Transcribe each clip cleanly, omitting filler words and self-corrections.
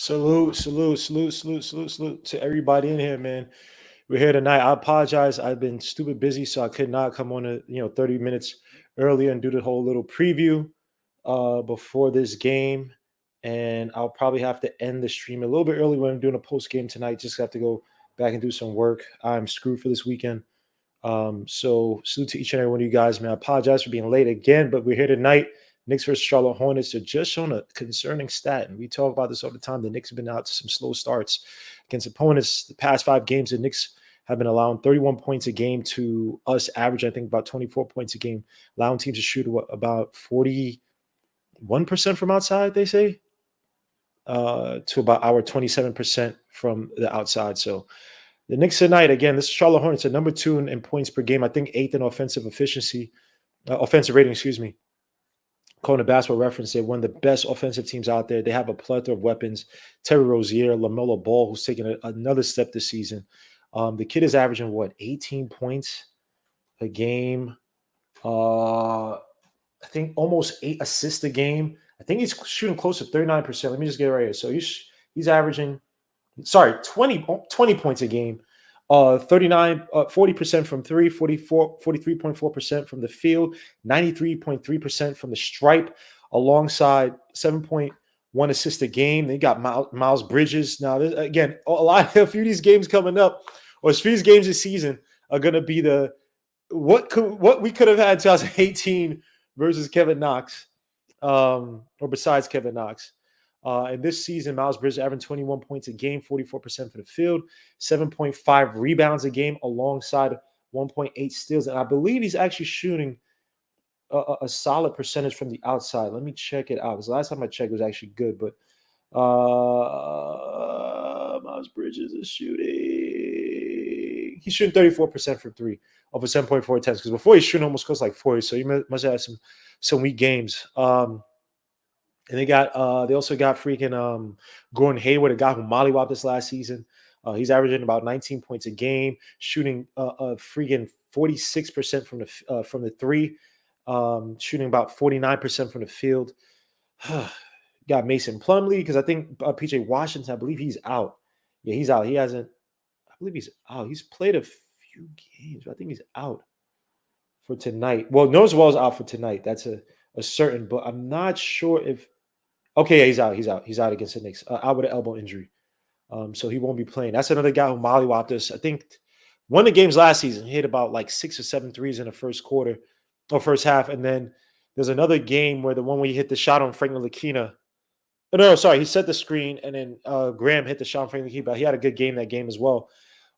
Salute to everybody in here, man. We're here tonight. I apologize. I've been stupid busy, so I could not come on 30 minutes earlier and do the whole little preview before this game. And I'll probably have to end the stream a little bit early when I'm doing a post game tonight. Just have to go back and do some work. I'm screwed for this weekend. So salute to each and every one of you guys, man. I apologize for being late again, but we're here tonight. Knicks versus Charlotte Hornets are just showing a concerning stat, and we talk about this all the time. The Knicks have been out to some slow starts against opponents. The past 5 games, the Knicks have been allowing 31 points a game to us, average, I think, about 24 points a game, allowing teams to shoot about 41% from outside, they say, to about our 27% from the outside. So the Knicks tonight, again, this is Charlotte Hornets are number 2 in points per game. I think 8th in offensive rating, excuse me. According to Basketball Reference, they're one of the best offensive teams out there. They have a plethora of weapons. Terry Rozier, LaMelo Ball, who's taken another step this season. The kid is averaging, 18 points a game. I think almost 8 assists a game. I think he's shooting close to 39%. Let me just get it right here. So he's averaging, 20 points a game. 40% from 3, 43.4% from the field, 93.3% from the stripe, alongside 7.1 assists a game. They got Miles Bridges. Now, again, a few of these games coming up, or a few of these games this season are going to be what we could have had in 2018 versus Kevin Knox, or besides Kevin Knox. And this season, Miles Bridges averaging 21 points a game, 44% for the field, 7.5 rebounds a game, alongside 1.8 steals. And I believe he's actually shooting a solid percentage from the outside. Let me check it out, because last time I checked, it was actually good. But Miles Bridges is shooting. He's shooting 34% from 3 over 7.4 attempts, because before he's shooting almost close like 40. So he must have had some weak games. And they also got freaking Gordon Hayward, a guy who mollywopped this last season. He's averaging about 19 points a game, shooting freaking 46% from the 3, shooting about 49% from the field. Got Mason Plumlee, because I think PJ Washington, I believe he's out. Yeah, he's out. I believe he's out. He's played a few games, but I think he's out for tonight. Well, Noswell's out for tonight. That's a certain, but I'm not sure if. Okay, yeah, he's out. He's out against the Knicks. Out with an elbow injury. So he won't be playing. That's another guy who mollywopped us. I think one of the games last season, he hit about like 6 or 7 threes in the first quarter or first half. And then there's another game where where he hit the shot on Frank Ntilikina. No, sorry. He set the screen, and then Graham hit the shot on Frank Ntilikina. But he had a good game that game as well.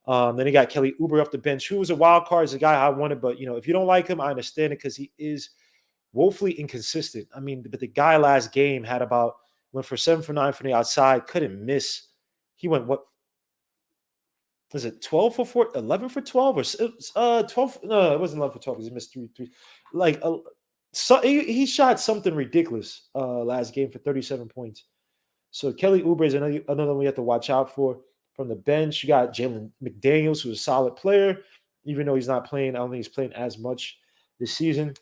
Then he got Kelly Oubre off the bench, who was a wild card. He's a guy I wanted. But, if you don't like him, I understand it, because he is woefully inconsistent. I mean, but the guy last game went for 7 for 9 from the outside, couldn't miss. He went, what was it, 12 for 4, 11 for 12, or 12? No, it wasn't 11 for 12 because he missed 3 threes. So he shot something ridiculous last game for 37 points. So Kelly Oubre is another one we have to watch out for. From the bench, you got Jalen McDaniels, who's a solid player, even though he's not playing. I don't think he's playing as much this season.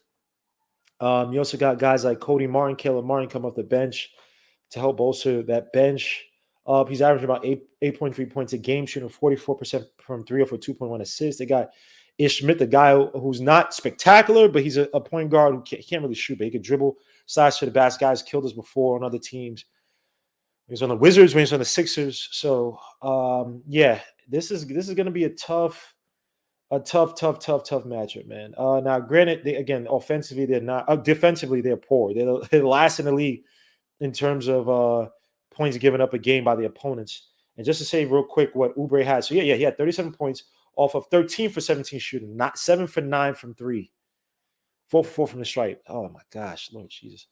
You also got guys like Cody Martin, Caleb Martin come off the bench to help bolster that bench. He's averaging about 8.3 points a game, shooting 44% from 3 for 2.1 assists. They got Ish Smith, the guy who's not spectacular, but he's a point guard who can't really shoot, but he can dribble, slash to the basket. Guys killed us before on other teams. He's on the Wizards, when he's on the Sixers. So, this is going to be a tough matchup, man. Now, granted, offensively they're not. Defensively, they're poor. They're last in the league in terms of points given up a game by the opponents. And just to say real quick what Oubre had. So, he had 37 points off of 13 for 17 shooting, not 7 for 9 from 3, 4 for 4 from the stripe. Oh, my gosh. Lord Jesus.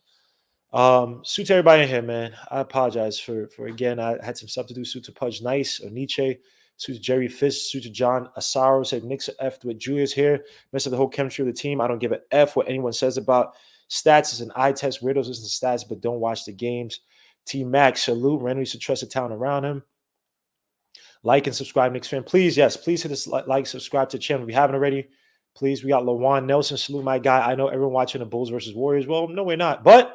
Suit to everybody in here, man. I apologize for again, I had some stuff to do. Suit to Pudge Nice or Nietzsche. Suit to Jerry Fish. Suit to John Asaro. Said Knicks are effed with Julius here. Mess up the whole chemistry of the team. I don't give an F what anyone says about stats. It's an eye test. Weirdos listen to stats, but don't watch the games. T Max, salute. Randy used to trust the talent around him. Like and subscribe, Knicks fan. Please hit this like, subscribe to the channel if you haven't already. Please, we got LaJuan Nelson. Salute my guy. I know everyone watching the Bulls versus Warriors. Well, no, we're not. But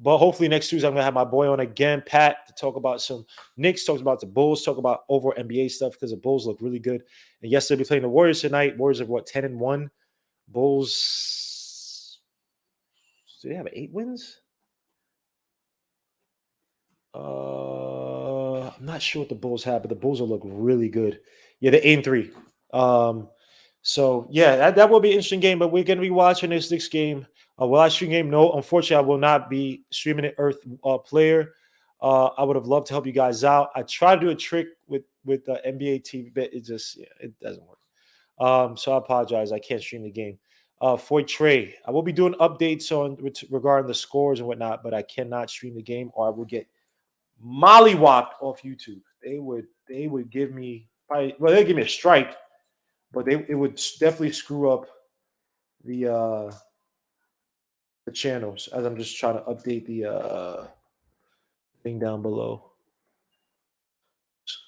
But hopefully next Tuesday I'm gonna have my boy on again, Pat, to talk about some Knicks, talk about the Bulls, talk about overall NBA stuff because the Bulls look really good. And yes, they'll be playing the Warriors tonight. Warriors are what 10-1. Bulls, do they have 8 wins? I'm not sure what the Bulls have, but the Bulls will look really good. Yeah, they're 8-3. So yeah, that will be an interesting game. But we're gonna be watching this Knicks game. Will I stream game? No, unfortunately, I will not be streaming it. Earth Player. I would have loved to help you guys out. I tried to do a trick with NBA TV, but it doesn't work. So I apologize. I can't stream the game. For Trey, I will be doing updates on regarding the scores and whatnot, but I cannot stream the game, or I will get mollywopped off YouTube. They would give me they'd give me a strike, but it would definitely screw up the channels as I'm just trying to update the thing down below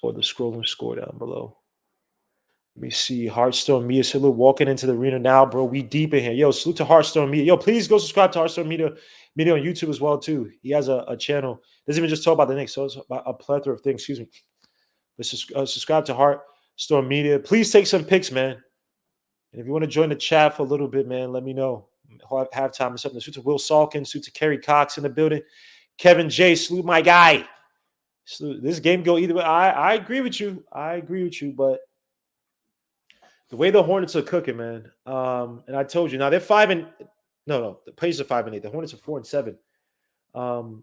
or the scrolling score down below. Let me see. Hearthstone Media salute walking into the arena now, bro. We deep in here. Yo, salute to Hearthstone Media. Yo, please go subscribe to Hearthstone Media on YouTube as well, too. He has a channel. Doesn't even just talk about the Knicks, so it's about a plethora of things. Excuse me. But subscribe to Hearthstone Media. Please take some pics, man. And if you want to join the chat for a little bit, man, let me know. Halftime or something. Salute to Will Salkin. Salute to Kerry Cox in the building. Kevin J. Salute my guy. Salute. This game go either way. I agree with you. But the way the Hornets are cooking, man. And I told you now they're 5 no, the Pacers are 5-8. The Hornets are 4-7.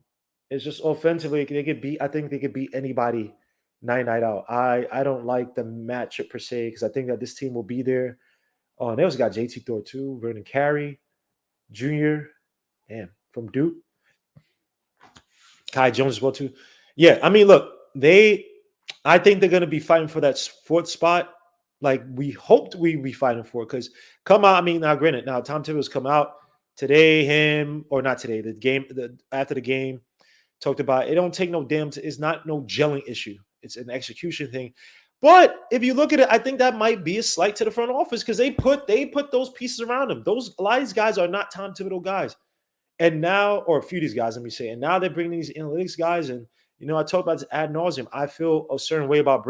It's just offensively they could beat. I think they could beat anybody night out. I don't like the matchup per se because I think that this team will be there. Oh, and they also got JT Thor too, Vernon Carey Jr. and from Duke, Kai Jones as well too. Yeah, I mean, look, I think they're going to be fighting for that fourth spot. Like we hoped we'd be fighting for it because come out. I mean, now granted, now Tom Thibodeau's come out today. Not today. After the game talked about it. Don't take no damn. It's not no gelling issue. It's an execution thing. But if you look at it, I think that might be a slight to the front office because they put those pieces around them. A lot of these guys are not Tom Thibodeau guys. And now, or a few of these guys, let me say, and now they're bringing these analytics guys. And, I talk about this ad nauseum. I feel a certain way about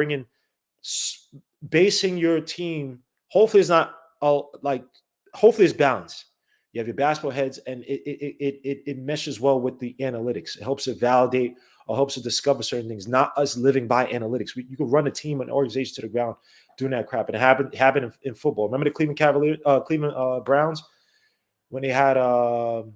basing your team. Hopefully it's not hopefully it's balanced. You have your basketball heads and it meshes well with the analytics. It helps it validate or helps it discover certain things, not us living by analytics. You can run a team and organization to the ground doing that crap. And it happened in football. Remember the Cleveland Browns when they had what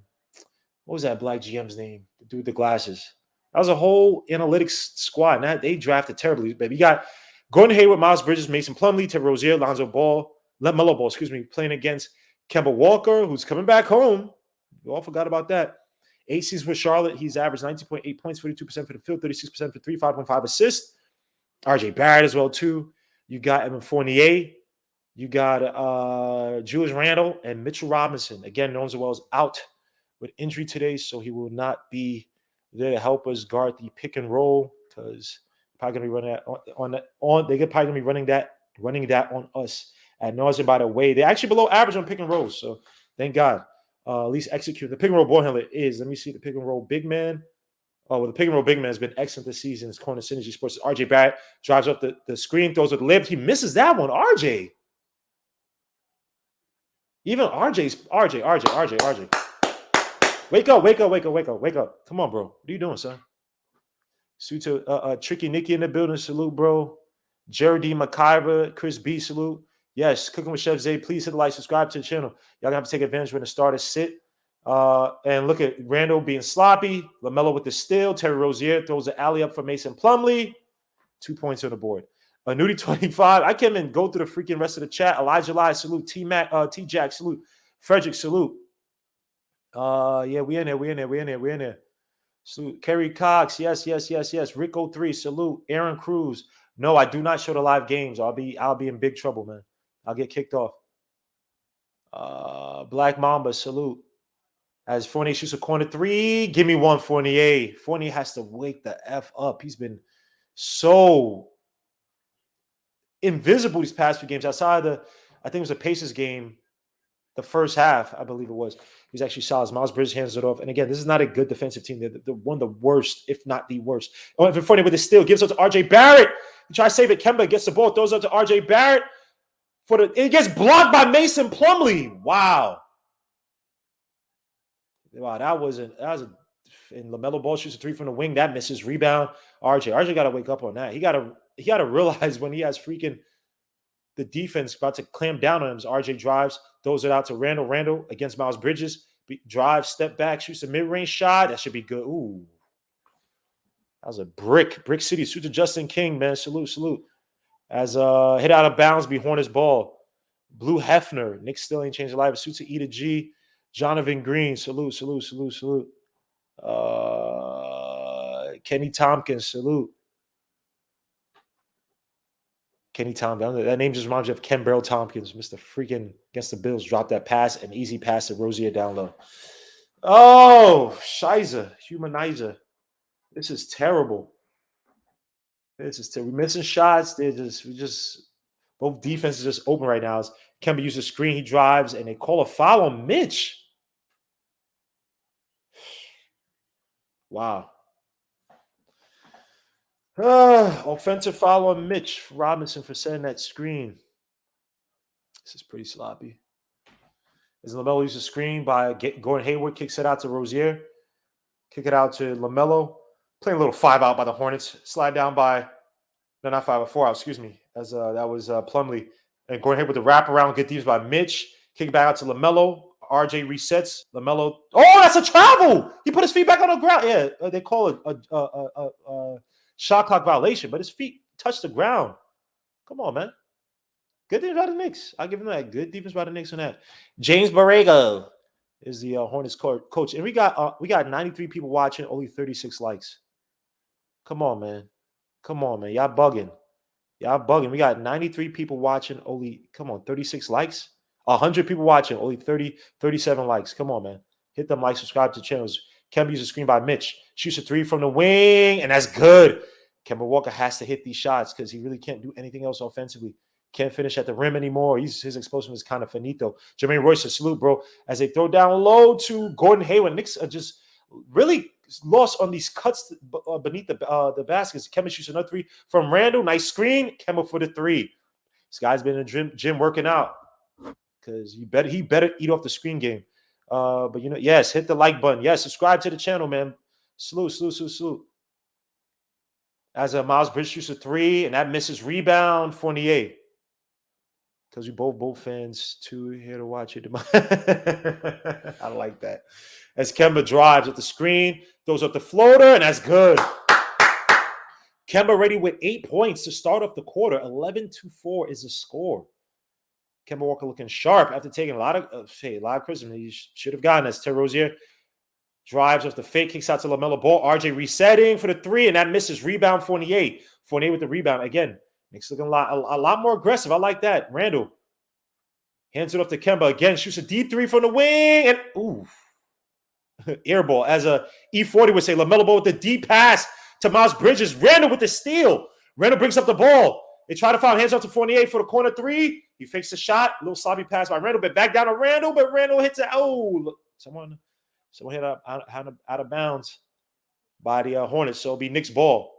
was that black GM's name? The dude with the glasses. That was a whole analytics squad. And they drafted terribly, baby. You got Gordon Hayward, Miles Bridges, Mason Plumlee, Terry Rozier, Lonzo Ball, LaMelo Ball, playing against Kemba Walker, who's coming back home. We all forgot about that. 8 seasons with Charlotte. He's averaged 19.8 points, 42% for the field, 36% for 3, 5.5 assists. RJ Barrett as well, too. You got Evan Fournier. You got Julius Randle and Mitchell Robinson. Again, known as well as out with injury today, so he will not be there to help us guard the pick and roll because probably gonna be running that on. They're probably gonna be running that on us at nauseam. By the way, they're actually below average on pick and rolls, so thank God. At least execute the pick and roll ball handler is. Let me see the pick and roll big man. Oh, well, the pick and roll big man has been excellent this season. It's corner synergy sports. RJ Barrett drives up the screen, throws with the lip. He misses that one. RJ. Even RJ. Wake up. Come on, bro. What are you doing, son? Salute to Tricky Nicky in the building. Salute, bro. Jared D. McIver, Chris B. Salute. Yes, Cooking with Chef Zay. Please hit the like, subscribe to the channel. Y'all gonna have to take advantage when the starters sit. And look at Randall being sloppy. LaMelo with the steal. Terry Rozier throws the alley up for Mason Plumlee. 2 points on the board. Nudie 25. I can't even go through the freaking rest of the chat. Elijah Lai, salute. T Jack, salute. Frederick, salute. Yeah, we in there. Salute. Kerry Cox, yes. Rico 3, salute. Aaron Cruz. No, I do not show the live games. I'll be in big trouble, man. I'll get kicked off. Black Mamba, salute. As Fournier shoots a corner 3, give me one, Fournier. Fournier has to wake the F up. He's been so invisible these past few games. Outside of I think it was a Pacers game the first half, I believe it was. He was actually solid. Miles Bridges hands it off. And again, this is not a good defensive team. They're one of the worst, if not the worst. Oh, and Fournier with the steal, gives it to RJ Barrett. He tries to save it. Kemba gets the ball, throws it to RJ Barrett. It gets blocked by Mason Plumlee. Wow. Wow, that was and LaMelo Ball shoots a three from the wing. That misses. Rebound. RJ got to wake up on that. He got to realize when he has freaking the defense about to clamp down on him. As RJ drives, throws it out to Randall. Randall against Miles Bridges. Drives, step back, shoots a mid-range shot. That should be good. Ooh. That was a brick. Brick City. Shoot to Justin King, man. Salute. As hit out of bounds, be Hornets ball. Blue Hefner. Knicks still ain't changed the life. Suit to E to G. Jonathan Green. Salute. Kenny Tompkins. Salute. Kenny Tompkins. That name just reminds me of Ken Barrell Tompkins. Mr. Freaking against the Bills. Dropped that pass. An easy pass to Rozier down low. Oh, Shiza. Humanizer. This is terrible. We're missing shots. Both defenses just open right now. Kemba uses a screen. He drives, and they call a foul on Mitch. Wow. Offensive foul on Mitch Robinson for setting that screen. This is pretty sloppy. As LaMelo uses a screen by Gordon Hayward, kicks it out to Rozier. Kick it out to LaMelo. Playing a little 5-out by the Hornets. Slide down by, no, not 5 out, 4 out, excuse me. As that was Plumlee. And Gordon Hayward with the wraparound, good defense by Mitch. Kick it back out to LaMelo. RJ resets. LaMelo. Oh, that's a travel. He put his feet back on the ground. Yeah, they call it a shot clock violation, but his feet touched the ground. Come on, man. Good defense by the Knicks. I'll give him that. Good defense by the Knicks on that. James Borrego is the Hornets coach. And we got 93 people watching, only 36 likes. Come on, man. Y'all bugging. We got 93 people watching, only, 36 likes. 100 people watching, only 37 likes. Come on, man. Hit them likes, subscribe to the channels. Kemba uses a screen by Mitch. Shoots a three from the wing, and that's good. Kemba Walker has to hit these shots because he really can't do anything else offensively. Can't finish at the rim anymore. His explosion is kind of finito. Jermaine Royce, a salute, bro. As they throw down low to Gordon Hayward. Knicks are just really lost on these cuts beneath the baskets. Kemba shoots another three from Randall. Nice screen. Kemba for the three. This guy's been in the gym working out because he better eat off the screen game. But yes, hit the like button. Yes, subscribe to the channel, man. Salute. As Miles Bridges shoots a three, and that misses. Rebound, Fournier. Because we both fans too here to watch it. I like that. As Kemba drives at the screen, throws up the floater, and that's good. Kemba ready with 8 points to start off the quarter. 11-4 is the score. Kemba Walker looking sharp after taking a lot of criticism. He should have gotten this. Terry Rozier drives off the fake, kicks out to LaMelo Ball. RJ resetting for the three, and that misses. Rebound, Fournier. Fournier with the rebound again. Knicks looking a lot more aggressive. I like that. Randall hands it off to Kemba again. Shoots a deep three from the wing, and ooh, air ball. As E40 would say, LaMelo Ball with the deep pass to Miles Bridges. Randall with the steal. Randall brings up the ball. They try to foul, hands off to Fournier for the corner three. He fakes the shot. A little sloppy pass by Randall, but back down to Randall. But Randall hits it. Oh, someone hit out of bounds by the Hornets. So it'll be Knicks ball.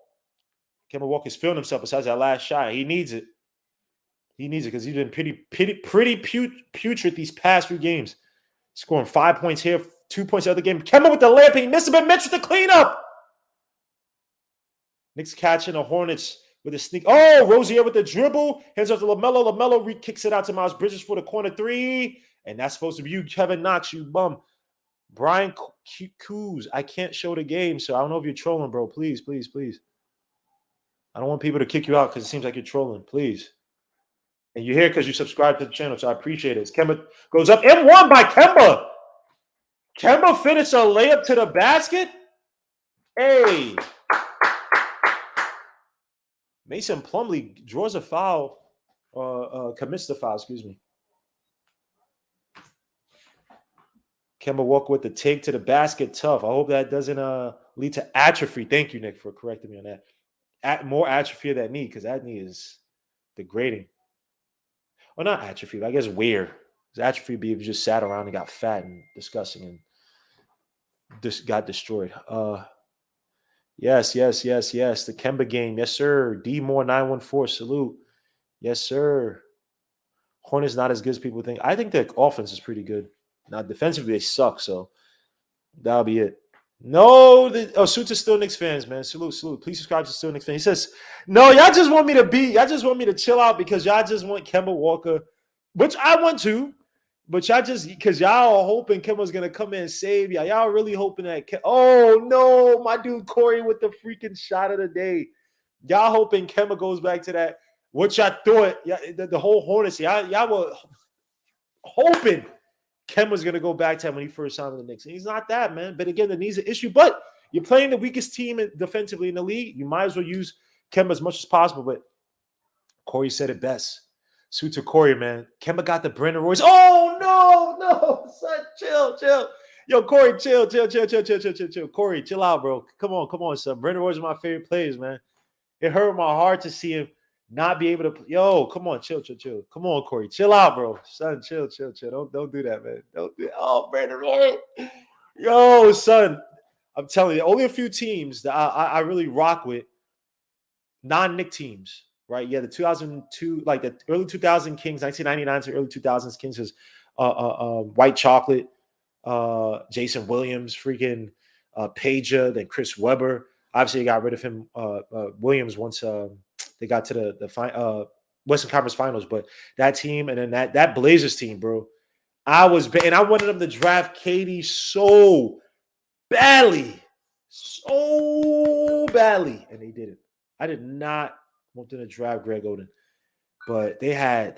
Kemba Walker's feeling himself besides that last shot. He needs it. Because he's been pretty putrid these past few games. Scoring 5 points here, 2 points the other game. Kemba with the layup. He missed him, but Mitch with the cleanup. Knicks catching the Hornets with a sneak. Oh, Rozier with the dribble. Hands off to LaMelo. LaMelo kicks it out to Miles Bridges for the corner three. And that's supposed to be you, Kevin Knox, you bum. Brian Coos. I can't show the game, so I don't know if you're trolling, bro. Please. I don't want people to kick you out because it seems like you're trolling. Please. And you're here because you subscribe to the channel, so I appreciate it. Kemba goes up and one by Kemba. Kemba finished a layup to the basket. Hey. Mason Plumlee draws a foul, commits the foul, excuse me. Kemba Walker with the take to the basket, tough. I hope that doesn't lead to atrophy. Thank you, Nick, for correcting me on that. More atrophy of that knee, because that knee is degrading. Well, not atrophy, but I guess wear. His atrophy be just sat around and got fat and disgusting and just got destroyed. Yes, yes, yes, yes. The Kemba game. Yes, sir. D Moore 914. Salute. Yes, sir. Hornets not as good as people think. I think the offense is pretty good. Now defensively they suck, so that'll be it. No, Suits is still Knicks fans, man. Salute, salute. Please subscribe to still Knicks fans. He says, no, y'all just want me to y'all just want me to chill out because y'all just want Kemba Walker, which I want to, but y'all just because y'all are hoping Kemba's gonna come in and save y'all. Y'all really hoping that oh no, my dude Corey with the freaking shot of the day. Y'all hoping Kemba goes back to that. What y'all thought, the whole Hornets, y'all were hoping Kemba's going to go back to him when he first signed with the Knicks. And he's not that, man. But again, the knee's an issue. But you're playing the weakest team defensively in the league. You might as well use Kemba as much as possible. But Corey said it best. Suit to Corey, man. Kemba got the Brandon Royce. Oh, no, son. Chill. Yo, Corey, chill. Corey, chill out, bro. Come on, son. Brandon Royce is my favorite players, man. It hurt my heart to see him not be able to. Yo, come on, chill. Come on, Corey, chill out, bro. Son, chill. Don't do that, man. Don't do. Oh, Brandon Roy. Yo, son, I'm telling you, only a few teams that I really rock with. Non-Knick teams, right? Yeah, the 2002, like the early 2000 Kings, 1999 to early 2000s Kings was White Chocolate, Jason Williams, freaking Pager, then Chris Webber. Obviously, they got rid of him, Williams, once they got to the Western Conference Finals. But that team and then that Blazers team, bro, I wanted them to draft KD so badly, and they didn't. I did not want them to draft Greg Oden, but they had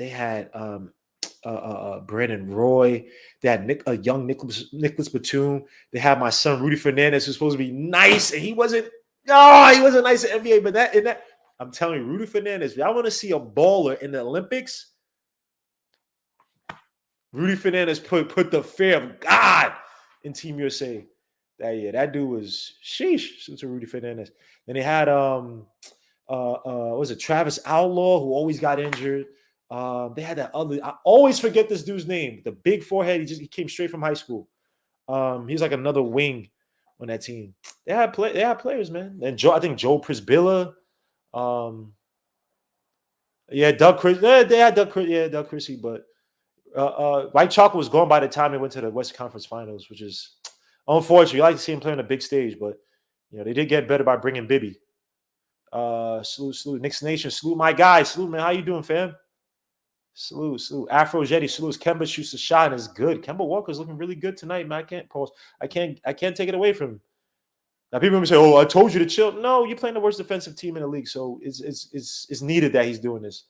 Brandon Roy. They had a young Nicholas Batum. They had my son Rudy Fernandez, who's supposed to be nice, and he wasn't. No, he wasn't nice at NBA. But that I'm telling you, Rudy Fernandez. If y'all want to see a baller in the Olympics, Rudy Fernandez put the fear of God in Team USA. That dude was sheesh. Since Rudy Fernandez. Then they had what was it, Travis Outlaw, who always got injured. They had that other. I always forget this dude's name. The big forehead. He came straight from high school. He's like another wing on that team. They had players, man. And I think Joe Prisbilla. Doug Chris. They had Doug Chrissy, but White Chocolate was gone by the time they went to the Western Conference Finals, which is unfortunate. You like to see him play on a big stage, but they did get better by bringing Bibby. Salute, Knicks Nation. Salute my guy. Salute, man. How you doing, fam? Salute. Afro Jetty. Salute. Kemba shoots a shot and is good. Kemba Walker's looking really good tonight, man. I can't take it away from him. Now people say, "Oh, I told you to chill." No, you're playing the worst defensive team in the league, so it's needed that he's doing this.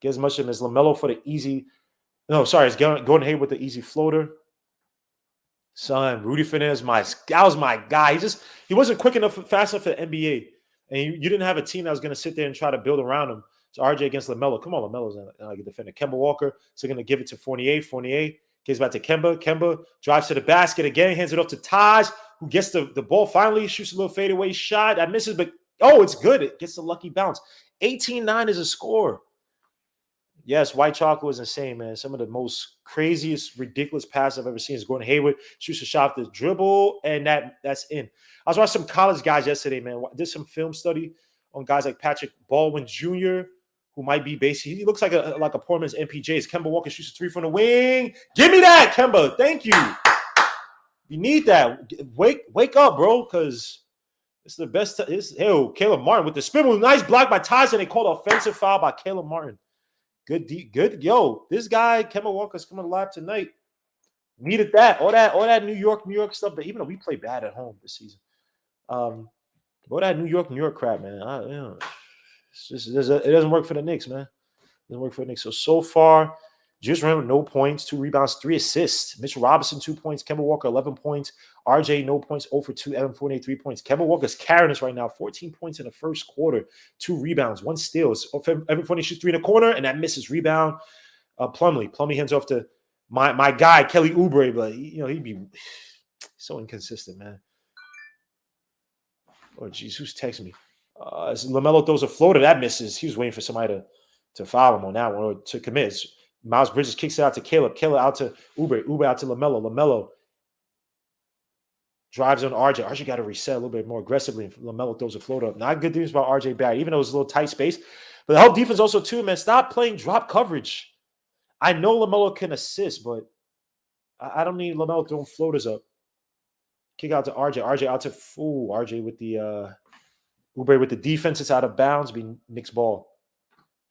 Get as much of him as LaMelo for the easy. No, sorry, it's going ahead with the easy floater. Son, Rudy Fernandez, that was my guy. He wasn't quick enough, fast enough for the NBA, and you didn't have a team that was going to sit there and try to build around him. So RJ against LaMelo. Come on, LaMelo's not a good defender. Kemba Walker, so going to give it to Fournier. Fournier gives back to Kemba. Kemba drives to the basket again, hands it off to Taj, who gets the ball finally, shoots a little fadeaway shot. That misses, but it's good. It gets the lucky bounce. 18-9 is a score. Yes, White Chocolate was insane, man. Some of the most craziest, ridiculous passes I've ever seen is Gordon Hayward shoots a shot off the dribble, and that's in. I was watching some college guys yesterday, man. Did some film study on guys like Patrick Baldwin Jr., who might be basically, he looks like a poor man's MPJs. Kemba Walker shoots a three from the wing. Give me that, Kemba. Thank you. You need that. Wake up, bro, because it's the best. Caleb Martin with the spin move. Nice block by Tyson. They called offensive foul by Caleb Martin. Good. Yo, this guy, Kemba Walker's coming alive tonight. Needed that. All that New York stuff. But even though we play bad at home this season, all that New York crap, man. It doesn't work for the Knicks, man. It doesn't work for the Knicks. So far, just remember, no points, 2 rebounds, 3 assists. Mitchell Robinson, 2 points. Kemba Walker, 11 points. RJ, no points, 0 for 2. Evan Fournier, 3 points. Kemba Walker's carrying us right now, 14 points in the first quarter, 2 rebounds, 1 steal. Evan Fournier shoots 3 in the corner, and that misses. Rebound. Plumlee hands off to my guy, Kelly Oubre, but he'd be so inconsistent, man. Oh, geez, who's texting me? LaMelo throws a floater. That misses. He was waiting for somebody to foul him on that one or to commit. Miles Bridges kicks it out to Caleb. Caleb out to Oubre. Oubre out to LaMelo. LaMelo drives on RJ. RJ got to reset a little bit more aggressively. LaMelo throws a floater up. Not good news about RJ Barrett, even though it was a little tight space. But the whole defense also, too, man. Stop playing drop coverage. I know LaMelo can assist, but I don't need LaMelo throwing floaters up. Kick out to RJ. RJ out to RJ with the Oubre with the defense. It's out of bounds. Be Knicks ball.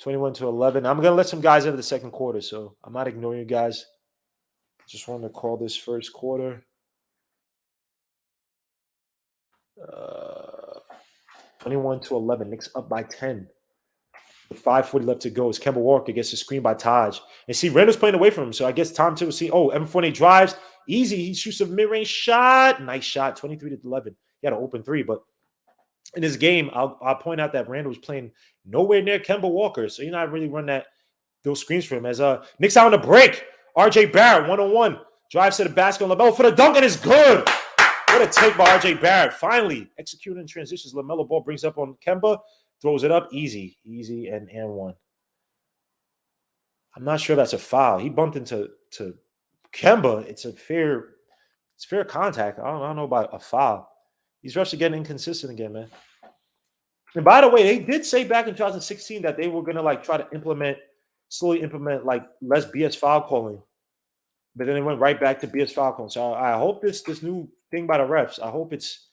21-11. I'm going to let some guys into the second quarter, so I'm not ignoring you guys. Just wanted to call this first quarter. 21-11. Knicks up by 10. With 5:40 left to go. It's Kemba Walker gets the screen by Taj. And see, Randall's playing away from him, so I guess Tom Thibodeau see, Evan Fournier drives. Easy. He shoots a mid-range shot. Nice shot. 23-11. He had an open three, but in this game, I'll point out that Randall was playing nowhere near Kemba Walker, so you're not really running those screens for him. As Knicks out on the break, RJ Barrett 1-on-1 drives to the basket on LaMelo for the dunk, and it's good. What a take by RJ Barrett! Finally executing in transitions. LaMelo ball brings up on Kemba, throws it up, easy, and one. I'm not sure that's a foul. He bumped into Kemba. It's fair contact. I don't know about a foul. These refs are getting inconsistent again, man. And by the way, they did say back in 2016 that they were going to try to slowly implement less BS foul calling. But then they went right back to BS foul calling. So I hope this new thing by the refs, I hope it's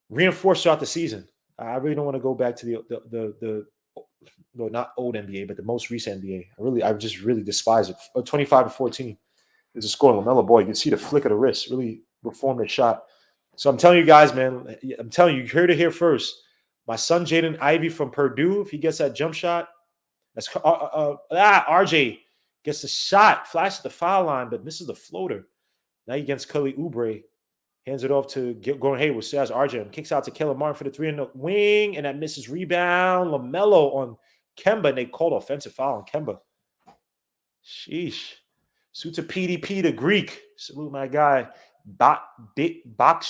reinforced throughout the season. I really don't want to go back to the not old NBA, but the most recent NBA. I just really despise it. 25-14 is a score. LaMelo Ball, you can see the flick of the wrist, really reformed the shot. So I'm telling you guys, man, you heard it here first. My son, Jaden Ivey from Purdue, if he gets that jump shot, that's RJ gets the shot, flashes the foul line, but misses the floater. Now he against Kelly Oubre, hands it off to Gordon Hayward, says RJ, and kicks out to Caleb Martin for the three in the wing, and that misses rebound. LaMelo on Kemba, and they called offensive foul on Kemba. Sheesh. Suta PDP, the Greek. Salute my guy.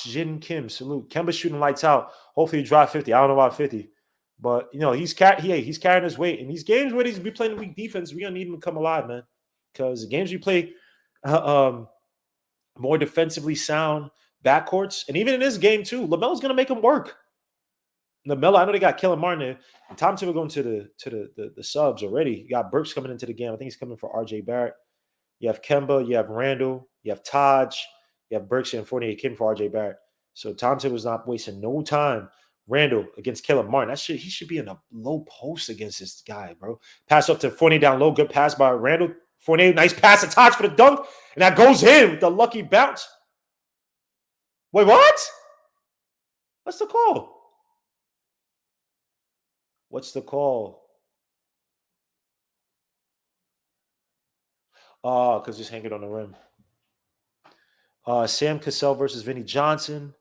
Jin Kim, salute. Kemba shooting lights out. Hopefully, he drive 50. I don't know about 50, but he's carrying his weight. In these games where he's playing weak defense, we're gonna need him to come alive, man. Because the games we play more defensively sound backcourts, and even in this game too, LaMelo's gonna make him work. LaMelo, I know they got Caleb Martin there. And Tom Thibodeau going to the subs already. You got Burks coming into the game. I think he's coming for RJ Barrett. You have Kemba, you have Randall, you have Taj. You have Burks and Fournier came for RJ Barrett. So Tom Thibodeau was not wasting no time. Randall against Caleb Martin. He should be in a low post against this guy, bro. Pass up to Fournier down low. Good pass by Randall. Fournier, nice pass to Taj for the dunk. And that goes in with the lucky bounce. Wait, what? What's the call? What's the call? Because he's hanging on the rim. Sam Cassell versus Vinny Johnson.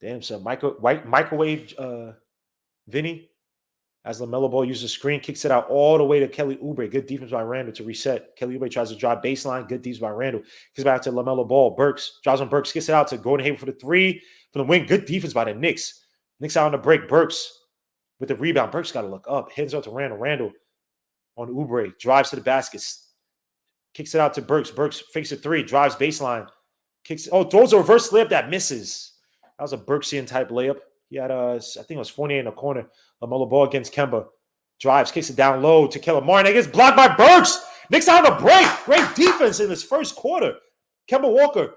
Damn, son. Microwave Vinny. As LaMelo Ball uses a screen, kicks it out all the way to Kelly Oubre. Good defense by Randall to reset. Kelly Oubre tries to drive baseline. Good defense by Randall. Kicks back to LaMelo Ball. Burks. Drives on Burks. Kicks it out to Gordon Hayward for the three. For the win. Good defense by the Knicks. Knicks out on the break. Burks with the rebound. Burks got to look up. Hands out to Randall. Randall on Oubre. Drives to the basket. Kicks it out to Burks. Burks fakes a three. Drives baseline. Throws a reverse layup that misses. That was a Burksian type layup. He had I think it was Fournier in the corner. LaMelo Ball against Kemba. Drives, kicks it down low to Caleb Martin. It gets blocked by Burks. Knicks out on the break. Great defense in this first quarter. Kemba Walker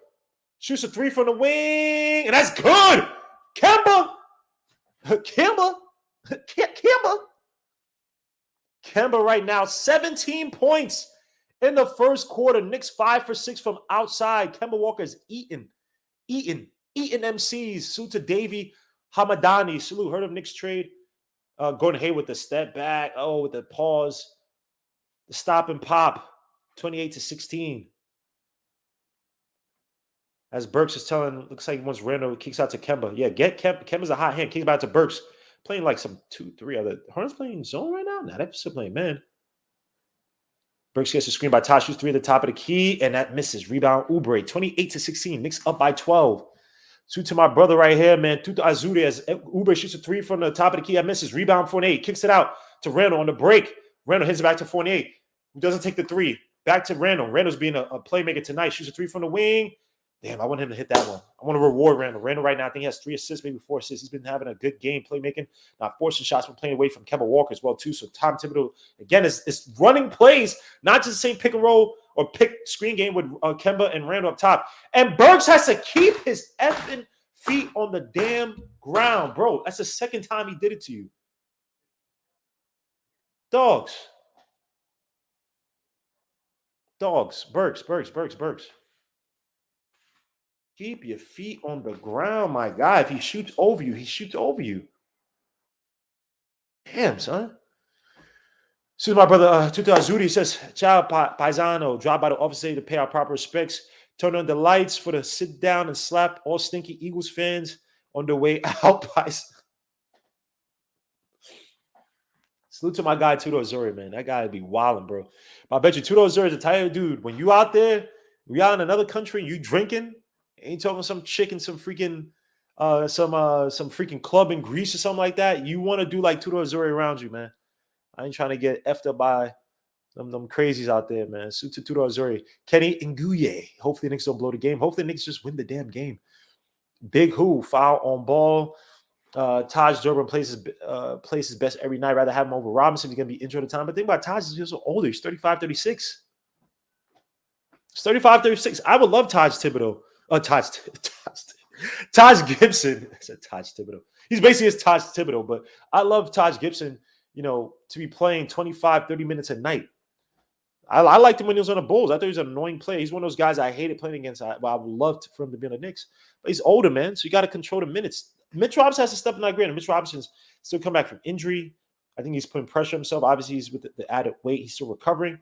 shoots a three from the wing, and that's good. Kemba right now, 17 points in the first quarter. Knicks 5 for 6 from outside. Kemba Walker is eating MCs. Salute to Davey Hamadani. Salute. Heard of Knicks trade? Gordon Hayward with the step back. With the pause. The stop and pop. 28-16. As Burks is telling, looks like once Randall kicks out to Kemba. Yeah, get Kemba's a hot hand. Kicks back to Burks. Playing like some 2-3 other. Hornets playing zone right now? Nah, they're still playing man. Burks gets a screen by Tosh. Shoots three at the top of the key, and that misses. Rebound Oubre. 28-16. Knicks up by 12. Suit to my brother right here, man. Tutu Azuri as Oubre shoots a three from the top of the key. That misses. Rebound Fournier. Kicks it out to Randall on the break. Randall hits it back to Fournier. who doesn't take the three. Back to Randall. Randall's being a playmaker tonight. Shoots a three from the wing. Damn, I want him to hit that one. I want to reward Randall. Randall right now, I think he has 3 assists, maybe 4 assists. He's been having a good game playmaking, not forcing shots, but playing away from Kemba Walker as well, too. So Tom Thibodeau, again, is running plays, not just the same pick and roll or pick screen game with Kemba and Randall up top. And Burks has to keep his effing feet on the damn ground, bro. That's the second time he did it to you. Dogs. Burks. Keep your feet on the ground, my guy. If he shoots over you, he shoots over you. Damn, son. Soon as my brother Tutu Azuri says, Ciao, Paisano. Drop by the office today to pay our proper respects. Turn on the lights for the sit down and slap all stinky Eagles fans on the way out. Salute to my guy, Tutu Azuri, man. That guy would be wilding, bro. But I bet you Tutu Azuri is a tired dude. When you out there, we out in another country, you drinking, ain't talking some chick in some freaking some freaking club in Greece or something like that. You want to do like Tutu Azuri around you, man. I ain't trying to get effed up by them crazies out there, man. Salute to Tutu Azuri. Kenny Nguye. Hopefully the Knicks don't blow the game. Hopefully the Knicks just win the damn game. Big Who, foul on ball. Taj Durbin plays his best every night. Rather have him over Robinson. He's going to be injured at the time. But think about Taj is also older. He's 35, 36. He's 35, 36. I would love Taj Thibodeau. Taj Gibson. I said Taj Thibodeau. He's basically his Taj Thibodeau. But I love Taj Gibson, to be playing 25, 30 minutes a night. I liked him when he was on the Bulls. I thought he was an annoying player. He's one of those guys I hated playing against. I would love for him to be on the Knicks. But he's older, man. So you got to control the minutes. Mitch Robinson has to step in that grade. Mitch Robinson's still come back from injury. I think he's putting pressure on himself. Obviously, he's with the added weight. He's still recovering.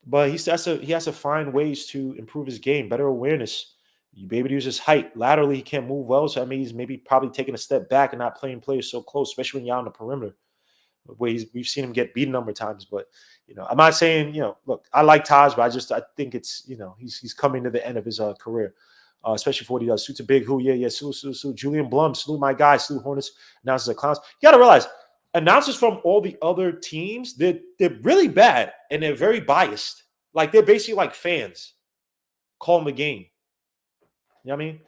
But he has to find ways to improve his game, better awareness. You be able to use his height. Laterally, he can't move well. So that means he's probably taking a step back and not playing players so close, especially when you're out on the perimeter. Where we've seen him get beaten a number of times. But, I'm not saying, look, I like Taj, but I think it's, he's coming to the end of his career. Especially for what he does. Suits a Big Who. Yeah. Salute. Julian Blum. Salute my guy. Salute Hornets. Announcers are clowns. You got to realize, announcers from all the other teams, they're really bad and they're very biased. Like, they're basically like fans calling the game. You know what I mean?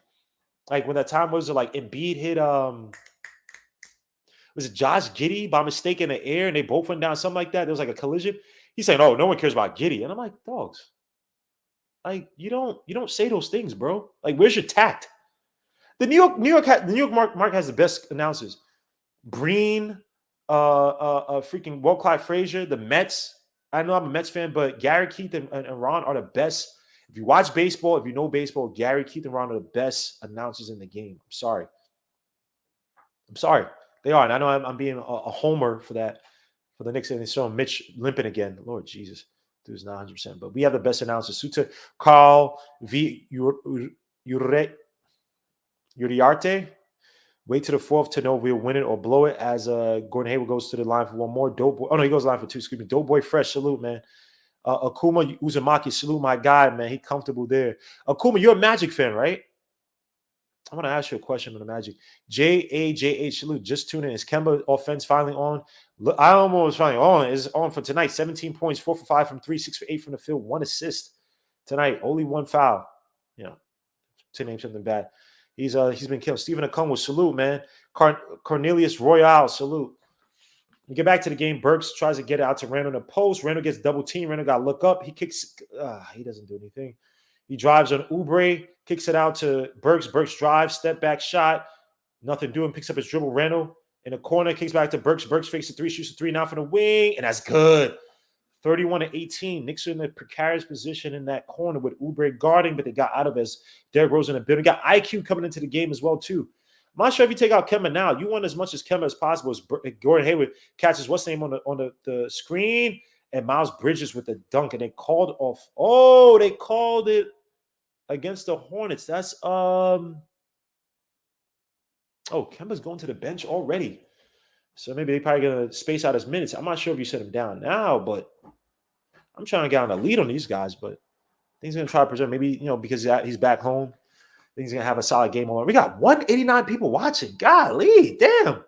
Like, when that time was like Embiid hit, was it Josh Giddey by mistake in the air and they both went down, something like that? There was like a collision. He's saying, oh, no one cares about Giddey. And I'm like, dogs. Like, you don't say those things, bro. Like, where's your tact? The New York market has the best announcers. Green, freaking Walt Clyde Frazier, the Mets. I know I'm a Mets fan, but Gary, Keith, and Ron are the best. If you watch baseball, if you know baseball, Gary, Keith, and Ron are the best announcers in the game. I'm sorry. They are. And I know I'm being a homer for that, for the Knicks, and it's showing Mitch limping again. Lord Jesus. Dude's not 100%. But we have the best announcers. Suta Carl V. Uriarte. Wait to the fourth to know if we'll win it or blow it as Gordon Hayward goes to the line for one more. Doughboy. Oh, no, he goes line for 2. Excuse me. Doughboy Fresh. Salute, man. Akuma Uzumaki. Salute, my guy, man. He comfortable there. Akuma, you're a Magic fan, right? I want to ask you a question on the Magic. JAJH, salute. Just tune in. Is Kemba offense finally on? Look, I almost finally on. Is on for tonight. 17 points, 4 for 5 from 3, 6 for 8 from the field, 1 assist tonight. Only 1 foul. To name something bad. He's been killed. Stephen Okongwu, salute, man. Cornelius Royale, salute. We get back to the game. Burks tries to get it out to Randall in the post. Randall gets double team. Randall got to look up. He kicks. He doesn't do anything. He drives on Oubre, kicks it out to Burks. Burks drives, step back shot. Nothing doing. Picks up his dribble. Randall in the corner, kicks back to Burks. Burks fakes a 3, shoots a 3 now from the wing, and that's good. 31-18. Knicks are in a precarious position in that corner with Oubre guarding, but they got out of as Derrick Rose in the building. Got IQ coming into the game as well, too. I'm not sure if you take out Kemba now. You want as much as Kemba as possible. As Gordon Hayward catches what's the name on the screen, and Miles Bridges with the dunk, and they called off. Oh, they called it against the Hornets. That's Kemba's going to the bench already. So maybe they probably going to space out his minutes. I'm not sure if you set him down now, but I'm trying to get on a lead on these guys. But I think he's going to try to preserve. Maybe, because he's back home, I think he's going to have a solid game on. We got 189 people watching. Golly, damn.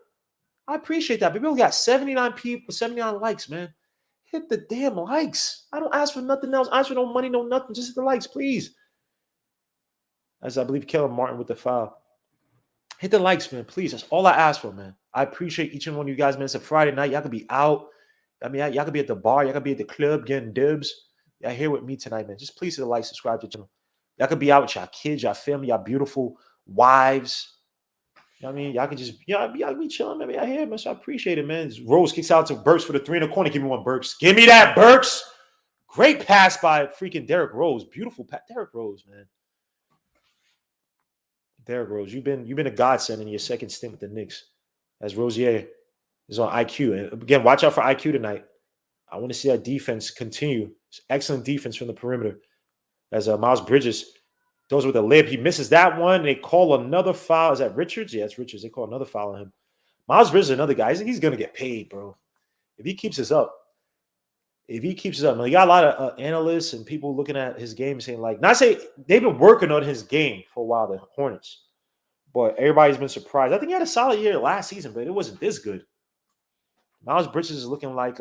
I appreciate that. But we only got 79 people, 79 likes, man. Hit the damn likes. I don't ask for nothing else. I ask for no money, no nothing. Just hit the likes, please. As I believe Kellen Martin with the foul. Hit the likes, man, please. That's all I ask for, man. I appreciate each and one of you guys, man. It's a Friday night. Y'all could be out. I mean, y'all could be at the bar. Y'all could be at the club getting dibs. Y'all here with me tonight, man. Just please hit the like, subscribe to the channel. Y'all could be out with y'all kids, y'all family, y'all beautiful wives. You know what I mean? Y'all can just, y'all be chilling, man. Y'all here, man. So I appreciate it, man. Rose kicks out to Burks for the 3 in the corner. Give me one, Burks. Give me that, Burks. Great pass by freaking Derrick Rose. Beautiful pass. Derrick Rose, man. Derrick Rose, you've been a godsend in your second stint with the Knicks. As Rozier is on IQ. And again, watch out for IQ tonight. I want to see that defense continue. It's excellent defense from the perimeter. As Miles Bridges goes with a layup. He misses that one. They call another foul. Is that Richards? Yeah, it's Richards. They call another foul on him. Miles Bridges is another guy. He's going to get paid, bro. If he keeps this up. I mean, you got a lot of analysts and people looking at his game saying, like, not say they've been working on his game for a while, the Hornets. But everybody's been surprised. I think he had a solid year last season, but it wasn't this good. Miles Bridges is looking like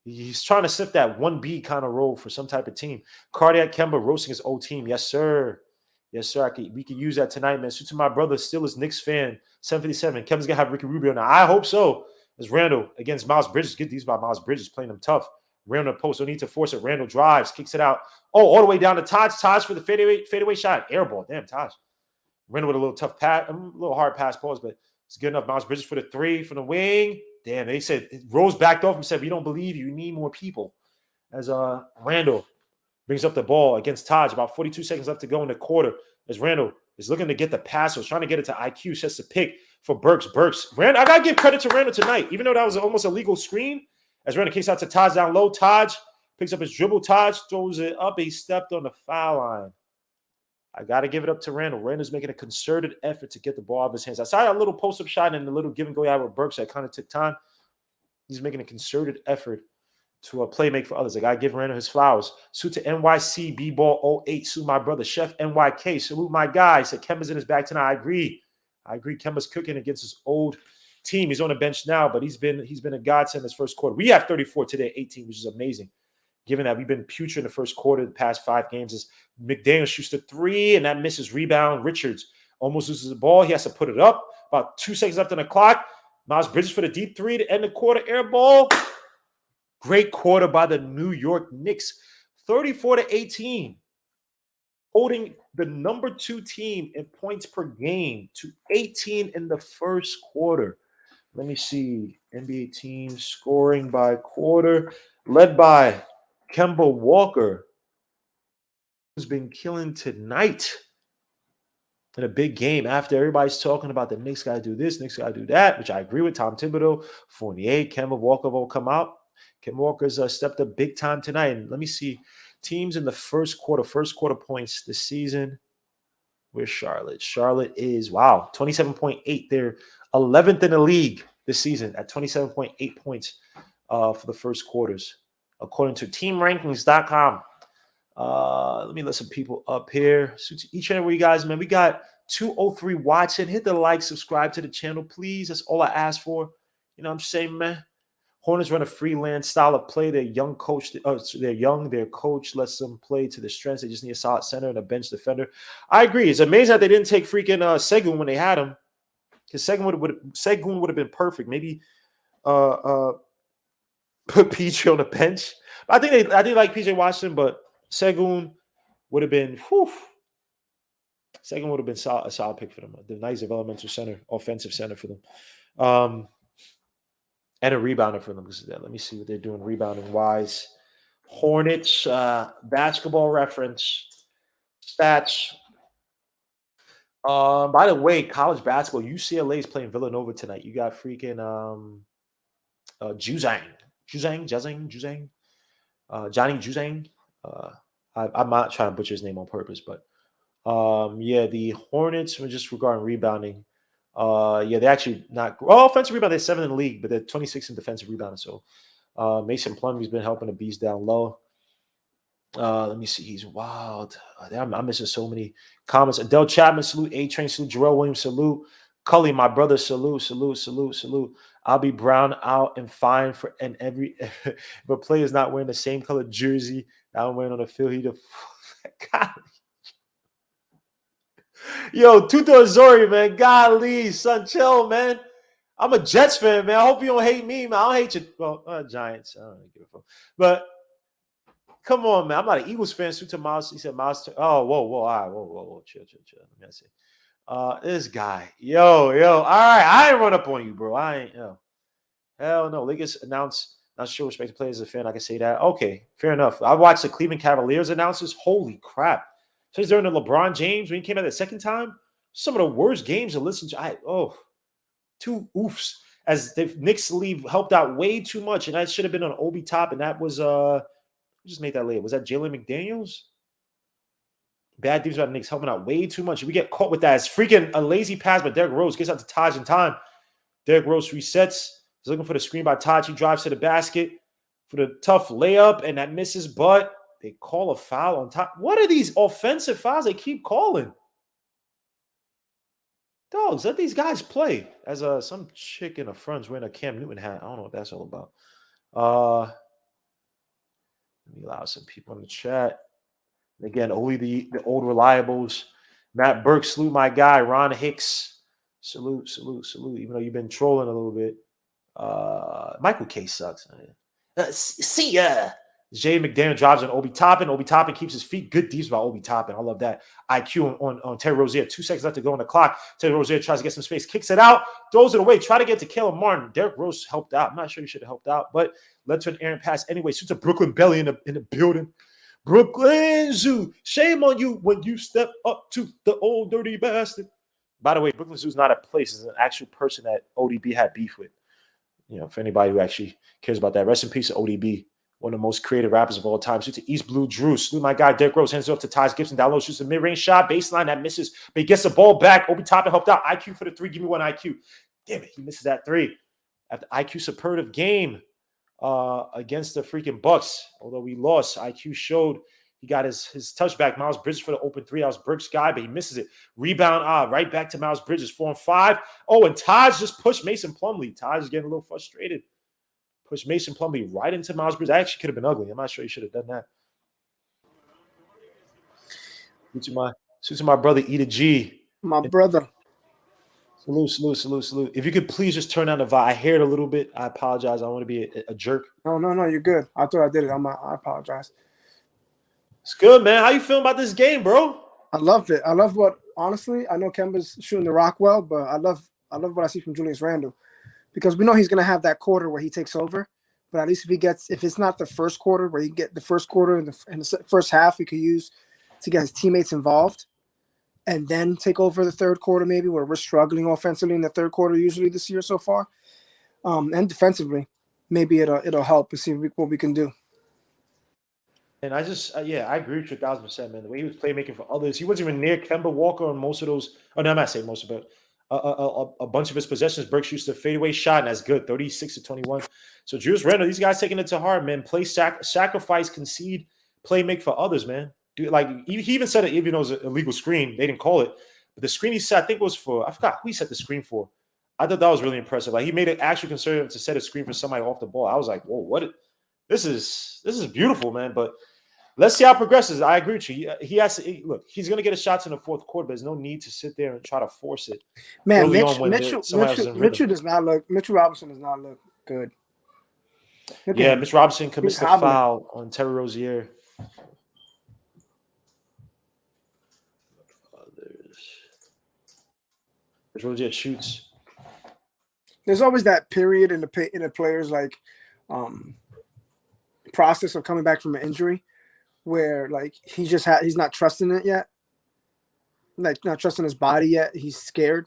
he's trying to sift that 1B kind of role for some type of team. Cardiac Kemba roasting his old team. Yes, sir. Yes, sir. We could use that tonight, man. So to my brother, still is Knicks fan, 757. Kevin's going to have Ricky Rubio now. I hope so. As Randall against Miles Bridges. Get these by Miles Bridges, playing them tough. Randall post. Don't need to force it. Randall drives, kicks it out. Oh, all the way down to Taj. Taj for the fadeaway shot. Air ball. Damn, Taj. Randall with a little tough pass. A little hard pass pause, but it's good enough. Miles Bridges for the 3 from the wing. Damn, they said Rose backed off and said, we don't believe you. You need more people. As Randall brings up the ball against Taj. About 42 seconds left to go in the quarter. As Randall is looking to get the pass. Was trying to get it to IQ. Sets the pick for Burks. Randall, I got to give credit to Randall tonight. Even though that was almost a legal screen. As Randall kicks out to Taj down low. Taj picks up his dribble. Taj throws it up. He stepped on the foul line. I got to give it up to Randall. Randall's making a concerted effort to get the ball out of his hands. I saw a little post-up shot and a little give and go out with Burks that kind of took time. He's making a concerted effort to play make for others. I got to give Randall his flowers. Salute to NYC B-Ball 08. Salute my brother, Chef NYK. Salute my guy. He said Kemba's in his bag tonight. I agree. Kemba's cooking against his old team. He's on the bench now, but he's been a godsend this first quarter. We have 34 today, 18, which is amazing. Given that we've been putrid in the first quarter, the past 5 games, is McDaniel shoots the 3, and that misses rebound. Richards almost loses the ball. He has to put it up. About 2 seconds left on the clock. Miles Bridges for the deep 3 to end the quarter. Air ball. Great quarter by the New York Knicks. 34-18. Holding the number 2 team in points per game to 18 in the first quarter. Let me see. NBA team scoring by quarter. Led by Kemba Walker, who's been killing tonight in a big game. After everybody's talking about the Knicks got to do this, Knicks got to do that, which I agree with. Tom Thibodeau, Fournier, Kemba Walker will come out. Kemba Walker's stepped up big time tonight. And let me see teams in the first quarter points this season. Where's Charlotte? Charlotte is, 27.8. They're 11th in the league this season at 27.8 points for the first quarters, according to teamrankings.com. Let me let some people up here. So to each and every guys, man, we got 203 watching. Hit the like, subscribe to the channel, please. That's all I ask for. You know what I'm saying, man? Hornets run a freelance style of play. Their young coach, they're young. Their coach lets them play to their strengths. They just need a solid center and a bench defender. I agree. It's amazing that they didn't take freaking Segun when they had him, because Segun would have been perfect. Maybe put PJ on the bench. I think like PJ Washington, but Segun would have been. Segun would have been a solid pick for them. The nice developmental center, offensive center for them. And a rebounder for them. Let me see what they're doing rebounding wise. Hornets, basketball reference, stats. By the way, college basketball, UCLA is playing Villanova tonight. You got freaking Juzang. Johnny Juzang. I'm not trying to butcher his name on purpose, but the Hornets were just regarding rebounding. They're actually not offensive rebound. They're 7th in the league, but they're 26th in defensive rebounding. So Mason Plumlee's been helping the beast down low. Let me see. He's wild. I'm missing so many comments. Adele Chapman, salute. A-Train, salute. Jarrell Williams, salute. Cully, my brother, salute. I'll be brown out and fine for and every if a player's not wearing the same color jersey that I'm wearing on the field. He the God. Yo, Tuto Azori, man. Golly, son, chill, man. I'm a Jets fan, man. I hope you don't hate me, man. I don't hate you. Well, Giants. I don't really give a fuck. But come on, man. I'm not an Eagles fan. Suta Miles. He said Miles. Oh, whoa. All right. Whoa. Chill. Let me see. This guy. Yo. All right. I ain't run up on you, bro. I ain't, hell no. Lakers announced, not sure respect to players as a fan. I can say that. Okay. Fair enough. I watched the Cleveland Cavaliers announcers. Holy crap. Since during the LeBron James, when he came out the second time, some of the worst games to listen to. Two oofs. As the Knicks leave helped out way too much. And that should have been on Obi Top. And that was who just made that late? Was that Jalen McDaniels? Bad defense by the Knicks helping out way too much. We get caught with that. It's freaking a lazy pass, but Derrick Rose gets out to Taj in time. Derrick Rose resets. He's looking for the screen by Taj. He drives to the basket for the tough layup, and that misses, but they call a foul on top. What are these offensive fouls they keep calling? Dogs, let these guys play. As some chick in the front's wearing a Cam Newton hat. I don't know what that's all about. Let me allow some people in the chat. Again, only the old reliables. Matt Burke, salute my guy. Ron Hicks, salute. Even though you've been trolling a little bit. Michael K sucks. See ya. Jay McDaniel drives on Obi Toppin. Obi Toppin keeps his feet. Good defense by Obi Toppin. I love that. IQ on Terry Rozier. 2 seconds left to go on the clock. Terry Rozier tries to get some space. Kicks it out. Throws it away. Try to get to Caleb Martin. Derrick Rose helped out. I'm not sure he should have helped out, but led to an errant pass anyway. Shoots a Brooklyn Belly in the building. Brooklyn Zoo. Shame on you when you step up to the old dirty bastard. By the way, Brooklyn Zoo is not a place. It's an actual person that ODB had beef with. For anybody who actually cares about that. Rest in peace to ODB. One of the most creative rappers of all time. Shoots to East Blue Drew. Salute my guy, Derrick Rose. Hands it off to Taj Gibson. Down low. Shoots a mid-range shot. Baseline that misses. But he gets the ball back. Obi Toppin helped out. IQ for the 3. Give me one IQ. Damn it. He misses that 3. After IQ superlative game against the freaking Bucks. Although we lost, IQ showed he got his touchback. Miles Bridges for the open 3. That was Burke's guy, but he misses it. Rebound, right back to Miles Bridges. 4 and 5. Oh, and Taj just pushed Mason Plumlee. Taj is getting a little frustrated. Pushed Mason Plumlee right into Miles Bridges. That actually could have been ugly. I'm not sure he should have done that. Salute to my brother, Eda G. My brother. Salute. If you could please just turn down the vibe. I hear it a little bit. I apologize. I don't want to be a jerk. No, you're good. I thought I did it. I apologize. It's good, man. How you feeling about this game, bro? I love it. I love honestly, I know Kemba's shooting the rock well, but I love what I see from Julius Randle. Because we know he's going to have that quarter where he takes over. But at least if it's not the first quarter, where you get the first quarter and the first half, he could use to get his teammates involved. And then take over the third quarter, maybe, where we're struggling offensively in the third quarter usually this year so far. And defensively, maybe it'll help and see what we can do. And I just, I agree with you 1,000%, man. The way he was playmaking for others, he wasn't even near Kemba Walker on most of those. Oh, no, I'm not saying most of it. A bunch of his possessions, Burke shoots the fadeaway shot, and that's good, 36-21. So Julius Randle, these guys taking it to heart, man. Play, sacrifice, concede, play, make for others, man. Dude, like he even said it, even though it was an illegal screen, they didn't call it. But the screen he set, I think, was for, I forgot who he set the screen for. I thought that was really impressive. Like he made an actual concern to set a screen for somebody off the ball. I was like, whoa, what? This is beautiful, man. But let's see how it progresses. I agree with you. He has to look. He's going to get his shots in the fourth quarter, but there's no need to sit there and try to force it. Man, Mitchell does not look. Mitchell Robinson does not look good. Mitch Robinson commits the foul on Terry Rozier. Rozier shoots. There's always that period in the player's like process of coming back from an injury where like he's not trusting it yet, like not trusting his body yet. He's scared,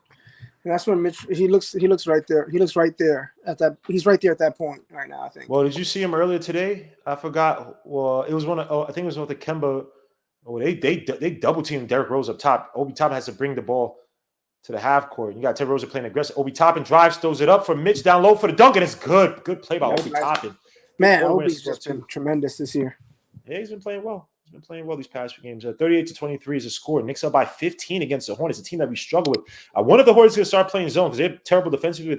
and that's when Mitch he looks right there. He looks right there at that. He's right there at that point right now. I think. Well, did you see him earlier today? I forgot. Well, it was I think it was with the Kemba. Oh, they double teamed Derrick Rose up top. Obi Toppin has to bring the ball to the half court. You got Terry Rozier playing aggressive. Obi Toppin drives, throws it up for Mitch down low for the dunk, and it's good. Good play by Obi Toppin. Man, Obi's just been tremendous this year. Yeah, he's been playing well. He's been playing well these past few games. 38-23 is a score. Knicks up by 15 against the Hornets, a team that we struggle with. I wonder if the Hornets are going to start playing zone because they're terrible defensively.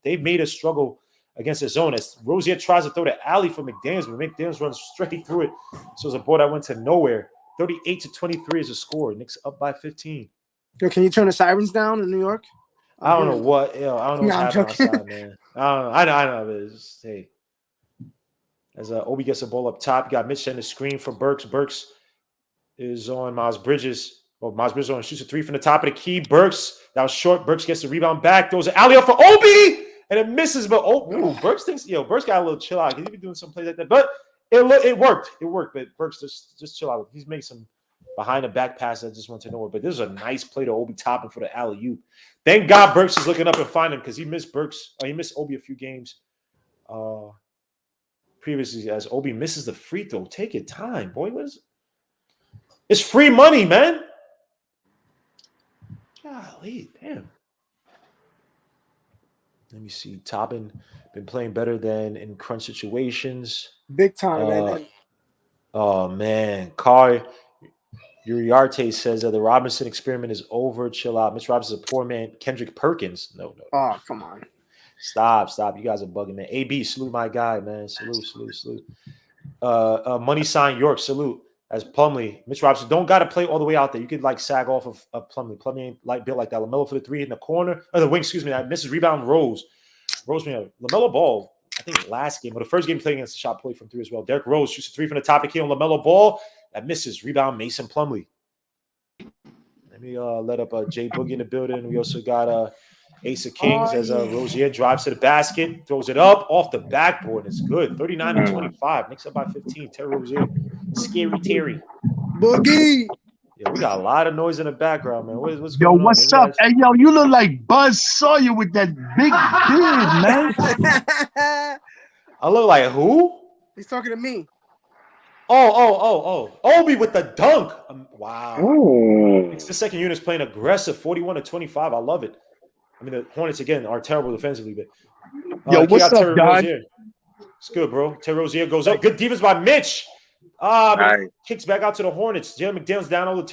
They've made us struggle against the zone. As Rozier tries to throw the alley for McDaniels, but McDaniels runs straight through it. So it's a ball that went to nowhere. 38-23 is a score. Knicks up by 15. Yo, can you turn the sirens down in New York? I don't know what. I don't know what's happening outside, man. I know. But just, hey. As Obi gets the ball up top, you got Mitch setting the screen for Burks. Burks is on Miles Bridges. Oh, Miles Bridges on shoots a three from the top of the key. Burks, that was short. Burks gets the rebound back. Throws an alley up for Obi, and it misses. But Burks thinks, Burks got a little chill out. He's been doing some plays like that, but it worked. It worked. But Burks just chill out. He's made some behind the back pass that just went to nowhere. But this is a nice play to Obi topping for the alley oop. Thank God Burks is looking up and finding him because he missed Burks. He missed Obi a few games. Previously, as Obi misses the free throw. Take your time, boy. It's free money, man. Golly, damn. Let me see. Toppin been playing better than in crunch situations. Big time, man. Oh, man. Car Uriarte says that the Robinson experiment is over. Chill out. Mitch Robinson's a poor man. Kendrick Perkins. No. Oh, come on. Stop. You guys are bugging, man. AB, salute my guy, man. Salute. Money sign York, salute. As Plumlee, Mitch Robinson don't got to play all the way out there. You could like sag off of Plumlee. Plumlee ain't built like that. LaMelo for the three in the corner. The wing, excuse me. That misses rebound Rose. LaMelo Ball, I think last game, or the first game playing against the shot play from three as well. Derrick Rose shoots a three from the top of the key on LaMelo Ball. That misses. Rebound Mason Plumlee. Let me let up Jay Boogie in the building. We also got Ace of Kings as Rozier drives to the basket, throws it up off the backboard. It's good. 39-25. Knicks up by 15. Terry Rozier. Scary Terry. Boogie. Yeah, we got a lot of noise in the background, man. What's going on? What's up? Hey, you look like Buzz Sawyer with that big beard, man. I look like who? He's talking to me. Oh. Obi with the dunk. Wow. Ooh. It's the second unit's playing aggressive, 41-25. I love it. I mean, the Hornets, again, are terrible defensively, but what's up, guys? It's good, bro. Terry Rozier goes up. Good defense by Mitch. Nice. Kicks back out to the Hornets. Jalen McDaniels down over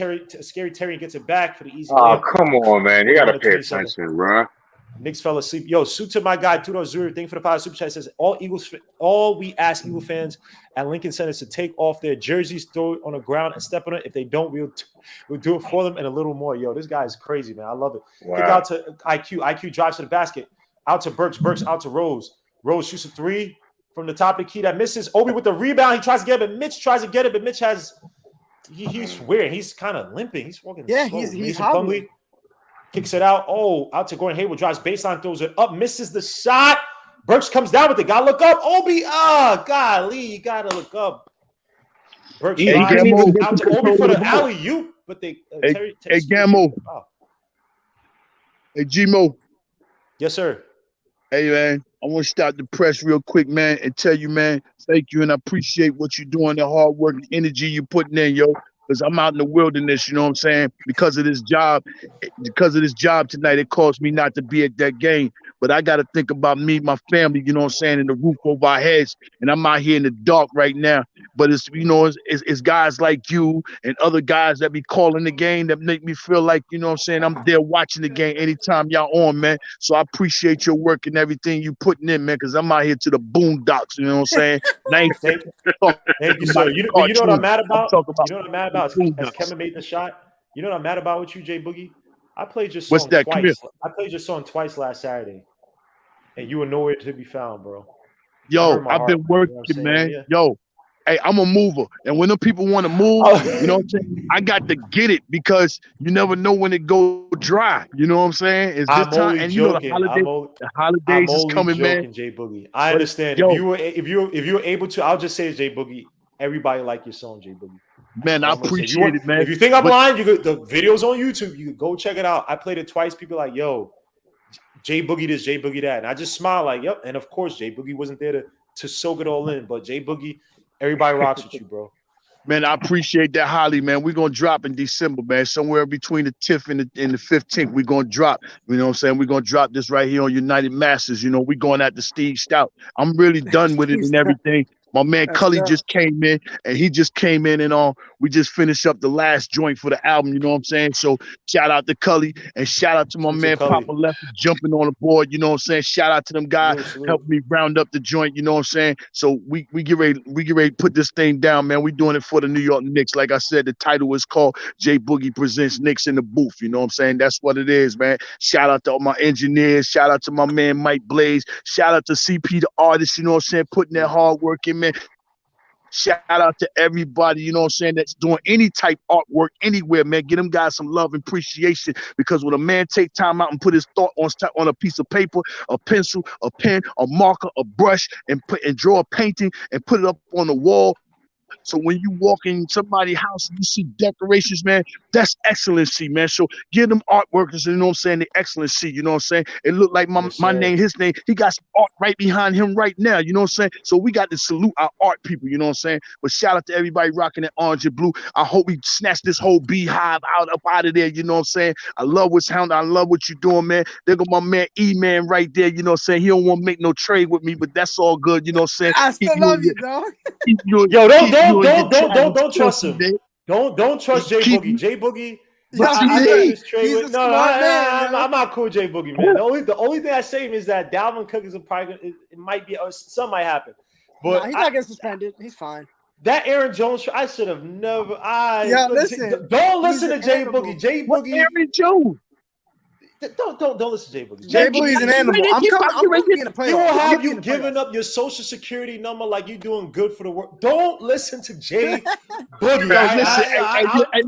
Scary Terry gets it back for the easy Oh, layup. come on, man. You got to pay attention, bro. Knicks fell asleep. Yo, suit to my guy, Tudor Zuri. Thank you for the $5 super chat. Says all we ask Eagle fans at Lincoln Center is to take off their jerseys, throw it on the ground, and step on it. If they don't, we'll do it for them and a little more. Yo, this guy is crazy, man. I love it. Wow. Kick out to IQ. IQ drives to the basket. Out to Burks. Burks out to Rose. Rose shoots a three from the top of the key that misses. Obi with the rebound. He tries to get it, but Mitch tries to get it, but Mitch he's weird. He's kind of limping. He's walking. Yeah, slow. he's hobbling. Kicks it out. Out to Gordon Hayward. Drives baseline, throws it up, misses the shot. Burks comes down with it. Gotta look up. Obi. Golly, you gotta look up. Burks out to Obi for the alley-oop, but they Hey, Gammo. Oh. Hey, G-Mo. Yes, sir. Hey, man. I want to stop the press real quick, man, and tell you, man, thank you, and I appreciate what you're doing, the hard work and energy you're putting in, yo. Because I'm out in the wilderness, you know what I'm saying? Because of this job tonight, it caused me not to be at that game. But I got to think about me, my family, you know what I'm saying, and the roof over our heads. And I'm out here in the dark right now. But it's guys like you and other guys that be calling the game that make me feel like, you know what I'm saying, I'm there watching the game anytime y'all on, man. So I appreciate your work and everything you putting in, man, because I'm out here to the boondocks, you know what I'm saying? Thank you, sir. You know what I'm mad about? You know what I'm mad about? As Kevin made the shot, you know what I'm mad about with you, Jay Boogie? I played your song twice. I played your song twice last Saturday, and you were nowhere to be found, bro. Yo, I've been working, you know man. Yeah. Yo, hey, I'm a mover, and when the people want to move, you know what I'm saying? I got to get it because you never know when it go dry. You know what I'm saying? It's this time, and you know the holidays is coming, joking, man. Jay Boogie, I understand. Yo, if you were able to, I'll just say, Jay Boogie, everybody like your song, Jay Boogie. Man, I appreciate it, man. If you think I'm lying, the video's on YouTube. You can go check it out. I played it twice. People are like, yo, Jay Boogie this, Jay Boogie that. And I just smile like, yep. And of course, Jay Boogie wasn't there to soak it all in. But Jay Boogie, everybody rocks with you, bro. Man, I appreciate that highly, man. We're going to drop in December, man. Somewhere between the 10th and the 15th, we're going to drop. You know what I'm saying? We're going to drop this right here on United Masters. You know, we're going at the Steve Stout. I'm really done with it and everything. My man That's Cully tough. just came in, and he just came in, and we just finished up the last joint for the album. You know what I'm saying? So shout out to Cully, and shout out to my Salute to man Cully. Papa Left jumping on the board. You know what I'm saying? Shout out to them guys Salute. helping me round up the joint. You know what I'm saying? So we get ready to put this thing down, man. We doing it for the New York Knicks. Like I said, the title is called J Boogie Presents Knicks in the Booth. You know what I'm saying? That's what it is, man. Shout out to all my engineers. Shout out to my man Mike Blaze. Shout out to CP the artist. You know what I'm saying? Putting that hard work in, man. Shout out to everybody, you know what I'm saying, that's doing any type artwork anywhere, man. Get them guys some love and appreciation, because when a man take time out and put his thought on a piece of paper, a pencil, a pen, a marker, a brush, and draw a painting and put it up on the wall. So when you walk in somebody's house and you see decorations, man, that's excellency, man. So give them art workers, you know what I'm saying, the excellency, you know what I'm saying? It looked like my name, his name, he got some art right behind him right now, you know what I'm saying? So we got to salute our art people, you know what I'm saying? But shout out to everybody rocking that orange and blue. I hope we snatch this whole beehive up out of there, you know what I'm saying? I love what's happening. I love what you're doing, man. There go my man E-Man right there, you know what I'm saying? He don't want to make no trade with me, but that's all good, you know what I'm saying? I still love you, dog. Yo, don't trust him. Don't trust J Boogie. J Boogie. I'm not cool with J Boogie, man. The only thing I say is that Dalvin Cook is probably it might be something might happen, but he's not getting suspended. He's fine. That Aaron Jones, I should have never. Listen. Don't listen to J Boogie. J Boogie. Aaron Jones. Don't listen to J Boogie. J Boogie's an animal. I'm being a player. He will have you giving up your social security number like you're doing good for the world. Don't listen to J Boogie.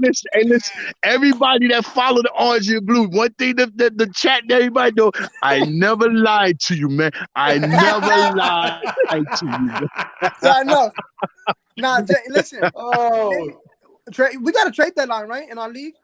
Listen. Everybody that follow the orange and blue, one thing that the chat that everybody know, I never lied to you, man. I never lied to you. Man. I know. Nah, listen. We got a trade deadline, right, in our league?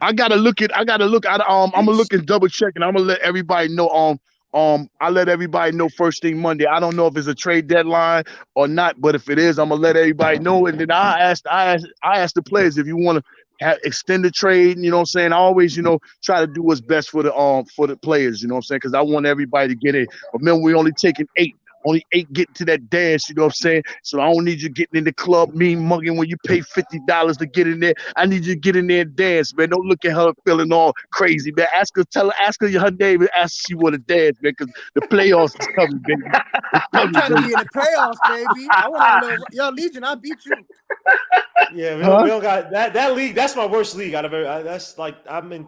I gotta look. I'm gonna look and double check, and I'm gonna let everybody know. I let everybody know first thing Monday. I don't know if it's a trade deadline or not, but if it is, I'm gonna let everybody know. And then I asked the players if you want to extend the trade. You know what I'm saying? I always, try to do what's best for the players. You know what I'm saying? Because I want everybody to get in. Remember, we only taking 8. Only 8 getting to that dance, you know what I'm saying? So I don't need you getting in the club, mean mugging when you pay $50 to get in there. I need you to get in there and dance, man. Don't look at her feeling all crazy, man. Ask her her name and ask if she want to dance, man, because the playoffs is coming, baby. I'm trying to be in the playoffs, baby. I want to yo, Legion, I beat you. Yeah, we don't got that league. That's my worst league out of that's like I'm in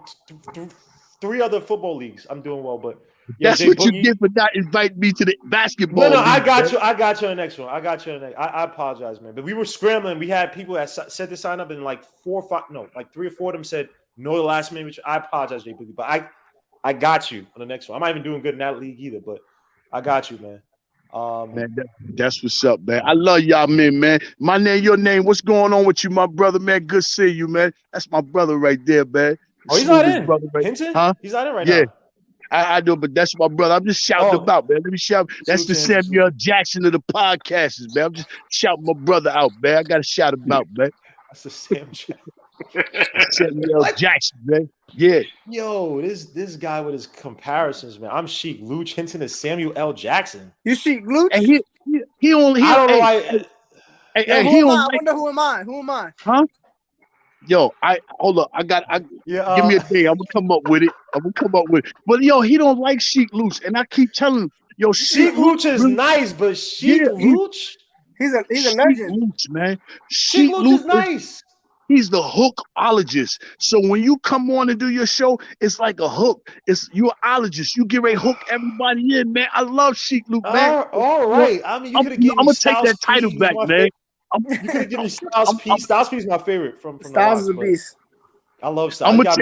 3 other football leagues. I'm doing well, but yeah, that's what you get for not inviting me to the basketball. No, league, I got man. you. I got you on the next one. I apologize, man. But we were scrambling. We had people that said to sign up, and like 3 or 4 of them said no the last minute. Which I apologize, J Boogie, but I got you on the next one. I'm not even doing good in that league either, but I got you, man. Man, that's what's up, man. I love y'all, man. My name, your name. What's going on with you, my brother, man? Good seeing you, man. That's my brother right there, man. Oh, he's not in. Hinton? Huh? He's not in right now. I do, but that's my brother. I'm just shouting about, man. Let me shout. That's the Samuel Jackson of the podcasters, man. I'm just shouting my brother out, man. I got to shout him out, man. That's the Samuel Jackson, man. Yeah. Yo, this guy with his comparisons, man. I'm Sheik Luch. Hinton is Samuel L. Jackson. You Sheik Luch? And he only. I don't know why. I wonder who am I? Who am I? Huh? Yo, hold up. Give me a day. I'm gonna come up with it. But yo, he don't like Sheik Luch, and I keep telling him, yo, Sheik Luch is nice, but Sheik Luch, he's a legend, Luch, man. Sheik Luch is nice. He's the hookologist. So when you come on and do your show, it's like a hook. You're an ologist. You get ready to hook everybody in, man. I love Sheik Luch, man. All right. I mean, you could have given me I'm gonna take that title back, man. You could have given me Styles P. Styles P is my favorite from Styles is a beast. I love Styles. I'm gonna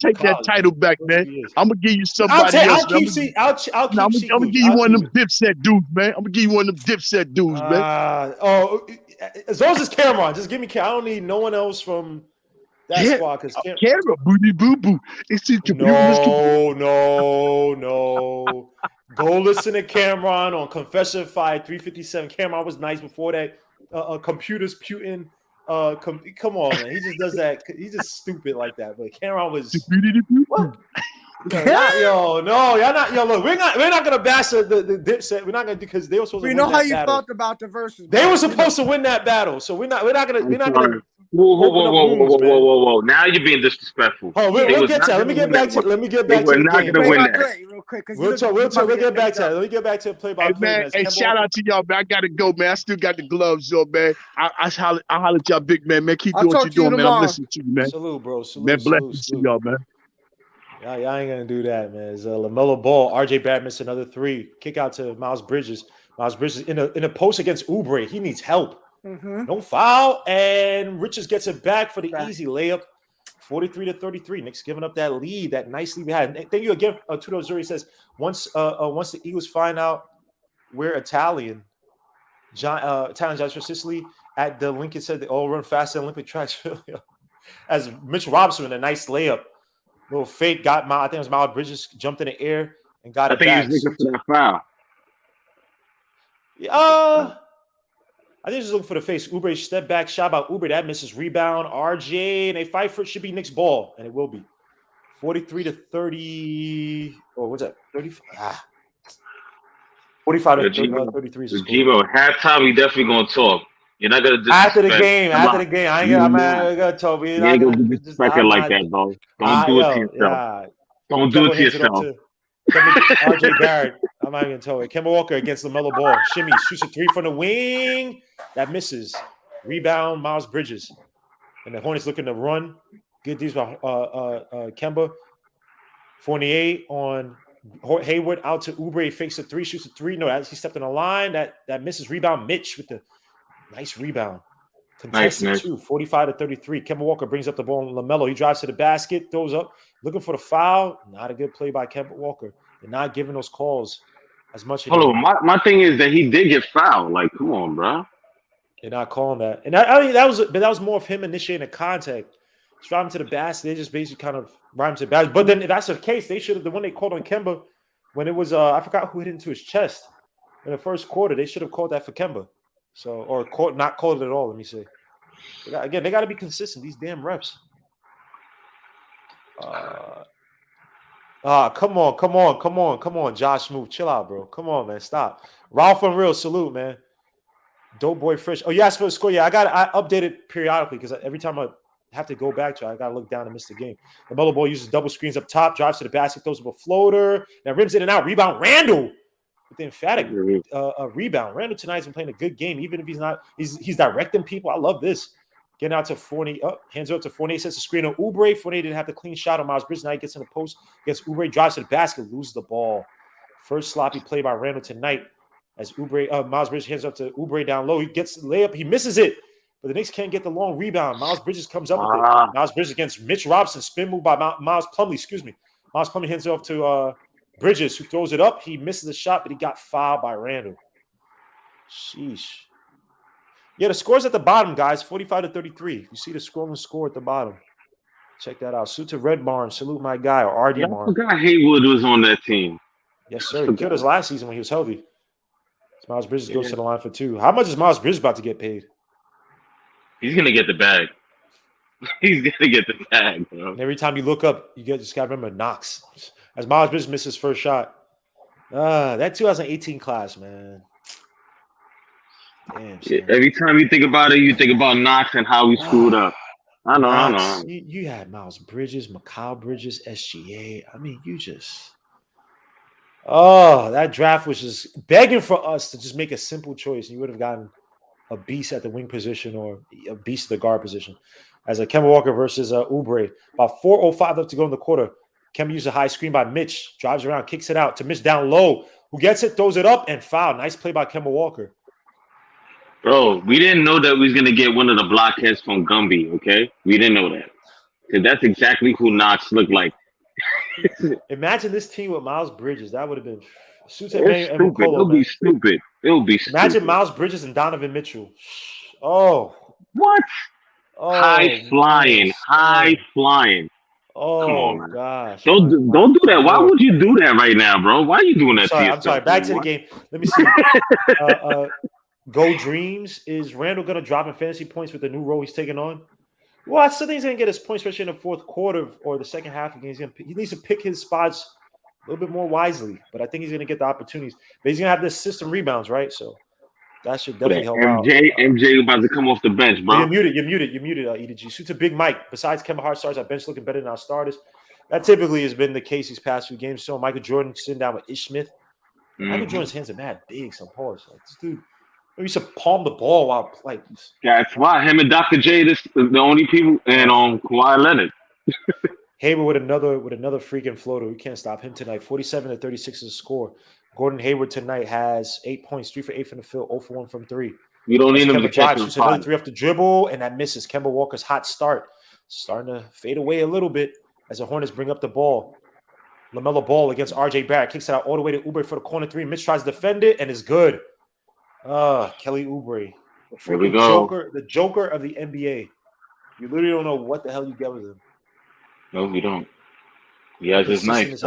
take that title back, man. I'm gonna give you somebody else. I'll keep I'm gonna give you one of them Dipset dudes, man. I'm gonna give you one of them Dipset dudes, man. As long as it's Cameron, just give me Cameron. I don't need no one else from that squad. Because Cameron, booty boo boo. No. Go listen to Cameron on Confession 5 357. Cameron was nice before that. Computers Putin. Come on, man. He just does that. He's just stupid like that. But Cameron was. Y'all not. Yo, look, we're not gonna bash the Dipset. We're not gonna because they were supposed to We win know that how you battle. felt about the verses. They bro. were supposed to win that battle, so we're not gonna Whoa. Now you're being disrespectful. Oh, They we'll was get not to that. Let gonna me get win back that to one. let me get They back to were the not game. gonna Play win by that. play, real quick, because We'll get back to that. Let me get back to the play-by-play. Man, and shout out to y'all, man. I gotta go, man. I still got the gloves on, man. I holler at y'all, big man. Man, keep I'll doing what talk you're to you doing, man. I'm tomorrow. listening to you, man. Salute, bro. Man, blessings to y'all, man. Y'all ain't gonna do that, man. It's a LaMelo Ball. RJ Barrett missed another three. Kick out to Miles Bridges. Miles Bridges in a post against Oubre. He needs help. Mm-hmm. No foul, and Richards gets it back for the easy layup. 43-33. Knicks giving up that lead, that nice lead we had. And thank you again. Tudo Zuri says once the Eagles find out we're Italian, Italian Josh for Sicily at the Lincoln said they all run fast at Olympic tracks. As Mitch Robinson with a nice layup. Little fake got I think it was Miles Bridges jumped in the air and got I it think he back. was looking for that foul. I think he's looking for the face. Oubre step back shot by Oubre. That misses rebound. RJ and they fight for it. Should be Knicks ball, and it will be 43-30. Or what's that? 35. 45-33 is the score. Gmo, halftime, we definitely gonna talk. You're not gonna After the game. I ain't gonna talk. You ain't gonna be disrespected like that, bro. Don't do it to yourself. Yeah. Don't do it to yourself. RJ Barrett. I'm not even telling you. Kemba Walker against LaMelo Ball. Shimmy shoots a three from the wing. That misses. Rebound, Miles Bridges. And the Hornets looking to run. Good deals by Kemba. Fournier on Hayward out to Oubre. Fakes a three, shoots a three. No, he stepped on the line. That misses. Rebound, Mitch with the nice rebound. Contested nice. 45-33. Kemba Walker brings up the ball on LaMelo. He drives to the basket, throws up, looking for the foul. Not a good play by Kemba Walker. They're not giving those calls as much. Hold on, my thing is that he did get fouled. Like, come on, bro. They're not calling that. And I mean, that was more of him initiating a contact. He's driving to the basket. They just basically kind of rhymed to the basket. But then if that's the case, they should have, the one they called on Kemba when it was, I forgot who hit into his chest in the first quarter. They should have called that for Kemba. So, or not called it at all, let me say. They got to be consistent. These damn refs. Come on. Josh Smooth. Chill out, bro. Come on, man. Stop. Ralph Unreal, salute, man. Dope Boy Fresh. Oh, you asked for the score. Yeah, I update it periodically because every time I have to go back to it, I got to look down and miss the game. The LaMelo Ball uses double screens up top, drives to the basket, throws up a floater. Now rims in and out. Rebound, Randall. With the emphatic rebound. Randall tonight's been playing a good game, even if he's not. He's directing people. I love this. Getting out to Fournier. Hands up to Fournier. Sets a screen on Oubre. Fournier didn't have the clean shot on Miles Bridges. Now he gets in the post. Gets Oubre. Drives to the basket. Loses the ball. First sloppy play by Randall tonight. As Miles Bridges hands up to Oubre down low. He gets the layup. He misses it. But the Knicks can't get the long rebound. Miles Bridges comes up with it. Miles Bridges against Mitch Robinson. Spin move by Miles Plumlee. Excuse me. Miles Plumlee hands it off to Bridges, who throws it up. He misses the shot, but he got fouled by Randall. Sheesh. Yeah, the score's at the bottom, guys. 45-33. You see the scrolling score at the bottom. Check that out. Salute to Red Barn. Salute my guy, or RD Barn. I forgot Haywood was on that team. Yes, sir. He killed us last season when he was healthy. Miles Bridges goes to the line for 2. How much is Miles Bridges about to get paid? He's going to get the bag. He's going to get the bag, bro. And every time you look up, you just got to remember Knox. As Miles Bridges missed his first shot. That 2018 class, man. Damn, every time you think about it, you think about Knox and how we screwed up. I know. You had Miles Bridges, Mikal Bridges, SGA. I mean, you just... that draft was just begging for us to just make a simple choice. You would have gotten a beast at the wing position or a beast at the guard position. As a Kemba Walker versus Oubre. About 4:05 left to go in the quarter. Kemba uses a high screen by Mitch. Drives around, kicks it out to Mitch down low. Who gets it, throws it up, and foul. Nice play by Kemba Walker. Bro, we didn't know that we was going to get one of the blockheads from Gumby, okay? We didn't know that. Because that's exactly who Knox looked like. Imagine this team with Miles Bridges. That would have been It'll be stupid. Imagine Miles Bridges and Donovan Mitchell. Oh. What? Oh, high flying. Oh, come on, man. Gosh. Don't do that. Why would you do that right now, bro? Why are you doing that to yourself? I'm sorry. Back to the game. Let me see. Go Dreams. Is Randall going to drop in fantasy points with the new role he's taking on? Well, I still think he's gonna get his points, especially in the fourth quarter or the second half of the game. He needs to pick his spots a little bit more wisely. But I think he's gonna get the opportunities. But he's gonna have this system rebounds, right? So that should definitely help out. MJ about to come off the bench, Oh, bro. you're muted. EDG. Suits a big Mike. Besides Kemba Hart stars, our bench looking better than our starters. That typically has been the case these past few games. So Michael Jordan sitting down with Ish Smith. Michael Jordan's hands are mad big. Some pause. Like this dude, maybe used to palm the ball while like. That's why him and Dr. J, this the only people, and Kawhi Leonard. Hayward with another freaking floater. We can't stop him tonight. 47-36 is the score. Gordon Hayward tonight has 8 points, 3 for 8 from the field, 0 for 1 from 3. You don't need him to catch shoots another 3 off the dribble, and that misses. Kemba Walker's hot start starting to fade away a little bit as the Hornets bring up the ball. LaMelo Ball against RJ Barrett kicks it out all the way to Oubre for the corner 3. Mitch tries to defend it and is good. Kelly Oubre, Here we go. the Joker of the NBA. You literally don't know what the hell you get with him. No, you don't. He has his knife.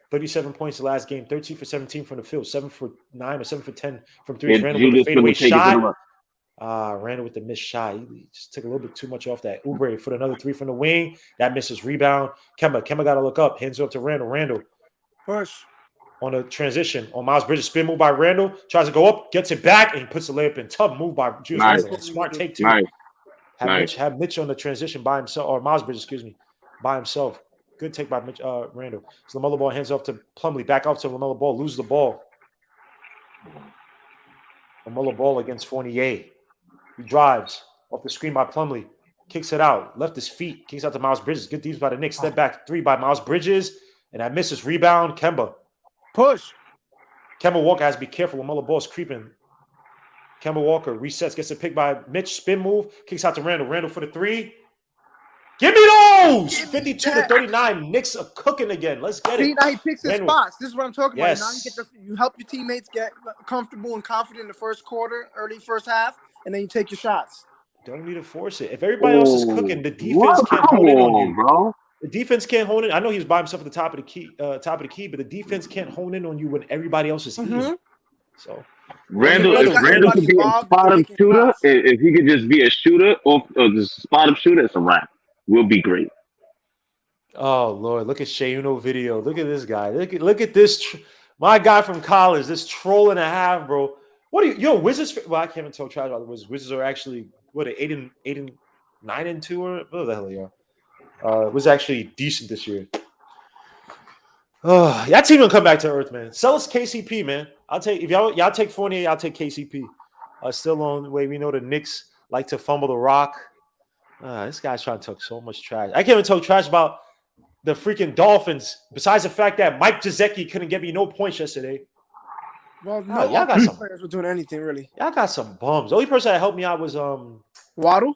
37 points the last game, 13 for 17 from the field, 7 for 9 or 7 for 10 from 3. Yeah, Randall with the fadeaway shot. Randall with the missed shot. He just took a little bit too much off that. Oubre for another 3 from the wing. That misses. Rebound. Kemba got to look up. Hands off to Randall. Randall Push. on a transition on Miles Bridges. Spin move by Randall. Tries to go up, gets it back, and he puts the layup in. Tough move by Julius Randall. Smart take, too. Have Mitch on the transition by himself, or Miles Bridges, by himself. Good take by Randall. So LaMelo Ball hands off to Plumlee. Back off to LaMelo Ball. Loses the ball. LaMelo Ball against Fournier. He drives off the screen by Plumlee. Kicks it out. Left his feet. Kicks out to Miles Bridges. Good defense by the Knicks. Step back 3 by Miles Bridges. And that misses. Rebound. Kemba. Push. Kemba Walker has to be careful. LaMelo Ball's creeping. Kemba Walker resets. Gets a pick by Mitch. Spin move. Kicks out to Randall. Randall for the 3. Give me those! 52-39. Knicks are cooking again. Let's get it. See, now he picks his spots. This is what I'm talking Yes. about. Now you help your teammates get comfortable and confident in the first quarter, early first half, and then you take your shots. Don't need to force it. If everybody else is cooking, the defense can't hold in on you, bro. The defense can't hold in. I know he's by himself at the top of the key, but the defense can't hone in on you when everybody else is eating. So Randall could be a spot-up shooter, if he could just be a shooter or the spot-up shooter, it's a wrap. We'll be great. Oh Lord, look at Shea Uno video. Look at this guy. Look at this. My guy from college, this troll and a half, bro. What are you? Wizards? Well, I can't even talk trash about the Wizards. Wizards are actually 8-9-2 or what the hell they are. It was actually decent this year. That team will come back to earth, man. Sell us KCP, man. I'll take if y'all take Fournier, I'll take KCP. Still on the way. We know the Knicks like to fumble the rock. This guy's trying to talk so much trash. I can't even talk trash about the freaking Dolphins. Besides the fact that Mike Gesicki couldn't get me no points yesterday. Well, no, y'all got some players were doing anything really. Y'all got some bums. The only person that helped me out was Waddle,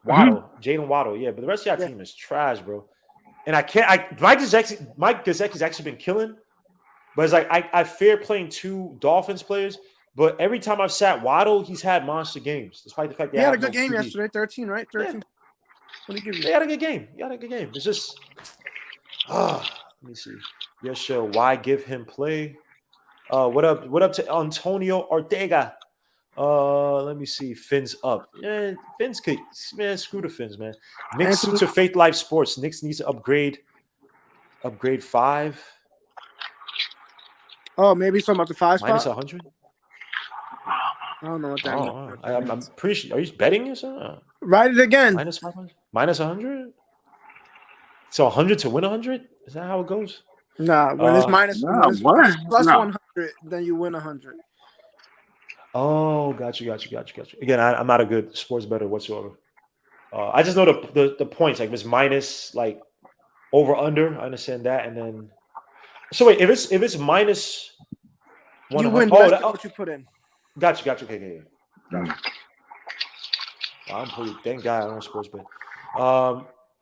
Jalen Waddle. Yeah, but the rest of y'all team is trash, bro. And I can't. Mike Gesicki's actually been killing, but it's like I fair playing 2 Dolphins players. But every time I've sat Waddle, he's had monster games, despite the fact that he had a good game yesterday. 13, right? 13. Yeah. What do you give you? They had a good game. It's just, let me see. Yes, sure. Why give him play? What up to Antonio Ortega? Let me see. Fins up. Yeah, Fins could. Man, screw the Fins, man. Knicks suits of Faith Life Sports. Knicks needs to upgrade. Upgrade 5. Oh, maybe something about the 5 spot. Minus 100. I don't know what that means. I'm pretty sure. Are you betting yourself? Write it again. Minus 500. Minus 100. So 100 to win 100. Is that how it goes? Nah, when it's minus, plus 100, then you win 100. Oh, got you. Again, I'm not a good sports bettor whatsoever. I just know the points. Like if it's minus, like over under, I understand that. And then, so wait, if it's minus 100, you win less than what you put in. Got you. Okay. Got you. I'm pretty. Thank God I don't sports bet.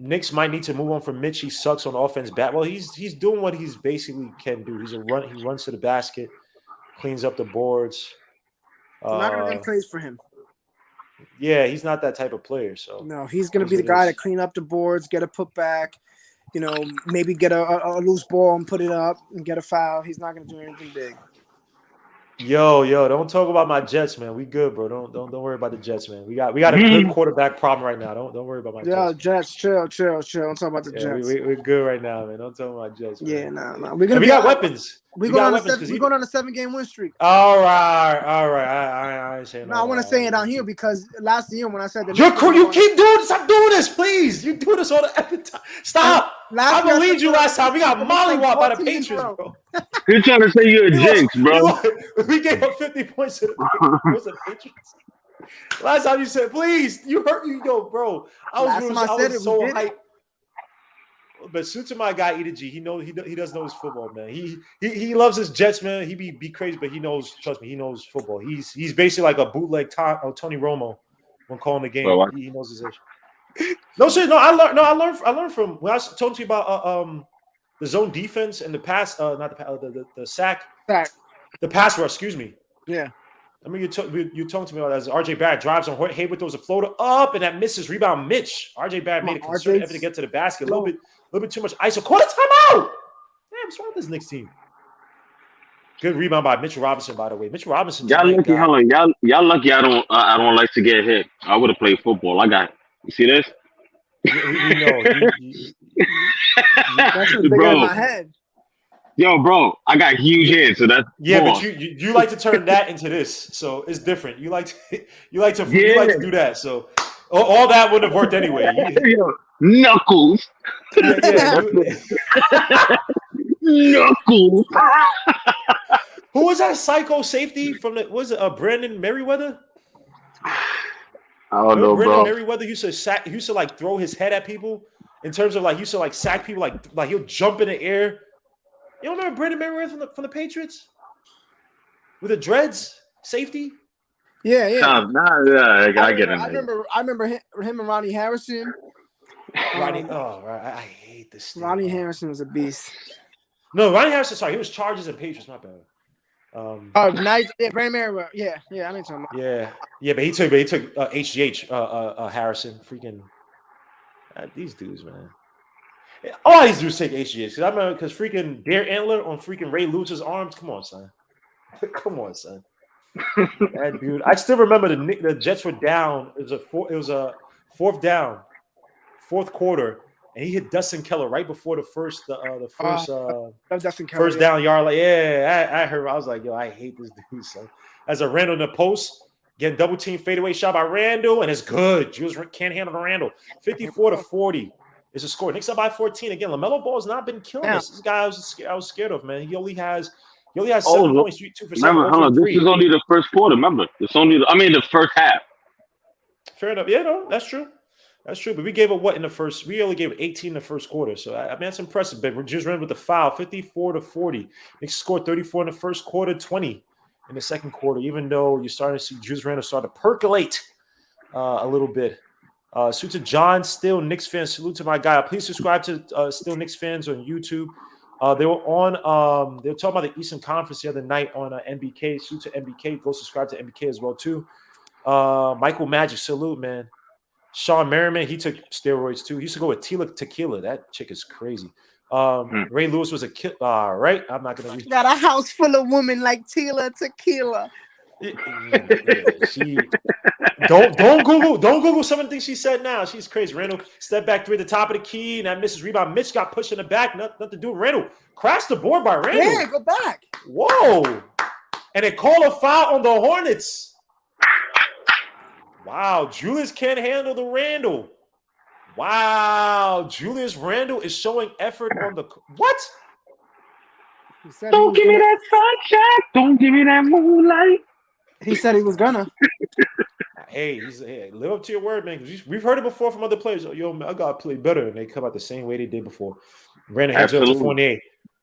Knicks might need to move on from Mitch. He sucks on offense. Well, he's doing what he's basically can do. He runs to the basket, cleans up the boards. I'm not gonna run plays for him. Yeah, he's not that type of player. So no, he's gonna be the guy to clean up the boards, get a putback. Maybe get a loose ball and put it up and get a foul. He's not gonna do anything big. Yo, don't talk about my Jets, man. We good, bro. Don't worry about the Jets, man. We got a good quarterback problem right now. Don't worry about my Yo, Jets. Jets, chill. Don't talk about the Yeah, Jets. we're good right now, man. Don't talk about Jets, man. Yeah, nah. And we got weapons. We're We got going weapons. on a 7-game win streak. All right. I ain't saying No, I want to say it on here because last year when I said you keep doing this. Stop doing this, please. You do this all the every time. Stop. I believed you last time. We got mollywopped by the Patriots, bro. You're trying to say you're a jinx, bro. We gave up 50 points to the Patriots. Last time you said, please, you hurt you, bro. I was so hyped. But suit to my guy Eda G. He knows he does know his football, man. He loves his Jets, man. He be crazy, but he knows. Trust me, he knows football. He's basically like a bootleg Tony Romo when calling the game. Bro, he knows his issue. No, shit. No, I learned from when I was talking to you about the zone defense and the pass, not the pass, the sack, the pass rush. Excuse me. Yeah. I mean, you talking to me about that. As RJ Barrett drives on Hayward, throws a floater up, and that misses. Rebound, Mitch. RJ Barrett made a concerted effort to get to the basket. A little bit too much ISO. Quarter timeout. Damn, what's wrong with this Knicks team? Good rebound by Mitchell Robinson, by the way. Mitchell Robinson. Y'all lucky. Hold on. Y'all lucky. I don't like to get hit. I would have played football. I got. You see this? We know. That's what's bigger in my head. Yo, bro, I got huge head, so that's but you like to turn that into this, so it's different. You like to do that, so all that wouldn't have worked anyway. Knuckles. Knuckles. Who was that psycho safety from the? Was it Brandon Merriweather? I don't know, Brandon bro. Merriweather used to like throw his head at people in terms of like he used to like sack people like he'll jump in the air. You don't remember Brandon Merriweather from the Patriots with the dreads safety? Yeah. I get it. I remember him and Ronnie Harrison. Right. I hate this thing. Ronnie Harrison was a beast. No, Ronnie Harrison. Sorry, he was Chargers and Patriots. My bad. Brandon Merriweather. Yeah. I didn't talk about. Yeah, but he took HGH Harrison. Freaking these dudes, man. All these dudes take HGH. Because I remember freaking Dare Antler on freaking Ray Lutz's arms. Come on, son. That dude. I still remember the Jets were down. It was a fourth down, fourth quarter, and he hit Dustin Keller right before the first down yard. Like, I heard. I was like, yo, I hate this dude. So as a Randall in the post, getting double team fadeaway shot by Randall, and it's good. Jules can't handle the Randall. 54-40 is a score. Knicks up by 14 again. LaMelo Ball has not been killing us. This guy I was scared of, man. He only has 7 points, 2 for 7. Remember, hold on. This is only the first quarter. Remember, it's only the first half. Fair enough. Yeah, no, that's true. That's true. But we gave it what in the first? We only gave it 18 in the first quarter. So I mean that's impressive. But we're just running with the foul, 54-40. Knicks scored 34 in the first quarter, 20 in the second quarter. Even though you're starting to see Julius Randle start to percolate a little bit. Salute to John Still Knicks fans. Salute to my guy. Please subscribe to Still Knicks fans on YouTube. They were on. They were talking about the Eastern Conference the other night on NBK. Salute to NBK. Go subscribe to NBK as well too. Michael Magic. Salute, man. Sean Merriman. He took steroids too. He used to go with Tila Tequila. That chick is crazy. Ray Lewis was a kid. Right. I'm not gonna. Got a house full of women like Tila Tequila. She don't Google some of the things she said now. She's crazy. Randall stepped back 3 at the top of the key, and that misses rebound. Mitch got pushed in the back. Nothing to do with Randall. Crashed the board by Randall. Yeah, go back. Whoa. And they call a foul on the Hornets. Wow. Julius can't handle the Randall. Wow. Julius Randle is showing effort on the what? Don't give me that sunshine. Don't give me that moonlight. He said he was gonna. Hey, live up to your word, man. We've heard it before from other players. Yo, man, I gotta play better, and they come out the same way they did before. Randall hands up to Fournier.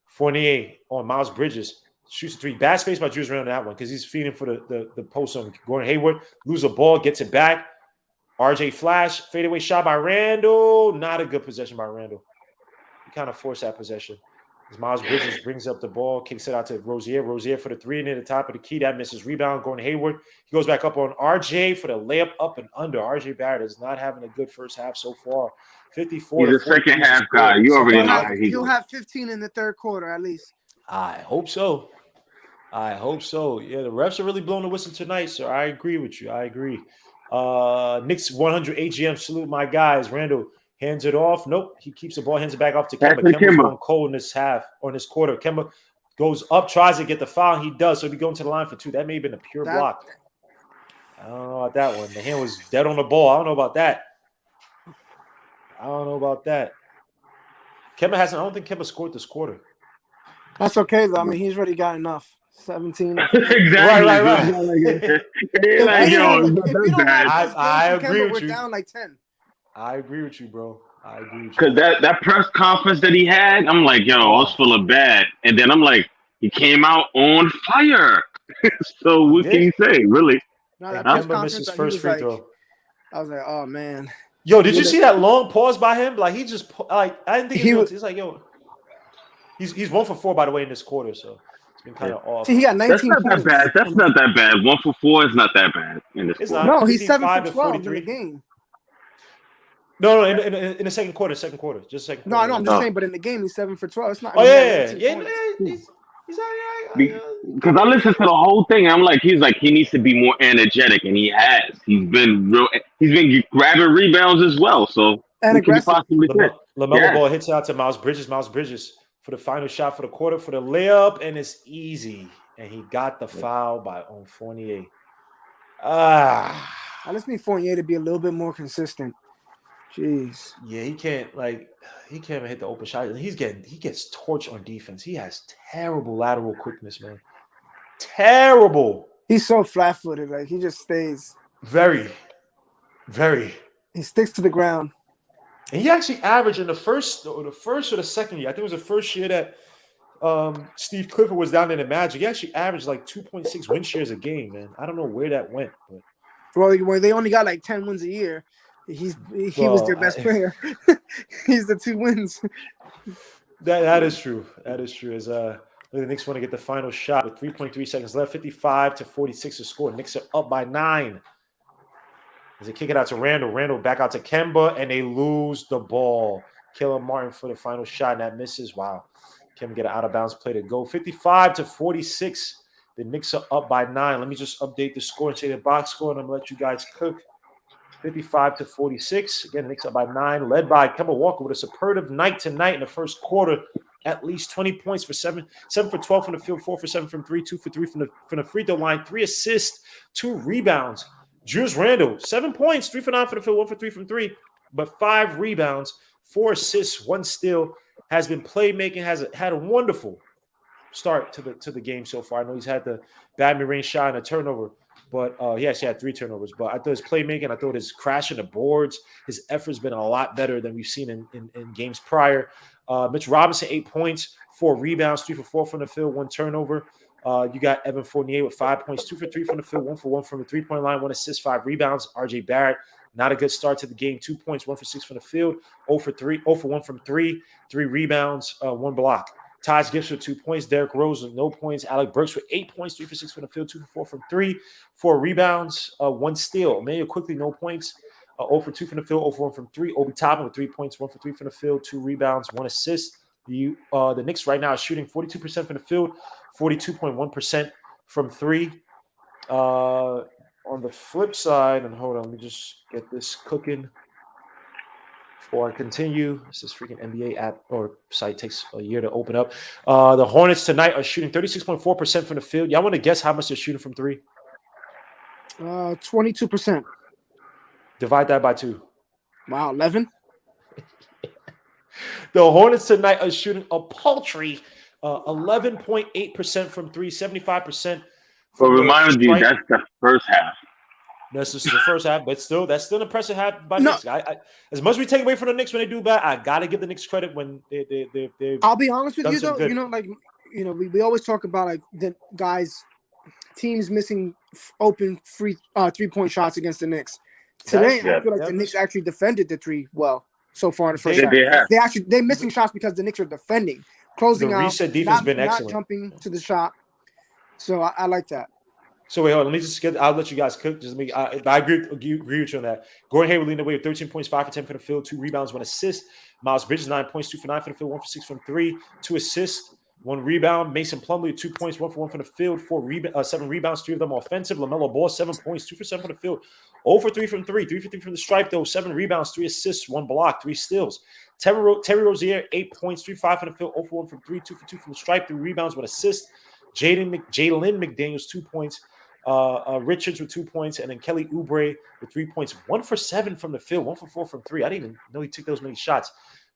Fournier on Miles Bridges shoots a 3. Bad space by Julius Randle on that one because he's feeding for the post on Gordon Hayward. Lose a ball, gets it back. RJ Flash fadeaway shot by Randall. Not a good possession by Randall. He kind of forced that possession. As Miles Bridges brings up the ball, kicks it out to Rozier. Rozier for the 3 near the top of the key. That misses rebound. Gordon Hayward. He goes back up on RJ for the layup up and under. RJ Barrett is not having a good first half so far. 54. He's a second half guy. You already know. He'll have 15 in the third quarter at least. I hope so. I hope so. Yeah, the refs are really blowing the whistle tonight, so I agree with you. I agree. Knicks 100 AGM. Salute my guys. Randall hands it off. Nope. He keeps the ball, hands it back off to Pass Kemba. to Kemba's Kemba. going cold in this half or in this quarter. Kemba goes up, tries to get the foul. He does. So he'll be going to the line for 2. That may have been a pure That- block. I don't know about that one. The hand was dead on the ball. I don't know about that. Kemba hasn't. I don't think Kemba scored this quarter. That's okay though. I mean, he's already got enough. 17. Exactly. Right. It's like, yo, it's not If we that don't bad. have this I game from agree Kemba, with we're you. down like 10. I agree with you, bro. I agree with you. Because that press conference that he had, I'm like, yo, I was full of bad. And then I'm like, he came out on fire. So what can you say, really? No, And that press Kemba conference, misses he first was free like, throw. I was like, oh man. Yo, did you see that long pause by him? Like he just like I didn't think he was. He's like, yo, he's 1 for 4 by the way in this quarter, so it's been kind of off. See, he got 19 That's not points. that bad. That's not that bad. 1 for 4 is not that bad in this It's quarter. not. No, he's 7 55 for to 12 in 43. the game. No, in the second quarter, just second No, quarter. I know. I'm just saying, but in the game, he's 7 for 12. It's not. Oh I mean, yeah. he got 19 points. He's all right. Because I listened to the whole thing, and I'm like, he needs to be more energetic, and he has. He's been grabbing rebounds as well. So And what can you aggressive. possibly say? LaMelo Ball hits out to Miles Bridges. Miles Bridges for the final shot for the quarter for the layup, and it's easy. And he got the foul on Fournier. I just need Fournier to be a little bit more consistent. Jeez. Yeah, he can't even hit the open shot. He gets torched on defense. He has terrible lateral quickness, man. Terrible. He's so flat-footed. Like he just stays. Very, very. He sticks to the ground. And he actually averaged in the first or the second year. I think it was the first year that Steve Clifford was down in the Magic. He actually averaged like 2.6 win shares a game, man. I don't know where that went, but Well, they only got like 10 wins a year. He was their best player. He's the 2 wins. That is true. That is true. As the Knicks want to get the final shot with 3.3 seconds left, 55 to 46 to score. Knicks are up by 9. As they kick it out to Randall. Randall back out to Kemba, and they lose the ball. Caleb Martin for the final shot, and that misses. Wow. Kemba get an out-of-bounds play to go. 55 to 46. The Knicks are up by 9. Let me just update the score and say the box score, and I'm going to let you guys cook. 55 to 46. Again, the Knicks up by 9, led by Kemba Walker with a superlative night tonight in the first quarter. At least 20 points for 7 for 12 from the field, 4 for 7 from 3, 2 for 3 from the free throw line, 3 assists, 2 rebounds. Julius Randle, 7 points, 3 for 9 for the field, 1 for 3 from 3, but 5 rebounds, 4 assists, 1 steal. Has been playmaking, had a wonderful start to the game so far. I know he's had the bad mid-range shot and a turnover. But he actually had 3 turnovers. But I thought his playmaking, I thought his crashing the boards, his effort's been a lot better than we've seen in games prior. Mitch Robinson, 8 points, 4 rebounds, 3 for 4 from the field, 1 turnover. You got Evan Fournier with 5 points, 2 for 3 from the field, 1 for 1 from the 3-point line, 1 assist, 5 rebounds. RJ Barrett, not a good start to the game, 2 points, 1 for 6 from the field, 0 for 1 from 3, 3 rebounds, 1 block. Taj Gibson with 2 points. Derrick Rose with no points. Alec Burks with 8 points, 3 for 6 from the field, 2 for 4 from 3, 4 rebounds, 1 steal. Emmanuel Quickly, no points. 0 for 2 from the field, 0 for 1 from 3. Obi Toppin with 3 points, 1 for 3 from the field, 2 rebounds, 1 assist. The Knicks right now are shooting 42% from the field, 42.1% from 3. On the flip side, and hold on, let me just get this cooking. Before I continue, this freaking NBA app or site takes a year to open up. The Hornets tonight are shooting 36.4% from the field. Y'all want to guess how much they're shooting from 3? 22%. Divide that by 2. Wow, 11. The Hornets tonight are shooting a paltry 11.8% from 3, 75%. But remind you, that's the first half. That's just the first half, but still, that's still an impressive half by Knicks. As much as we take away from the Knicks when they do bad, I gotta give the Knicks credit when they. I'll be honest with you though. Good. We always talk about like the guys, teams missing open free 3-point shots against the Knicks. Today, I feel like the Knicks actually defended the 3 well so far in the first half. They're missing shots because the Knicks are defending, closing the out. Reset defense been excellent. Not jumping to the shot. So I like that. So wait, hold on. Let me just get. I'll let you guys cook. Just me. I agree with you on that. Gordon Hayward leading the way with 13 points, 5 for 10 from the field, 2 rebounds, 1 assist. Miles Bridges 9 points, 2 for 9 from the field, 1 for 6 from 3, 2 assists. 1 rebound. Mason Plumlee, 2 points, 1 for 1 from the field, 7 rebounds, 3 of them offensive. LaMelo Ball, 7 points, 2 for 7 from the field, 0 for 3 from 3, 3 for 3 from the stripe, though, 7 rebounds, 3 assists, 1 block, 3 steals. Terry Rozier, 8 points, 3 for 5 from the field, 0 for 1 from 3, 2 for 2 from the stripe, 3 rebounds, 1 assist. Jalen McDaniels, 2 points. Richards with 2 points, and then Kelly Oubre with 3 points, 1 for 7 from the field, 1 for 4 from 3. I didn't even know he took those many shots.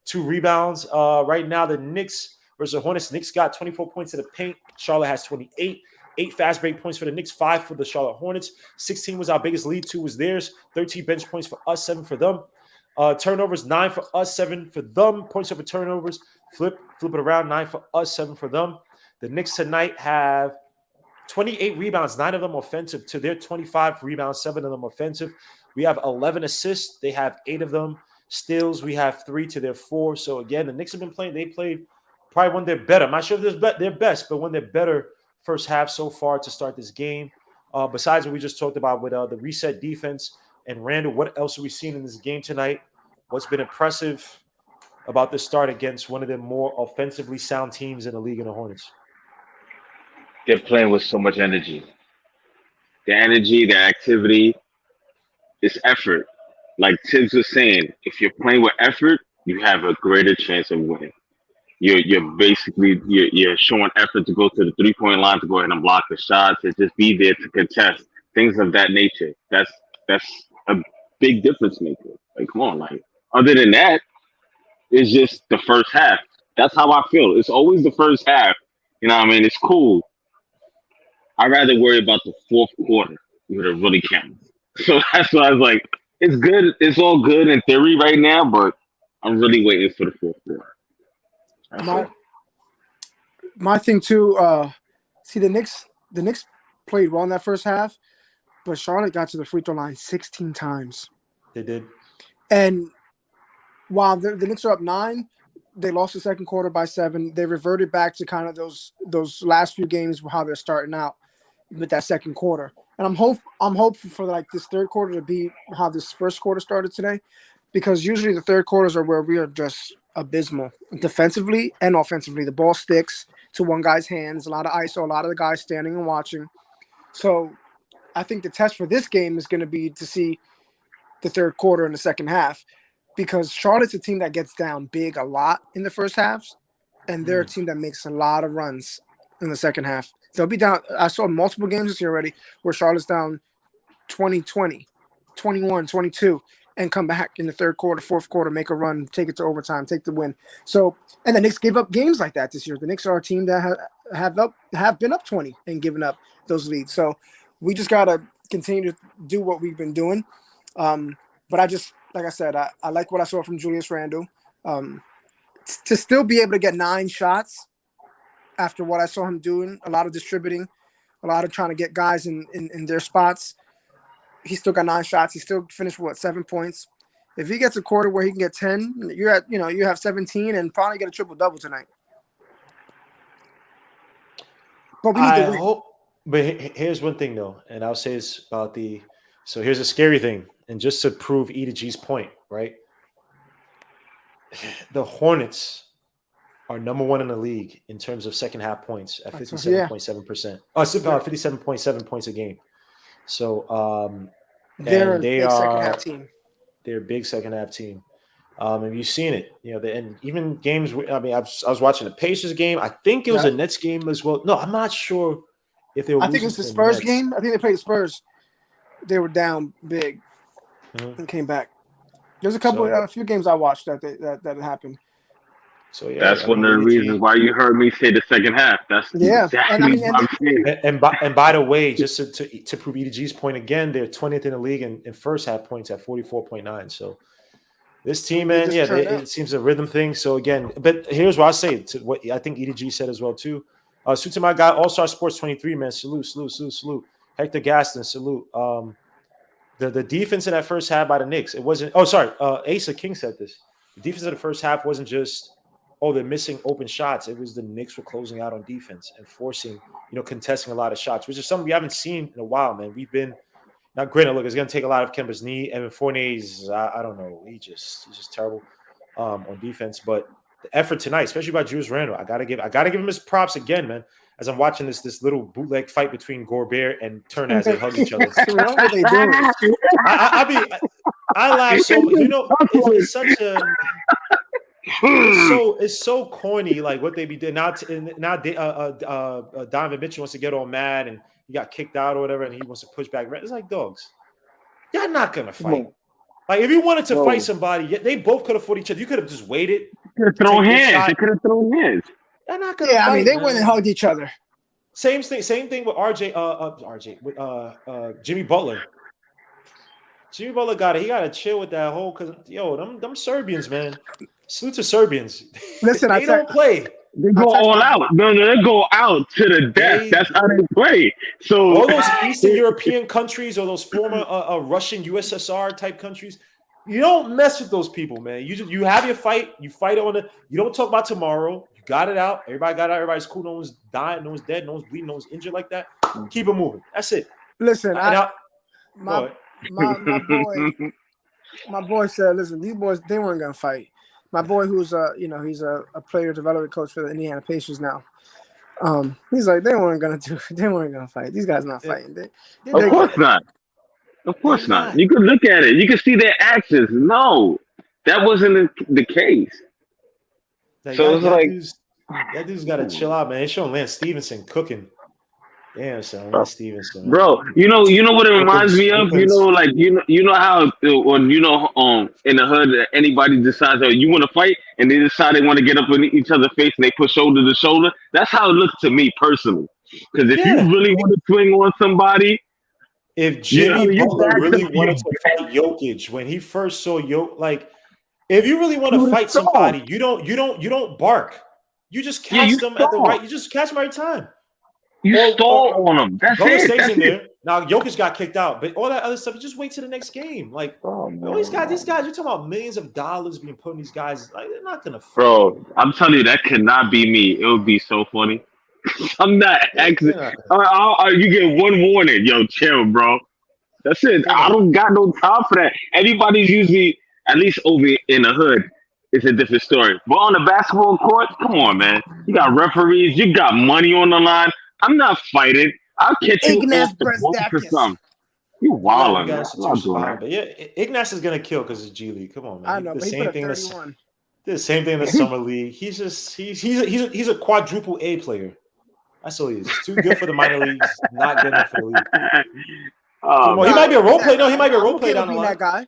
2 rebounds. Right now, the Knicks versus the Hornets. Knicks got 24 points in the paint. Charlotte has 28. 8 fast break points for the Knicks, 5 for the Charlotte Hornets. 16 was our biggest lead, 2 was theirs. 13 bench points for us, 7 for them. Turnovers, 9 for us, 7 for them. Points over turnovers, flip it around, 9 for us, 7 for them. The Knicks tonight have 28 rebounds, 9 of them offensive to their 25 rebounds, 7 of them offensive. We have 11 assists. They have 8 of them. Steals, we have 3 to their 4. So, again, the Knicks have been playing. They played probably when they're better. I'm not sure if they're best, but when they're better first half so far to start this game. Besides what we just talked about with the reset defense and Randall, what else are we seeing in this game tonight? What's been impressive about this start against one of the more offensively sound teams in the league in the Hornets? They're playing with so much energy. The energy, the activity, it's effort. Like Tibbs was saying, if you're playing with effort, you have a greater chance of winning. You're basically showing effort to go to the 3-point line, to go ahead and block the shots, and just be there to contest things of that nature. That's a big difference maker. Like, come on, like other than that, it's just the first half. That's how I feel. It's always the first half. You know what I mean? It's cool. I'd rather worry about the fourth quarter when it really counts. So that's why I was like, it's good. It's all good in theory right now, but I'm really waiting for the fourth quarter. My thing too. See, the Knicks played well in that first half, but Charlotte got to the free throw line 16 times. They did. And while the Knicks are up 9, they lost the second quarter by 7. They reverted back to kind of those last few games how they're starting out with that second quarter. And I'm hopeful for like this third quarter to be how this first quarter started today, because usually the third quarters are where we are just abysmal defensively and offensively. The ball sticks to one guy's hands, a lot of ISO, a lot of the guys standing and watching. So I think the test for this game is going to be to see the third quarter and the second half, because Charlotte's a team that gets down big a lot in the first halves, and they're a team that makes a lot of runs in the second half. They'll be down. I saw multiple games this year already where Charlotte's down 20-20, 21-22, and come back in the third quarter, fourth quarter, make a run, take it to overtime, take the win. So, and the Knicks gave up games like that this year. The Knicks are a team that have been up 20 and given up those leads. So we just got to continue to do what we've been doing. But I just, like I said, I like what I saw from Julius Randle. To still be able to get 9 shots after what I saw him doing, a lot of distributing, a lot of trying to get guys in their spots. He still got 9 shots. He still finished, 7 points. If he gets a quarter where he can get 10, you have 17 and probably get a triple-double tonight. But we need to win. Hope, but here's one thing, though, and I'll say this about so here's a scary thing, and just to prove E to G's point, right? The Hornets are number 1 in the league in terms of second half points at 57.7%. 57.7 points a game. So they're a big second half team. They're a big second half team. And you've seen it, and even games. I mean, I was watching the Pacers game. I think it was a Nets game as well. No, I'm not sure if they were. I think it was the Spurs game. I think they played the Spurs. They were down big and came back. There's a few games I watched that happened. So yeah, that's one of the reasons why you heard me say the second half. That's exactly what I'm saying. And by the way, just to prove E to G's point again, they're 20th in the league in first half points at 44.9. So this team, man, it seems a rhythm thing. So again, but here's what I say to what I think E to G said as well too. Salute to my guy, All Star Sports 23, man. Salute. Hector Gaston, salute. The defense in that first half by the Knicks, it wasn't. Oh, sorry. Asa King said this. The defense of the first half wasn't just, they're missing open shots. It was the Knicks were closing out on defense and forcing, contesting a lot of shots, which is something we haven't seen in a while, man. We've been not great. Look, it's going to take a lot of Kemba's knee. Evan Fournier's, I don't know. He's just terrible on defense. But the effort tonight, especially by Julius Randle. I gotta give him his props again, man. As I'm watching this little bootleg fight between Gobert and Turner as they hug each other. What are they doing? I laugh so much. You know, it's such a it's so corny, like what they be doing now. Donovan Mitchell wants to get all mad and he got kicked out or whatever, and he wants to push back. It's like, dogs, y'all not gonna fight. Like if you wanted to fight somebody, they both could have fought each other. You could have just waited. Could have thrown hands. They could have thrown hands. They're not gonna. Yeah, fight, I mean they man. went and hugged each other. Same thing with Jimmy Butler. Jimmy Butler he gotta chill with that whole because them Serbians, man. Salute to Serbians. Listen, they don't play. They go all out. No, they go out to the death. That's how they play. So all those Eastern European countries or those former Russian USSR type countries, you don't mess with those people, man. You have your fight. You fight on it. You don't talk about tomorrow. You got it out. Everybody got it out. Everybody's cool. No one's dying. No one's dead. No one's bleeding. No one's injured like that. Keep it moving. That's it. Listen, my boy said, listen, these boys, they weren't gonna fight. My boy, who's he's a player development coach for the Indiana Pacers now. He's like, they weren't gonna fight. These guys not fighting. Of course not. Of course not. You can look at it. You can see their actions. No, that wasn't the case. So it's like that dude's got to chill out, man. It's showing Lance Stevenson cooking. Damn, son, Lance Stevenson. Bro, you know what it reminds me of? You know how when in the hood anybody decides you want to fight and they decide they want to get up in each other's face and they put shoulder to shoulder. That's how it looks to me personally. Because if you really want to swing on somebody, if Jimmy Butler really wanted to fight Jokic when he first saw Jokic, like if you really want to fight somebody, you don't bark. You just catch them at the right. You just catch them every time. You stall on them. That's it. Stays in there. Now Jokic got kicked out, but all that other stuff, you just wait to the next game. Like these guys, you're talking about millions of dollars being put in these guys. Like they're not gonna. Bro, I'm telling you, that cannot be me. It would be so funny. I'm not actually. You get one warning, yo, chill, bro. That's it. I don't got no time for that. Everybody's usually, at least over in the hood, it's a different story. But on the basketball court, come on, man. You got referees. You got money on the line. I'm not fighting. I'll catch you off the ball for something. You wildin'. But yeah, Ignas is gonna kill because it's G League. Come on, man. I know, but he put up 31. The same thing in the summer league. He's a quadruple A player. That's all he is. He's too good for the minor leagues. Not good enough for the league. He might be a role player. No, he might be a role player down the line. That guy.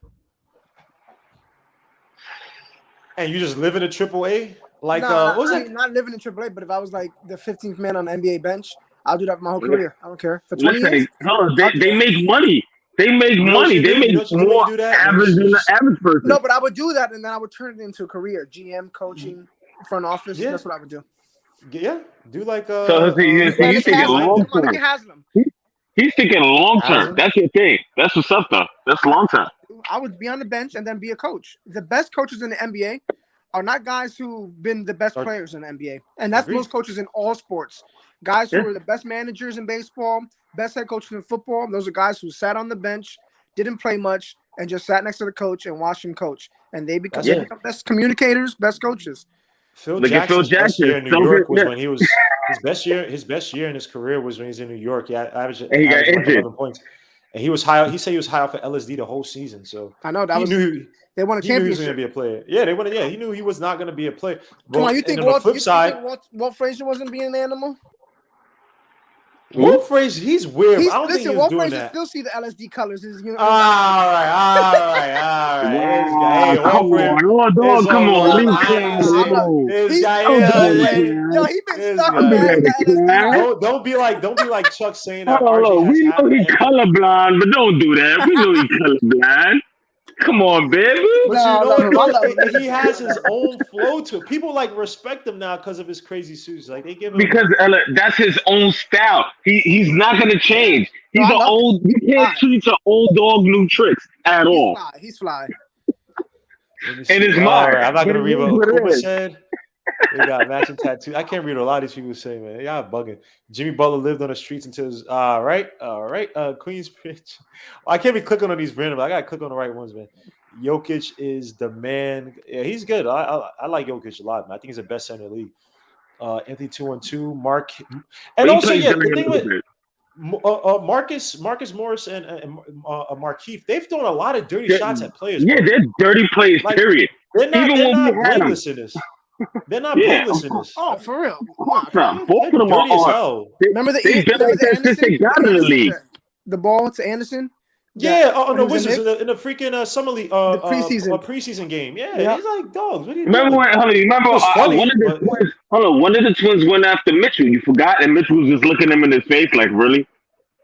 And you just live in a triple A? Like, what was that? Not living in AAA, but if I was like the 15th man on the NBA bench, I'll do that for my whole career. I don't care. For 20 years? No, they make money. They make money. They make more average than the average person. No, but I would do that, and then I would turn it into a career. GM, coaching, front office. Yeah. That's what I would do. Yeah, do like so he's thinking long term. He's thinking long term. That's your thing. That's what's up, though. That's long term. I would be on the bench and then be a coach. The best coaches in the NBA are not guys who've been the best players in the NBA. And that's most coaches in all sports. Guys who are the best managers in baseball, best head coaches in football. Those are guys who sat on the bench, didn't play much, and just sat next to the coach and watched him coach. And they become best communicators, best coaches. Phil Jackson's best year in New York was when he was his best year in his career was when he was in New York. Yeah, averaged 11 points. And he was high. He said he was high off of LSD the whole season. So I know that they won a championship. He knew he was going to be a player. Yeah, they won. Yeah, he knew he was not going to be a player. Come on, you think Walt Frazier wasn't being an animal? Walt Frazier, he's weird. I don't think he was Walt doing Frazier that. Still see the LSD colors. All right. Come on. This guy, yo, he been stuck on that. Don't be like Chuck saying that. We know he's colorblind, but don't do that. We know he's colorblind. Come on, baby. But he has his own flow to it. People respect him now because of his crazy suits. Like they give him because that's his own style. He's not gonna change. He's an old. You can't teach an old dog new tricks at all. He's fly. And it's mine. I'm not gonna read what Kuma said. They got matching tattoos. I can't read what a lot of these people say, man. Y'all bugging. Jimmy Butler lived on the streets until his all right. Queensbridge. I can't be clicking on these random. I gotta click on the right ones, man. Jokic is the man. Yeah, he's good. I like Jokic a lot, man. I think he's the best center in the league. Anthony 2-1-2, Mark, and But he also plays yeah, the dirty a thing little with bit. Marcus Morris and Markeith, they've thrown a lot of dirty shots at players, Yeah, bro. they're dirty plays, Like period. they're Even when we not had them. blameless in this. They're not Yeah, blameless in this. Oh, for real? nah, both They're of them dirty as are. hell. Remember the They better remember the than since Anderson? they got in the league. The ball to Anderson. Yeah, when the he was in Wizards in the freaking summer league, preseason. preseason game. Yeah, Yeah. he's like, dogs. What are you Remember doing? when? Remember It was funny, one of the but- twins? Hold on, one of the twins went after Mitchell. You forgot, and Mitchell was just looking him in his face like, "Really?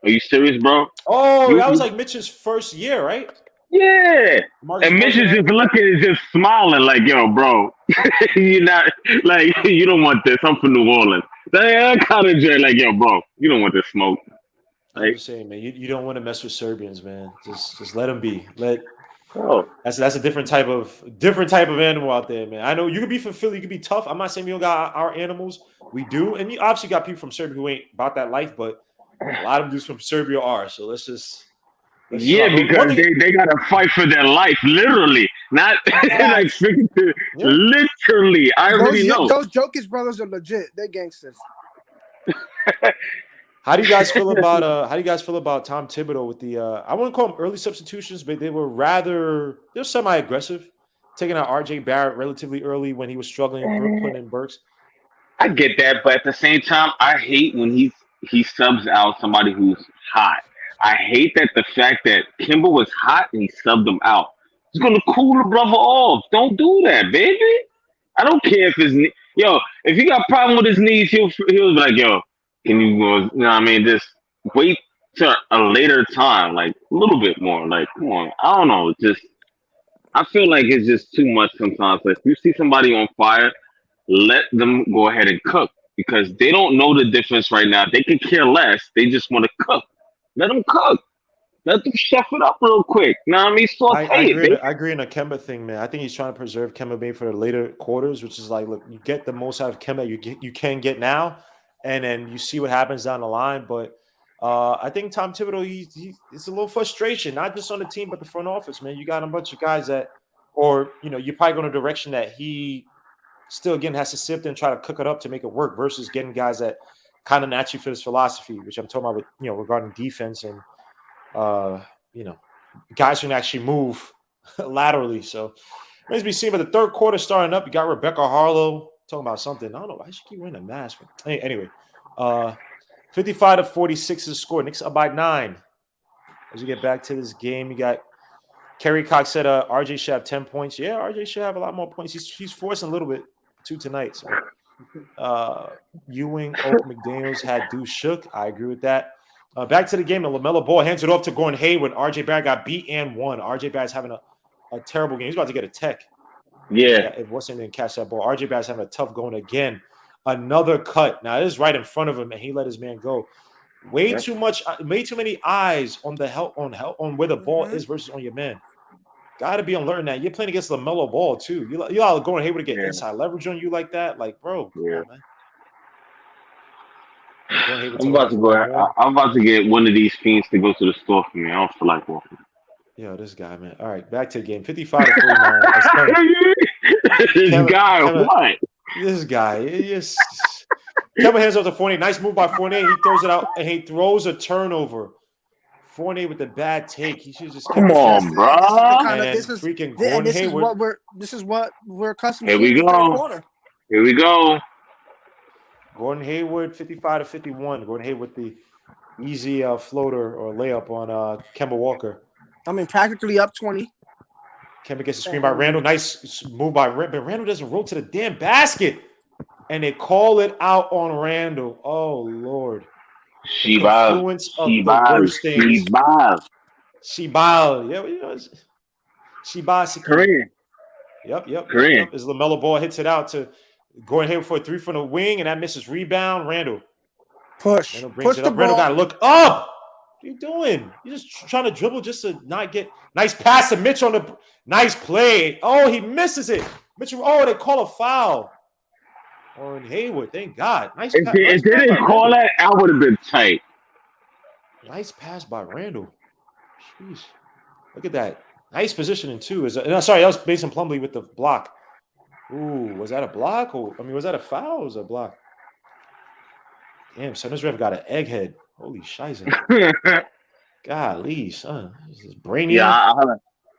Are you serious, bro?" Oh, that was like Mitch's first year, right? Yeah. Marcus And Mitch Morris is went just looking and just smiling like, "Yo, bro, you're not like you don't want this. I'm from New Orleans." That kind of joy, like, "Yo, bro, you don't want this smoke." I'm just saying, man. You don't want to mess with Serbians, man. Just let them be. Oh, That's a different type of animal out there, man. I know you could be from Philly, you could be tough. I'm not saying we don't got our animals. We do, and you obviously got people from Serbia who ain't about that life, but a lot of them dudes from Serbia are. So let's yeah, because they gotta fight for their life, literally, not like freaking literally. I already know. Those Jokic brothers are legit. They're gangsters. How do you guys feel about Tom Thibodeau with the I wouldn't call them early substitutions, but they're semi-aggressive, taking out RJ Barrett relatively early when he was struggling, putting in Burks. I get that, but at the same time, I hate when he subs out somebody who's hot. I hate that the fact that Kemba was hot and he subbed him out. He's gonna cool the brother off. Don't do that, baby. I don't care if his if he got a problem with his knees, he'll be like, "Yo, can you go? You know what I mean? Just wait to a later time, like a little bit more. Like, come on. I don't know. I feel like it's just too much sometimes. Like, if you see somebody on fire, let them go ahead and cook because they don't know the difference right now. They can care less. They just want to cook. Let them cook. Let them chef it up real quick. You know what I mean? I agree on the Kemba thing, man. I think he's trying to preserve Kemba maybe for the later quarters, which is like, look, you get the most out of Kemba you can get now, and then you see what happens down the line. But I think Tom Thibodeau, it's a little frustration, not just on the team, but the front office, man. You got a bunch of guys that, or you're probably going a direction that he still again has to sit there and try to cook it up to make it work versus getting guys that kind of naturally fit his philosophy, which I'm talking about with regarding defense and guys who can actually move laterally. So remains to be seen. But the third quarter starting up, you got Rebecca Harlow talking about something. I don't know. I should keep wearing a mask. Anyway, 55-46 is the score. Knicks up by 9. As we get back to this game, you got Kerry Cox said RJ should have 10 points. Yeah, RJ should have a lot more points. He's forcing a little bit too tonight. So Ewing, Oak, McDaniels had Deuce Shook. I agree with that. Back to the game, and LaMelo Ball hands it off to Gordon Hayward. RJ Barrett got beat and won. RJ Barrett's having a terrible game. He's about to get a tech. Yeah. If Washington didn't catch that ball. RJ Barrett's having a tough going again. Another cut. Now, this is right in front of him, and he let his man go. Way too many eyes on on where the ball is versus on your man. Got to be on learning that. You're playing against LaMelo Ball, too. You all Gordon Hayward to get inside leverage on you like that? Like, bro, come on, man. I'm about to get one of these fiends to go to the store for me. I don't feel like walking. Yo, this guy, man. All right, back to the game. 55-49. This guy. Kemba hands off to Fournier. Nice move by Fournier. He throws it out, and he throws a turnover. Fournier with the bad take. He should just come on, bro. Freaking Gordon Hayward. This is what we're accustomed to. Here we go. Gordon Hayward, 55-51. Gordon Hayward with the easy floater or layup on Kemba Walker. I mean, practically up 20. Kemba gets a screen by Randall. Nice move by Randall, but Randall doesn't roll to the damn basket. And they call it out on Randall. Oh, Lord. Shibal. Yeah, Shibal. Korean. Yep. As LaMelo Ball hits it out to Gordon Hayward for a 3 from the wing, and that misses rebound. Randall. Push. Randall brings it up. Randall got to look up. What are you doing? You're just trying to dribble just to not get – nice pass to Mitch on the – nice play. Oh, he misses it. Mitchell. Oh, they call a foul on Hayward. Thank God. Nice pass. If they didn't call that, I would have been tight. Nice pass by Randall. Jeez. Look at that. Nice positioning too. No, sorry, that was Mason Plumlee with the block. Ooh, was that a block? Or was that a foul? Or was that a block? Damn, son, this ref got an egghead. Holy shiza. Golly, son. This is brainy. Yeah,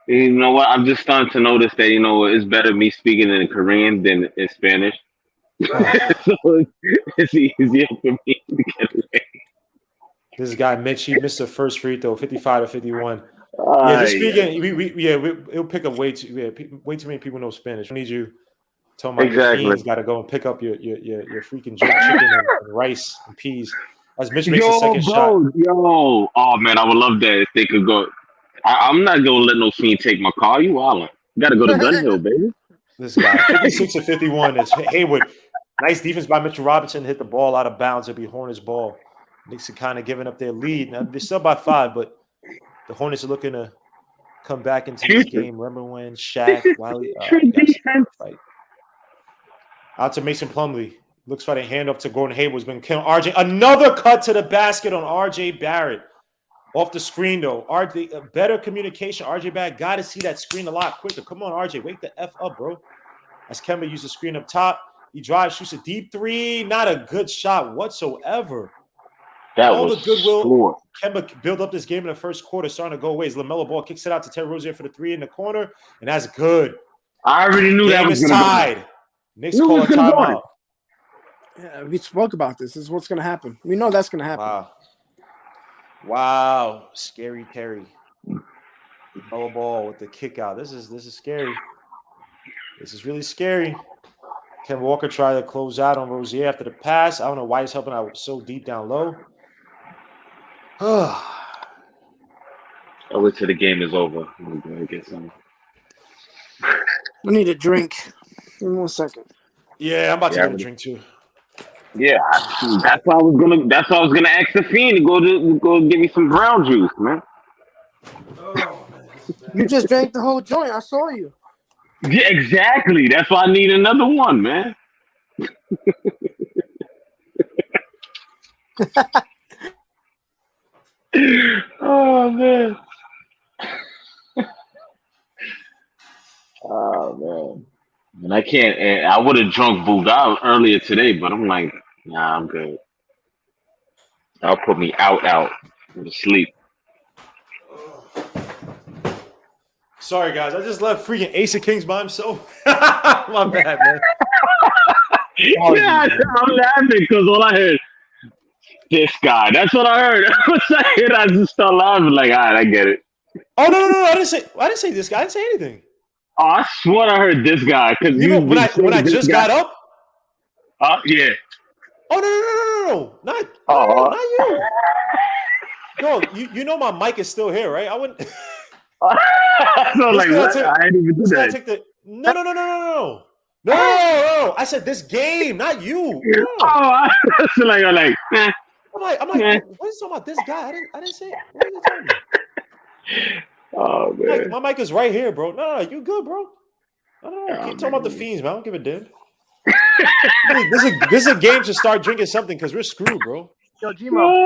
you know what? I'm just starting to notice that, it's better me speaking in Korean than in Spanish. So it's easier for me to get away. This guy Mitch, he missed the first free throw, 55-51. Yeah, just speaking, it'll pick up way too many people know Spanish. I need you talking about your fiends got to go and pick up your freaking jerk chicken and rice and peas. As Mitch makes the second shot. Oh man, I would love that if they could go. I'm not gonna let no fiend take my car. You wildin'. You gotta go to Gun Hill, baby. This guy, 56-51. It's Haywood. Nice defense by Mitchell Robinson. Hit the ball out of bounds. It'll be Hornets ball. Knicks are kind of giving up their lead. Now they're still by 5, but the Hornets are looking to come back into this game. Remember when Shaq, Wiley, fight. Out to Mason Plumlee. Looks like a handoff to Gordon Hayward's been killing RJ. Another cut to the basket on RJ Barrett. Off the screen, though. RJ, better communication. RJ Barrett got to see that screen a lot quicker. Come on, RJ. Wake the F up, bro. As Kemba used the screen up top. He drives, shoots a deep three. Not a good shot whatsoever. All the goodwill Kemba built up this game in the first quarter starting to go away. As LaMelo Ball kicks it out to Terry Rozier for the 3 in the corner, and that's good. I already knew that was tied. Knicks call a timeout. Yeah, we spoke about this. This is what's going to happen. We know that's going to happen. Wow. Scary Terry. LaMelo Ball with the kick out. This is scary. This is really scary. Kemba Walker tried to close out on Rozier after the pass. I don't know why he's helping out so deep down low. I'll wait till the game is over. I'm going to get some. I need a drink. Give me 1 second. Yeah, I'm about to get a drink too. Yeah, that's why I was gonna ask the fiend to go get me some brown juice, man. Oh, you just drank the whole joint. I saw you. Yeah, exactly. That's why I need another one, man. Oh man. Oh man. And I can't. I would have drunk Bugatti earlier today, but I'm like, nah, I'm good. I'll put me out to sleep. Sorry, guys. I just left freaking Ace of Kings by himself. My bad, man. Yeah, I'm laughing because all I heard, this guy. That's what I heard. I just started laughing like, all right, I get it. Oh no! I didn't say this guy. I didn't say anything. Oh, I swear I heard this guy because when I just got up. Yeah. Oh no! Not you. No, you know my mic is still here, right? I wouldn't. So like, what? I didn't even do that. No. I said this game, not you. No. Oh, so like, I'm like, what is talking about this guy? I didn't say it. What are you talking about? Oh man, my mic is right here, bro. No, you good, bro. No. Keep talking about the fiends, man. I don't give a damn. This is a game to start drinking something because we're screwed, bro. Yo, Gmo.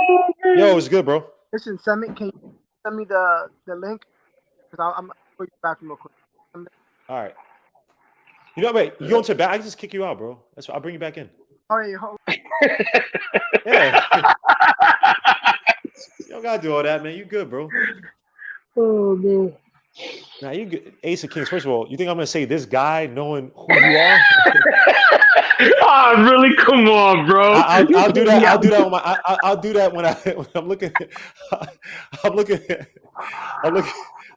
Yo, it's good, bro. Listen, can you send me the link? Because I'm put you back real quick. All right. You know, wait. You going to back? I can just kick you out, bro. That's why I'll bring you back in. All right, hold. Yeah. You don't gotta do all that, man. You good, bro? Oh man. Now you good. Ace of Kings. First of all, you think I'm gonna say this guy knowing who you are? Oh, really? Come on, bro. I'll do that. I'll do that. I'll do that when I'm looking. I'm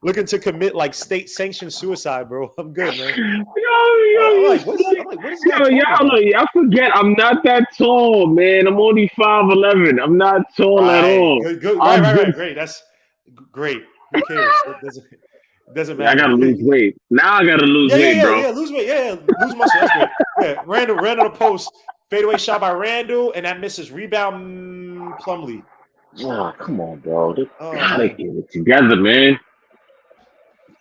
looking to commit like state sanctioned suicide, bro. I'm good, man. What is that? I forget. I'm not that tall, man. I'm only 5'11". I'm not tall at all. Good. Right. Great. That's great. Who cares? It doesn't matter. I gotta lose weight. Now I gotta lose weight, bro. Yeah, lose weight. Yeah, lose muscle. That's great. Yeah, Randall the post. Fadeaway shot by Randall, and that misses. Rebound Plumlee. Oh, come on, bro. Gotta get it together, man.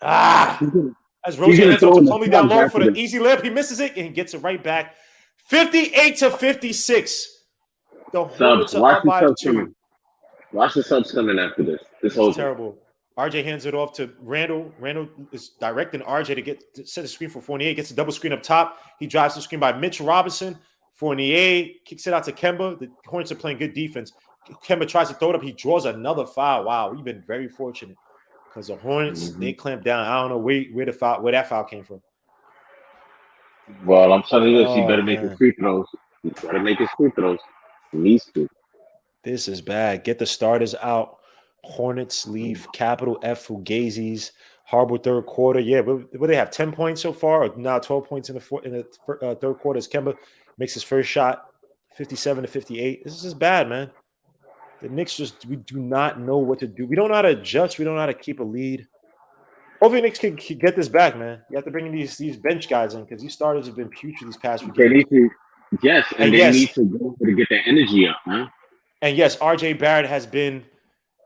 As Rozier hits up to Plumlee down low for the easy layup, he misses it and he gets it right back. 58-56. The Hornets are up by 2. Watch the subs coming after this. This whole terrible. RJ hands it off to Randall. Randall is directing RJ to set a screen for Fournier. Gets a double screen up top. He drives the screen by Mitchell Robinson. Fournier kicks it out to Kemba. The Hornets are playing good defense. Kemba tries to throw it up. He draws another foul. Wow, we've been very fortunate because the Hornets, they clamped down. I don't know where that foul came from. Well, I'm telling you this, he better make his free throws. He better make his free throws. He needs to. This is bad. Get the starters out. Hornets leave. Capital F Fugazis. Horrible third quarter. Yeah, but they have 10 points so far, or now 12 points in the third quarter as Kemba makes his first shot, 57-58. This is bad, man. The Knicks we do not know what to do. We don't know how to adjust. We don't know how to keep a lead. Hopefully, the Knicks can get this back, man. You have to bring in these bench guys in because these starters have been putrid these past few games. They need to go to get their energy up, man. And yes, RJ Barrett has been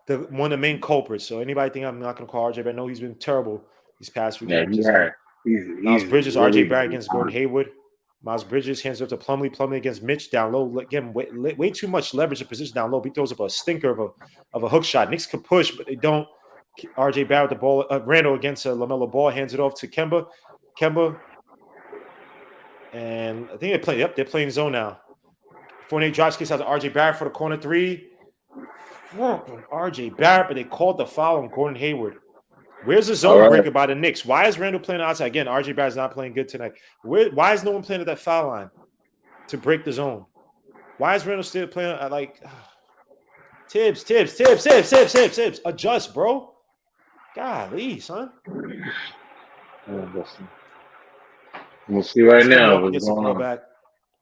one of the main culprits. So anybody think I'm not going to call RJ Barrett? No, he's been terrible these past few games. Miles Bridges, really RJ Barrett against Gordon Hayward. Miles Bridges hands up to Plumlee. Plumlee against Mitch down low. Again, way too much leverage in position down low. He throws up a stinker of a hook shot. Knicks can push, but they don't. RJ Barrett the ball. Randall against LaMelo Ball hands it off to Kemba. And I think they're playing zone now. Fournier drives, kicks out to RJ Barrett for the corner three. RJ Barrett, but they called the foul on Gordon Hayward. Where's the zone breaker by the Knicks? Why is Randall playing outside? Again, RJ Barrett's not playing good tonight. Why is no one playing at that foul line to break the zone? Why is Randall still playing at Tibbs. Adjust, bro. Golly, son. We'll see right now. Gets the ball back.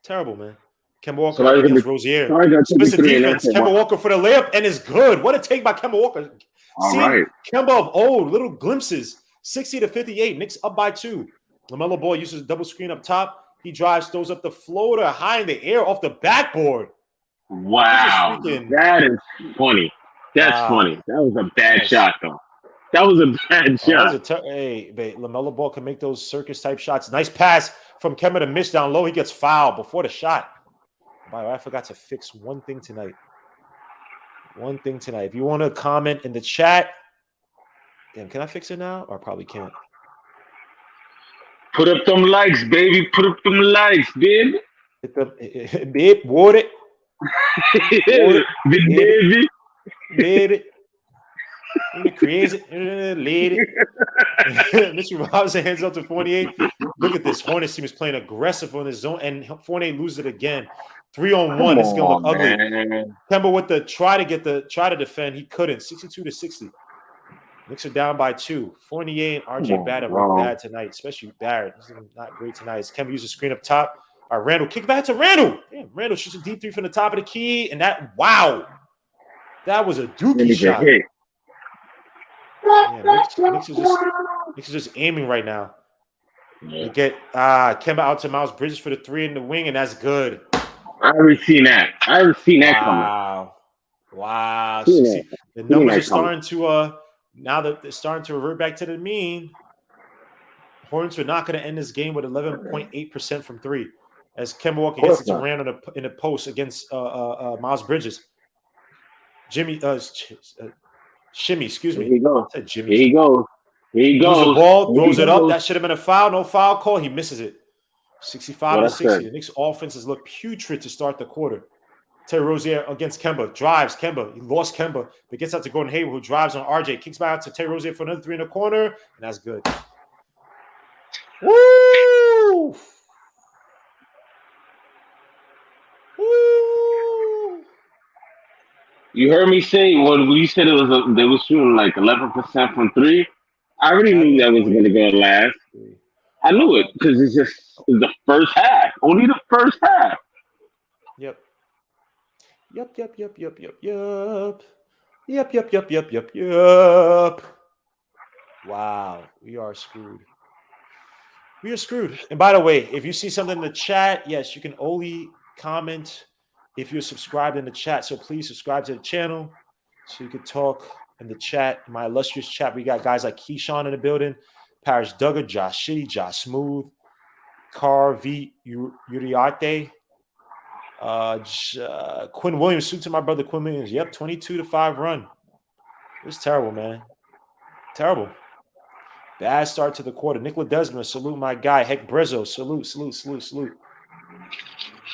Terrible, man. Kemba Walker against Rozier. Spits the defense. Kemba Walker for the layup, and it's good. What a take by Kemba Walker. See Kemba of old, little glimpses. 60-58. Knicks up by 2. LaMelo Ball uses a double screen up top. He drives, throws up the floater high in the air off the backboard. Wow. That is funny. That's funny. That was a bad shot, though. That was a bad shot. LaMelo Ball can make those circus-type shots. Nice pass from Kemba to Mitch down low. He gets fouled before the shot. By the way, I forgot to fix one thing tonight. If you want to comment in the chat, damn, can I fix it now? Or I probably can't. Put up them likes, baby. Put up them likes, baby. Babe, what it? Baby. Crazy lady. Mitchell Robinson hands up to Fournier. Look at this. Hornets team is playing aggressive on his zone, and Fournier loses it again. 3-on-1. It's gonna look ugly. Kemba with the try to defend. He couldn't. 62-60. Knicks are down by 2. Fournier and RJ Barrett were bad tonight, especially Barrett. He's not great tonight. As Kemba uses screen up top. All right, Randall kick back to Randall. Damn, Randall shoots a deep 3 from the top of the key, and that was a dookie shot. Knicks is just aiming right now. You get Kemba out to Miles Bridges for the 3 in the wing, and that's good. I already seen that coming. Wow. The numbers are starting to now that they're starting to revert back to the mean. Hornets are not going to end this game with 11.8% from 3. As Kemba Walker gets it to Randall in the post against Miles Bridges. Shimmy, excuse me. Here he goes. Jimmy. Here he goes. The ball, throws it up. That should have been a foul. No foul call. He misses it. 65-60. The Knicks' offenses look putrid to start the quarter. Terry Rozier against Kemba. Drives Kemba. He lost Kemba, but gets out to Gordon Hayward, who drives on RJ. Kicks back out to Terry Rozier for another 3 in the corner, and that's good. Woo! Woo! You heard me say when you said they were shooting like 11% from 3. I already knew that was going to go last. I knew it because it's just the first half. Only the first half. Yep. Wow, we are screwed. And by the way, if you see something in the chat, yes, you can only comment if you're subscribed in the chat. So please subscribe to the channel so you can talk in the chat. In my illustrious chat, we got guys like Keyshawn in the building, Parrish Duggar, Josh Shitty, Josh Smooth, Car V Uriarte, Quinn Williams, suit to my brother Quinn Williams. Yep, 22-5 run. It was terrible, man. Terrible. Bad start to the quarter. Nicola Desmond, salute my guy. Heck Brezzo, salute.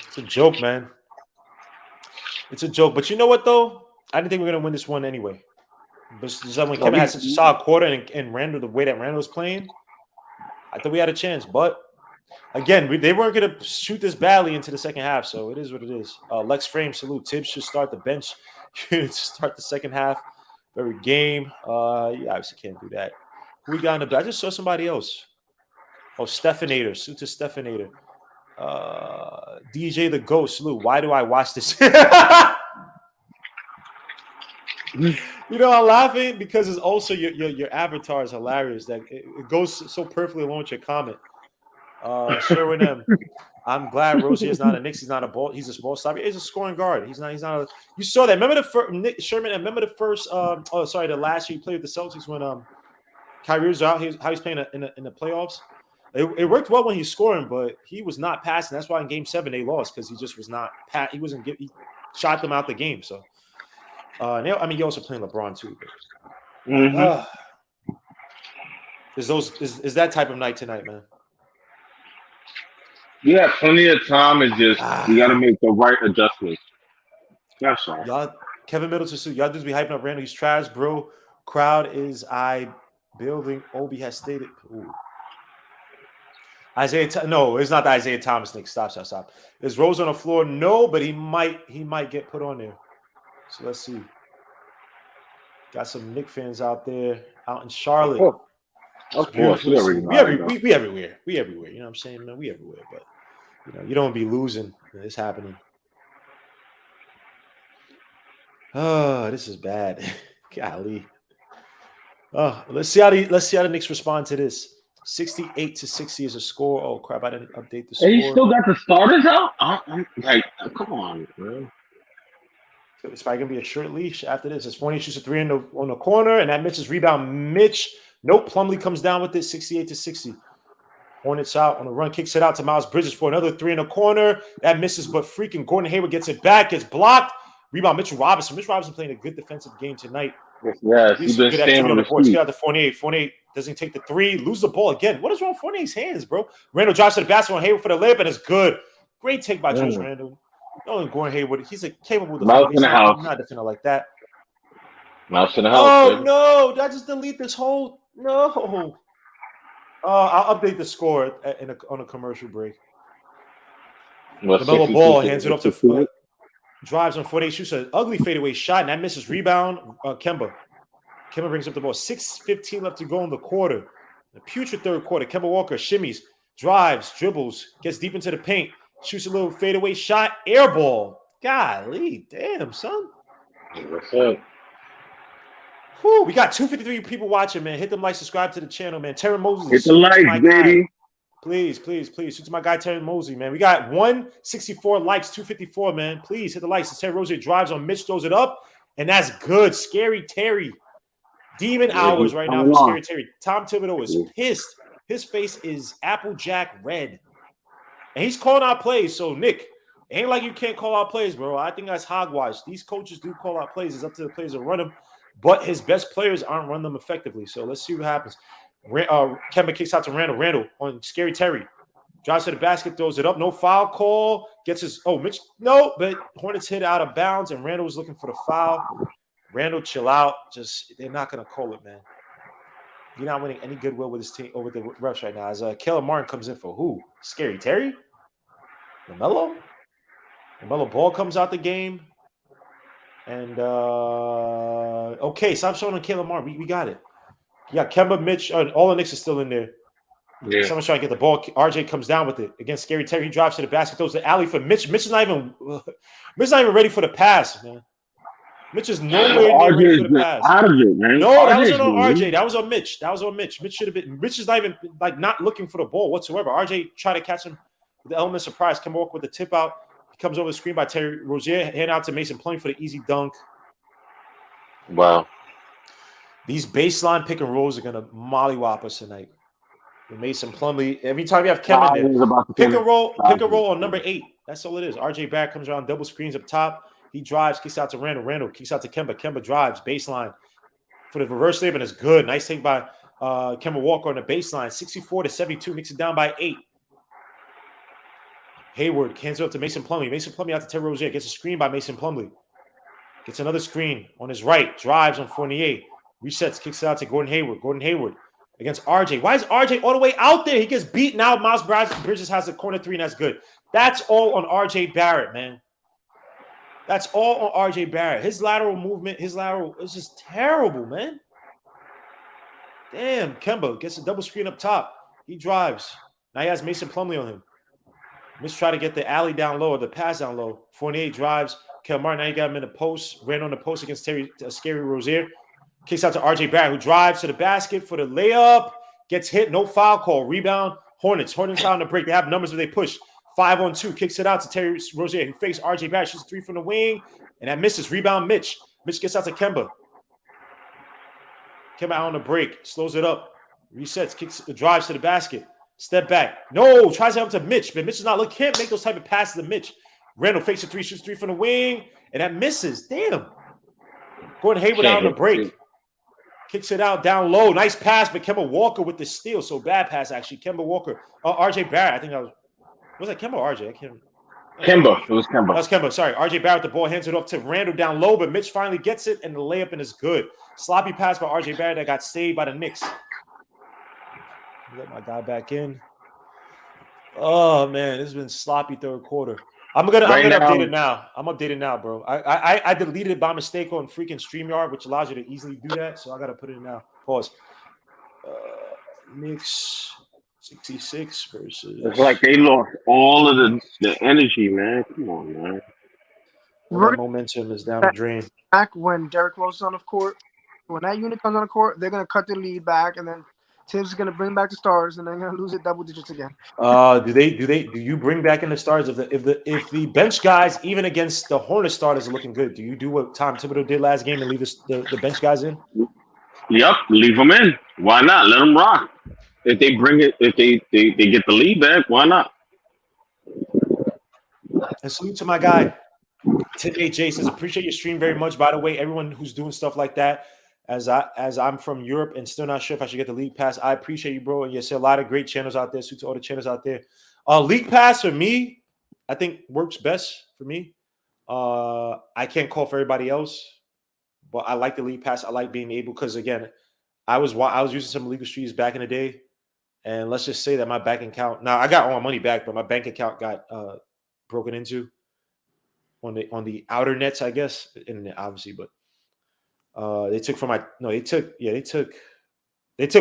It's a joke, man. It's a joke. But you know what, though? I didn't think we were going to win this one anyway. But when Kevin had such a solid quarter and Randall, the way that Randall was playing, I thought we had a chance. But, again, they weren't going to shoot this badly into the second half, so it is what it is. Lex Frame, salute. Tibbs should start the bench. Start the second half of every game. You obviously can't do that. Who we got in the back? I just saw somebody else. Oh, Stephanator. Salute to Stephanator. DJ the Ghost. Salute. Why do I watch this? You know, I'm laughing because it's also your avatar is hilarious. That it goes so perfectly along with your comment. Sherwin M. I'm glad Rozier is not a Knicks. He's not a ball. He's a small stopper. He's a scoring guard. He's not. You saw that. Remember the first Nick Sherman. Remember the first. The last year he played with the Celtics when Kyrie was out. How he's playing in the playoffs. It worked well when he's scoring, but he was not passing. That's why in Game 7 they lost because he just was not. He wasn't. He shot them out the game. So. You're also playing LeBron too. But, is that type of night tonight, man? You have plenty of time. It's just you got to make the right adjustments. That's all. Y'all, Kevin Middleton, y'all dudes be hyping up Randall. He's trash, bro. Crowd is building. Obi has stated. Ooh. No, it's not the Isaiah Thomas thing. Stop. Is Rose on the floor? No, but he might get put on there. So let's see. Got some Knicks fans out there, out in Charlotte. Of course. We everywhere. You know what I'm saying, man? We everywhere. But, you don't be losing. It's happening. Oh, this is bad. Golly. Oh, let's see how the Knicks respond to this. 68-60 is a score. Oh, crap. I didn't update the score. And you still got the starters out? Come on, man. It's probably gonna be a short leash after this. It's Fournier shoots a 3 on the corner, and that misses rebound. Mitch, nope. Plumlee comes down with it, 68-60. Hornets out on the run, kicks it out to Miles Bridges for another 3 in the corner. That misses, but freaking Gordon Hayward gets it back, gets blocked. Rebound, Mitchell Robinson. Mitchell Robinson playing a good defensive game tonight. Yes, he's been staying on the board. Get out to Fournier. Fournier doesn't take the 3, lose the ball again. What is wrong with Fournier's hands, bro? Randall drives to the basket on Hayward for the layup, and it's good. Great take by Julius Randall. Gordon Hayward, he's capable of defending. He's not defending like that. Mouse in the house. Oh, baby. No. Did I just delete this whole? No. I'll update the score on a commercial break. LaMelo Ball hands it off to drives on 48, shoots an ugly fadeaway shot, and that misses rebound. Kemba brings up the ball. 6:15 left to go in the quarter. The putrid third quarter. Kemba Walker shimmies, drives, dribbles, gets deep into the paint. Shoots a little fadeaway shot, air ball. Golly, damn, son. What's up? Whew, we got 253 people watching, man. Hit them like, subscribe to the channel, man. Terry Mosley. Hit the likes, baby. Please. Shoot to my guy, Terry Mosley, man. We got 164 likes, 254, man. Please hit the likes. Terry Rozier drives on Mitch, throws it up, and that's good. Scary Terry. Demon hours right now for Scary Terry. Tom Thibodeau is pissed. His face is Applejack red. And he's calling out plays. So, Nick, it ain't like you can't call out plays, bro. I think that's hogwash. These coaches do call out plays. It's up to the players to run them. But his best players aren't running them effectively. So, let's see what happens. Kemba kicks out to Randall. Randall on Scary Terry. Drives to the basket, throws it up. No foul call. Gets his – Mitch – no, but Hornets hit out of bounds, and Randall was looking for the foul. Randall, chill out. They're not going to call it, man. You're not winning any goodwill with his team over the refs right now. As Caleb Martin comes in for who? Scary Terry? LaMelo Ball comes out the game. And, okay, stop showing on Caleb Martin. We got it. You got Kemba, Mitch. All the Knicks are still in there. Yeah. Someone's trying to get the ball. RJ comes down with it against Scary Terry. He drives to the basket, throws the alley for Mitch. Mitch is not even ready for the pass, man. Mitch is nowhere near ready for the pass. Out of it, man. No, that wasn't on RJ. That was on Mitch. Mitch should have been. Mitch is not even not looking for the ball whatsoever. RJ tried to catch him with the element of surprise. Kemba Walker with the tip out. He comes over the screen by Terry Rozier. Hand out to Mason Plumlee for the easy dunk. Wow. These baseline pick and rolls are gonna mollywop us tonight. With Mason Plumlee. Every time you have Kemba there, pick and roll on number 8. That's all it is. RJ Barrett comes around, double screens up top. He drives, kicks out to Randall. Randall kicks out to Kemba. Kemba drives, baseline. for the reverse layup, and it's good. Nice take by Kemba Walker on the baseline. 64-72. Knicks it down by 8. Hayward hands it up to Mason Plumlee. Mason Plumlee out to Terry Rozier. Gets a screen by Mason Plumlee. Gets another screen on his right. Drives on Fournier. Resets. Kicks it out to Gordon Hayward. Gordon Hayward against RJ. Why is RJ all the way out there? He gets beaten out. Miles Bridges has a corner 3, and that's good. That's all on RJ Barrett, man. That's all on RJ Barrett. His lateral movement, is just terrible, man. Damn, Kemba gets a double screen up top. He drives. Now he has Mason Plumlee on him. Mitch try to get the alley down low or the pass down low. Fournier drives. Kel Martin, now you got him in the post. Ran on the post against Scary Rozier. Kicks out to RJ Barrett, who drives to the basket for the layup. Gets hit. No foul call. Rebound. Hornets. Hornets out on the break. They have numbers where they push. 5-on-2. Kicks it out to Terry Rozier, who fakes RJ Barrett. Shoots 3 from the wing. And that misses. Rebound Mitch. Mitch gets out to Kemba. Kemba out on the break. Slows it up. Resets. Drives to the basket. Step back. No, tries to help to Mitch, but Mitch is not looking. Can't make those type of passes to Mitch. Randall fakes a 3, shoots 3 from the wing, and that misses. Damn. Gordon Hayward out on the break. Kicks it out down low. Nice pass, but Kemba Walker with the steal. So bad pass, actually. Kemba Walker. RJ Barrett. I think that was that Kemba or RJ? I can't remember. Kemba. It was Kemba. That was Kemba. Sorry. RJ Barrett, the ball hands it off to Randall down low, but Mitch finally gets it, and the layup and is good. Sloppy pass by RJ Barrett that got saved by the Knicks. Let my guy back in. Oh man, this has been sloppy third quarter. I'm gonna update it now. I'm updated now, bro. I deleted it by mistake on freaking StreamYard, which allows you to easily do that. So I gotta put it in now. Pause. Knicks 66 versus. It's like they lost all of the energy, man. Come on, man. That momentum is down the drain. Back when Derrick Rose is on the court, when that unit comes on the court, they're gonna cut the lead back, and then Tibbs is gonna bring back the stars, and they're gonna lose it double digits again. Do you bring back in the stars if the bench guys, even against the Hornets starters, are looking good? Do you do what Tom Thibodeau did last game and leave the bench guys in? Yep, leave them in. Why not? Let them rock. If they bring it, if they get the lead back, why not? And salute to my guy, Tim AJ says, appreciate your stream very much. By the way, everyone who's doing stuff like that. As I'm from Europe and still not sure if I should get the League Pass, I appreciate you, bro. And you see a lot of great channels out there. Salute to all the channels out there. League Pass for me, I think works best for me. I can't call for everybody else, but I like the League Pass. I like being able, because again, I was using some illegal streams back in the day, and let's just say that my bank account. Now I got all my money back, but my bank account got broken into on the outer nets, I guess, internet obviously, but. They took a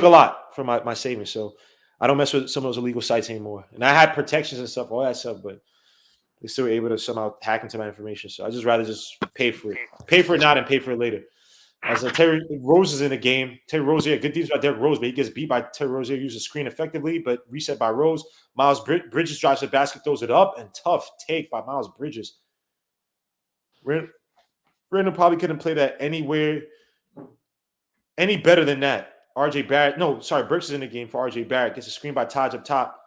lot from my savings. So I don't mess with some of those illegal sites anymore. And I had protections and stuff, all that stuff, but they still were able to somehow hack into my information. So I just rather just pay for it. Pay for it now and pay for it later. As Terry Rose is in the game. Terry Rozier, good defense by Derrick Rose, but he gets beat by Terry Rozier, uses screen effectively, but reset by Rose. Miles Bridges drives the basket, throws it up, and tough take by Miles Bridges. Randall probably couldn't play that anywhere any better than that. RJ Barrett. No, sorry. Burks is in the game for RJ Barrett. Gets a screen by Taj up top.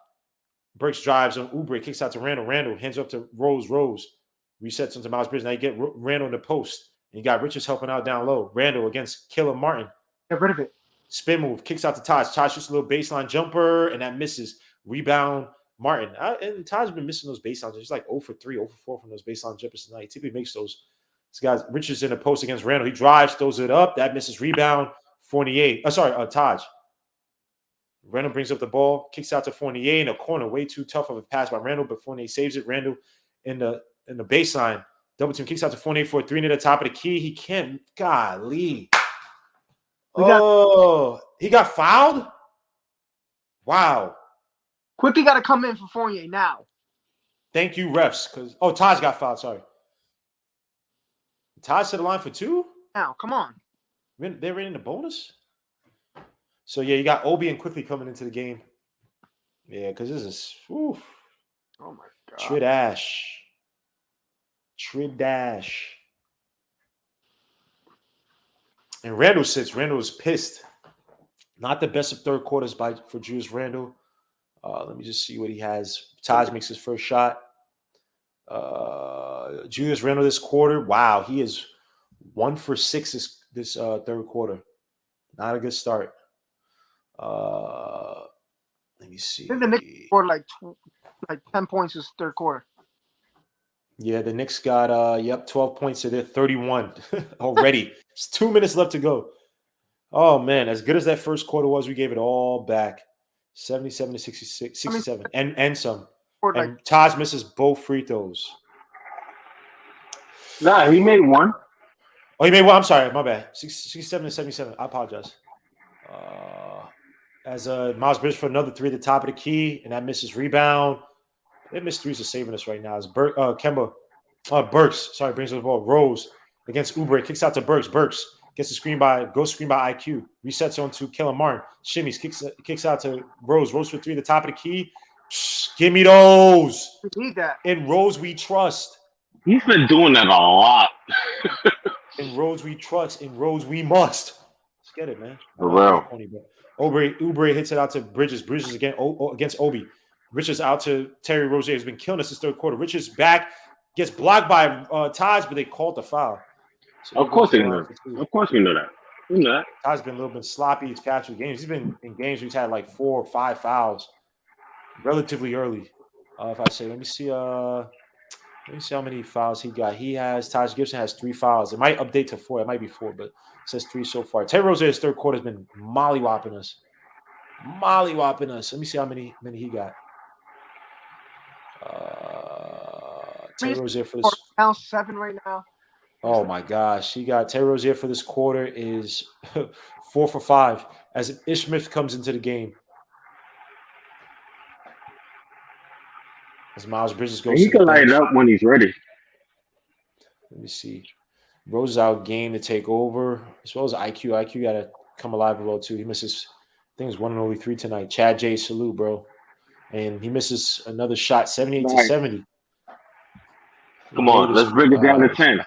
Burks drives on Oubre. Kicks out to Randall. Randall hands up to Rose. Resets onto Miles Bridges. Now you get Randall in the post. And you got Richards helping out down low. Randall against Killer Martin. Get rid of it. Spin move. Kicks out to Taj. Taj shoots a little baseline jumper, and that misses. Rebound. Martin. And Taj's been missing those baselines. He's like 0 for 3, 0 for 4 from those baseline jumpers tonight. He typically makes those. This guy's Richards in the post against Randall. He drives, throws it up. That misses. Rebound. Fournier. Taj. Randall brings up the ball, kicks out to Fournier in a corner. Way too tough of a pass by Randall, but Fournier saves it. Randall in the baseline. Double team kicks out to Fournier for a 3 near the top of the key. He can't. Golly. He got fouled? Wow. Quickly got to come in for Fournier now. Thank you, refs. Taj got fouled. Sorry. Taj to the line for 2? Now, come on. They're in the bonus? So, yeah, you got Obi and Quickly coming into the game. Yeah, because this is Oh, my God. Tridash. And Randall sits. Randall is pissed. Not the best of third quarters for Julius Randall. Let me just see what he has. Taj makes his first shot. Julius Randall this quarter. Wow, he is 1 for 6 this third quarter. Not a good start. Let me see. I think the Knicks scored like 10 points this third quarter. Yeah, the Knicks got 12 points, so they're 31 already. It's 2 minutes left to go. Oh man, as good as that first quarter was, we gave it all back. 77 to 66, 67, and some. And Taj misses both free throws. Nah, he made one. Oh, he made one. I'm sorry, my bad. 67 to 77. I apologize. As Miles Bridges for another three at the top of the key, and that misses rebound. They missed threes are saving us right now. As Kemba Burks, brings up the ball. Rose against Oubre, kicks out to Burks. Burks gets the screen by IQ. Resets onto Kellen Martin. Shimmies, kicks out to Rose. Rose for three at the top of the key. Give me those. We need that. In Rose we trust. He's been doing that a lot. In Rose we trust. In Rose we must. Let's get it, man. For real. Oubre hits it out to Bridges. Bridges again against Obi. Richards out to Terry Rozier, who's been killing us this third quarter. Richards back, gets blocked by Taj, but they called the foul. So of course they know. Of course we know that. We know that. Taj's been a little bit sloppy these past few games. He's been in games where he's had like 4 or 5 fouls relatively early. If I say, let me see how many fouls he got. Taj Gibson has 3 fouls. It might update to 4. It might be 4, but it says 3 so far. Terry Rozier's third quarter has been mollywopping us. Let me see how many he got. Terry Rozier for this. Now 7 right now. Oh my gosh, Terry Rozier for this quarter is 4 for 5 as Ish Smith comes into the game. As Miles Bridges goes, he can light it up when he's ready. Let me see. Rose is out game to take over, as well as IQ. IQ got to come alive a little too. He misses, I think it's 1 and only 3 tonight. Chad J. salute, bro. And he misses another shot, 78 to 70. Come on, let's bring it down to 10.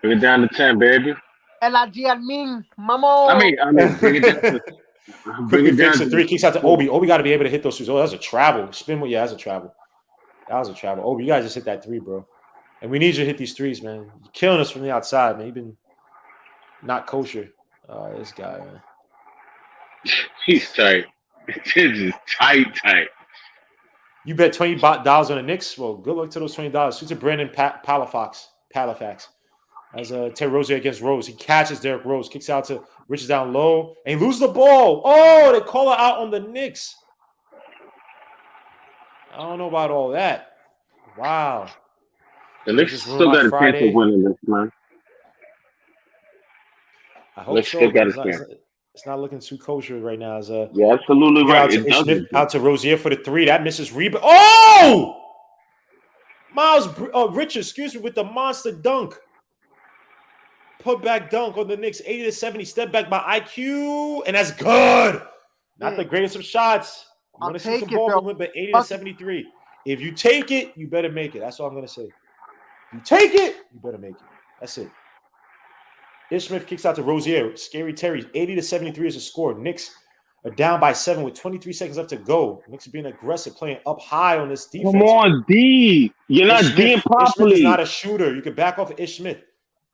Bring it down to 10, baby. Mamo. I mean, bring it down to Quickly fix the 3, kicks out to Obi. Obi got to be able to hit those 3s. Oh, that was a travel. Spin with, that's a travel. That was a travel. Obi, you guys just hit that 3, bro. And we need you to hit these 3s, man. You're killing us from the outside, man. You've been not kosher. This guy, man. He's tight. Tibbs is tight. You bet $20 on the Knicks? Well, good luck to those $20. Shoot to Brandon Palafax. As Terry Rozier against Rose. He catches Derrick Rose, kicks out to Richards down low, and he loses the ball. Oh, they call it out on the Knicks. I don't know about all that. Wow. The Knicks still got a chance of winning this, man. I hope so. It's not looking too kosher right now. Yeah, absolutely right. Out to Rozier for the 3. That misses rebound. Oh! Miles Richards, with the monster dunk. Put back dunk on the Knicks. 80 to 70. Step back by IQ. And that's good. Not the greatest of shots. You want to see some ball movement, but 80 to 73. If you take it, you better make it. That's all I'm going to say. You take it, you better make it. That's it. Ish Smith kicks out to Rozier. Scary Terry. 80 to 73 is the score. Knicks are down by 7 with 23 seconds left to go. Knicks are being aggressive, playing up high on this defense. Come on, D. You're not D'ing properly. Ish Smith is not a shooter. You can back off of Ish Smith.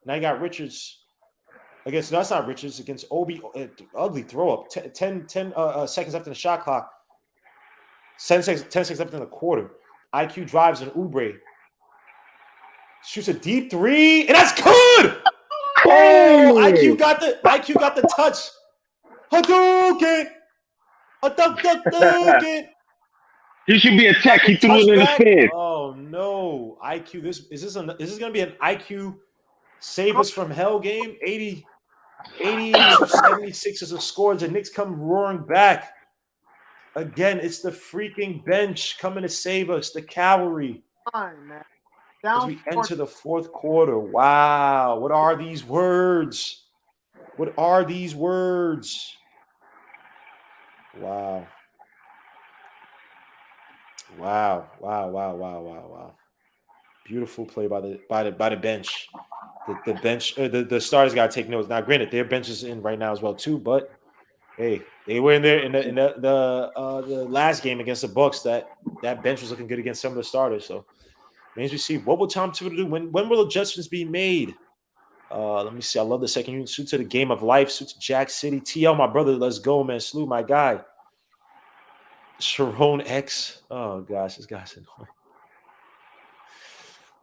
Now you got Richards against, no, that's not Richards, against Obi. Ugly throw up. 10 seconds left in the shot clock. 10 seconds left in the quarter. IQ drives an Oubre. Shoots a deep 3, and that's good. Oh, IQ got the touch. Hadouken. Hadouken. He should be attacked. He threw it in his face. Oh no, IQ. Is this going to be an IQ save us from hell game? 80 to 76 is a score. The Knicks come roaring back. Again, it's the freaking bench coming to save us. The cavalry. Fine, man. As we enter the fourth quarter. Wow. What are these words? What are these words? Wow. Wow. Beautiful play by the bench. The bench, the starters got to take notes. Now, granted, their bench is in right now as well too, but hey, they were in there in the last game against the Bucks. That bench was looking good against some of the starters. So means we see what will Tom Thibodeau do? When will adjustments be made? Let me see. I love the second unit. Suit to the game of life. Suit to Jack City. TL, my brother. Let's go, man. Slew, my guy. Sharon X. Oh, gosh. This guy's annoying.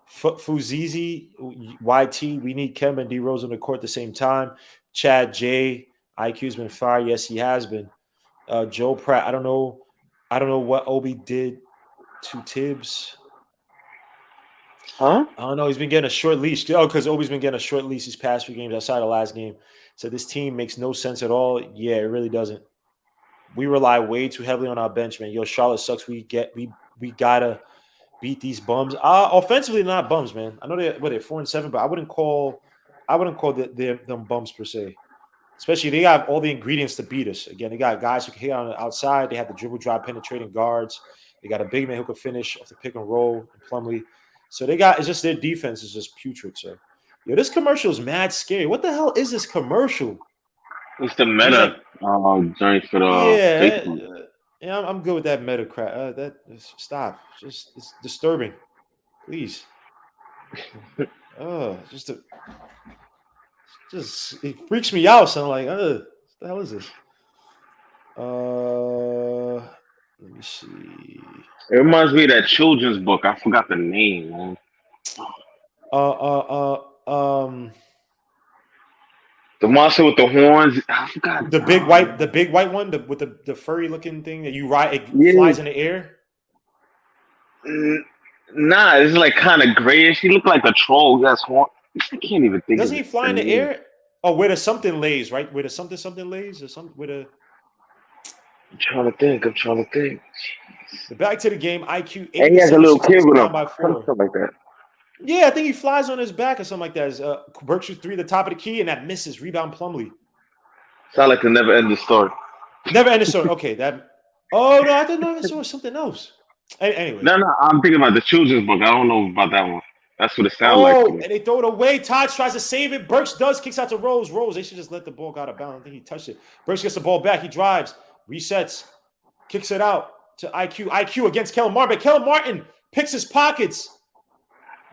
Fuzizi, YT. We need Kemba and D Rose on the court at the same time. Chad J. IQ's been fired. Yes, he has been. Joe Pratt. I don't know what Obi did to Tibbs. Huh? I don't know. He's been getting a short leash. Oh, because Obi's been getting a short leash these past few games outside the last game. So this team makes no sense at all. Yeah, it really doesn't. We rely way too heavily on our bench, man. Yo, Charlotte sucks. We gotta beat these bums. Offensively, not bums, man. I know they're 4-7, but I wouldn't call them bums per se. Especially they got all the ingredients to beat us. Again, they got guys who can hit on the outside. They have the dribble drive penetrating guards. They got a big man who can finish off the pick and roll and Plumlee. So it's just their defense is just putrid. So, yo, this commercial is mad scary. What the hell is this commercial? It's the meta joint for the Facebook. Yeah, I'm good with that meta crap. Stop. It's disturbing. Please. Just it freaks me out. So I'm like, what the hell is this? Let me see. It reminds me of that children's book. I forgot the name, man. The monster with the horns. I forgot. The big white one, with the furry looking thing that you ride. It flies in the air. Nah, it's like kind of grayish. He looked like a troll. That's horn. I can't even think. Doesn't he fly in the air? Oh, where the something lays, right? Where the something lays, or something with a. I'm trying to think. The back to the game, IQ 8. And he has a little kid with him. Something like that. Yeah, I think he flies on his back or something like that. Burke shoots 3 at the top of the key, and that misses. Rebound Plumlee. Sound like a never-ending story. Never-ending story. Okay, that. Oh no, I didn't know it was something else. Anyway. No, I'm thinking about the children's book. I don't know about that one. That's what it sounds like. Oh, and they throw it away. Todd tries to save it. Burks kicks out to Rose. They should just let the ball go out of bounds. I think he touched it. Burks gets the ball back. He drives, resets, kicks it out to IQ. IQ against Kellen Martin. But Kellen Martin picks his pockets.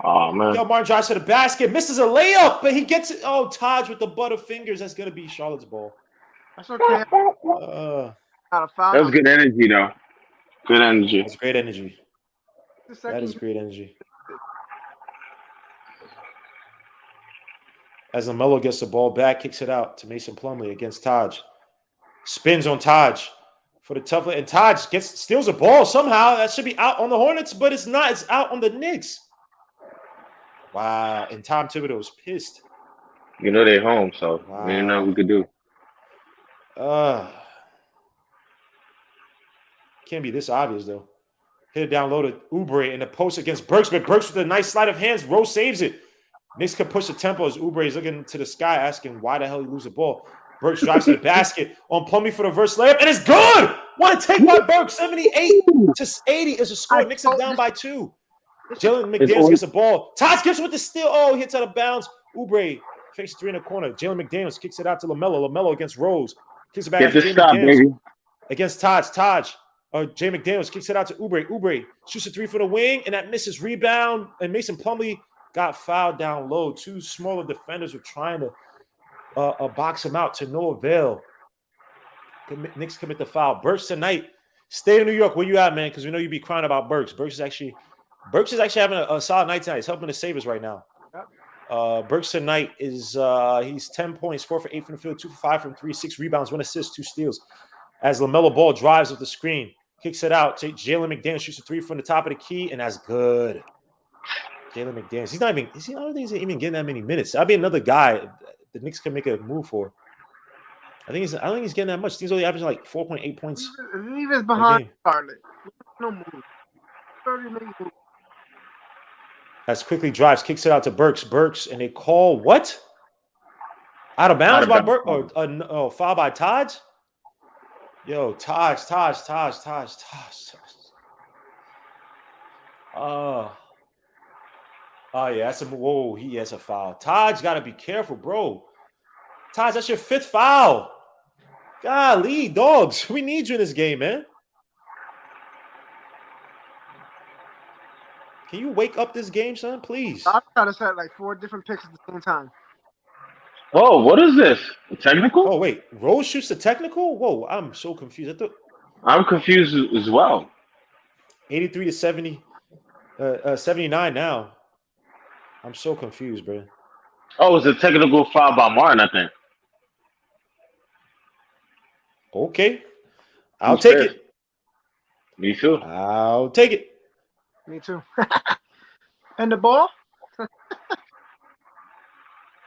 Oh, man. Kellen Martin drives to the basket, misses a layup, but he gets it. Oh, Taj with the butter fingers. That's going to be Charlotte's ball. That's okay. That was good energy, though. Good energy. That's great energy. That is great energy. As LaMelo gets the ball back, kicks it out to Mason Plumlee against Taj. Spins on Taj for the tough. And Taj steals a ball somehow. That should be out on the Hornets, but it's not. It's out on the Knicks. Wow. And Tom Thibodeau's pissed. You know they're home, so we didn't know what we could do. Can't be this obvious, though. Hit it down low to Oubre in the post against Burks, but Burks with a nice sleight of hands. Rose saves it. Knicks can push the tempo as Oubre is looking to the sky, asking why the hell he lose the ball. Burks drives to the basket on Plumlee for the reverse layup, and it's good. What a take by Burks, 78-80 is a score. Knicks are down by 2. Jalen McDaniels gets the ball. Taj Gibson with the steal. Oh, he hits out of bounds. Oubre fakes 3 in the corner. Jalen McDaniels kicks it out to LaMelo. LaMelo against Rose. Kicks it back to Jalen McDaniels. Against Taj. Jay McDaniels kicks it out to Oubre. Oubre shoots a 3 for the wing, and that misses. Rebound, and Mason Plumlee got fouled down low. 2 smaller defenders were trying to box him out to no avail. Knicks commit the foul. Burks tonight. Stay in New York. Where you at, man? Because we know you be crying about Burks. Burks is actually having a solid night tonight. He's helping the Sabres right now. Burks tonight is he's 10 points, 4 for 8 from the field, 2 for 5 from 3, 6 rebounds, 1 assist, 2 steals. As LaMelo Ball drives off the screen, kicks it out. Jalen McDaniels shoots a 3 from the top of the key, and that's good. Jalen McDaniels. I don't think he's even getting that many minutes. That'd be another guy the Knicks can make a move for. I don't think he's getting that much. He's only averaging like 4.8 points. He's behind Charlotte. No move. 30 minutes. As quickly drives, kicks it out to Burks, and they call what? Out of bounds by Burks? Or foul by Taj? Yo, Taj. Oh yeah, that's he has a foul. Taj got to be careful, bro. Taj, that's your 5th foul. Golly, dogs, we need you in this game, man. Can you wake up this game, son, please? I try to set like 4 different picks at the same time. Oh, what is this? A technical? Oh wait, Rose shoots the technical. Whoa, I'm so confused. I thought I'm confused as well. 83 to 70, 79 now. I'm so confused, bro. Oh, it's a technical foul by Martin, I think. Okay, I'll Who's take fair? it. Me too. I'll take it. Me too. And the ball?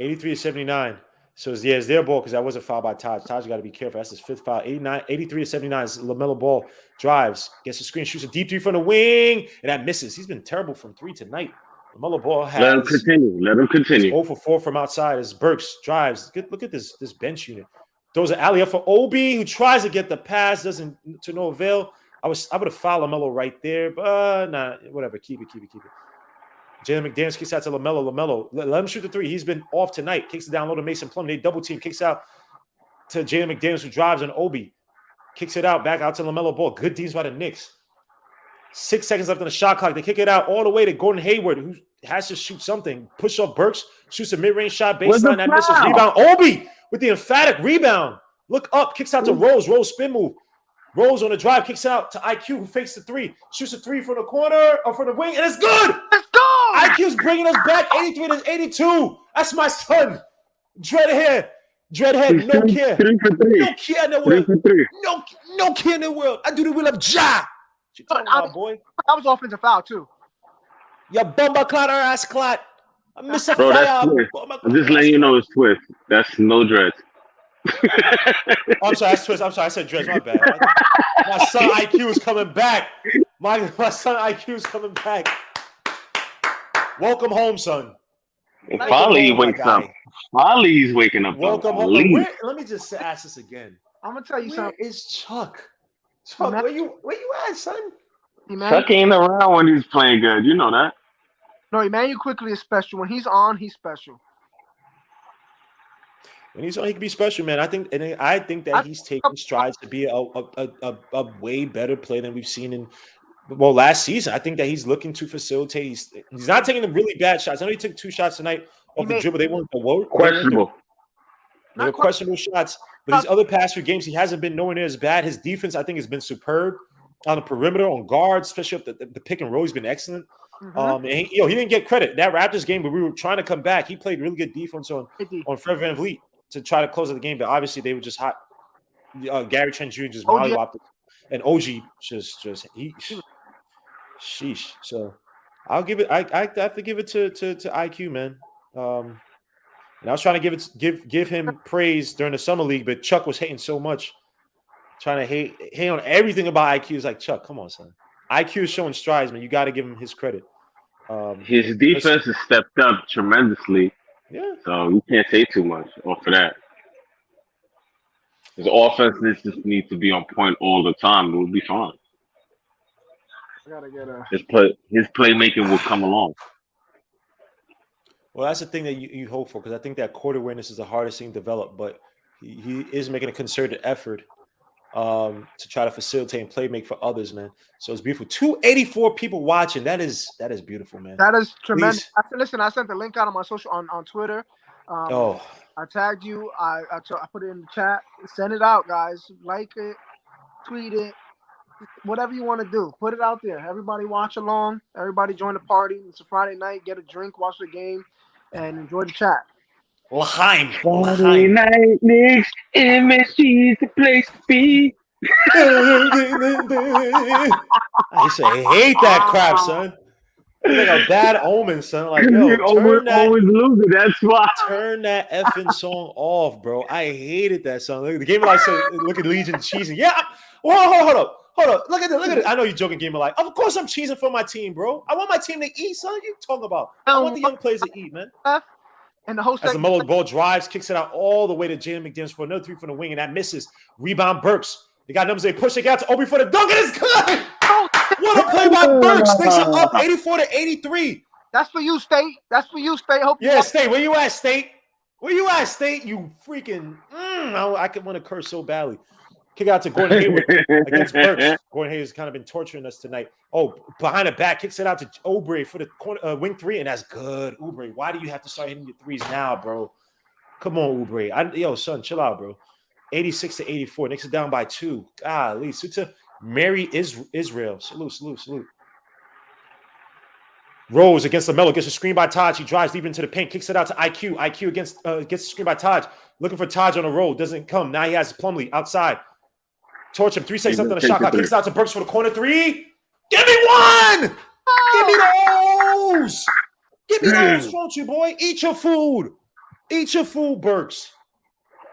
83 to 79. So it's their ball because that was a foul by Taj. Taj got to be careful. That's his fifth foul. 83 to 79 is LaMelo Ball. Drives, gets the screen, shoots a deep three from the wing, and that misses. He's been terrible from three tonight. LaMelo Ball Let him has continue. Let him he's continue. 0 for 4 from outside. As Burks drives. Look at this bench unit. Throws an alley up for Obi, who tries to get the pass, doesn't to no avail. I would have fouled LaMelo right there, but nah, whatever. Keep it. Jalen McDaniels kicks out to LaMelo. Let him shoot the three. He's been off tonight. Kicks it down low to Mason Plum. They double team. Kicks out to Jalen McDaniels, who drives on Obi. Kicks it out. Back out to LaMelo Ball. Good teams by the Knicks. 6 seconds left on the shot clock. They kick it out all the way to Gordon Hayward, who has to shoot something. Push off Burks. Shoots a mid-range shot. Baseline. That misses. Rebound. Obi with the emphatic rebound. Look up. Kicks out to Rose. Rose spin move. Rose on the drive, kicks out to IQ, who fakes the three, shoots a three from the corner or from the wing, and it's good. Let's go! IQ's bringing us back 83 to 82. That's my son. Dreadhead, no care. 3 for 3. No care in the 3 world. for 3. No care in the world. I do the will of Jah. What you talking about, boy? That was offensive foul, too. Ya bumba clot or ass clot. I miss a Bro, that's fire. Twist. I'm just letting you know it's Twist. That's no dreads. Oh, I'm sorry, that's Twist. I'm sorry, I said Dreads. My bad. My son IQ is coming back. My son IQ is coming back. Welcome home, son. Finally, he wakes up. Finally, he's waking up. Welcome home. Let me just ask this again. I'm gonna tell you Where something. is Chuck? Chuck, where you at, son? Chuck ain't around when he's playing good. You know that. No, Emmanuel quickly is special. When he's on, he's special. When he's on, he can be special, man. I think that he's taking strides to be a way better player than we've seen in last season. I think that he's looking to facilitate. He's not taking the really bad shots. I know he took 2 shots tonight off the dribble. They weren't questionable. They were questionable shots. But these other past few games, he hasn't been nowhere near as bad. His defense, I think, has been superb on the perimeter, on guards, especially up the pick and roll. He's been excellent. And he didn't get credit. That Raptors game where we were trying to come back, he played really good defense on Fred VanVleet to try to close out the game, but obviously they were just hot. Gary Trent Jr. just mollywopped it, and OG sheesh. So I'll give it. I have to give it to IQ, man. And I was trying to give him praise during the summer league, but Chuck was hating so much, trying to hate on everything about IQ. It's like, Chuck, come on, son. IQ is showing strides, man. You got to give him his credit. His defense has stepped up tremendously. Yeah. So you can't say too much off of that. His offense just needs to be on point all the time. It will be fine. His playmaking will come along. Well, that's the thing that you hope for, because I think that court awareness is the hardest thing to develop, but he is making a concerted effort to try to facilitate and play make for others, man. So it's beautiful. 284 people watching. That is beautiful, man. That is tremendous. I sent the link out on my social on Twitter. I tagged you. I put it in the chat. Send it out, guys. Like it, tweet it, whatever you want to do. Put it out there. Everybody watch along. Everybody join the party. It's a Friday night. Get a drink, watch the game, and enjoy the chat. Friday night, Knicks, MSG is the place to be. I used to hate that crap, son. It's like a bad omen, son. Like, yo, always losing. That's why. Turn that effing song off, bro. I hated that song. The game of life said, look at Legion cheesing. Yeah. Hold up. Look at it. I know you're joking, game of life. Of course I'm cheesing for my team, bro. I want my team to eat, son. What you talking about? I want the young players to eat, man. And the whole as the LaMelo Ball drives, kicks it out all the way to Jalen McDaniels for another three from the wing, and that misses. Rebound Burks. They got numbers. They push it out to Obi for the dunk, and it's good. What a play by Burks. Takes it up 84 to 83. That's for you, State. Hope State. Where you at, State? You freaking. I could want to curse so badly. Kick out to Gordon Hayward against Burks. Gordon Hayward's kind of been torturing us tonight. Oh, behind the back, kicks it out to Oubre for the corner, wing three, and that's good. Oubre, why do you have to start hitting your threes now, bro? Come on, Oubre. Yo, son, chill out, bro. 86-84. Knicks are down by 2. Golly. Salute to Mary Israel. Salute. Rose against LaMelo. Gets a screen by Taj. He drives deep into the paint. Kicks it out to IQ. IQ gets the screen by Taj. Looking for Taj on the roll. Doesn't come. Now he has Plumlee outside. Torch him. 3 seconds left on the shot clock. Kicks it out to Burks for the corner 3. Give me one! Give me those! Give me those, won't you, boy? Eat your food. Eat your food, Burks.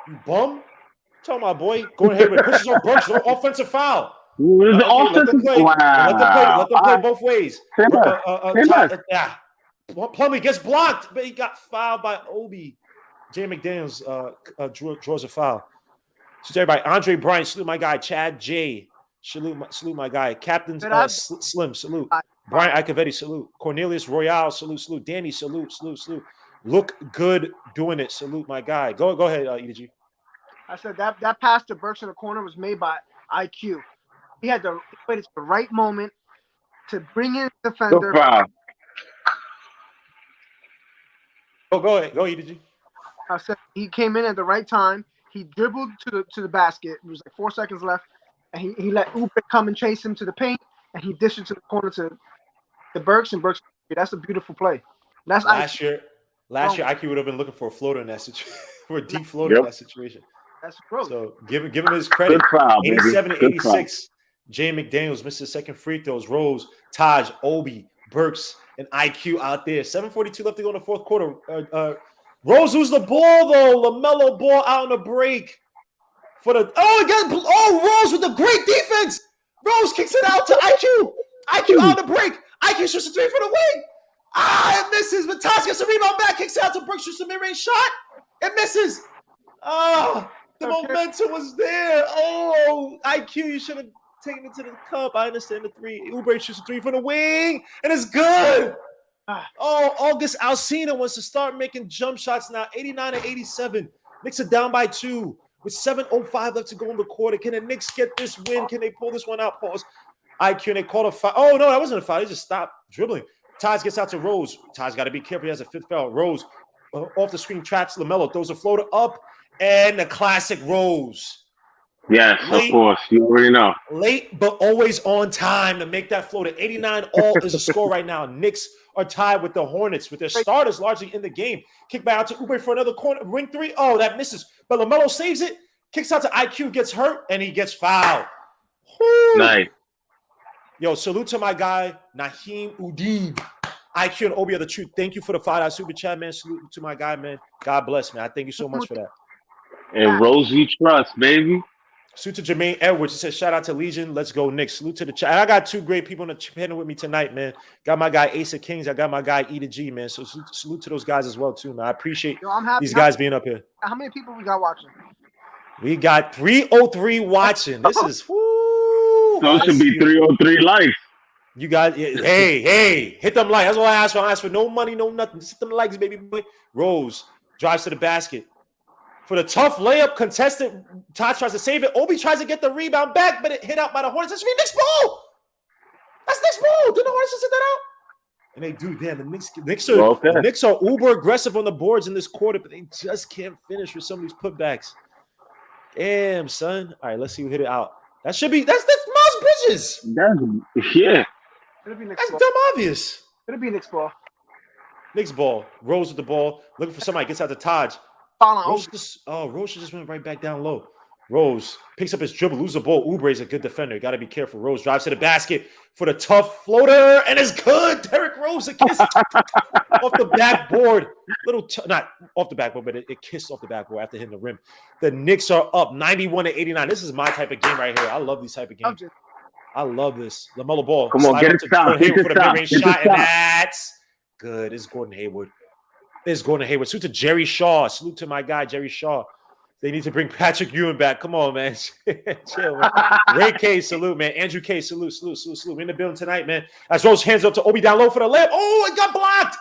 You bum. Tell my boy. Go ahead and pushes on Burks. No offensive foul. Let them play. Let them play both ways. Plumlee gets blocked, but he got fouled by Obi. Jay McDaniels draws a foul. So everybody, Andre Bryant, salute my guy. Chad J, salute my guy. Captain Slim, salute. Brian Iacovetti, salute. Cornelius Royale, salute. Danny, salute. Look good doing it. Salute my guy. Go ahead, EDG. I said that pass to Burks in the corner was made by IQ. He had to wait at the right moment to bring in the defender. Go ahead. Go, EDG. I said he came in at the right time. He dribbled to the basket. It was like 4 seconds left, and he let Oubre come and chase him to the paint, and he dished it to the corner to Burks, and Burks. That's a beautiful play. That's last year, IQ would have been looking for a floater in that situation, for a deep floater in that situation. That's gross. So give him his credit. 87-86. Jay McDaniels missed his second free throws. Rose, Taj, Obi, Burks, and IQ out there. 7:42 left to go in the fourth quarter. Rose loses the ball though. LaMelo ball out on the break for the Rose with the great defense. Rose kicks it out to IQ. IQ out on the break. IQ shoots a 3 for the wing. It misses. But Taj gets a rebound back. Kicks it out to Burks. Shoots a mid-range shot. It misses. The momentum was there. IQ, you should have taken it to the cup. I understand the 3. Oubre shoots a 3 for the wing, and it's good. August Alsina wants to start making jump shots now. 89-87. Knicks are down by 2 with 7:05 left to go in the quarter. Can the Knicks get this win? Can they pull this one out? Pause. IQ, and they called a foul. Oh, no, that wasn't a foul. They just stopped dribbling. Taj gets out to Rose. Taj got to be careful. He has a 5th foul. Rose off the screen traps LaMelo. Throws a floater up. And the classic Rose. Yes, of course. You already know. Late, but always on time to make that floater. 89 all is the score right now. Knicks are tied with the Hornets, with their starters largely in the game. Kick back out to Oubre for another corner. Ring 3. Oh, that misses. But LaMelo saves it. Kicks out to IQ, gets hurt, and he gets fouled. Woo. Nice. Yo, salute to my guy, Naheem Udine. IQ and Obi are the truth. Thank you for the $5 super chat, man. Salute to my guy, man. God bless, man. I thank you so much for that. And Rosie Trust, baby. Salute to Jermaine Edwards. He says, shout out to Legion. Let's go, Knicks. Salute to the chat. I got 2 great people in the panel with me tonight, man. Got my guy Ace of Kings. I got my guy E to G, man. So salute to those guys as well, too, man. I appreciate these guys being up here. How many people we got watching? We got 303 watching. This is whoo. So it should be 303 likes. You guys, hey, hit them likes. That's all I ask for. I ask for no money, no nothing. Just hit them likes, baby boy. Rose drives to the basket. For the tough layup contested, Todd tries to save it. Obi tries to get the rebound back, but it hit out by the Hornets. That's Knicks ball. That's Knicks ball. Didn't the Hornets just hit that out? And they do. Damn, the Knicks are uber aggressive on the boards in this quarter, but they just can't finish with some of these putbacks. Damn, son. All right, let's see who hit it out. That's Miles Bridges. Yeah. That's dumb obvious. It'll be Knicks ball. Knicks ball. Rose with the ball. Looking for somebody. Gets out to Taj. Rose just went right back down low. Rose picks up his dribble, loses the ball. Oubre is a good defender. Got to be careful. Rose drives to the basket for the tough floater, and it's good. Derrick Rose, a kiss off the backboard. Not off the backboard, but it kissed off the backboard after hitting the rim. The Knicks are up 91-89. This is my type of game right here. I love these type of games. I love this. LaMelo ball. Come on, get it stopped. For the mid-range shot, and that's good. It's Gordon Hayward. Salute to Jerry Shaw. Salute to my guy, Jerry Shaw. They need to bring Patrick Ewing back. Come on, man. Chill, man. Ray K, salute, man. Andrew K, salute. We're in the building tonight, man. As Rose hands up to Obi down low for the layup. Oh, it got blocked.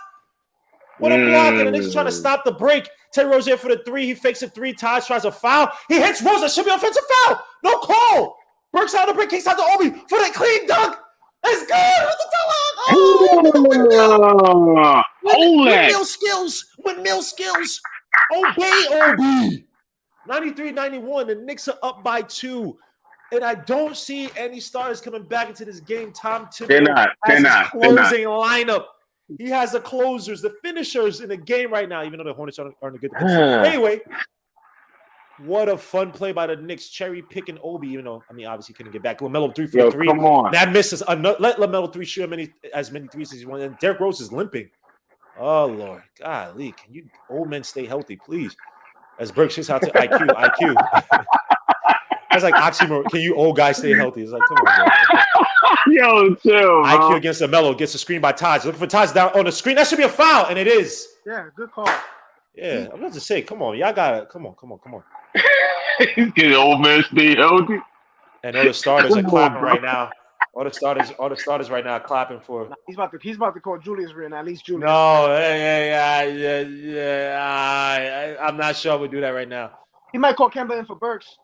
What a block. And the Knicks trying to stop the break. Terry Rose here for the 3. He fakes a 3. Taj tries a foul. He hits Rose. That should be offensive foul. No call. Burks out of the break. Kicks out to Obi for the clean dunk. It's good. What's the Windmill skills. Windmill skills. Obey, OB. 93-91. The Knicks are up by 2. And I don't see any starters coming back into this game. Tom Thibodeau has his closing lineup. He has the closers, the finishers in the game right now, even though the Hornets aren't a good defense. Anyway, what a fun play by the Knicks, cherry picking Obi, even though, I mean, obviously couldn't get back. LaMelo 3 for 3. Come on. That misses. Let LaMelo 3 shoot as many threes as he wants. And Derrick Rose is limping. Oh, Lord. Golly, can you old men stay healthy, please? As Burke shoots out to IQ. That's like oxymoron. Can you old guys stay healthy? It's like, come on, bro. Yo, chill, IQ bro. against LaMelo gets a screen by Taj. Looking for Taj down on the screen. That should be a foul, and it is. Yeah, good call. Yeah, I'm about to say, come on. Y'all got it. Come on. Get old man stay healthy. And all the starters are clapping right now. All the starters right now are clapping for. He's about to call Julius Randle, at least Julius. No, I'm not sure I would do that right now. He might call Kemba in for Burks.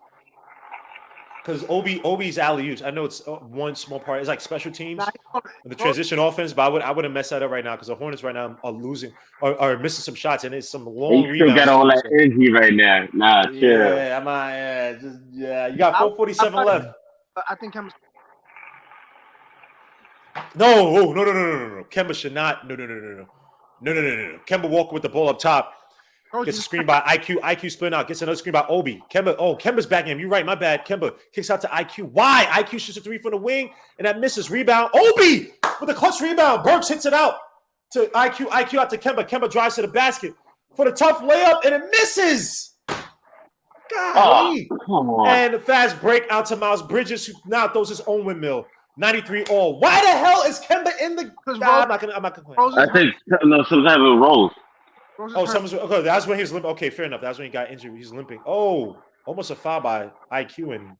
Because Obi's alley-oops, I know it's one small part. It's like special teams, Nah, the transition offense, but I wouldn't mess that up right now because the Hornets right now are losing or missing some shots, and it's some long rebounds. You still got all that energy right now. Nah, chill. You got 4:47 left. I think Kemba's. No. Kemba should not. No. Kemba Walker with the ball up top. Gets a screen by IQ. IQ split out. Gets another screen by Obi. Kemba's backing him. You're right. My bad. Kemba kicks out to IQ. Why? IQ shoots a 3 from the wing, and that misses. Rebound. Obi with a clutch rebound. Burks hits it out to IQ. IQ out to Kemba. Kemba drives to the basket for the tough layup, and it misses. Golly. Come on. And the fast break out to Miles Bridges, who now throws his own windmill. 93 all. Why the hell is Kemba in the? I'm not gonna complain. I think some type of rolls. Okay, that's when he was limping. Okay, fair enough. That's when he got injured. He's limping. Oh, almost a foul by IQ and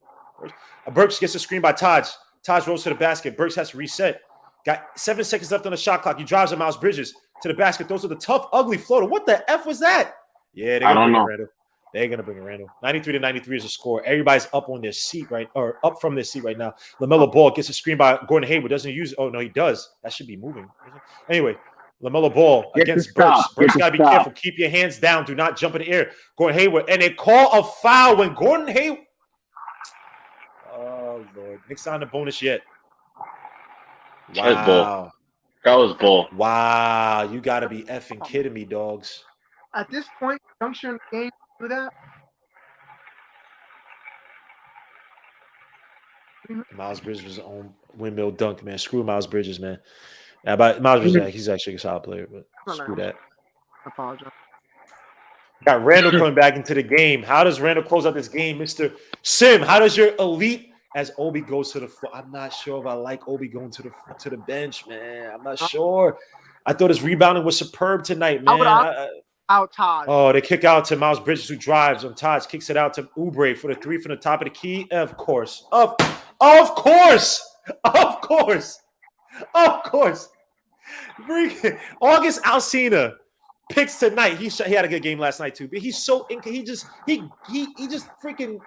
Burks gets a screen by Taj. Taj rolls to the basket. Burks has to reset. Got 7 seconds left on the shot clock. He drives to Miles Bridges to the basket. Those are the tough, ugly floater. What the F was that? Yeah, they're gonna bring it, Randall. They're gonna bring it, Randall. 93-93 is a score. Everybody's up on their seat up from their seat right now. LaMelo Ball gets a screen by Gordon Hayward. Doesn't use it. Oh no, he does. That should be moving. Anyway. LaMelo Ball against Burks. Burks got to be careful. Keep your hands down. Do not jump in the air. Gordon Hayward. And they call a foul when Gordon Hayward. Oh, Lord. Knicks not on the bonus yet. Wow. That was ball. Wow. You got to be effing kidding me, dogs. At this point, juncture in the game, do that. Miles Bridges was on windmill dunk, man. Screw Miles Bridges, man. Yeah, but Miles Bridges, he's actually a solid player, but screw that. I apologize. Got Randall coming back into the game. How does Randall close out this game, Mr. Sim? How does your elite as Obi goes to the floor? I'm not sure if I like Obi going to the bench, man. I'm not sure. I thought his rebounding was superb tonight, man. Out Taj. Oh, they kick out to Miles Bridges, who drives on Taj, kicks it out to Oubre for the 3 from the top of the key. Of course. Of course. August Alsina picks tonight. He had a good game last night too, but he's so he just freaking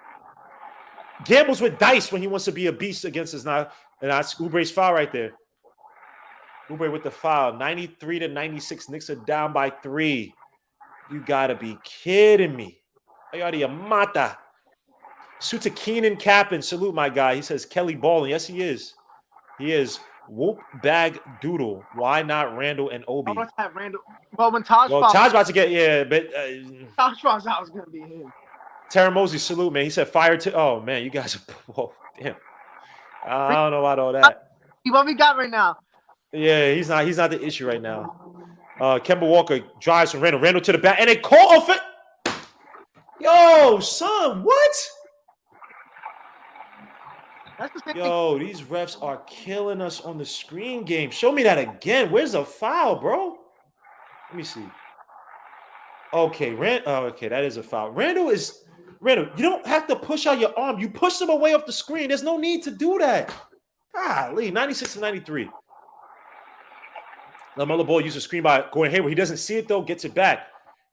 gambles with dice when he wants to be a beast against us now. And that's Oubre's foul right there. Oubre with the foul. 93-96. Knicks are down by 3. You gotta be kidding me. Ayadi Amata. Suta Keenan Captain. Salute my guy. He says Kelly balling. Yes, he is. He is. Whoop bag doodle. Why not Randall and Obi? Let's have Randall. Well, when Taj about to get but Taj falls out, it's gonna be him. Tara Mosey, salute, man. He said fire to. Oh man, you guys are. Whoa, damn. I don't know about all that. What we got right now? Yeah, he's not the issue right now. Kemba Walker drives from Randall. Randall to the back, and they call off it. Yo, son, what? Yo, these refs are killing us on the screen game. Show me that again. Where's the foul, bro? Let me see. Okay, okay, that is a foul. Randall, you don't have to push out your arm. You push them away off the screen. There's no need to do that. Golly, 96-93. LaMelo Ball uses a screen by Gordon Hayward. He doesn't see it, though. Gets it back.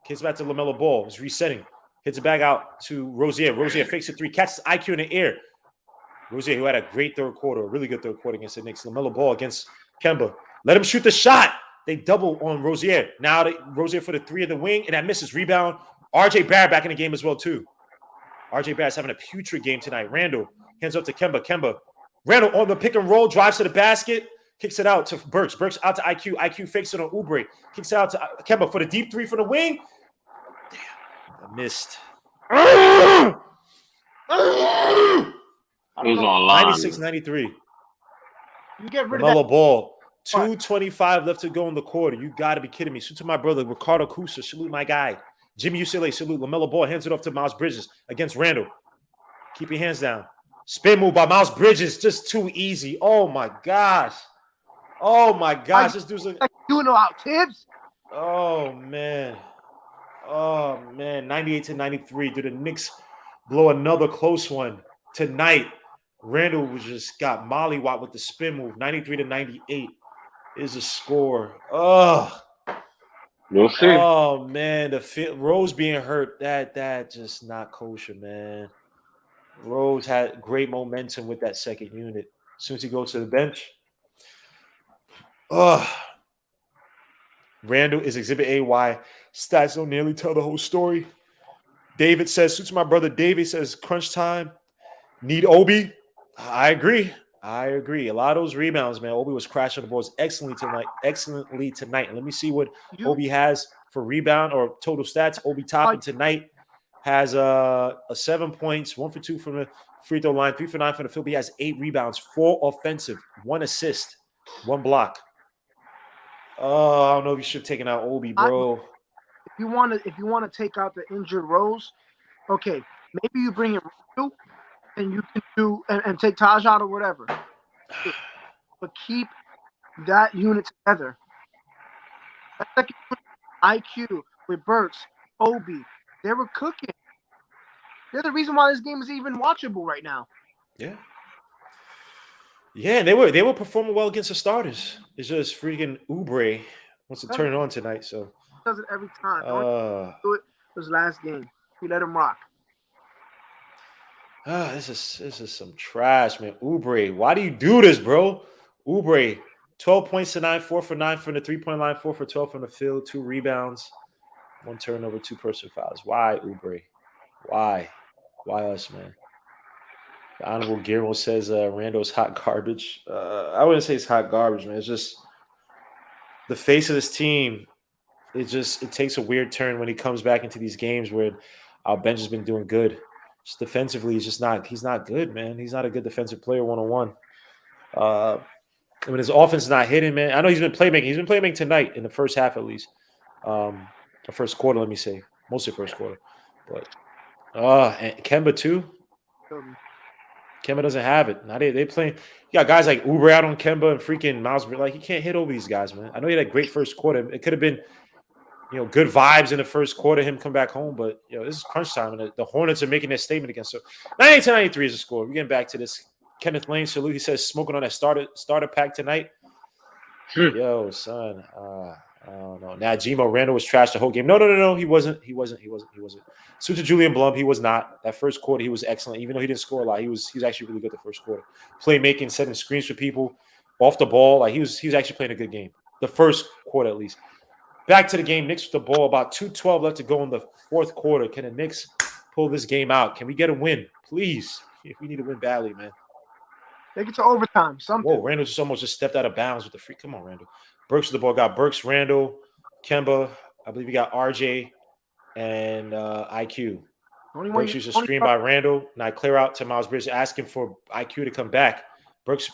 Kicks back to LaMelo Ball. He's resetting. Hits it back out to Rozier. Rozier fakes a 3. Catches IQ in the air. Rozier, who had a great third quarter, a really good third quarter against the Knicks. LaMelo Ball against Kemba. Let him shoot the shot. They double on Rozier. Now Rozier for the 3 of the wing, and that misses. Rebound. RJ Barrett back in the game as well, too. RJ Barrett's having a putrid game tonight. Randall hands up to Kemba. Randall on the pick and roll, drives to the basket, kicks it out to Burks. Burks out to IQ. IQ fakes it on Oubre. Kicks it out to Kemba for the deep three from the wing. Damn, I missed. It was on line. 96-93. You get rid of that. LaMelo Ball. 2:25 left to go in the quarter. You got to be kidding me. Salute to my brother, Ricardo Cusa. Salute my guy. Jimmy UCLA, salute. LaMelo Ball hands it off to Miles Bridges against Randall. Keep your hands down. Spin move by Miles Bridges. Just too easy. Oh, my gosh. This dude's like, you know out Tibbs. oh, man. 98-93. Did the Knicks blow another close one tonight? Randall was just got mollywopped with the spin move. 93-98 is a score. We'll see. Oh man, Rose being hurt, that just not kosher, man. Rose had great momentum with that second unit. As soon as he goes to the bench, Randall is Exhibit A. Why stats don't nearly tell the whole story. David says, suits my brother. David says, crunch time. Need Obi. I agree. A lot of those rebounds, man. Obi was crashing the balls excellently tonight. And let me see what Obi has for rebound or total stats. Obi Toppin tonight has 7 points, 1 for 2 from the free throw line, 3 for 9 from the field. He has 8 rebounds, 4 offensive, 1 assist, 1 block. Oh, I don't know if you should have taken out Obi, bro. If you want to take out the injured Rose, okay, maybe you bring in Randall and you can do and take Taj out or whatever. But keep that unit together. That second IQ with Burks, Obi, they were cooking. They're the reason why this game is even watchable right now. Yeah. Yeah, they were performing well against the starters. It's just freaking Oubre wants to turn it on tonight. So does it every time. Do it was last game. We let him rock. This is some trash, man. Oubre, why do you do this, bro? Oubre, 12 points tonight, 4 for 9 from the 3-point line, 4 for 12 from the field, 2 rebounds, 1 turnover, 2 personal fouls. Why, Oubre? Why? Why us, man? The Honorable Guillermo says Rando's hot garbage. I wouldn't say it's hot garbage, man. It's just the face of this team. It takes a weird turn when he comes back into these games where our bench has been doing good. Just defensively, he's not good, man. He's not a good defensive player one-on-one. When his offense is not hitting, man. I know he's been playmaking. He's been playmaking tonight in the first half at least. The first quarter, let me say. Mostly first quarter. But and Kemba too. Kemba doesn't have it. Now they playing. You got guys like Oubre out on Kemba and freaking Miles. Like, he can't hit over these guys, man. I know he had a great first quarter. It could have been, good vibes in the first quarter, him come back home. But, this is crunch time, and the Hornets are making their statement against. So 98-93 is the score. We're getting back to this. Kenneth Lane, salute. He says, smoking on that starter pack tonight. Yo, son. I don't know. Now, Jimo Randall was trashed the whole game. No. He wasn't. Suit to Julian Blum, he was not. That first quarter, he was excellent. Even though he didn't score a lot, he was actually really good the first quarter. Playmaking, setting screens for people, off the ball. Like, he was actually playing a good game. The first quarter, at least. Back to the game. Knicks with the ball. About 2:12 left to go in the fourth quarter. Can the Knicks pull this game out? Can we get a win? Please. We need to win badly, man. Take it to overtime. Something. Whoa, Randall almost stepped out of bounds with the free. Come on, Randall. Burks with the ball. Got Burks, Randall, Kemba. I believe we got RJ and IQ. Burks used a screen by Randall. Now clear out to Miles Bridges, asking for IQ to come back. Burks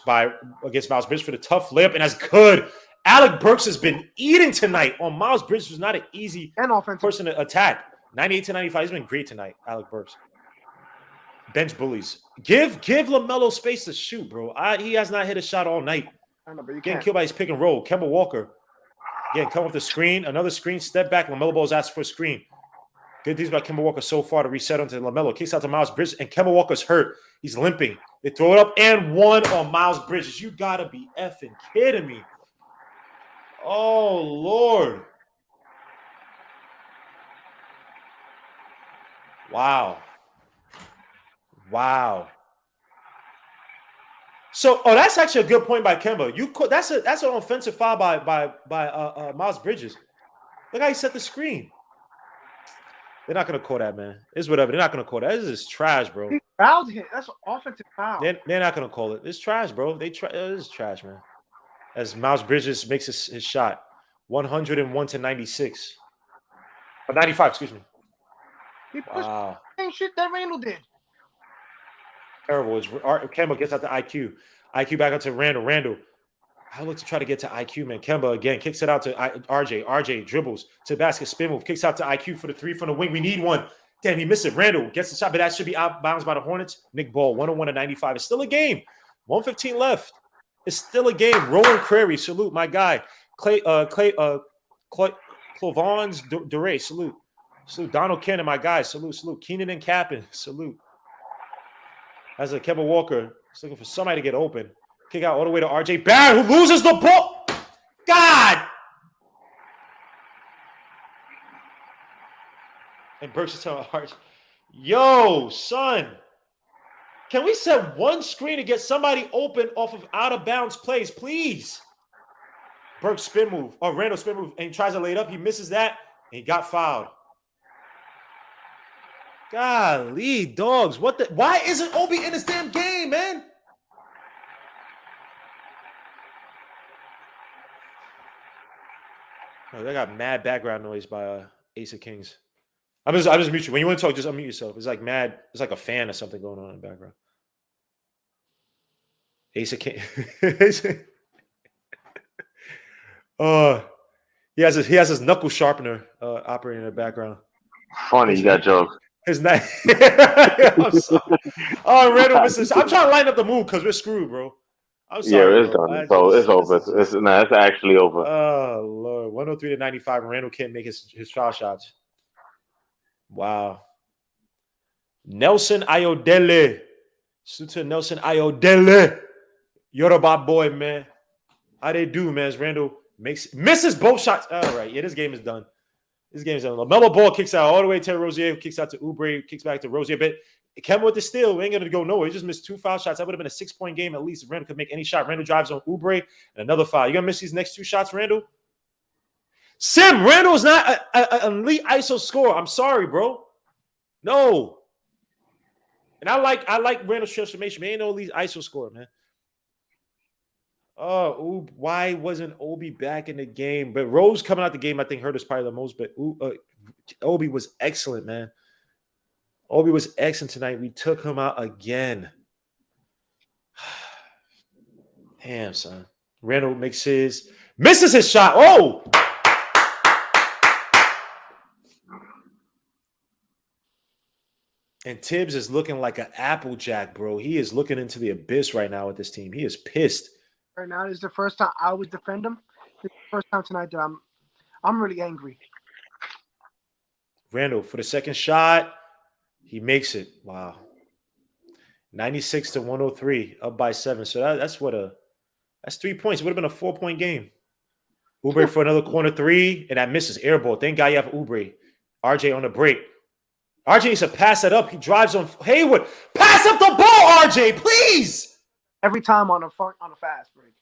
against Miles Bridges for the tough layup, and that's good. Alec Burks has been eating tonight on Miles Bridges, who's not an easy person to attack. 98-95. He's been great tonight, Alec Burks. Bench bullies. Give LaMelo space to shoot, bro. He has not hit a shot all night. I know, but you Getting killed by his pick and roll. Kemba Walker. Again, come off the screen. Another screen. Step back. LaMelo Ball's asked for a screen. Good things by Kemba Walker so far to reset onto LaMelo. Kicks out to Miles Bridges, and Kemba Walker's hurt. He's limping. They throw it up and one on Miles Bridges. You got to be effing kidding me. Oh, Lord. Wow. So, that's actually a good point by Kemba. That's an offensive foul by Miles Bridges. Look how he set the screen. They're not gonna call that, man. It's whatever. They're not gonna call that. This is trash, bro. He fouled him. That's an offensive foul. They're not gonna call it. It's trash, bro. This is trash, man. As Miles Bridges makes his shot, 101 to 96, or 95. Excuse me. He pushed Wow, the same shit that Randall did. terrible. Kemba gets out to IQ. IQ back out to Randall. Randall. I look to try to get to IQ, man. Kemba again kicks it out to RJ. RJ dribbles to the basket, spin move, kicks out to IQ for the three from the wing. We need one. Damn, he missed it. Randall gets the shot, but that should be out bounds by the Hornets. Nick Ball, 101 to 95. It's still a game. 1:15 left. It's still a game. Roland Crary, salute my guy. Clovons Duray, salute. Salute. Donald Cannon, my guy, salute. Salute. Keenan and Capin, salute. As a Kemba Walker, he's looking for somebody to get open. Kick out all the way to RJ Barrett, who loses the ball. God! And Burks is telling RJ, yo, son, can we set one screen to get somebody open off of out-of-bounds plays, please? Burks spin move, or Randall spin move, and he tries to lay it up. He misses that, and he got fouled. Golly, dogs. What the? Why isn't Obi in this damn game, man? Oh, they got mad background noise by Ace of Kings. I'm just mute you. When you want to talk, just unmute yourself. It's like mad. It's like a fan or something going on in the background. Ace of Kings. He has his knuckle sharpener operating in the background. Funny, you got jokes. His name. I'm sorry. Oh, Randall misses. I'm trying to line up the move because we're screwed, bro. I'm sorry. Yeah, it's bro. done. So it's over. It's actually over. Oh Lord, 103 to 95. Randall can't make his foul shots. Wow. Nelson Ayodele. Suta Nelson Ayodele. Yoruba boy, man. How they do, man? As Randall misses both shots. All right. Yeah, this game is done. This game is done. LaMelo Ball kicks out all the way to Rozier, kicks out to Oubre, kicks back to Rozier. But Kemba with the steal. We ain't going to go nowhere. He just missed 2 foul shots. That would have been a 6-point game at least if Randall could make any shot. Randall drives on Oubre and another foul. You going to miss these next 2 shots, Randall? Sim, Randall is not an elite ISO scorer. I'm sorry, bro. No. And I like Randall's transformation. Man, ain't no elite ISO scorer, man. Oh, why wasn't Obi back in the game? But Rose coming out the game, I think, hurt us probably the most. But Obi was excellent, man. Obi was excellent tonight. We took him out again. Damn, son. Randall misses his shot. Oh! And Tibbs is looking like an applejack, bro. He is looking into the abyss right now with this team. He is pissed. Right now, this is the first time I always defend him. This is the first time tonight that I'm really angry. Randall for the second shot. He makes it. Wow. 96 to 103, up by 7. So that's 3 points. It would have been a 4-point game. Oubre for another corner 3, and that misses. Air ball. Thank God you have Oubre. RJ on the break. RJ needs to pass that up. He drives on Hayward. Pass up the ball, RJ, please. Every time on a fast break.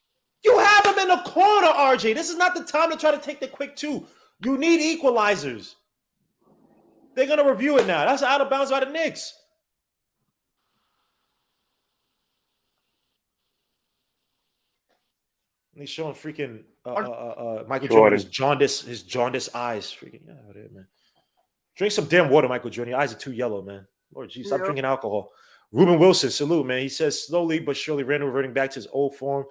You have him in the corner, RJ. This is not the time to try to take the quick 2. You need equalizers. They're going to review it now. That's out of bounds by the Knicks. And he's showing freaking Michael Jordan his jaundiced eyes. Freaking, yeah, whatever, man. Drink some damn water, Michael Jordan. Your eyes are too yellow, man. Lord, geez, stop drinking alcohol. Ruben Wilson, salute, man. He says slowly but surely Randall reverting back to his old form.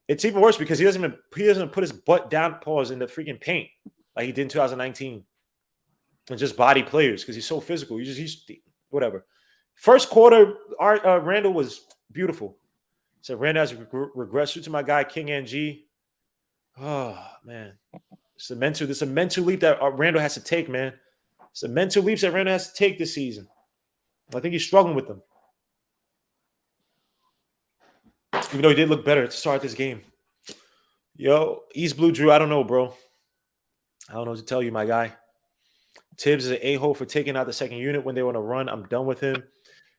It's even worse because he doesn't put his butt down, pause in the freaking paint like he did in 2019, and just body players because he's so physical. He's whatever. First quarter, Randall was beautiful. So Randall has regressed to my guy King NG. Oh man, it's a mental leap that Randall has to take, man. It's a mental leap that Randall has to take this season. I think he's struggling with them. Even though he did look better to start this game. Yo, East Blue Drew, I don't know, bro. I don't know what to tell you, my guy. Tibbs is an a-hole for taking out the second unit when they want to run. I'm done with him.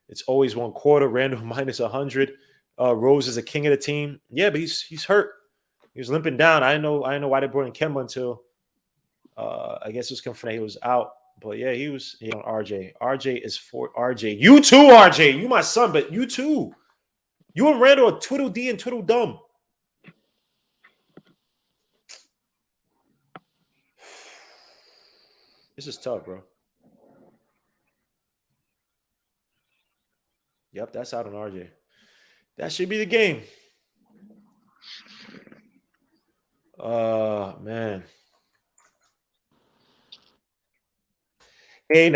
It's always 1 quarter. Randall minus 100. Rose is a king of the team. Yeah, but he's hurt. He was limping down. I didn't know why they brought in Kemba until I guess it was confirmed he was out. But yeah, he was on RJ. RJ is for RJ. You too, RJ. You my son, but you too. You and Randall are twiddle D and twiddle dumb. This is tough, bro. Yep, that's out on RJ. That should be the game. Man. Hey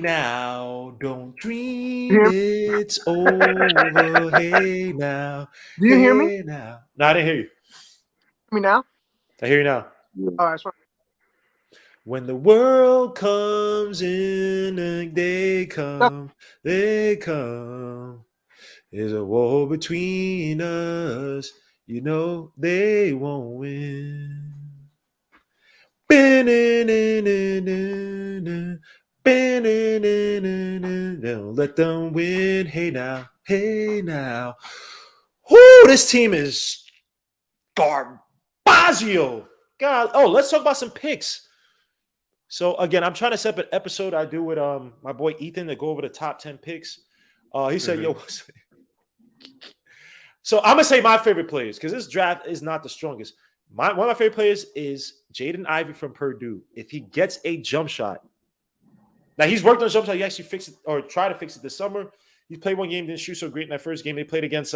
now, don't dream it's over. Hey now, Do you hear me? hey now. No, I didn't hear you. Hear me now? I hear you now. All right, when the world comes in and they come. There's a war between us. You know they won't win. Don't let them win. Hey now. Whoo, this team is garbagio. God. Oh, let's talk about some picks. So again, I'm trying to set up an episode I do with my boy Ethan to go over the top 10 picks. He said, yo, so I'm gonna say my favorite players because this draft is not the strongest. One of my favorite players is Jaden Ivey from Purdue. If he gets a jump shot, now he's worked on a jump shot. He actually fixed it or tried to fix it this summer. He played one game, didn't shoot so great in that first game. They played against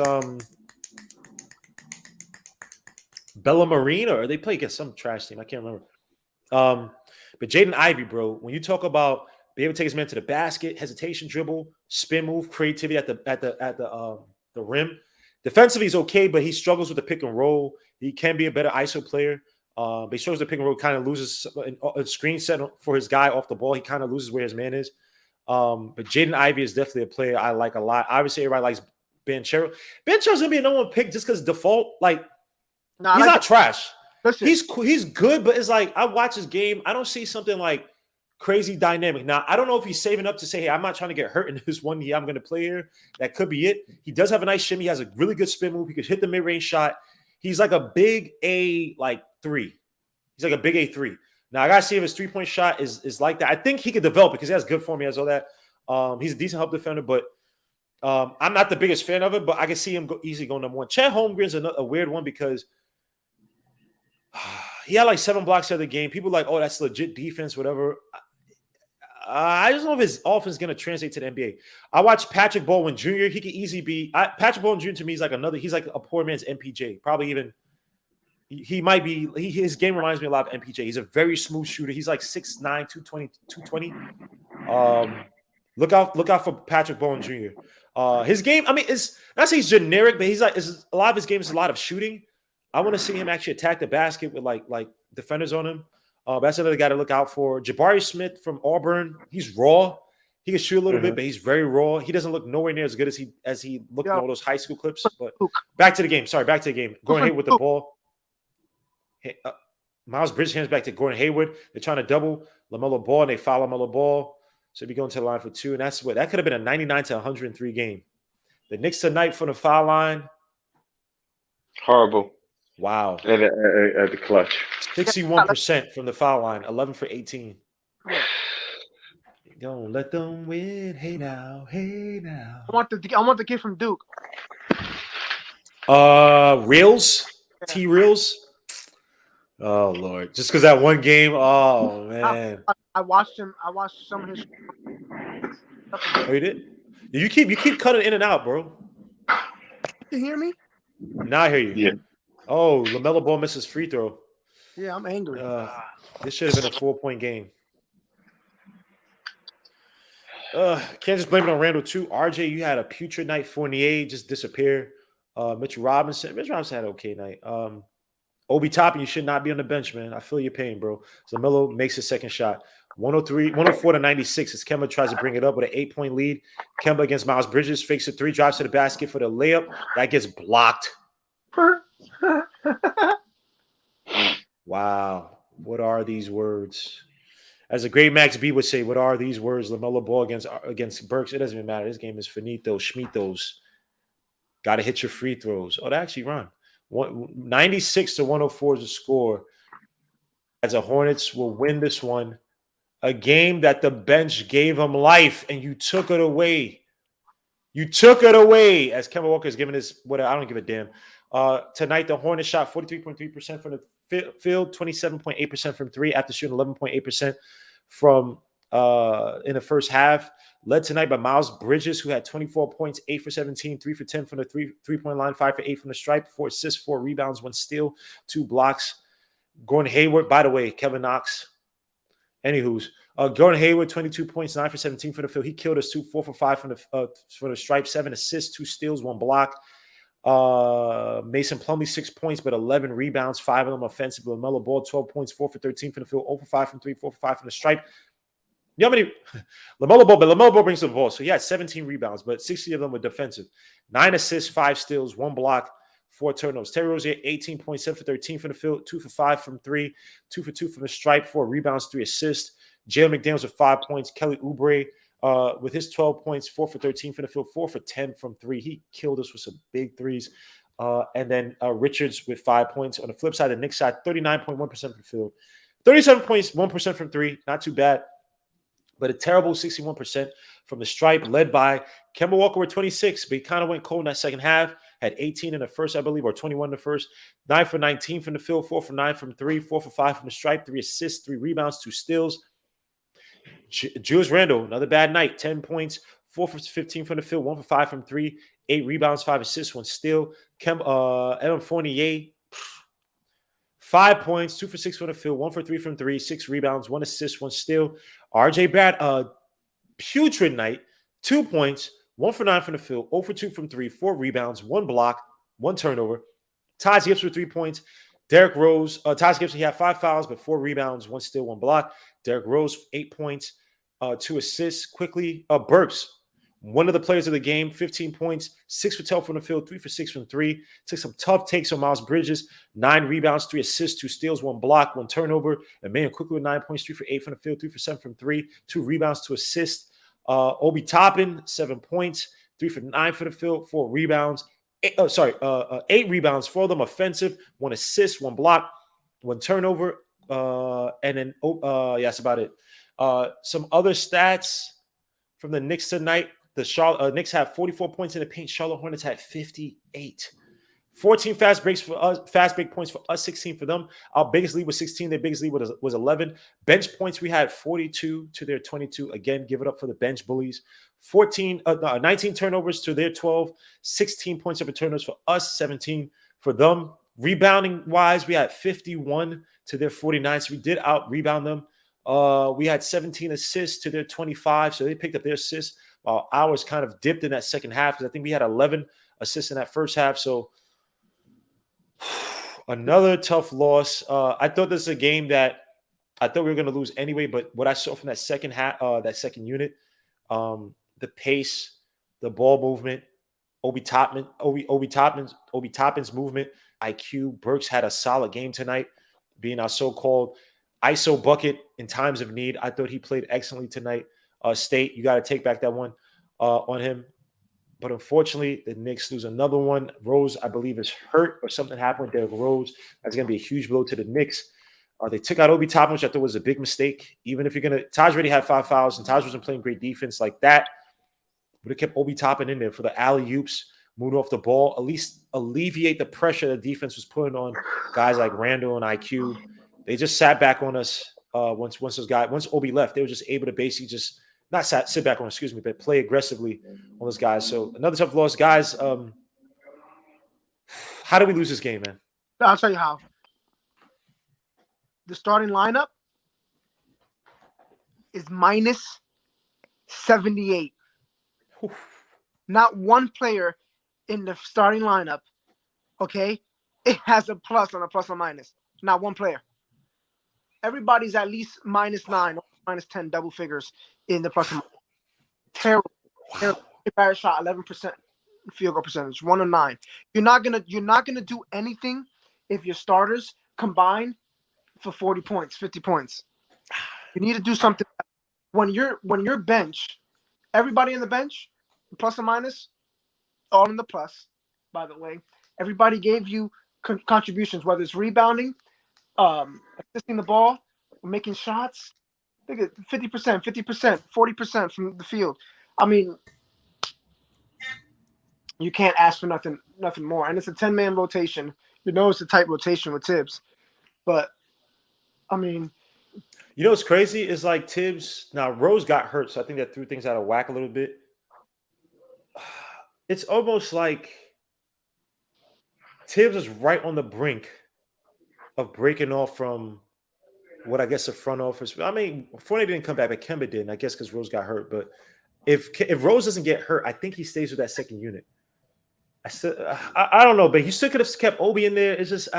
Bella Marine, or they played against some trash team. I can't remember. But Jaden Ivey, bro, when you talk about being able to take his man to the basket, hesitation dribble, spin move, creativity at the rim. Defensively, he's okay, but he struggles with the pick and roll. He can be a better ISO player. But he struggles with the pick and roll, kind of loses a screen set for his guy off the ball. He kind of loses where his man is. But Jaden Ivey is definitely a player I like a lot. Obviously, everybody likes Banchero. Banchero's going to be a no one pick just because default, he's not trash. Listen. He's good, but it's like I watch his game. I don't see something like crazy dynamic. Now, I don't know if he's saving up to say, hey, I'm not trying to get hurt in this 1 year I'm going to play here. That could be it. He does have a nice shimmy. He has a really good spin move. He could hit the mid-range shot. He's like a big A, 3. He's like a big A3. Now, I got to see if his three-point shot is like that. I think he could develop it because he has good form. He has all that. He's a decent help defender, but I'm not the biggest fan of it, but I can see him easily going number one. Chet Holmgren's a weird one because he had like 7 blocks the other game. People are like, oh, that's legit defense, whatever. I just don't know if his offense is going to translate to the NBA. I watched Patrick Baldwin Jr. He could easily be Patrick Baldwin Jr. to me is like he's like a poor man's MPJ. Probably even he might be. His game reminds me a lot of MPJ. He's a very smooth shooter. He's like 6'9", 220. Look out for Patrick Baldwin Jr. His game, I mean, it's not say he's generic, but he's like a lot of his game is a lot of shooting. I want to see him actually attack the basket with like defenders on him. That's another guy to look out for. Jabari Smith from Auburn. He's raw. He can shoot a little bit, but he's very raw. He doesn't look nowhere near as good as he looked in all those high school clips. But back to the game. Gordon Hayward with the ball. Miles Bridges hands back to Gordon Hayward. They're trying to double LaMelo Ball, and they foul LaMelo Ball. So he'll be going to the line for 2. And that could have been a 99 to 103 game. The Knicks tonight from the foul line. Horrible. Wow. At the clutch. 61% from the foul line, 11 for 18. Don't let them win. Hey now. I want the kid from Duke. Reels? T Reels? Oh Lord. Just because that one game. Oh man. I watched him. I watched some of his. Oh, you did? You keep cutting in and out, bro. You hear me? Now I hear you. Yeah. Oh, LaMelo Ball misses free throw. Yeah, I'm angry. This should have been a 4-point game. Can't just blame it on Randall too. RJ, you had a putrid night. Fournier just disappeared. Mitchell Robinson had an okay night. Obi Toppin, you should not be on the bench, man. I feel your pain, bro. So Melo makes his second shot. 104 to 96 as Kemba tries to bring it up with an 8-point lead. Kemba against Miles Bridges fakes a 3, drives to the basket for the layup. That gets blocked. Wow. What are these words? As a great Max B would say, what are these words? LaMelo Ball against Burks. It doesn't even matter. This game is finito, schmitos. Got to hit your free throws. Oh, they actually run. 96 to 104 is the score. As the Hornets will win this one A game that the bench gave him life, and you took it away. You took it away, as Kemba Walker is giving his whatever. I don't give a damn. Tonight, the Hornets shot 43.3% from the field, 27.8% from three after shooting 11.8% from in the first half. Led tonight by Miles Bridges, who had 24 points, 8 for 17, 3 for 10 from the three-point line, 5 for 8 from the stripe, 4 assists, 4 rebounds, 1 steal, 2 blocks. Gordon Hayward, by the way, Kevin Knox. Anywho's, Gordon Hayward, 22 points, 9 for 17 from the field. He killed us 4 for 5 from the stripe, 7 assists, 2 steals, 1 block. Mason Plumlee, 6 points, but 11 rebounds, 5 of them offensive. LaMelo Ball, 12 points, 4 for 13 from the field, 0 for 5 from 3, 4 for 5 from the stripe. You know how many LaMelo Ball brings the ball. So he had 17 rebounds, but 60 of them were defensive. 9 assists, 5 steals, 1 block, 4 turnovers. Terry Rozier, 18.7 for 13 from the field, 2 for 5 from 3, 2 for 2 from the stripe, 4 rebounds, 3 assists. Jalen McDaniels with 5 points. Kelly Oubre with his 12 points, 4 for 13 from the field, 4 for 10 from 3. He killed us with some big threes. And then Richards with 5 points. On the flip side, the Knicks side, 39.1% from the field, 37.1% from 3. Not too bad, but a terrible 61% from the stripe, led by Kemba Walker with 26, but he kind of went cold in that second half. Had 18 in the first, I believe, or 21 in the first. 9 for 19 from the field, 4 for 9 from 3, 4 for 5 from the stripe, 3 assists, 3 rebounds, 2 steals. Julius Randle, another bad night, 10 points, 4 for 15 from the field, 1 for 5 from 3, 8 rebounds, 5 assists, 1 steal. Evan Fournier, 5 points, 2 for 6 from the field, 1 for 3 from 3, 6 rebounds, 1 assist, 1 steal. RJ Barrett, putrid night, 2 points, 1 for 9 from the field, 0 for 2 from 3, 4 rebounds, 1 block, 1 turnover. Taj Gibson with 3 points. Derrick Rose, Taj Gibson, he had 5 fouls, but 4 rebounds, 1 steal, 1 block. Derrick Rose, 8 points, 2 assists. Quickly, Burks, one of the players of the game, 15 points, 6 for 12 from the field, 3 for 6 from 3. Took some tough takes on Miles Bridges, 9 rebounds, 3 assists, 2 steals, 1 block, 1 turnover. And man, quickly with 9 points, 3 for 8 from the field, 3 for 7 from 3, 2 rebounds, 2 assists. Obi Toppin, 7 points, 3 for 9 for the field, 4 rebounds. 8 rebounds, 4 of them offensive, 1 assist, 1 block, 1 turnover. And then, that's about it. Some other stats from the Knicks tonight. The Knicks have 44 points in the paint. Charlotte Hornets had 58. 14 fast break points for us, 16 for them. Our biggest lead was 16. Their biggest lead was 11. Bench points, we had 42 to their 22. Again, give it up for the bench bullies. 19 turnovers to their 12. 16 points of turnovers for us, 17 for them. Rebounding wise, we had 51 to their 49. So we did out rebound them. We had 17 assists to their 25. So they picked up their assists. While ours kind of dipped in that second half because I think we had 11 assists in that first half. So another tough loss. I thought this is a game that I thought we were going to lose anyway, but what I saw from that second half, that second unit, the pace, the ball movement, Obi Toppin's movement, IQ. Burks had a solid game tonight, being our so-called ISO bucket in times of need. I thought he played excellently tonight. State, you got to take back that one on him. But unfortunately, the Knicks lose another one. Rose, I believe, is hurt or something happened with Derrick Rose. That's going to be a huge blow to the Knicks. They took out Obi Toppin, which I thought was a big mistake. Even if you're going to – Taj already had 5 fouls, and Taj wasn't playing great defense like that. But it kept Obi Toppin in there for the alley-oops, moving off the ball, at least alleviate the pressure the defense was putting on guys like Randall and IQ. They just sat back on us once Obi left. They were just able to basically just – not sit back on, but play aggressively on those guys. So another tough loss. Guys, how do we lose this game, man? I'll tell you how. The starting lineup is minus 78. Not one player in the starting lineup, okay, it has a plus on a plus or minus. Not one player. Everybody's at least minus 9 or minus 10 double figures in the plus. Terrible. Barrett shot 11% field goal percentage, 1 of 9. You're not gonna do anything if your starters combine for 40 points, 50 points. You need to do something. When your bench, everybody in the bench, plus or minus, all in the plus. By the way, everybody gave you contributions, whether it's rebounding, assisting the ball, making shots. Look at 50%, 50%, 40% from the field. I mean, you can't ask for nothing more. And it's a 10-man rotation. You know it's a tight rotation with Tibbs. But I mean, You know what's crazy is like Tibbs. Now Rose got hurt, so I think that threw things out of whack a little bit. It's almost like Tibbs is right on the brink of breaking off from what I guess the front office. I mean, Fournier didn't come back, but Kemba did, and I guess because Rose got hurt. But if Rose doesn't get hurt, I think he stays with that second unit. I don't know, but he still could have kept Obi in there. It's just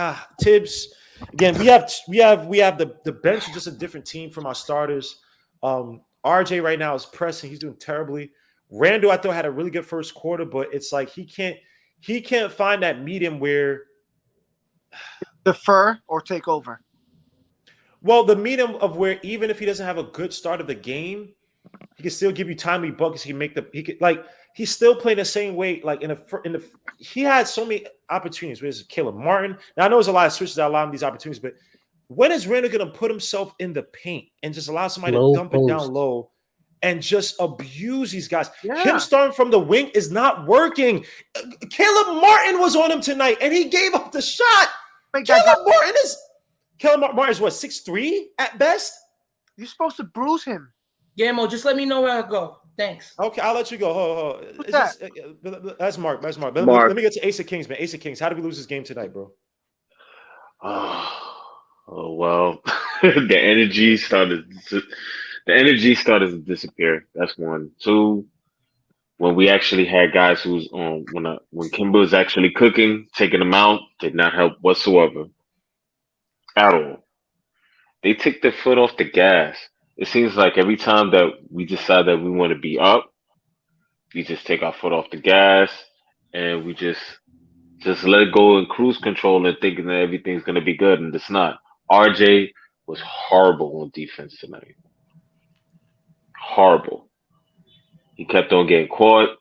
Tibbs. Again, we have the bench is just a different team from our starters. RJ right now is pressing. He's doing terribly. Randall, I thought, had a really good first quarter, but it's like he can't find that medium where defer or take over. Well, the medium of where even if he doesn't have a good start of the game, he can still give you timely buckets. He's still playing the same way. Like he had so many opportunities. Where's Caleb Martin? Now I know there's a lot of switches that allow him these opportunities, but when is Randall going to put himself in the paint and just allow somebody to dump it down low and just abuse these guys? Yeah. Him starting from the wing is not working. Caleb Martin was on him tonight, and he gave up the shot. Caleb Martin is what, 6'3" at best? You're supposed to bruise him. Guillermo, just let me know where I go. Thanks. Okay, I'll let you go. That's Mark. That's Mark. Mark. Let me get to Ace of Kings, man. Ace of Kings, how did we lose this game tonight, bro? Oh well, the energy started to disappear. That's one. Two, when we actually had guys who's when Kemba was actually cooking, taking them out did not help whatsoever at all. They take their foot off the gas. It seems like every time that we decide that we want to be up, we just take our foot off the gas and we just let it go in cruise control and thinking that everything's gonna be good, and it's not. RJ was horrible on defense tonight. Horrible. He kept on getting caught.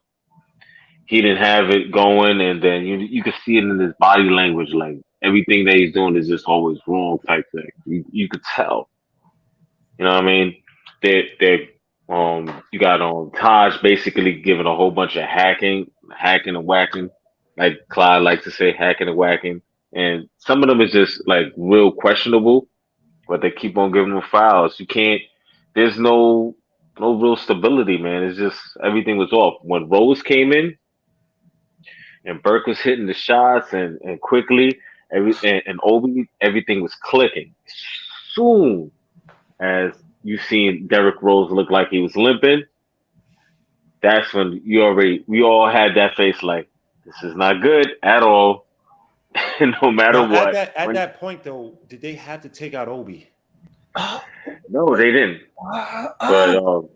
He didn't have it going, and then you could see it in his body language, like everything that he's doing is just always wrong type thing. You could tell. You know what I mean? You got Taj basically giving a whole bunch of hacking and whacking, like Clyde likes to say, hacking and whacking. And some of them is just like real questionable, but they keep on giving them fouls. You can't. There's no real stability, man. It's just everything was off. When Rose came in and Burke was hitting the shots and quickly, and Obi, everything was clicking. Soon as you seen Derrick Rose look like he was limping, that's when we all had that face like, this is not good at all. No matter what. At that point, though, did they have to take out Obi? No, they didn't. But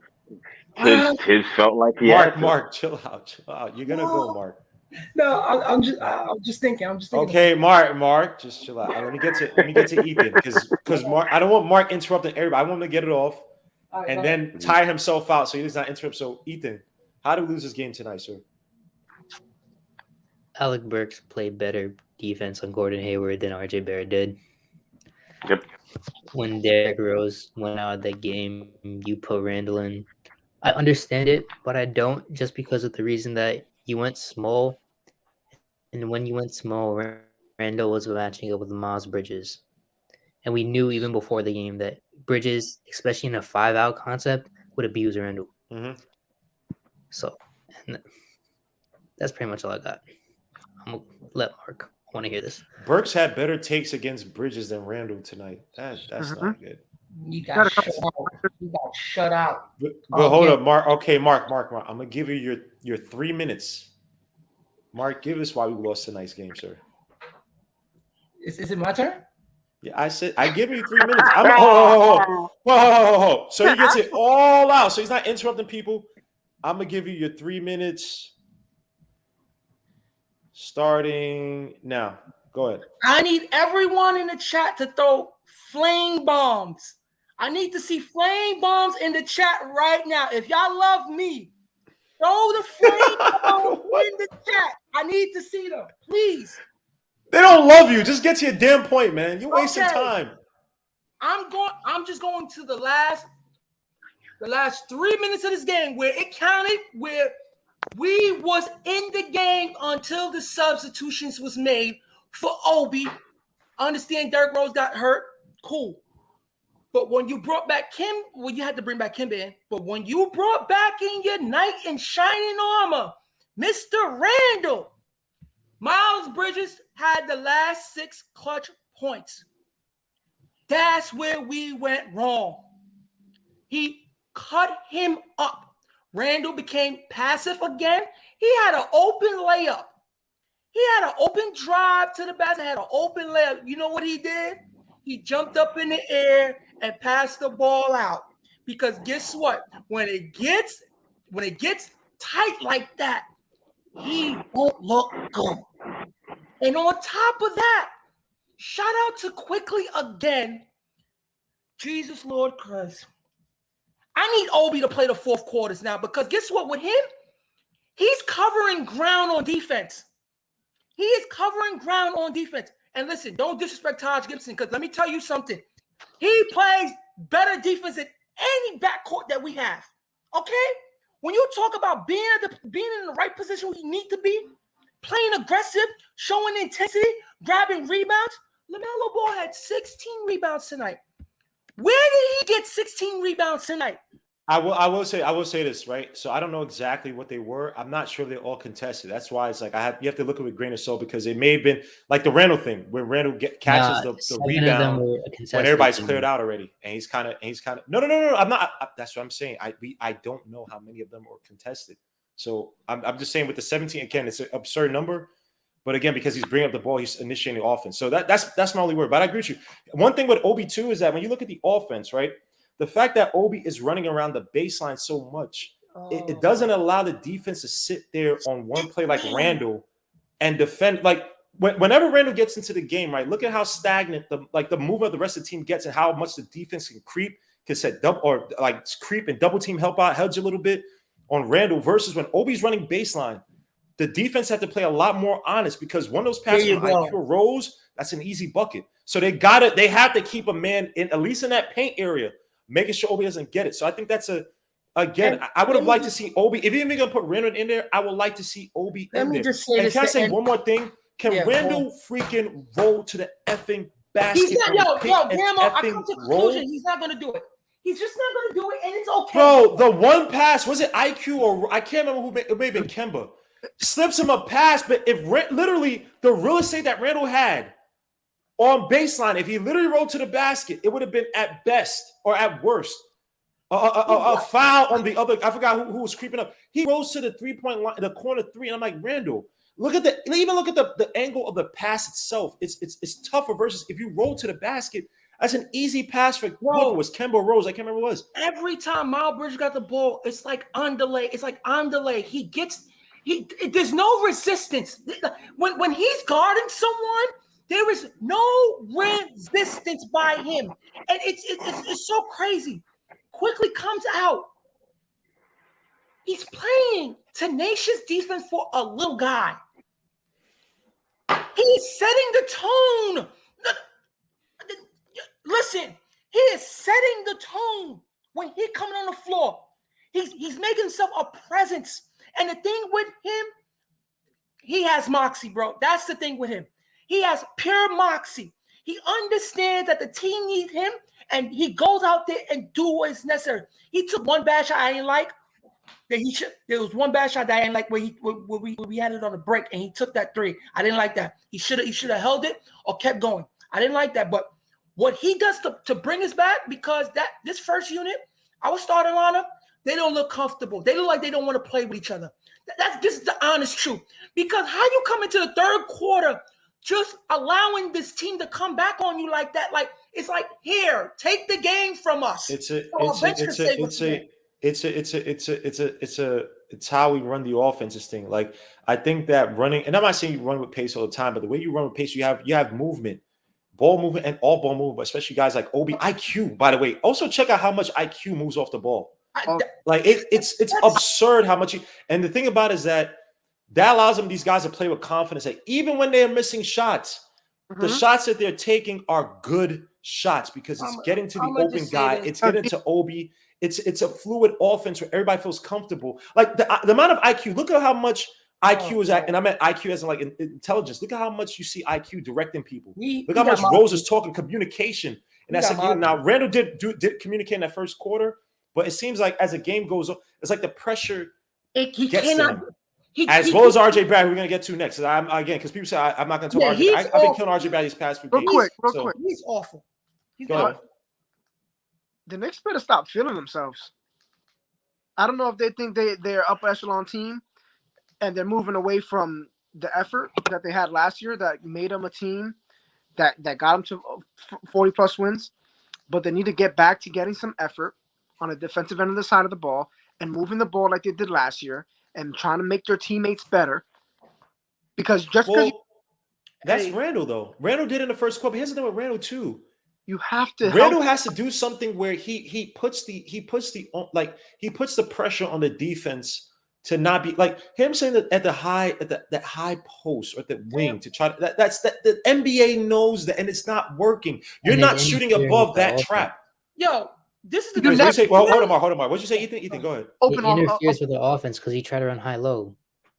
Tibbs felt like he had to. Mark, chill out. You're gonna go, Mark. No, I'm just thinking. Okay, Mark, just chill out. Let me get to Ethan because Mark. I don't want Mark interrupting everybody. I want him to get it off and then tire himself out so he does not interrupt. So, Ethan, how did we lose this game tonight, sir? Alec Burks played better defense on Gordon Hayward than RJ Barrett did. Yep. When Derrick Rose went out of that game, you put Randall in. I understand it, but I don't, just because of the reason that you went small. And when you went small, Randall was matching up with Miles Bridges. And we knew even before the game that Bridges, especially in a 5-out concept, would abuse Randall. Mm-hmm. So that's pretty much all I got. I'm going to let Mark. I want to hear this. Burks had better takes against Bridges than Randall tonight. That's not good. You got shut out. But hold up, Mark. Okay, Mark. I'm gonna give you your 3 minutes. Mark, give us why we lost tonight's game, sir. Is it my turn? Yeah, I said I give you 3 minutes. Whoa. So he gets it all out. So he's not interrupting people. I'm gonna give you your 3 minutes. Starting now. Go ahead. I need everyone in the chat to throw flame bombs. I need to see flame bombs in the chat right now. If y'all love me, throw the flame bombs in the chat. I need to see them, please. They don't love you. Just get to your damn point, man. You're wasting time. I'm just going to the last the last 3 minutes of this game where it counted, where we was in the game until the substitutions was made for Obi. I understand Derrick Rose got hurt. Cool. But when you brought back Kim, well, you had to bring back Kemba in. But when you brought back in your knight in shining armor, Mr. Randall, Miles Bridges had the last 6 clutch points. That's where we went wrong. He cut him up. Randall became passive again. He had an open layup. He had an open drive to the basket, had an open layup. You know what he did? He jumped up in the air and passed the ball out. Because guess what? When it gets tight like that, he won't look good. And on top of that, shout out to Quickly again. Jesus Lord Christ. I need Obi to play the fourth quarters now because guess what? With him, he's covering ground on defense. He is covering ground on defense. And listen, don't disrespect Taj Gibson because let me tell you something. He plays better defense than any backcourt that we have. Okay? When you talk about being in the right position where you need to be, playing aggressive, showing intensity, grabbing rebounds, LaMelo Ball had 16 rebounds tonight. Where did he get 16 rebounds tonight? I will say this, right? So I don't know exactly what they were. I'm not sure they're all contested. That's why it's like you have to look at it with a grain of salt because it may have been like the Randall thing when Randall catches the rebound when everybody's cleared out already, and he's kind of no. I'm not. That's what I'm saying. I don't know how many of them are contested. So I'm just saying with the 17 again, it's an absurd number. But again, because he's bringing up the ball, he's initiating the offense. So that's my only word. But I agree with you. One thing with Obi too is that when you look at the offense, right? The fact that Obi is running around the baseline so much, it doesn't allow the defense to sit there on one play like Randall and defend. Like whenever Randall gets into the game, right? Look at how stagnant the movement of the rest of the team gets and how much the defense can creep, can set double or like creep and double team help out, hedge a little bit on Randall versus when Obi's running baseline. The defense had to play a lot more honest because one of those passes from IQ Rose, that's an easy bucket. So they have to keep a man in at least in that paint area, making sure Obi doesn't get it. So I think that's I would have liked to see Obi. If you're even gonna put Randall in there, I would like to see Obi in there. And can I say one more thing? Can Randall freaking roll to the effing basket? He's not, Grandma, I come to the conclusion he's not gonna do it. He's just not gonna do it, and it's okay. Bro, the one pass, was it IQ or I can't remember it may have been Kemba. Slips him a pass, but if literally the real estate that Randall had on baseline, if he literally rolled to the basket, it would have been at best or at worst a foul on the other. I forgot who was creeping up. He rose to the 3-point line, the corner three, and I'm like, Randall, look at the angle of the pass itself. It's tougher versus if you roll to the basket. That's an easy pass for whoever it was Kemba Rose. I can't remember what it was. Every time Miles Bridges got the ball, it's like on delay. There's no resistance. When he's guarding someone, there is no resistance by him. And it's so crazy. Quickly comes out. He's playing tenacious defense for a little guy. He's setting the tone. Listen, he is setting the tone when he's coming on the floor. He's making himself a presence. And the thing with him, he has moxie, bro. That's the thing with him. He has pure moxie. He understands that the team needs him, and he goes out there and do what is necessary. He took one bad shot I didn't like. There was one bad shot that I didn't like where we had it on the break, and he took that three. I didn't like that. He should have held it or kept going. I didn't like that. But what he does to bring us back, because this first unit, our starting lineup, they don't look comfortable. They look like they don't want to play with each other. This is the honest truth. Because how you come into the third quarter just allowing this team to come back on you like that? Like it's like, here, take the game from us. It's how we run the offenses thing. Like I think that running, and I'm not saying you run with pace all the time, but the way you run with pace, you have movement. Ball movement and all ball movement, especially guys like Obi. IQ, by the way. Also check out how much IQ moves off the ball. Like it's absurd how much and the thing about it is that allows these guys to play with confidence. Like even when they're missing shots, the shots that they're taking are good shots because it's getting to the open guy. It's getting to Obi. it's a fluid offense where everybody feels comfortable. Like the amount of IQ. Look at how much IQ is at, and I meant IQ as in like intelligence. Look at how much you see IQ directing people. Look how much Rose is talking communication, and that's like now Randall did communicate in that first quarter, but it seems like as the game goes on, it's like the pressure gets to him. As well as RJ Barrett, we're gonna get to next. Because people say I'm not gonna talk RJ. I've been killing RJ Barrett these past few games. Real quick. He's awful. Go ahead. The Knicks better stop feeling themselves. I don't know if they think they're upper echelon team and they're moving away from the effort that they had last year that made them a team that got them to 40 plus wins, but they need to get back to getting some effort on the defensive end of the side of the ball and moving the ball like they did last year and trying to make their teammates better. Because that's Randall though. Randall did in the first quarter. He hasn't done with Randall too. You have to. Randall has to do something where he puts the pressure on the defense to not be like him saying that at the high post or at the wing to try to that's the NBA knows that and it's not working. You're not shooting above that trap. Yo, this is the hold on, Mark. What'd you say, Ethan? Go ahead. It interferes with the offense because he tried to run high low.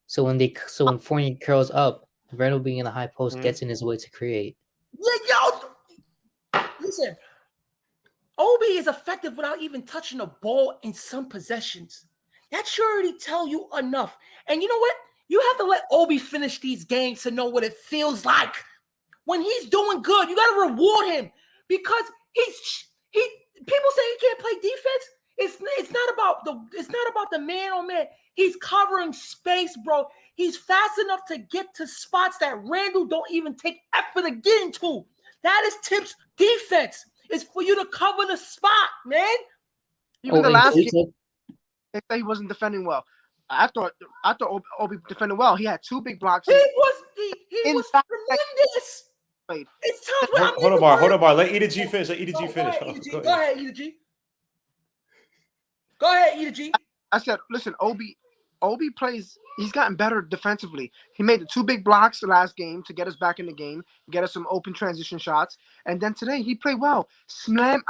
So when Fournier curls up, Randall being in the high post gets in his way to create. Yeah, yo. Listen, Obi is effective without even touching the ball in some possessions. That should already tell you enough. And you know what? You have to let Obi finish these games to know what it feels like. When he's doing good, you got to reward him because people say he can't play defense. It's not about the man on man. He's covering space, bro. He's fast enough to get to spots that Randall don't even take effort to get into. That is Tip's defense. It's for you to cover the spot, man. Even the last game, they say he wasn't defending well. I thought Obi defended well. He had 2 big blocks. He was tremendous. It's time. Hold on, Bar. Let Eda G finish. Go ahead, Eda G. Go ahead, Eda G. I said, listen, Obi plays. He's gotten better defensively. He made the 2 big blocks the last game to get us back in the game, get us some open transition shots, and then today he played well. Slamming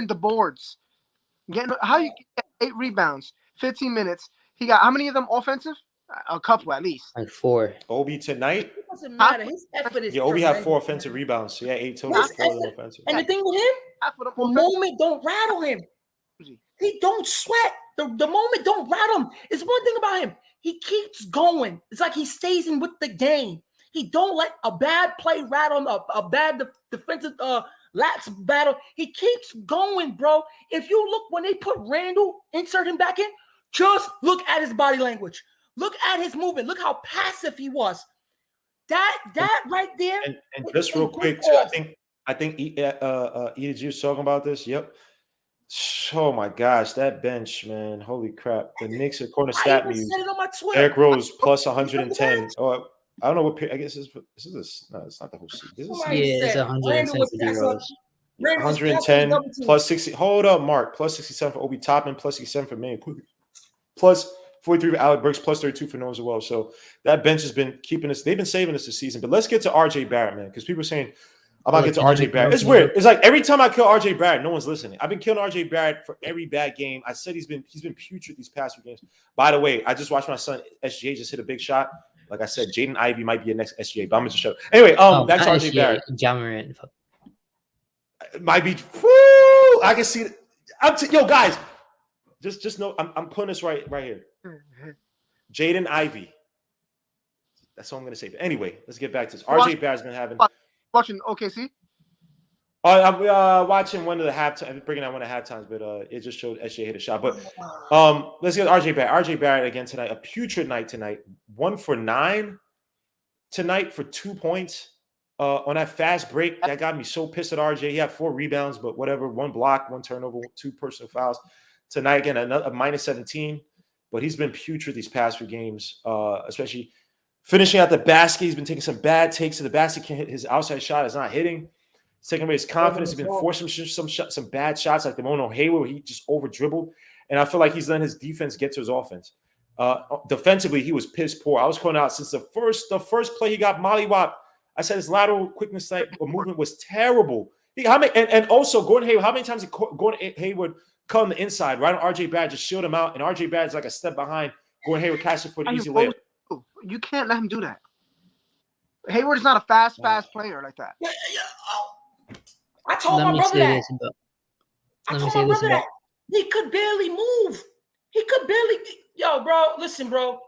the boards. How you get 8 rebounds, 15 minutes. He got how many of them offensive? A couple at least. Like 4. Obi tonight. It doesn't matter. His effort is. Yeah, Obi had 4 offensive rebounds. So yeah, 8 total. Offensive. And the thing with him, the moment don't rattle him. He don't sweat. The moment don't rattle him. It's one thing about him. He keeps going. It's like he stays in with the game. He don't let a bad play rattle him, a bad defensive lats battle. He keeps going, bro. If you look when they put Randall, insert him back in, just look at his body language. Look at his movement. Look how passive he was. That right there. And just real quick, too, I think Eda G was talking about this. Yep. Oh my gosh, that bench, man! Holy crap! The Knicks, according to StatMuse, Eric Rose plus 110. Oh, I don't know what. I guess this is no, it's not the whole season. It's 110 for Rose. 110 plus 60. Hold up, Mark. Plus 67 for Obi Toppin. Plus 67 for Manny. Plus 43 for Alec Burks. Plus 32 for Noah as well. So that bench has been keeping us. They've been saving us this season. But let's get to RJ Barrett, man, because people are saying. I'm about to get to RJ Barrett. It's weird. It's like every time I kill RJ Barrett, no one's listening. I've been killing RJ Barrett for every bad game. I said he's been putrid these past few games. By the way, I just watched my son SGA just hit a big shot. Like I said, Jaden Ivey might be a next SGA, but I'm just show. Anyway, back to RJ Barrett. Ja Morant. Might be. Woo, I can see it. Yo, guys, just know I'm putting this right here. Jaden Ivey. That's all I'm gonna say. But anyway, let's get back to this. RJ Barrett's been having. Watching OKC? I'm watching one of the halftime. I'm bringing out one of the halftimes, but it just showed SJ hit a shot. But let's get RJ Barrett. RJ Barrett again tonight. A putrid night tonight. 1 for 9 tonight for 2 points on that fast break. That got me so pissed at RJ. He had 4 rebounds, but whatever. 1 block, 1 turnover, 2 personal fouls. Tonight again, another minus 17. But he's been putrid these past few games, especially. Finishing at the basket, he's been taking some bad takes to the basket. Can't hit his outside shot is not hitting. He's taking away his confidence. He's been forcing some bad shots like the one on Hayward where he just over dribbled. And I feel like he's letting his defense get to his offense. Defensively, he was piss poor. I was calling out since the first play he got mollywop. I said his lateral quickness movement was terrible. And also Gordon Hayward. How many times did Gordon Hayward cut on the inside, right on RJ Barrett, just shield him out, and RJ Barrett's like a step behind, Gordon Hayward catching for the easy layup. You can't let him do that. Hayward is not a fast player like that. Yeah. Oh. I told my brother that. I told my brother that. He could barely move. Yo, bro, listen, bro.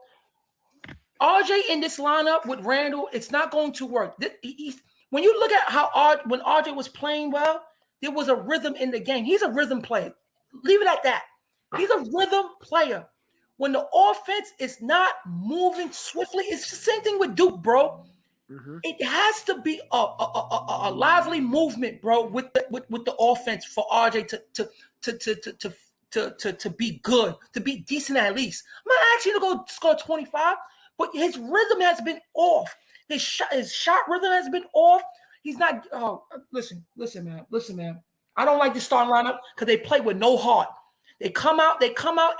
RJ in this lineup with Randall, it's not going to work. When you look at when RJ was playing well, there was a rhythm in the game. He's a rhythm player. Leave it at that. He's a rhythm player. When the offense is not moving swiftly, it's the same thing with Duke, bro. Mm-hmm. It has to be a lively movement, bro, with the offense for RJ to be good, to be decent at least. I'm not asking you to go score 25, but his rhythm has been off. His shot rhythm has been off. He's not. Oh, listen, man. I don't like the starting lineup because they play with no heart. They come out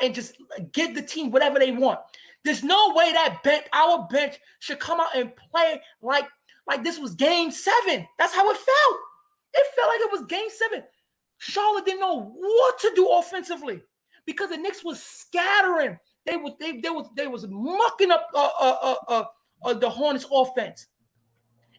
and just give the team whatever they want. There's no way that our bench should come out and play like this was game 7. That's how it felt. It felt like it was game 7. Charlotte didn't know what to do offensively because the Knicks was scattering. They was mucking up the Hornets offense.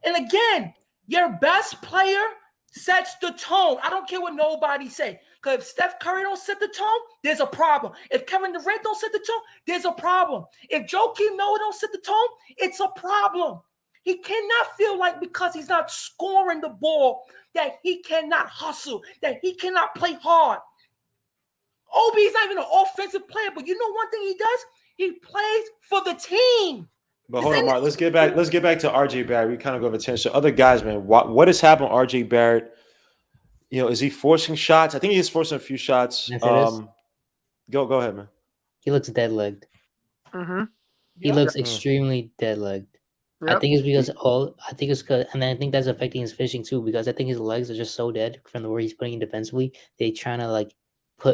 And again, your best player sets the tone. I don't care what nobody say. Because if Steph Curry don't set the tone, there's a problem. If Kevin Durant don't set the tone, there's a problem. If Joakim Noah don't set the tone, it's a problem. He cannot feel like because he's not scoring the ball that he cannot hustle, that he cannot play hard. Obi is not even an offensive player, but you know one thing he does? He plays for the team. But hold on, Mark. Let's get back to RJ Barrett. We kind of go over attention. Other guys, man. What has happened with RJ Barrett? You know, is he forcing shots? I think he is forcing a few shots. Go ahead, man. He looks dead-legged. Mm-hmm. He looks extremely dead-legged. Yep. I think it's because and I think that's affecting his finishing too, because I think his legs are just so dead from the way he's putting defensively. They trying to like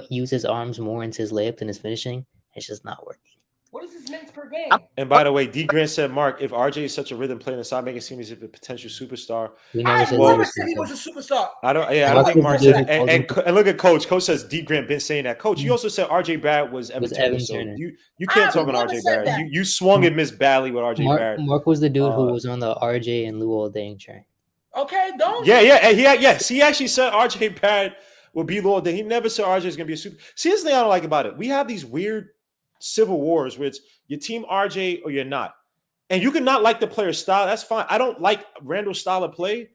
use his arms more into his layup than his finishing. It's just not working. What is his minutes per game? And by the way, D. Grant said, Mark, if RJ is such a rhythm player, stop making it seem as if a potential superstar. I never said he was a superstar. I don't think Mark said that. And look at Coach. Coach says D. Grant been saying that. Coach, you also said RJ Barrett was Evan Turner. So you can't talk on RJ Barrett. You swung and missed badly with RJ Barrett. Mark was the dude who was on the RJ and Lou Deng train. Okay, don't. Yes. He actually said RJ Barrett will be Lou Deng. He never said RJ is going to be a super. See, this thing I don't like about it. We have these weird civil wars where it's your team RJ or you're not. And you can not like the player's style. That's fine. I don't like Randall's style of play,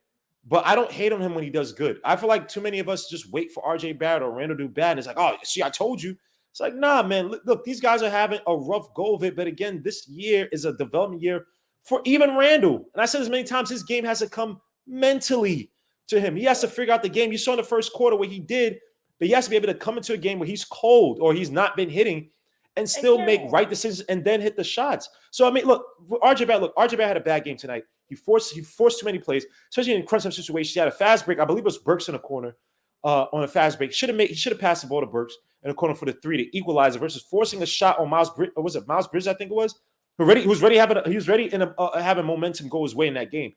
but I don't hate on him when he does good. I feel like too many of us just wait for RJ Barrett or Randall to do bad. And it's like, oh, see, I told you. It's like, nah, man. Look, these guys are having a rough go of it. But again, this year is a development year for even Randall. And I said this many times, his game has to come mentally to him. He has to figure out the game. You saw in the first quarter what he did, but he has to be able to come into a game where he's cold or he's not been hitting and still make right decisions and then hit the shots. So, I mean, look, RJ Barrett had a bad game tonight. He forced too many plays, especially in crunch time situations. He had a fast break. I believe it was Burks in the corner on a fast break. He should have passed the ball to Burks in the corner for the 3 to equalize it versus forcing a shot on Miles Bridges. Was it Miles Bridges? I think it was. He was ready having momentum go his way in that game.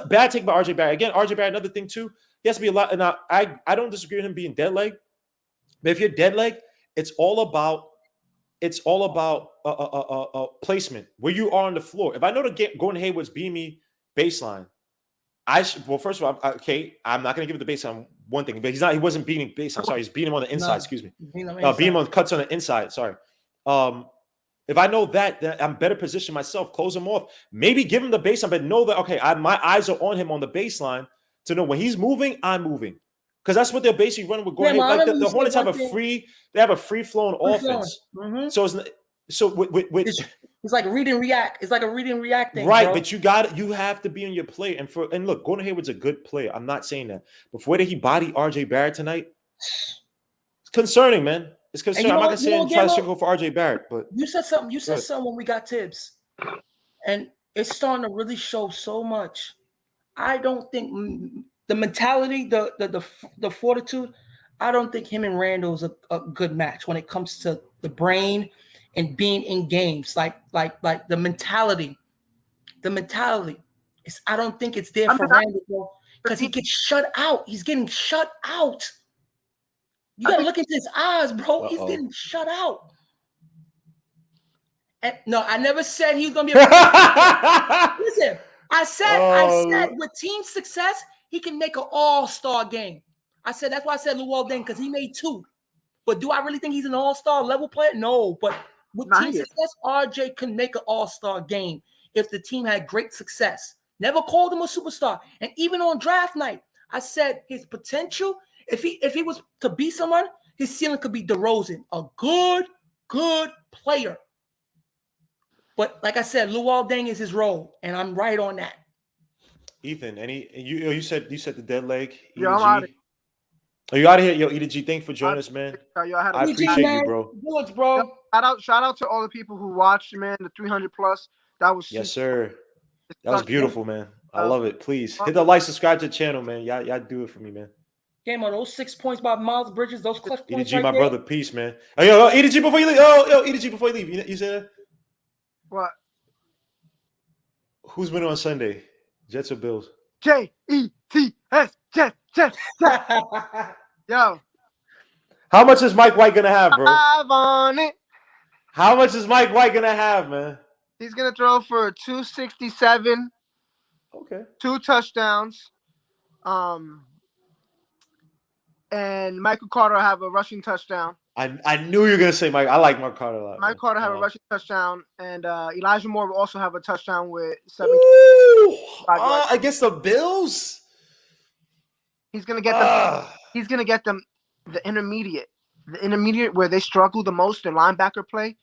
Bad take by RJ Barrett. Again, RJ Barrett, another thing too. He has to be a lot. And I don't disagree with him being dead leg. But if you're dead leg, it's all about placement, where you are on the floor. If I know Gordon Hayward's beating me baseline, first of all, I'm not going to give it the baseline one thing, but he wasn't beating baseline. Sorry, he's beating him on the inside. Excuse me. Beating him on cuts on the inside. Sorry. If I know that I'm better positioned myself, close him off, maybe give him the baseline, but know that, my eyes are on him on the baseline to know when he's moving, I'm moving. Because that's what they're basically running with Gordon. Like the Hornets have a free flowing offense. Mm-hmm. It's like read and react. It's like a read and react thing, right? Bro. But you have to be on your play. And look, Gordon Hayward's a good player. I'm not saying that. But for the way that he bodied RJ Barrett tonight, it's concerning, man. It's concerning. I'm not gonna say try to single for RJ Barrett, but you said something. You said something when we got Tibbs, and it's starting to really show so much. I don't think. The mentality, the fortitude, I don't think him and Randall is a good match when it comes to the brain and being in games. Like the mentality. I don't think it's there for Randall because he gets shut out. He's getting shut out. You got to look into his eyes, bro. He's Uh-oh. getting shut out. And, no, I never said he was going to be a Listen, I said with team success, he can make an all-star game. I said that's why I said Luol Deng, because he made 2. But do I really think he's an all-star level player? No. But with team success, RJ can make an all-star game if the team had great success. Never called him a superstar. And even on draft night, I said his potential, if he was to be someone, his ceiling could be DeRozan, a good player. But like I said, Luol Deng is his role, and I'm right on that. Ethan, you said the dead leg. Yeah, I'm out of here. Are you out of here? Yo, Eda G, thanks for joining us, man. I appreciate you, bro. Good, bro. Shout out to all the people who watched, man. The 300 plus. That was yes, sir. That was beautiful, man. I love it. Please hit the like, subscribe to the channel, man. Y'all do it for me, man. Game on those 6 points by Miles Bridges, those clutch points. Eda G, my brother, peace, man. Oh, yo, Eda G, before you leave. Yo, Eda G, before you leave. You said that? What? Who's winning on Sunday? Jets or Bills? Jets. Yo. How much is Mike White gonna have, bro? 5 on it. How much is Mike White gonna have, man? He's gonna throw for 267. Okay. 2 touchdowns. And Michael Carter will have a rushing touchdown. I knew you were gonna say Mike. I like Mark Carter a lot. Mike Carter have a rushing touchdown, and Elijah Moore will also have a touchdown with 7. Against the Bills. He's gonna get them. He's gonna get them the intermediate where they struggle the most in linebacker play,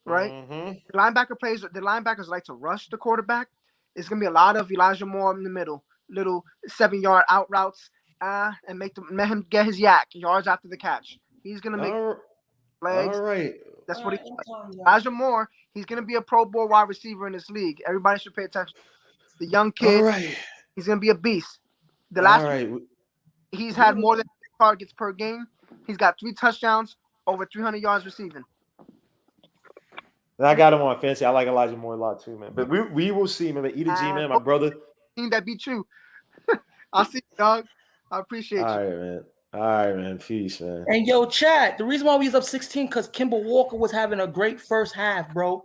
right? Mm-hmm. The linebackers like to rush the quarterback. It's gonna be a lot of Elijah Moore in the middle, little 7-yard out routes, and let him get his yards after the catch. He's gonna make legs. All right. That's what he's like. Elijah Moore, he's gonna be a Pro Bowl wide receiver in this league. Everybody should pay attention. The young kid, all right. He's gonna be a beast. He's had more than 6 targets per game. He's got 3 touchdowns, over 300 yards receiving. And I got him on fantasy. I like Elijah Moore a lot too, man. But we will see, man. Eda G, man, my brother. Team that beat you. I'll see you, dog. I appreciate you. All right, man. Peace, man. And yo, Chad, the reason why we was up 16 because Kemba Walker was having a great first half, bro.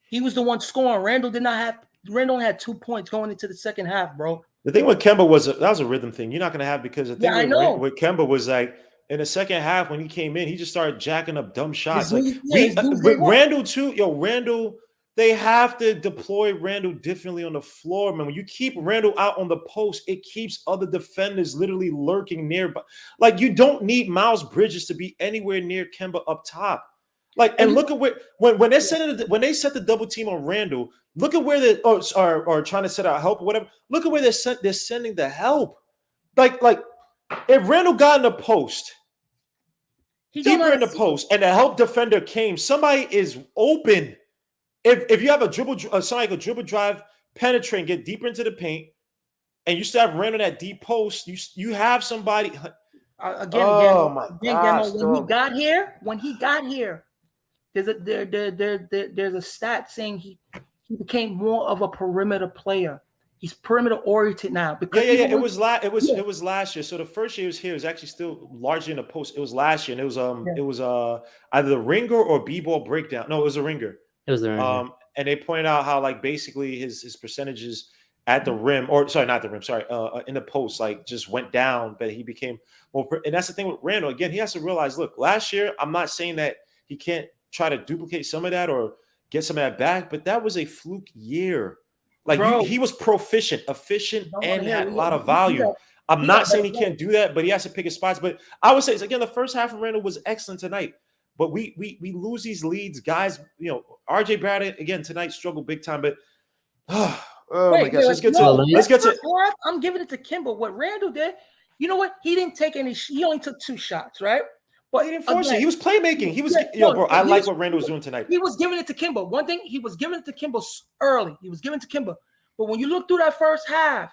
He was the one scoring. Randall only had 2 points going into the second half, bro. The thing with Kemba was that was a rhythm thing. You're not gonna have because the thing with Kemba was like in the second half when he came in, he just started jacking up dumb shots. With Randall too, Randall. They have to deploy Randall differently on the floor, man. When you keep Randall out on the post, it keeps other defenders literally lurking nearby. Like, you don't need Miles Bridges to be anywhere near Kemba up top. Like, and look at where when they set the double team on Randall, look at where they are trying to set out help or whatever. Look at where they're sending the help. Like if Randall got in the post, deeper in the post, and the help defender came, somebody is open. If you have somebody could dribble drive, penetrate, and get deeper into the paint, and you still have Randall that deep post, you have somebody. When he got here, there's a stat saying he became more of a perimeter player. He's perimeter oriented now. Because It was last year. So the first year he was here, it was actually still largely in the post. It was last year, and it was either the ringer or b-ball breakdown. No, it was a ringer. It was the ringer. And they pointed out how like basically his percentages at the rim, or sorry, not the rim, sorry, in the post, like just went down, but he became more. And that's the thing with Randall. Again, he has to realize, look, last year, I'm not saying that he can't try to duplicate some of that or get some of that back, but that was a fluke year. Like he was proficient, efficient, and had a lot of volume. I'm not saying he can't do that, but he has to pick his spots. But I would say, again, the first half of Randall was excellent tonight. But we lose these leads, guys. RJ Barrett again tonight struggled big time. But my gosh, let's get to. I'm giving it to Kemba. What Randall did, you know what? He didn't take any. He only took 2 shots, right? But he didn't force it. He was playmaking. He was, bro. I like what Randall was doing tonight. He was giving it to Kemba. One thing, he was giving it to Kemba early. He was giving it to Kemba. But when you look through that first half,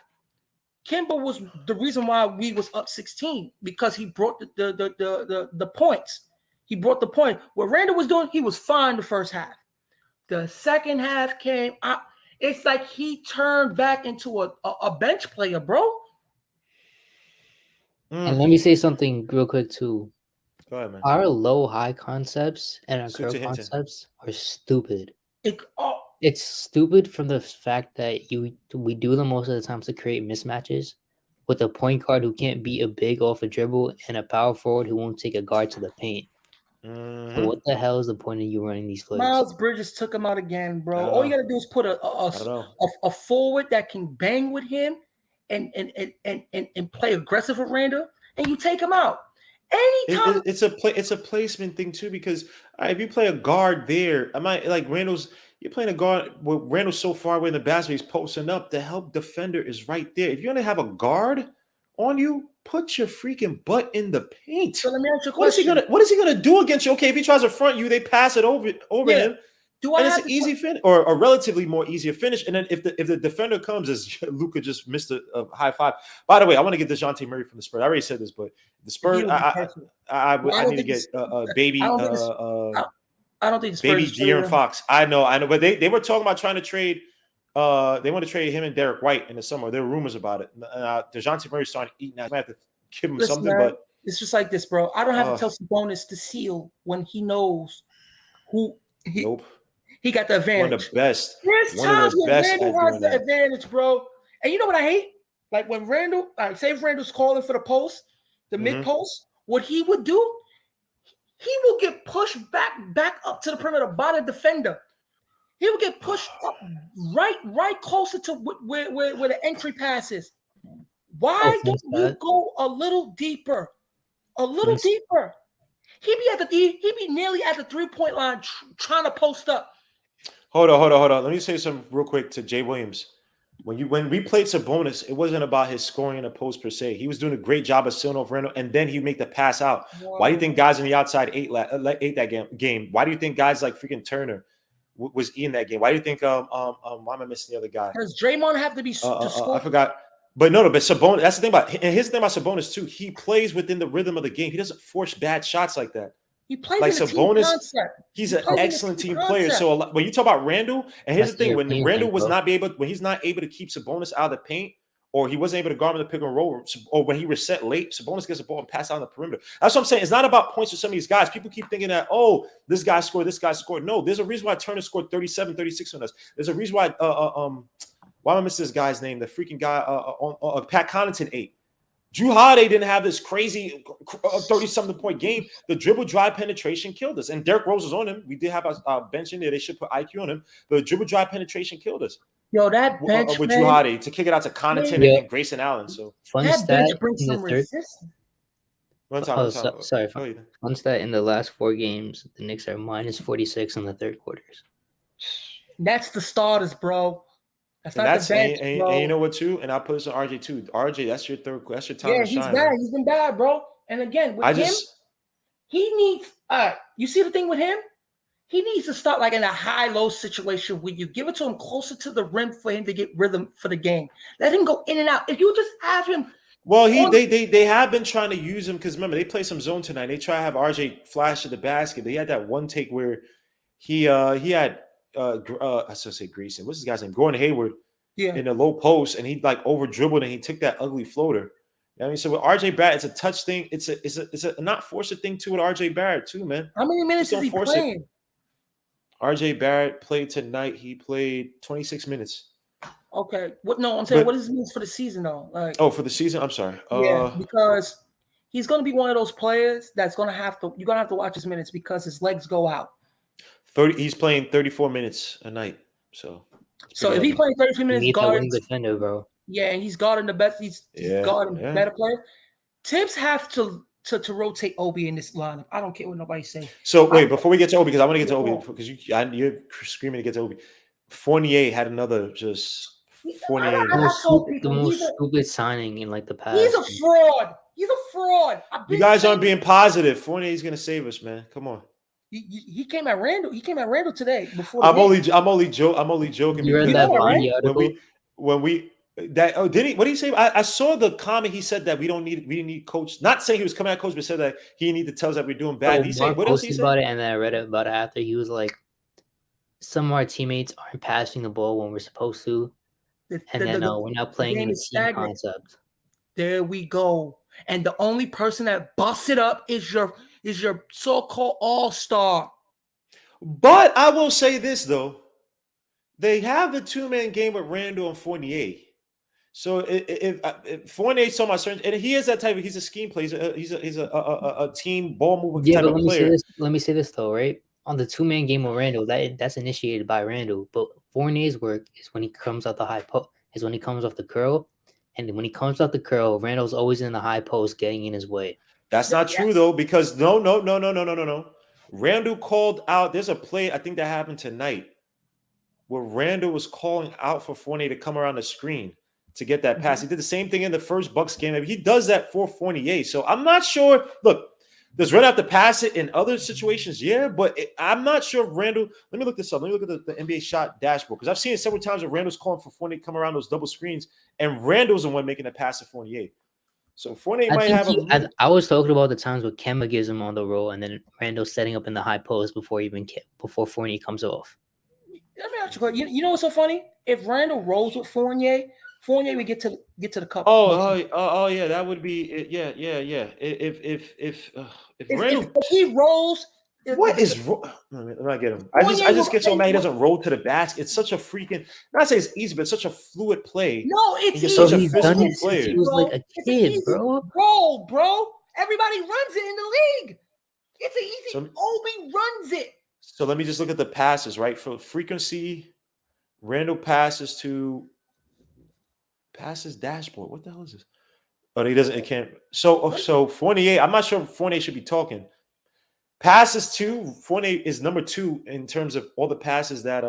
Kemba was the reason why we was up 16 because he brought the points. He brought the point. What Randall was doing, he was fine the first half. The second half came out. It's like he turned back into a bench player, bro. And let me say something real quick too. Go ahead, man. Our low high concepts and our Suits curl are hinting. concepts are stupid. It, oh, It's stupid from the fact that we do them most of the time to create mismatches with a point guard who can't beat a big off a dribble and a power forward who won't take a guard to the paint. So Mhm. what the hell is the point of you running these plays? Miles Bridges took him out again, I bro. don't All you know. gotta do is put I don't know. a forward that can bang with him and play aggressive with Randall, and you take him out. Anytime It's a placement thing too, because if you play a guard there, I might like Randall's. You're playing a guard. Well, Randall's so far away in the basket, he's posting up. The help defender is right there. If you're gonna have a guard on you, put your freaking butt in the paint. So let me ask you a What is he question. gonna do against you? Okay, if he tries to front you, they pass it over Yeah. him. Do I And it's have an to easy finish, or a relatively more easier finish. And then if the defender comes, as Luka just missed a high five. By the way, I want to get DeJounte Murray from the Spurs. I already said this, but the Spurs, He would be perfect. I don't need to think get it's- baby I don't think it's- I don't think the Spurs baby should trade De'Aaron him. Fox. I know, but they were talking about trying to trade. They want to trade him and Derek White in the summer. There were rumors about it. DeJounte Murray's starting to eat now. I might have to give him Listen, something, man, but it's just like this, bro. I don't have to Ugh. tell Sabonis to seal when he knows who nope. he got the One advantage. of the best. There's One of times the when best Randall at has doing the that. advantage, bro. And you know what I hate? Like when Randall, say if Randall's calling for the post, the Mhm. mid post, what he would do, he will get pushed back up to the perimeter by the defender. He will get pushed up right closer to where the entry pass is. Why don't you go a little deeper? A little deeper. He be nearly at the 3-point line trying to post up. Hold on. Let me say something real quick to Jay Williams. When we played Sabonis, it wasn't about his scoring in a post per se. He was doing a great job of sealing off Randall, and then he'd make the pass out. Why do you think guys on the outside ate that game? Why do you think guys like freaking Turner was eating that game? Why do you think why am I missing the other guy? Does Draymond have to be to score? I forgot. But Sabonis. That's the thing about, and here's the thing about Sabonis too. He plays within the rhythm of the game. He doesn't force bad shots like that. He plays Like in the Sabonis, team concept. he's an excellent team player. So when you talk about Randall, and here's the thing: when Randall was not when he's not able to keep Sabonis out of the paint, or he wasn't able to guard him in the pick and roll, or when he reset late, Sabonis gets the ball and pass out on the perimeter. That's what I'm saying. It's not about points for some of these guys. People keep thinking that, oh, this guy scored. No, there's a reason why Turner scored 37, 36 on us. There's a reason why why am I missing this guy's name? The freaking guy Pat Connaughton ate. Drew Holiday didn't have this crazy 30-something point game. The dribble drive penetration killed us. And Derrick Rose was on him. We did have a bench in there. They should put IQ on him. But the dribble drive penetration killed us. Yo, that bench with Drew Holiday to kick it out to Connaughton and Grayson Allen. So fun that stat bench brings in the some third. resistance. One time. Sorry. Fun stat in the last 4 games, the Knicks are minus 46 in the third quarters. That's the starters, bro. That's not that's the bench, bro. And you know what too? And I'll put this on RJ too. RJ, that's your time to shine. Yeah, he's bad. Man. He's been bad, bro. And again, with him, he needs. You see the thing with him? He needs to start like in a high-low situation where you give it to him closer to the rim for him to get rhythm for the game. Let him go in and out. If you just have him. Well, they have been trying to use him because remember they play some zone tonight. They try to have RJ flash at the basket. They had that one take where he had I should say Greason. What's his guy's name? Gordon Hayward. Yeah. In the low post, and he like over dribbled and he took that ugly floater. You know what I mean, so with RJ Barrett, it's a touch thing. It's a not force a thing too with RJ Barrett too, man. How many minutes is he playing? RJ Barrett played tonight. He played 26 minutes. Okay. What? No, I'm saying what does it mean for the season though? Like, for the season. I'm sorry. Yeah, because he's gonna be one of those players that's gonna have to. You're gonna have to watch his minutes because his legs go out. He's playing 34 minutes a night. So if he's playing 33 minutes, guarding defender, bro. Yeah, and he's guarding the best. He's guarding better players. Tibbs have to rotate Obi in this lineup. I don't care what nobody say. So wait, before we get to Obi, because I want to get to Obi because you're screaming to get to Obi. Fournier had another just. Fournier, the most stupid signing in like the past. He's a fraud. You guys aren't being positive. Fournier's gonna save us, man. Come on. He came at Randall. He came at Randall today. Before I'm only joking. You read that article? When we that did he? What did he say? I saw the comment. He said that we didn't need coach. Not saying he was coming at coach, but said that he needed to tell us that we're doing bad. He said what else he said about it, and then I read about it after. He was like, some of our teammates aren't passing the ball when we're supposed to, and then we're not playing in the team concept. There we go. And the only person that busts it up is your is your so-called all-star. But I will say this though, they have the 2-man game with Randall and Fournier. So if Fournier's talking about certain, and he is that type of, he's a scheme player. He's a team ball moving Yeah, type but of let me say player. this. Let me say this though, right? On the 2-man game with Randall, that's initiated by Randall. But Fournier's work is when he comes out the high post, is when he comes off the curl, and when he comes off the curl, Randall's always in the high post, getting in his way. That's not true though, because no. Randall called out. There's a play I think that happened tonight where Randall was calling out for Fournier to come around the screen to get that pass. He did the same thing in the first Bucks game. He does that for Fournier. So I'm not sure. Look, does Randall have to pass it in other situations? Yeah, but I'm not sure if Randall. Let me look this up. Let me look at the NBA shot dashboard because I've seen it several times where Randall's calling for Fournier to come around those double screens, and Randall's the one making the pass to Fournier. So Fournier might have I was talking about the times where Kemba gives him on the roll, and then Randall's setting up in the high post before Fournier comes off. Let me ask you a question. You know what's so funny? If Randall rolls with Fournier would get to the cup. Oh yeah, that would be it. Yeah. If Randall, if he rolls, what is wrong? Let me get him. I just get so mad he doesn't roll to the basket. It's such a freaking, not say it's easy, but it's such a fluid play. No, it's easy. Such a He's done physical it player. since he was like a kid, bro. Roll, bro. Everybody runs it in the league. It's an easy. Obi runs it. So let me just look at the passes, right? For frequency, Randall passes dashboard. What the hell is this? Oh, he doesn't. It can't. So Fournier. I'm not sure if Fournier should be talking. Passes to Fournier is number 2 in terms of all the passes that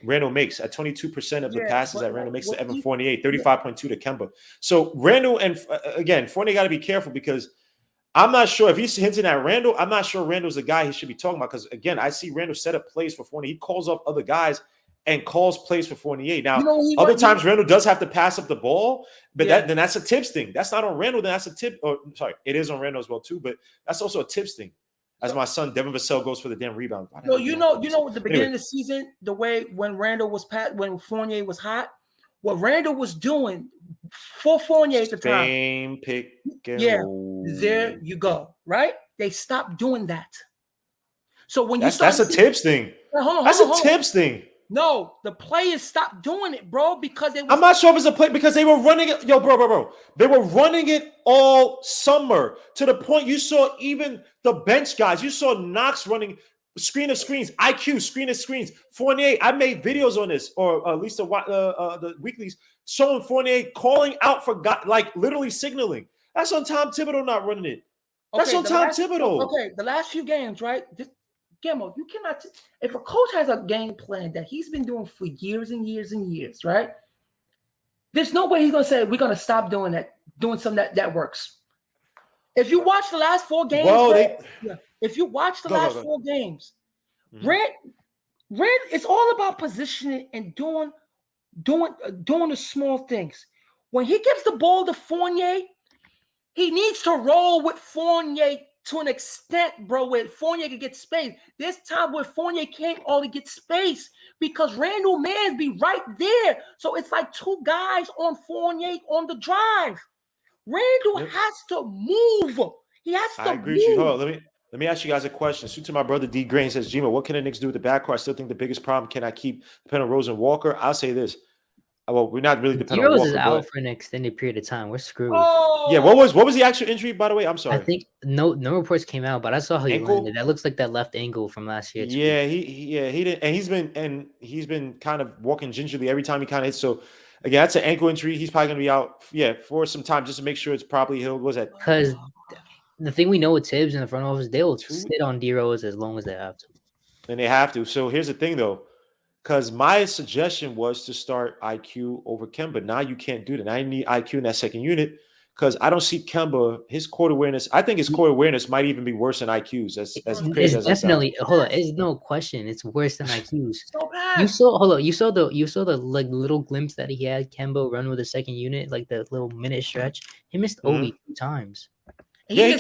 Randall makes at 22% of the passes that Randall makes to Evan Fournier, 35.2 to Kemba. So Randall and again Fournier got to be careful because I'm not sure if he's hinting at Randall. I'm not sure Randall's the guy he should be talking about because again I see Randall set up plays for Fournier. He calls up other guys and calls plays for Fournier. Now, other times Randall does have to pass up the ball, but then that's a tips thing. That's not on Randall. Then that's a tip. Or sorry, it is on Randall as well too, but that's also a tips thing. As my son Devin Vassell goes for the damn rebound. So you know, at the beginning of the season, the way when Randall was when Fournier was hot, what Randall was doing for Fournier at the time. Same pick and roll. There you go. Right? They stopped doing that. So when that's a tips thing. Hold on, that's a tips thing. No, the players stopped doing it, bro, because they. I'm not sure if it's a play because they were running it. Yo, bro. They were running it all summer to the point you saw even the bench guys. You saw Knox running screen of screens, IQ screen of screens. Fournier. I made videos on this, or at least the weeklies showing Fournier calling out for God, like literally signaling. That's on Tom Thibodeau not running it. That's on Tom Thibodeau. Okay, the last few games, right? Gammo, you cannot. If a coach has a game plan that he's been doing for years and years and years, right? There's no way he's gonna say we're gonna stop doing that, doing something that works. If you watch the last 4 games, if you watch the last 4 games, Rand, it's all about positioning and doing the small things. When he gives the ball to Fournier, he needs to roll with Fournier to an extent, bro, where Fournier can get space. This time where Fournier can't only get space because Randall Mans be right there. So it's like 2 guys on Fournier on the drive. Randall has to move. He has to I agree with you. Hold on, let me ask you guys a question. Suit to my brother D Grain says, Gima, what can the Knicks do with the backcourt? I still think the biggest problem, can I keep depending on Rose and Walker? I'll say this. Well, we're not really dependent on Walker. Rose is out for an extended period of time. We're screwed. Yeah, what was the actual injury, by the way? I'm sorry. I think no reports came out, but I saw how he landed. That looks like that left ankle from last year. Yeah, he didn't, and he's been kind of walking gingerly every time he kind of hits. So again, that's an ankle injury. He's probably gonna be out, for some time just to make sure it's properly healed. What was that? Because the thing we know with Tibbs in the front office, they will sit on D Rose as long as they have to. And they have to. So here's the thing, though. Because my suggestion was to start IQ over Kemba. Now you can't do that. Now you need IQ in that second unit because I don't see Kemba, his court awareness. I think his court awareness might even be worse than IQ's. As crazy as definitely, hold on, it's no question. It's worse than IQ's. So bad. You saw the like little glimpse that he had Kemba run with the second unit, like the little minute stretch. He missed Obi 2 times. Yeah,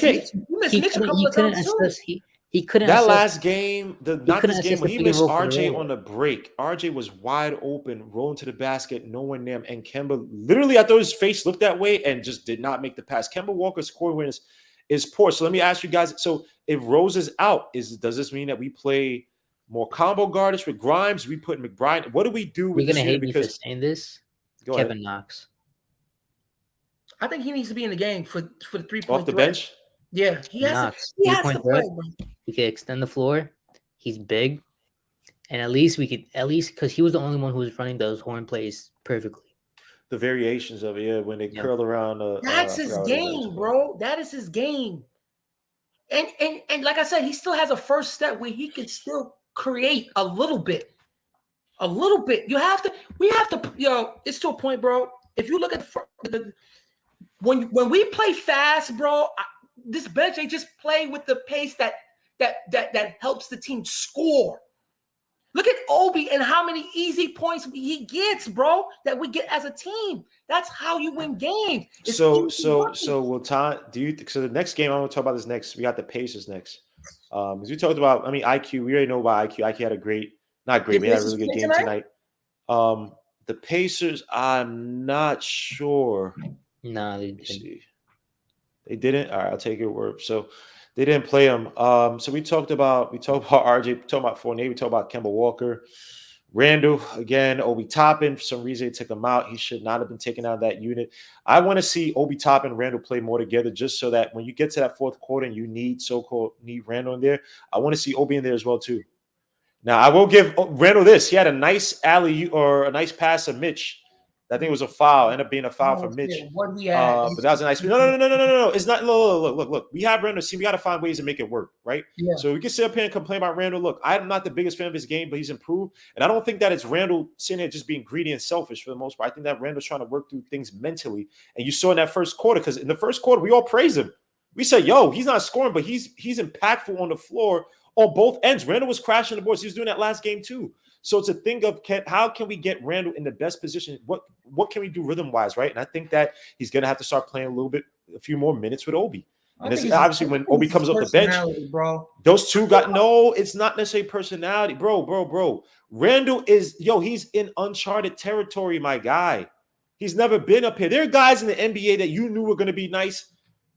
he couldn't. That last game, when he missed RJ on the break, RJ was wide open, rolling to the basket, no one there. And Kemba, literally, I thought his face looked that way and just did not make the pass. Kemba Walker's court awareness is poor. So let me ask you guys. So if Rose is out, does this mean that we play more combo guards with Grimes? We put McBride. What do we do with You're this gonna unit? hate me for Because saying this. go Kevin ahead. Knox. I think he needs to be in the game for the 3-point Off the threat. bench. Yeah, he has Knox, to. He has to 3-point play, threat. bro. He could extend the floor. He's big, and at least because he was the only one who was running those horn plays perfectly. The variations of it, yeah, when they curl around. That's his game, bro. That is his game. And like I said, he still has a first step where he can still create a little bit. A little bit. We have to, it's to a point, bro. If you look at when we play fast, bro, this bench, they just play with the pace that helps the team score. Look at Obi and how many easy points he gets, bro, that we get as a team. That's how you win games. So will Todd, so the next game I'm gonna talk about is next. We got the Pacers next. Because we talked about, IQ, we already know about IQ. IQ had a not great, but he had a really good game tonight. The Pacers, I'm not sure. No, they didn't. They didn't. All right, I'll take your word. So they didn't play him. So we talked about RJ, we talked about Fournier, we talked about Kemba Walker, Randall again, Obi Toppin. For some reason, they took him out. He should not have been taken out of that unit. I want to see Obi Toppin and Randall play more together, just so that when you get to that fourth quarter and you need Randall in there, I want to see Obi in there as well too. Now I will give Randall this. He had a nice alley or a nice pass to Mitch. I think it was a foul. Ended up being a foul for Mitch. But that was a nice. No. It's not. Look. We have Randall. See, we got to find ways to make it work, right? Yeah. So we can sit up here and complain about Randall. Look, I'm not the biggest fan of his game, but he's improved, and I don't think that it's Randall sitting here just being greedy and selfish for the most part. I think that Randall's trying to work through things mentally, and you saw in that first quarter, because in the first quarter we all praised him. We said, "Yo, he's not scoring, but he's impactful on the floor on both ends." Randall was crashing the boards. He was doing that last game too. So it's a thing of how can we get Randall in the best position? What can we do rhythm-wise, right? And I think that he's going to have to start playing a few more minutes with Obi. And it's obviously when Obi comes off the bench, bro. Those two it's not necessarily personality, bro. Randall he's in uncharted territory, my guy. He's never been up here. There are guys in the NBA that you knew were going to be nice,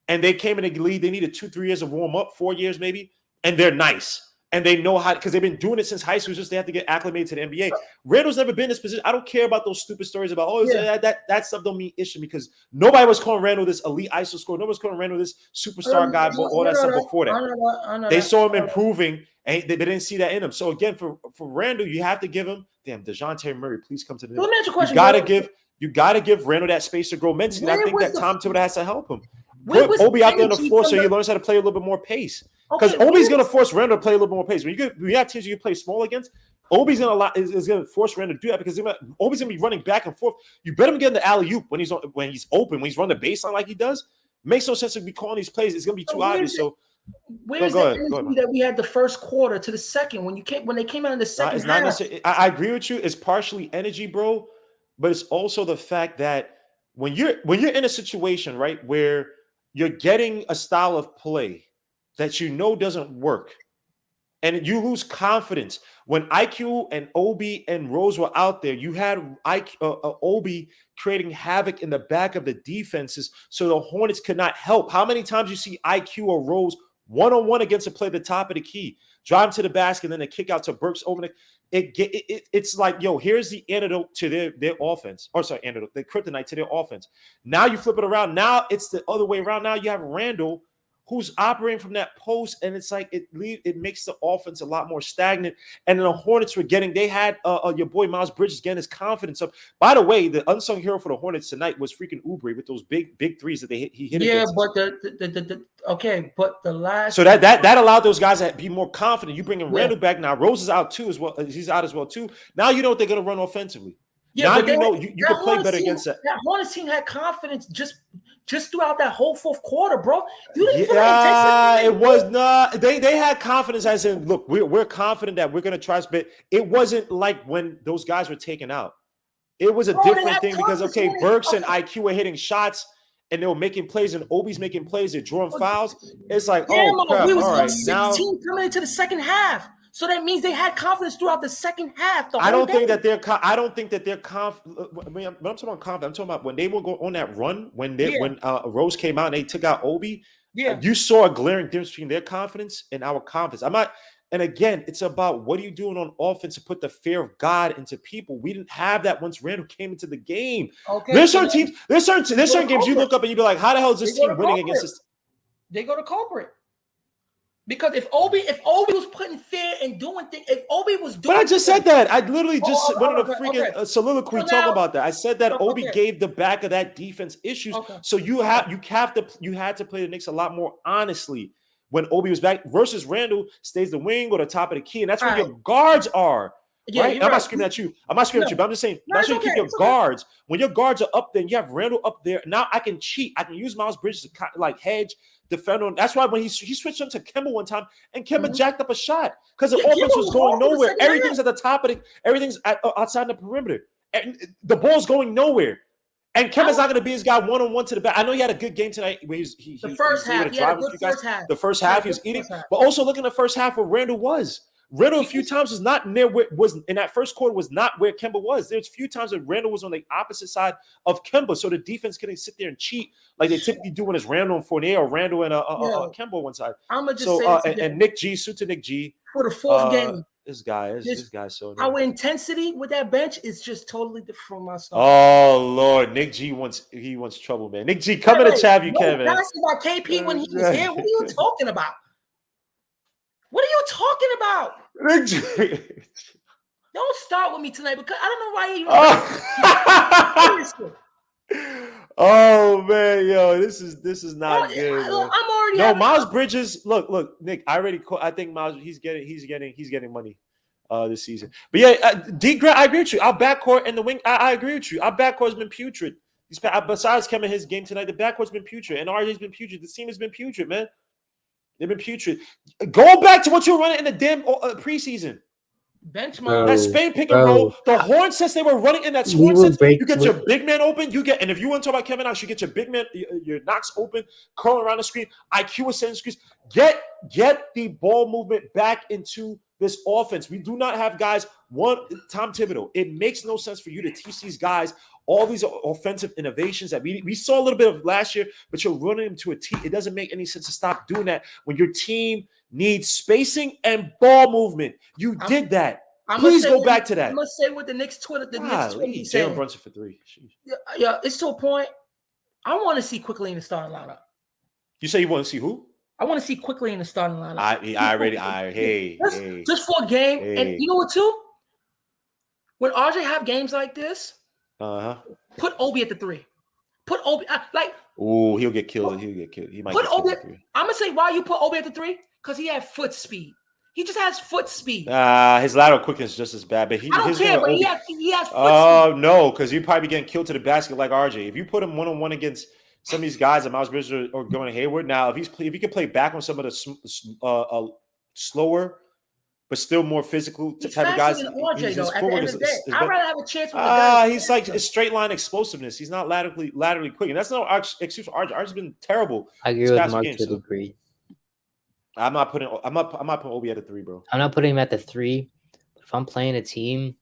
and they came in the league. They needed 2-3 years of warm up, 4 years maybe, and they're nice. And they know how, because they've been doing it since high school. It's just they have to get acclimated to the NBA. Randall's never been in this position. I don't care about those stupid stories about, that stuff don't mean issue, because nobody was calling Randall this elite ISO scorer. Nobody was calling Randall this superstar guy, all that stuff before that. They saw him improving, and they didn't see that in him. So again, for Randall, you have to give him, DeJounte Murray, please come to the You gotta give Randall that space to grow mentally. I think that Tom Thibodeau has to help him. Put Obi out there on the floor so he learns how to play a little bit more pace. Because Obi's going to force Randall to play a little bit more pace. When you have teams you can play small against, Obi's going to force Randall to do that, because Obi's going to be running back and forth. You better get in the alley-oop when he's open, when he's running the baseline like he does. Makes no sense to be calling these plays. It's going to be too obvious. So where's the energy that we had the first quarter to the second when they came out in the second it's half? Not necessarily, I agree with you. It's partially energy, bro, but it's also the fact that when you're in a situation, right, where you're getting a style of play that doesn't work, and you lose confidence. When IQ and Obi and Rose were out there, you had Obi creating havoc in the back of the defenses, so the Hornets could not help. How many times you see IQ or Rose one-on-one against a play at the top of the key, drive to the basket, and then a kick out to Burks over it's like, here's the antidote to their offense. Or sorry, the kryptonite to their offense. Now you flip it around. Now it's the other way around. Now you have Randall, who's operating from that post, and it's like it makes the offense a lot more stagnant. And then the Hornets they had your boy Miles Bridges getting his confidence up. By the way, the unsung hero for the Hornets tonight was freaking Oubre with those big threes that he hit. Yeah, but but the last, so that allowed those guys to be more confident. You bringing Randall back now. Rose is out too as well. He's out as well too. Now you know what they're going to run offensively. Yeah, now you can play better against that. That Hornets team had confidence just throughout that whole fourth quarter, bro. You didn't feel it was not. They had confidence, as in, look, we're confident that we're going to try, but it wasn't like when those guys were taken out. It was a different thing because, Burks and IQ were hitting shots, and they were making plays, and Obi's making plays, they're drawing fouls. It's like, crap, we was all right. 16 coming into the second half. So that means they had confidence throughout the second half. I don't think that they're confident. When I'm talking about confidence, I'm talking about when they were going on that run, when Rose came out and they took out Obi. Yeah. You saw a glaring difference between their confidence and our confidence. I'm not. And again, it's about what are you doing on offense to put the fear of God into people. We didn't have that once Randall came into the game. Okay. There's so certain then teams. There's certain games you culprit. look up and you be like, how the hell is this They go team to winning culprit. against this? They go to culprit. Because if Obi was putting fear and doing things, if Obi was doing, But I just said that. I literally just went on a okay, freaking okay. soliloquy So talking now- about that. I said that Obi okay. gave the back of that defense issues. Okay. So you had to play the Knicks a lot more honestly when Obi was back versus Randall stays the wing or the top of the key, and that's where All your guards are. Yeah, right? you're I'm right. not screaming at you. I'm not screaming at you, but I'm just saying No, that's it's where you keep okay, your it's okay. guards. When your guards are up there, and you have Randall up there. Now I can cheat. I can use Miles Bridges to like hedge, defend on. That's why when he switched him to Kemba one time, and Kemba jacked up a shot because the Yeah, offense Kemba was was going awful the nowhere. second half. Everything's at the top of it. Everything's outside the perimeter, and the ball's going nowhere. And Kemba's not going to be his guy one-on-one to the back. I know he had a good game tonight. Where The first half, he had a good first half. The first half, he was eating. But also look in the first half where Randall was. Randall a few times was not near where was in that first quarter was not where Kemba was. There's a few times that Randall was on the opposite side of Kemba, so the defense couldn't sit there and cheat like they typically do when it's Randall and Fournier or Randall and Kemba on one side. I'm gonna just So say this and Nick G, suit to Nick G for the fourth game. This guy's so our intensity with that bench is just totally different from my stuff. Oh Lord, Nick G wants trouble, man. Nick G, come in the chat, you can, man. That's about KP when he was here. What are you talking about? What are you talking about? Nick G. Don't start with me tonight because I don't know why you even. Oh man, yo, this is not good. I'm already. No, Miles Bridges. Look, Nick. I think Miles. He's getting money this season. But yeah, D. Grant, I agree with you. Our backcourt and the wing. I agree with you. Our backcourt has been putrid. Besides Kemba, his game tonight, the backcourt's been putrid, and RJ's been putrid. The team has been putrid, man. They've been putrid. Go back to what you were running in the damn preseason. Benchmark. That Spain pick and roll. The Horn sets they were running in that Horn sets. You get your big man open. And if you want to talk about Kevin Knox, you get your big man, your Knox open, curling around the screen. IQ is setting screens. Get the ball movement back into this offense. We do not have guys. Tom Thibodeau. It makes no sense for you to teach these guys all these offensive innovations that we saw a little bit of last year, but you're running them to a T. It doesn't make any sense to stop doing that when your team needs spacing and ball movement. You did that. Please go back to that. I must say with the Knicks Twitter, Jalen Brunson for 3. Yeah, it's to a point. I want to see quickly in the starting lineup. You say you want to see who? I want to see quickly in the starting lineup. Just for a game. Hey. And you know what, too? When RJ have games like this, put Obi at the 3. Put Obi Oh, he'll get killed. He might put get Obi. At 3. I'm gonna say why you put Obi at the 3 because he had foot speed. He just has foot speed. His lateral quickness is just as bad, but I don't care. But he has foot speed. Oh no, because he'd probably be getting killed to the basket like RJ. If you put him 1-on-1 against some of these guys, Miles Bridges or going Hayward. Now, if he can play back on some of the slower but still more physical type of guys. RJ, though, at the end of the day, I'd rather have a chance with the guy. He's like a straight line explosiveness. He's not laterally quick, and that's no excuse for RJ. RJ's been terrible. I agree with Mark to a degree. I'm not putting Obi at the 3, bro. I'm not putting him at the 3. But if I'm playing a team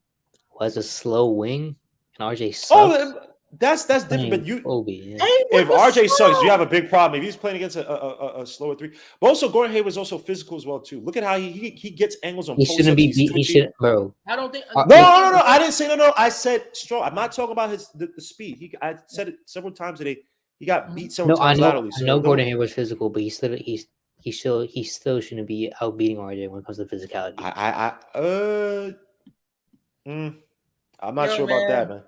who has a slow wing and RJ sucks, that's different. But you, Obi, if RJ sucks, you have a big problem. If he's playing against a slower 3, but also Gordon Hayward's also physical as well too. Look at how he gets angles on. He shouldn't be. He should, bro. I don't think. No. I didn't say no. I said strong. I'm not talking about the speed. I said it several times today. He got beat several times laterally. I know Gordon Hayward's physical, but he still shouldn't be outbeating RJ when it comes to physicality. I'm not sure about that, man.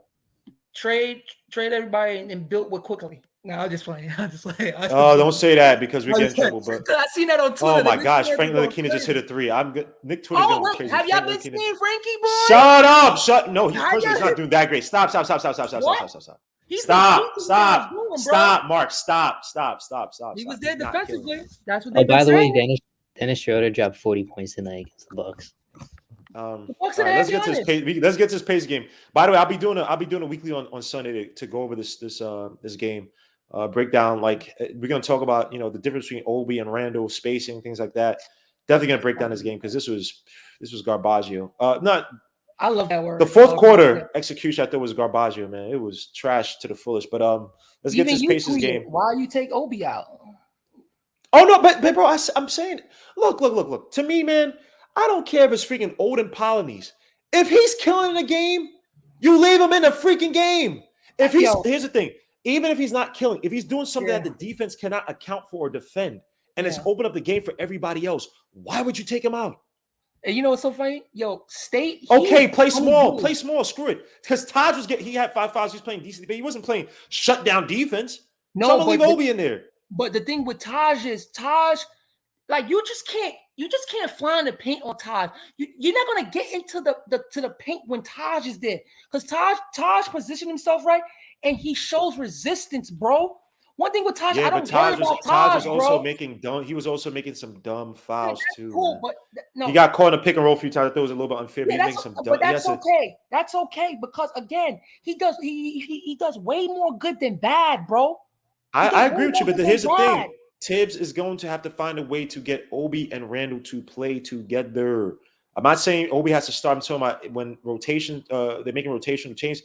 Trade everybody and build with quickly. No, I'm just playing. Don't say that because we get in trouble. But I seen that on Twitter. Oh my gosh, Frank Ntilikina just hit a 3. I'm good. Nick Twitter's going crazy. Have y'all been seeing Frankie, bro? Shut up! No, he's not doing that great. Stop. Stop, Mark. Stop. He was there defensively. That's what they. By the way, Dennis Schroeder dropped 40 points tonight against the Bucks. Let's get to this pace game. By the way, I'll be doing a weekly on Sunday to go over this game, breakdown. Like we're gonna talk about the difference between Obi and Randall, spacing, things like that. Definitely gonna break down this game because this was garbaggio. I love that word. The fourth quarter execution I thought was garbaggio, man. It was trash to the fullest. But let's get to this Pacers game. Why you take Obi out? Oh no, but bro, I'm saying, look. To me, man, I don't care if it's freaking Odin Polynese. If he's killing the game, you leave him in the freaking game. If he's here's the thing, even if he's not killing, if he's doing something that the defense cannot account for or defend, and it's open up the game for everybody else, why would you take him out? And you know what's so funny? Yo, State. Okay, play small. Screw it. Because Taj he had 5 fouls. He was playing decently, but he wasn't playing shutdown defense. No, so I'm gonna leave Obi in there. But the thing with Taj is like you just can't fly in the paint on Taj. You're not gonna get into the paint when Taj is there. Because Taj positioned himself right and he shows resistance, bro. One thing with Taj, I don't worry about Taj, was also making dumb. He was also making some dumb fouls too. Cool, but no, he got caught in a pick and roll a few times. I thought it was a little bit unfair. Yeah, but that's okay. That's okay because again, he does way more good than bad, bro. I agree with you, but here's the thing: Tibbs is going to have to find a way to get Obi and Randall to play together. I'm not saying Obi has to start. I'm talking about when rotation. They're making rotational change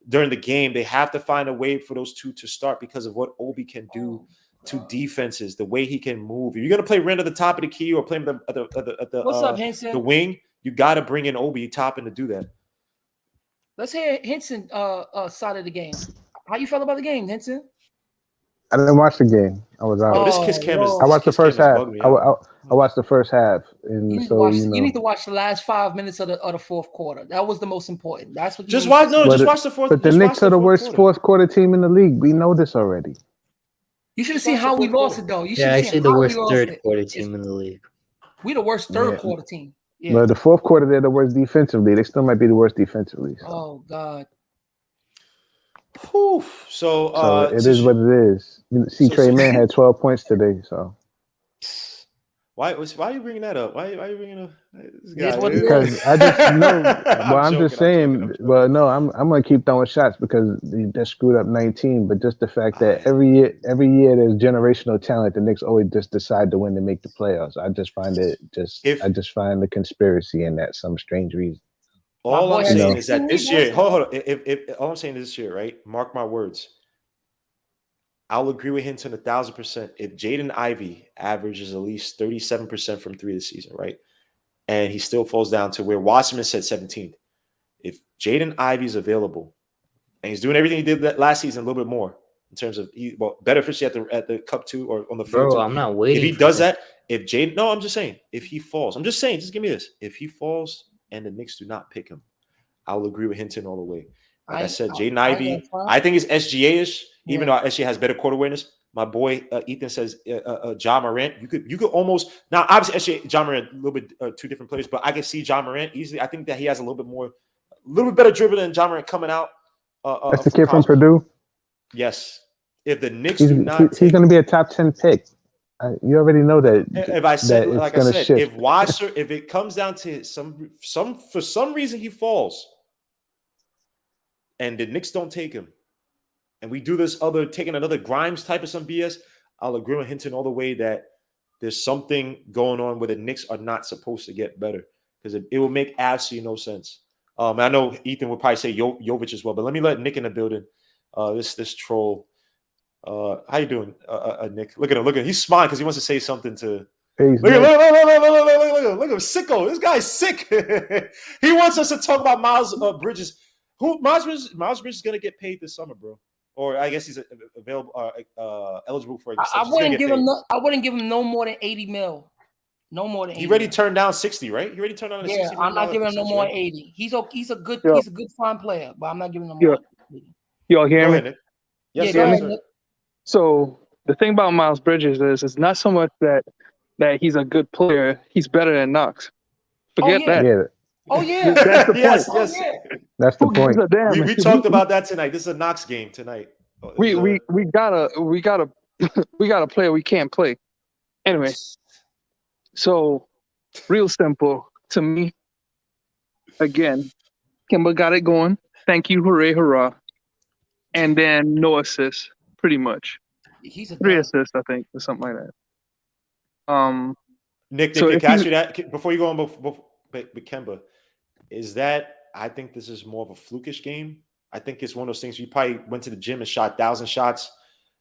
during the game. They have to find a way for those two to start because of what Obi can do to defenses, the way he can move. If you're gonna play Randall at the top of the key or play him at the wing, you got to bring in Obi topping to do that. Let's hear Henson side of the game. How you felt about the game, Henson? I didn't watch the game. I was out. This Kiss Cam is. I watched the first half. I watched the first half, and you need to watch the last 5 minutes of the fourth quarter. That was the most important. That's what. Just watch. No, just watch the fourth. But the Knicks are the worst fourth quarter team in the league. We know this already. You should have seen how we lost it, though. Actually the worst third quarter team in the league. We the worst third quarter team. Yeah. But the fourth quarter, they're the worst defensively. They still might be the worst defensively. So. Oh God. Poof. So it is what it is. Trey Mann had 12 points today. So why are you bringing that up? Why are you bringing up this guy? Because I just know. Well, I'm just saying. Well, no, I'm gonna keep throwing shots because they screwed up 19. But just the fact that every year there's generational talent, the Knicks always just decide to win to make the playoffs. I just find I just find the conspiracy in that some strange reason. All I'm saying is that this year, hold on. If all I'm saying is this year, right? Mark my words. I'll agree with Hinton 1,000%. If Jaden Ivey averages at least 37% from 3 this season, right? And he still falls down to where Wasserman said 17th. If Jaden Ivey's available and he's doing everything he did that last season, a little bit more in terms of better efficiency at the cup 2 or on the field. Bro, I'm not waiting. If he does that, I'm just saying, if he falls, I'm just saying, just give me this. If he falls and the Knicks do not pick him, I'll agree with Hinton all the way. Like I said, Jaden Ivey, I think he's SGA-ish, even though SGA has better court awareness. My boy Ethan says Ja Morant. You could almost now obviously SGA, Ja Morant, a little bit 2 different players, but I can see Ja Morant easily. I think that he has a little bit better dribble than Ja Morant coming out. That's the kid from Purdue. Yes. If the Knicks do not, he's going to be a top 10 pick. You already know that. If I said, like I said, if it comes down to for some reason he falls, and the Knicks don't take him, and we do this taking another Grimes type of some BS, I'll agree with Hinton all the way that there's something going on where the Knicks are not supposed to get better because it will make absolutely no sense. I know Ethan would probably say Jovic as well, but let me let Nick in the building. This troll. How you doing, Nick? Look at him. He's smiling because he wants to say something to. Look at him, sicko. This guy's sick. He wants us to talk about Miles Bridges. Miles Bridges is gonna get paid this summer, bro. Or I guess he's available, eligible for. I wouldn't give him no more than 80 mil. No more than 80. He already turned down 60, right? He already turned down. Yeah, I'm not giving him no more than 80. He's a good fine player, but I'm not giving him more. Y'all hear me? Ahead, yes, sir. So the thing about Miles Bridges is it's not so much that he's a good player. He's better than Knox. Forget that. Yeah. Oh yeah, that's the point. Yes. That's the point. We talked about that tonight. This is a Knox game tonight. We got a player we can't play. Anyway, so real simple to me. Again, Kemba got it going. Thank you, hooray, hurrah. And then no assists, pretty much. He's 3 assists, I think, or something like that. Nick, can I ask you that before you go on? But Kemba, is that? I think this is more of a flukish game. I think it's one of those things. You probably went to the gym and shot 1,000 shots.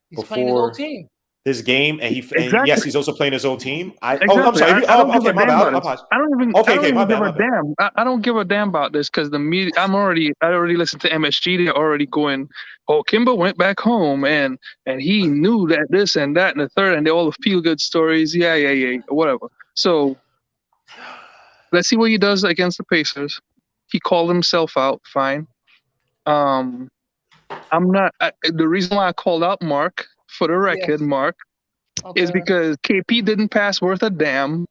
He's playing his old team. this game, and Exactly. yes, he's also playing his own team. Exactly. I'm sorry. I don't give Okay, a my damn bad. about this. I don't even give a damn. I don't give a damn about this because the media. I already listened to MSG. They're already going, oh, Kemba went back home and he knew that this and that and the third, and they all the feel good stories. Yeah, whatever. So let's see what he does against the Pacers. He called himself out. Fine. I'm not. The reason why I called out Mark, for the record, Mark, is because KP didn't pass worth a damn,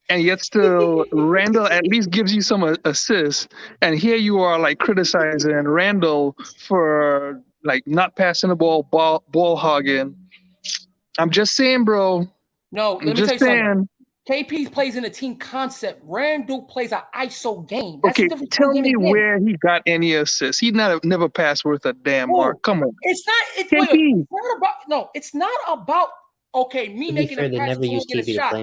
and yet still Randall at least gives you some assists, and here you are like criticizing Randall for like not passing the ball hogging. I'm just saying, bro. No, let me tell you something. KP plays in a team concept. Randall plays an ISO game. That's okay, tell me where he got any assists. He never passed worth a damn, Mark. Come on. It's not. It's not about. No, it's not about. Okay, me making a pass to get a shot.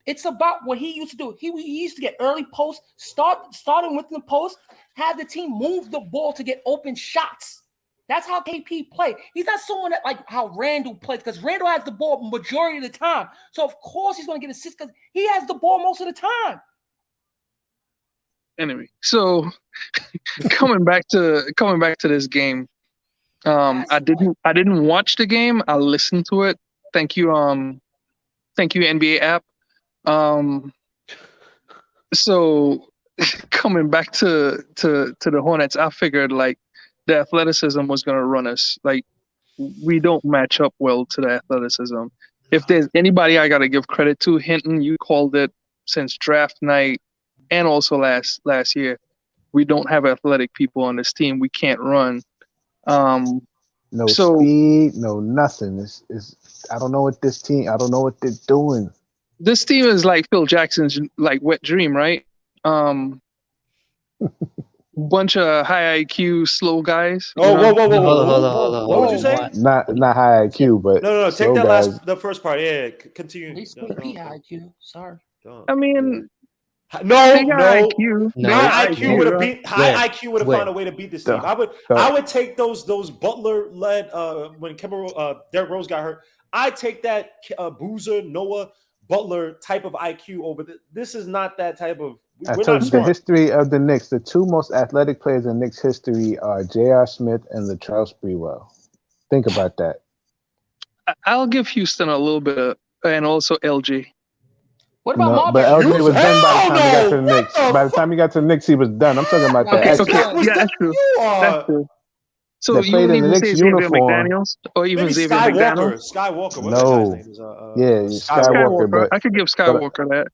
It's about what he used to do. He used to get early posts, starting with the post, have the team move the ball to get open shots. That's how KP play. He's not someone that like how Randall plays, because Randall has the ball majority of the time. So of course he's going to get assists because he has the ball most of the time. Anyway, so coming back to this game, I didn't watch the game. I listened to it. Thank you, NBA app. So coming back to the Hornets, I figured like the athleticism was going to run us. Like, we don't match up well to the athleticism. If there's anybody I got to give credit to, Hinton, you called it since draft night and also last year. We don't have athletic people on this team. We can't run. No speed, no nothing. I don't know what this team. I don't know what they're doing. This team is like Phil Jackson's like wet dream, right? Bunch of high IQ, slow guys. Whoa. Hold on. What would you say? Not high IQ, but no. Take that the first part. Yeah, continue. He's high IQ. Sorry. I mean, high IQ would have found a way to beat this team. I would take those Butler led when Derrick Rose got hurt. I take that Boozer, Noah, Butler type of IQ over this is not that type of. I told you the history of the Knicks. The two most athletic players in Knicks history are J.R. Smith and Latrell Sprewell. Think about that. I'll give Houston a little bit and also LG. What about but LG was done by the time he got to the Knicks. By the time he got to the Knicks, he was done. I'm talking about that. Yeah, that's true. That's true. So you wouldn't even say Xavier McDaniels or even Xavier McDaniels? Skywalker. Skywalker. But I could give Skywalker that.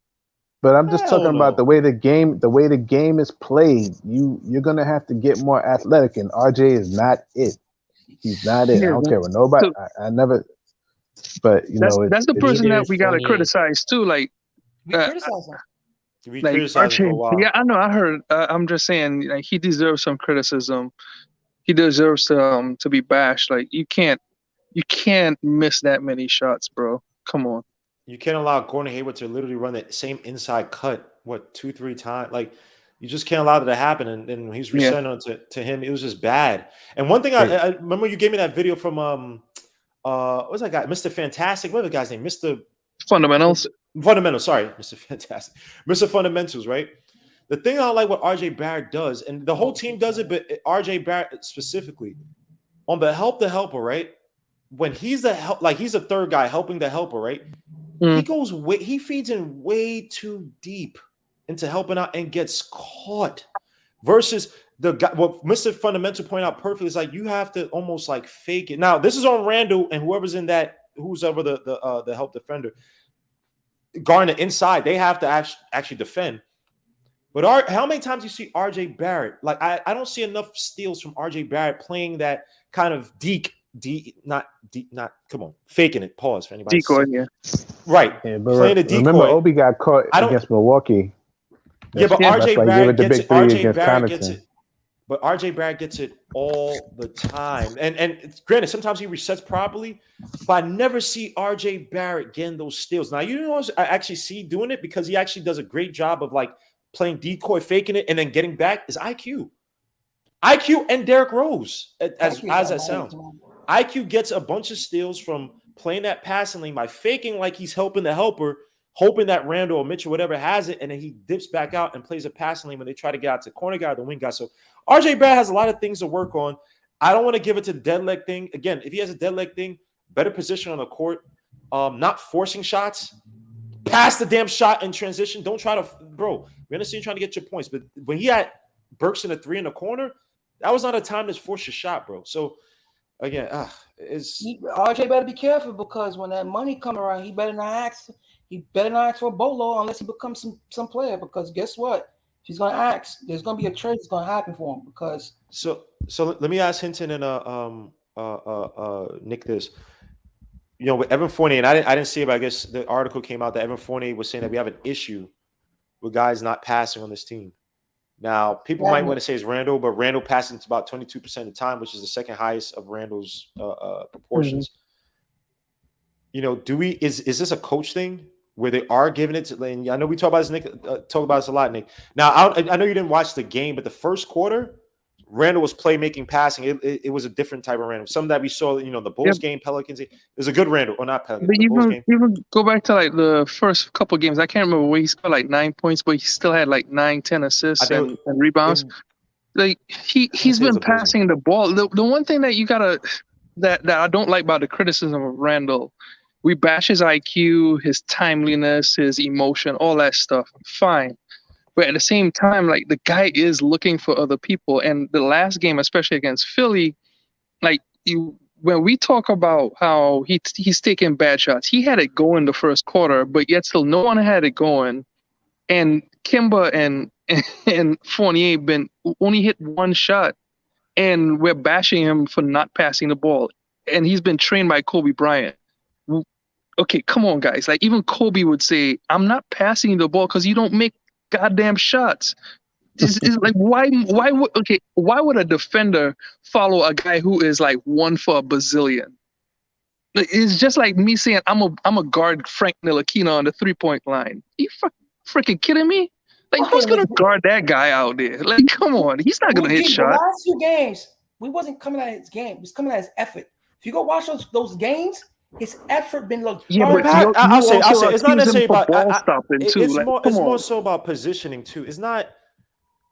But I'm just talking about the way the game is played. You're gonna have to get more athletic, and RJ is not it. He's not it. I don't care what nobody. I never. But that's the person that we gotta criticize too. Like we criticize him. Like RJ, yeah, I know. I heard. I'm just saying, like, he deserves some criticism. He deserves to be bashed. Like, you can't miss that many shots, bro. Come on. You can't allow Gordon Hayward to literally run the same inside cut, 2-3 times. Like, you just can't allow that to happen. And when he's resetting onto him, it was just bad. And one thing I remember, you gave me that video from what's that guy? Mr. Fantastic. What's the guy's name? Mr. Fundamentals. Sorry, Mr. Fantastic. Mr. Fundamentals, right? The thing I like what RJ Barrett does, and the whole team does it, but RJ Barrett specifically, on the helper, right? When he's he's a third guy helping the helper, right? He feeds in way too deep into helping out and gets caught. Versus the guy, what Mr. Fundamental pointed out perfectly is like you have to almost like fake it. Now this is on Randall and whoever's in that, who's ever the help defender, guarding the inside. They have to actually defend. But how many times do you see RJ Barrett? Like I don't see enough steals from RJ Barrett playing that kind of faking it. Pause for anybody. Decoy, yeah. Right. Yeah, but playing a decoy. Remember, Obi got caught against Milwaukee. Yeah, but RJ Barrett gets it. RJ Barrett gets it. But RJ Barrett gets it all the time. And granted, sometimes he resets properly, but I never see RJ Barrett getting those steals. Now, you know, I actually see doing it because he actually does a great job of like playing decoy, faking it, and then getting back is IQ. IQ and Derrick Rose, as that sounds. IQ gets a bunch of steals from playing that passing lane by faking like he's helping the helper, hoping that Randall or Mitchell, whatever, has it, and then he dips back out and plays a passing lane when they try to get out to the corner guy or the wing guy. So RJ Barrett has a lot of things to work on. I don't want to give it to the dead leg thing. Again, if he has a dead leg thing, better position on the court, not forcing shots. Pass the damn shot in transition. Don't try to, bro. We understand you're trying to get your points, but when he had Burks in the 3 in the corner, that was not a time to force your shot, bro. So again, RJ better be careful because when that money come around, he better not ask for a bolo unless he becomes some player. Because guess what? If he's gonna ask, there's gonna be a trade that's gonna happen for him. Because so let me ask Hinton and Nick this. You know, with Evan Fournier, and I didn't see it, but I guess the article came out that Evan Fournier was saying that we have an issue with guys not passing on this team. Now, people might want to say it's Randall, but Randall passing to about 22% of the time, which is the second highest of Randall's proportions. Mm-hmm. You know, is this a coach thing where they are giving it to? And I know we talk about this, Nick. Talk about this a lot, Nick. Now, I know you didn't watch the game, but the first quarter, Randall was playmaking, passing. It was a different type of Randall. Some that we saw, you know, the Bulls game, Pelicans. It was a good Randall, or not Pelicans. But even go back to like the first couple of games. I can't remember where he scored like 9 points, but he still had like 9-10 assists and rebounds. Like he's been passing the ball. The one thing that you gotta that I don't like about the criticism of Randall, we bash his IQ, his timeliness, his emotion, all that stuff. Fine. But at the same time, like the guy is looking for other people. And the last game, especially against Philly, like when we talk about how he's taking bad shots, he had it going the first quarter, but yet still no one had it going. And Kemba and Fournier only hit one shot, and we're bashing him for not passing the ball. And he's been trained by Kobe Bryant. Okay, come on, guys. Like even Kobe would say, "I'm not passing the ball because you don't make goddamn shots." Is like why would a defender follow a guy who is like 1 for a bazillion? It's just like me saying I'm a guard Frank Ntilikina on the 3-point line. You freaking kidding me? Like who's gonna guard that guy out there? Like come on, he's not gonna hit shots. The last few games, we wasn't coming at his game. It was coming at his effort. If you go watch those games, his effort been looked. Yeah, but I'll say it's not necessarily about ball stopping too. It's more so about positioning too. It's not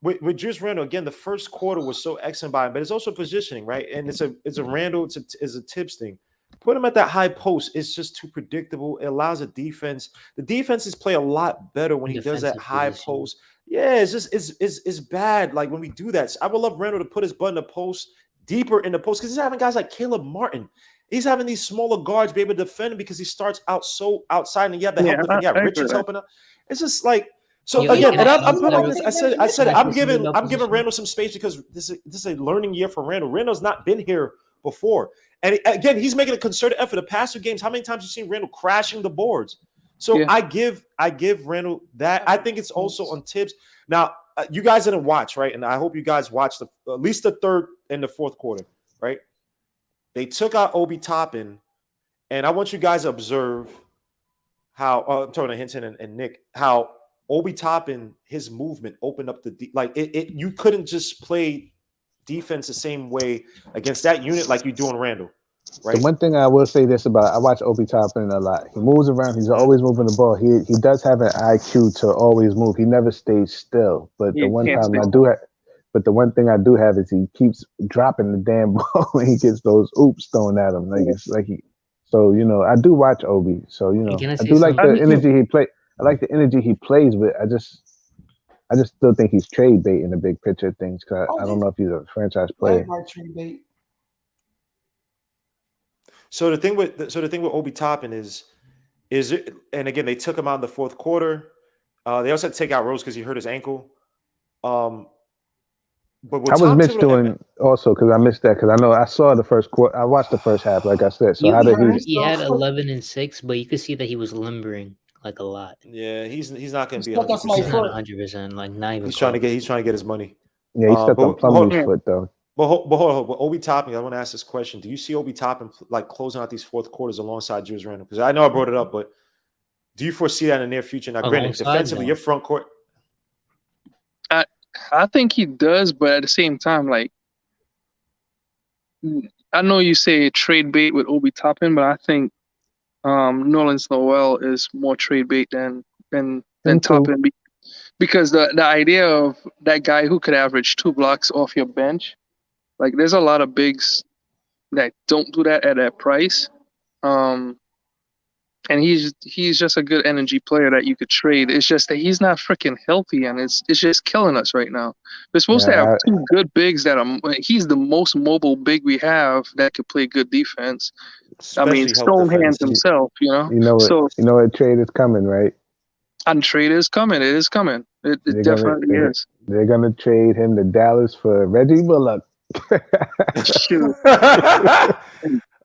with Julius Randle again. The first quarter was so excellent by him, but it's also positioning, right? And it's a Randle. It's a tips thing. Put him at that high post. It's just too predictable. It allows the defense. The defenses play a lot better when he does that high post. Yeah, it's just it's bad. Like when we do that, I would love Randle to put his butt in the post, deeper in the post, because he's having guys like Caleb Martin. He's having these smaller guards be able to defend him because he starts out so outside, and you have the help defend. Yeah, Richards helping out. It's just like so again. And I'm putting on this. I said I'm giving Randle some space because this is a learning year for Randle. Randle's not been here before, and again, he's making a concerted effort. The past 2 games, how many times have you seen Randle crashing the boards? So I give Randle that. I think it's also on Tibbs. Now, you guys didn't watch, right? And I hope you guys watched at least the third and the fourth quarter, right? They took out Obi Toppin, and I want you guys to observe how I'm talking to Hinton and Nick, how Obi Toppin, his movement opened up you couldn't just play defense the same way against that unit like you do on Randle. Right. The one thing I will say this about, I watch Obi Toppin a lot. He moves around. He's always moving the ball. He does have an IQ to always move. He never stays still. But the one thing I do have is he keeps dropping the damn ball when he gets those oops thrown at him. So I do watch Obi. So I do like the energy he play. I like the energy he plays with. I just still think he's trade bait in the big picture things. Cause I don't know if he's a franchise player. So the thing with Obi Toppin is it, and again they took him out in the fourth quarter. They also had to take out Rose because he hurt his ankle. But how was Mitch doing also? Because I missed that. Because I know I saw the first quarter. I watched the first half, like I said. So how did he had 11 and 6, but you could see that he was limbering like a lot. Yeah, he's not going to be 100%. Like not even. He's trying to get his money. Yeah, he stepped on Plumlee's foot though. But hold on. But Obi Toppin, I want to ask this question: do you see Obi Toppin like closing out these fourth quarters alongside Julius Randle? Because I know I brought it up, but do you foresee that in the near future? Now, granted, defensively, your front court. I think he does, but at the same time, like I know you say trade bait with Obi Toppin, but I think Nolan Noel is more trade bait than Him top too. end because the idea of that guy who could average 2 blocks off your bench, like there's a lot of bigs that don't do that at that price. And he's just a good energy player that you could trade. It's just that he's not freaking healthy, and it's just killing us right now. We're supposed to have Yeah, two good bigs that are. He's the most mobile big we have that could play good defense. I mean, Especially help Stone Hands defense. himself, you know. you know what trade is coming, right? And trade is coming. It is coming. It definitely is. They're gonna trade him to Dallas for Reggie Bullock. Shoot.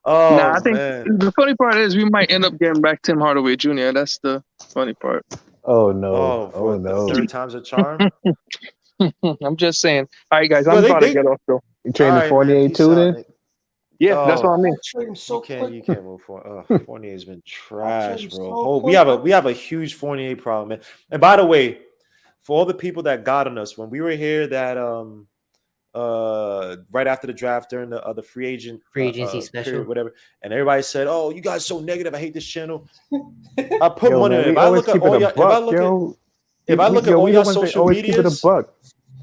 Oh, I think man. the funny part is we might end up getting back Tim Hardaway Jr. That's the funny part. Oh no! Oh, for no! the third time's a charm. I'm just saying. All right, guys, Well, I'm about to get off though. You trading All right, Fournier man, peace too out, then? Nick. Yeah, that's what I mean. Trade him so quick. You can't move forward. Fournier's been trash, him bro. so Oh, we quick. have a huge Fournier problem, man. And by the way, for all the people that got on us when we were here, that right after the draft during the free agency special, period, whatever, and everybody said, "Oh, you guys so negative. I hate this channel." I put money Man, in it. if I look at all y'all social medias,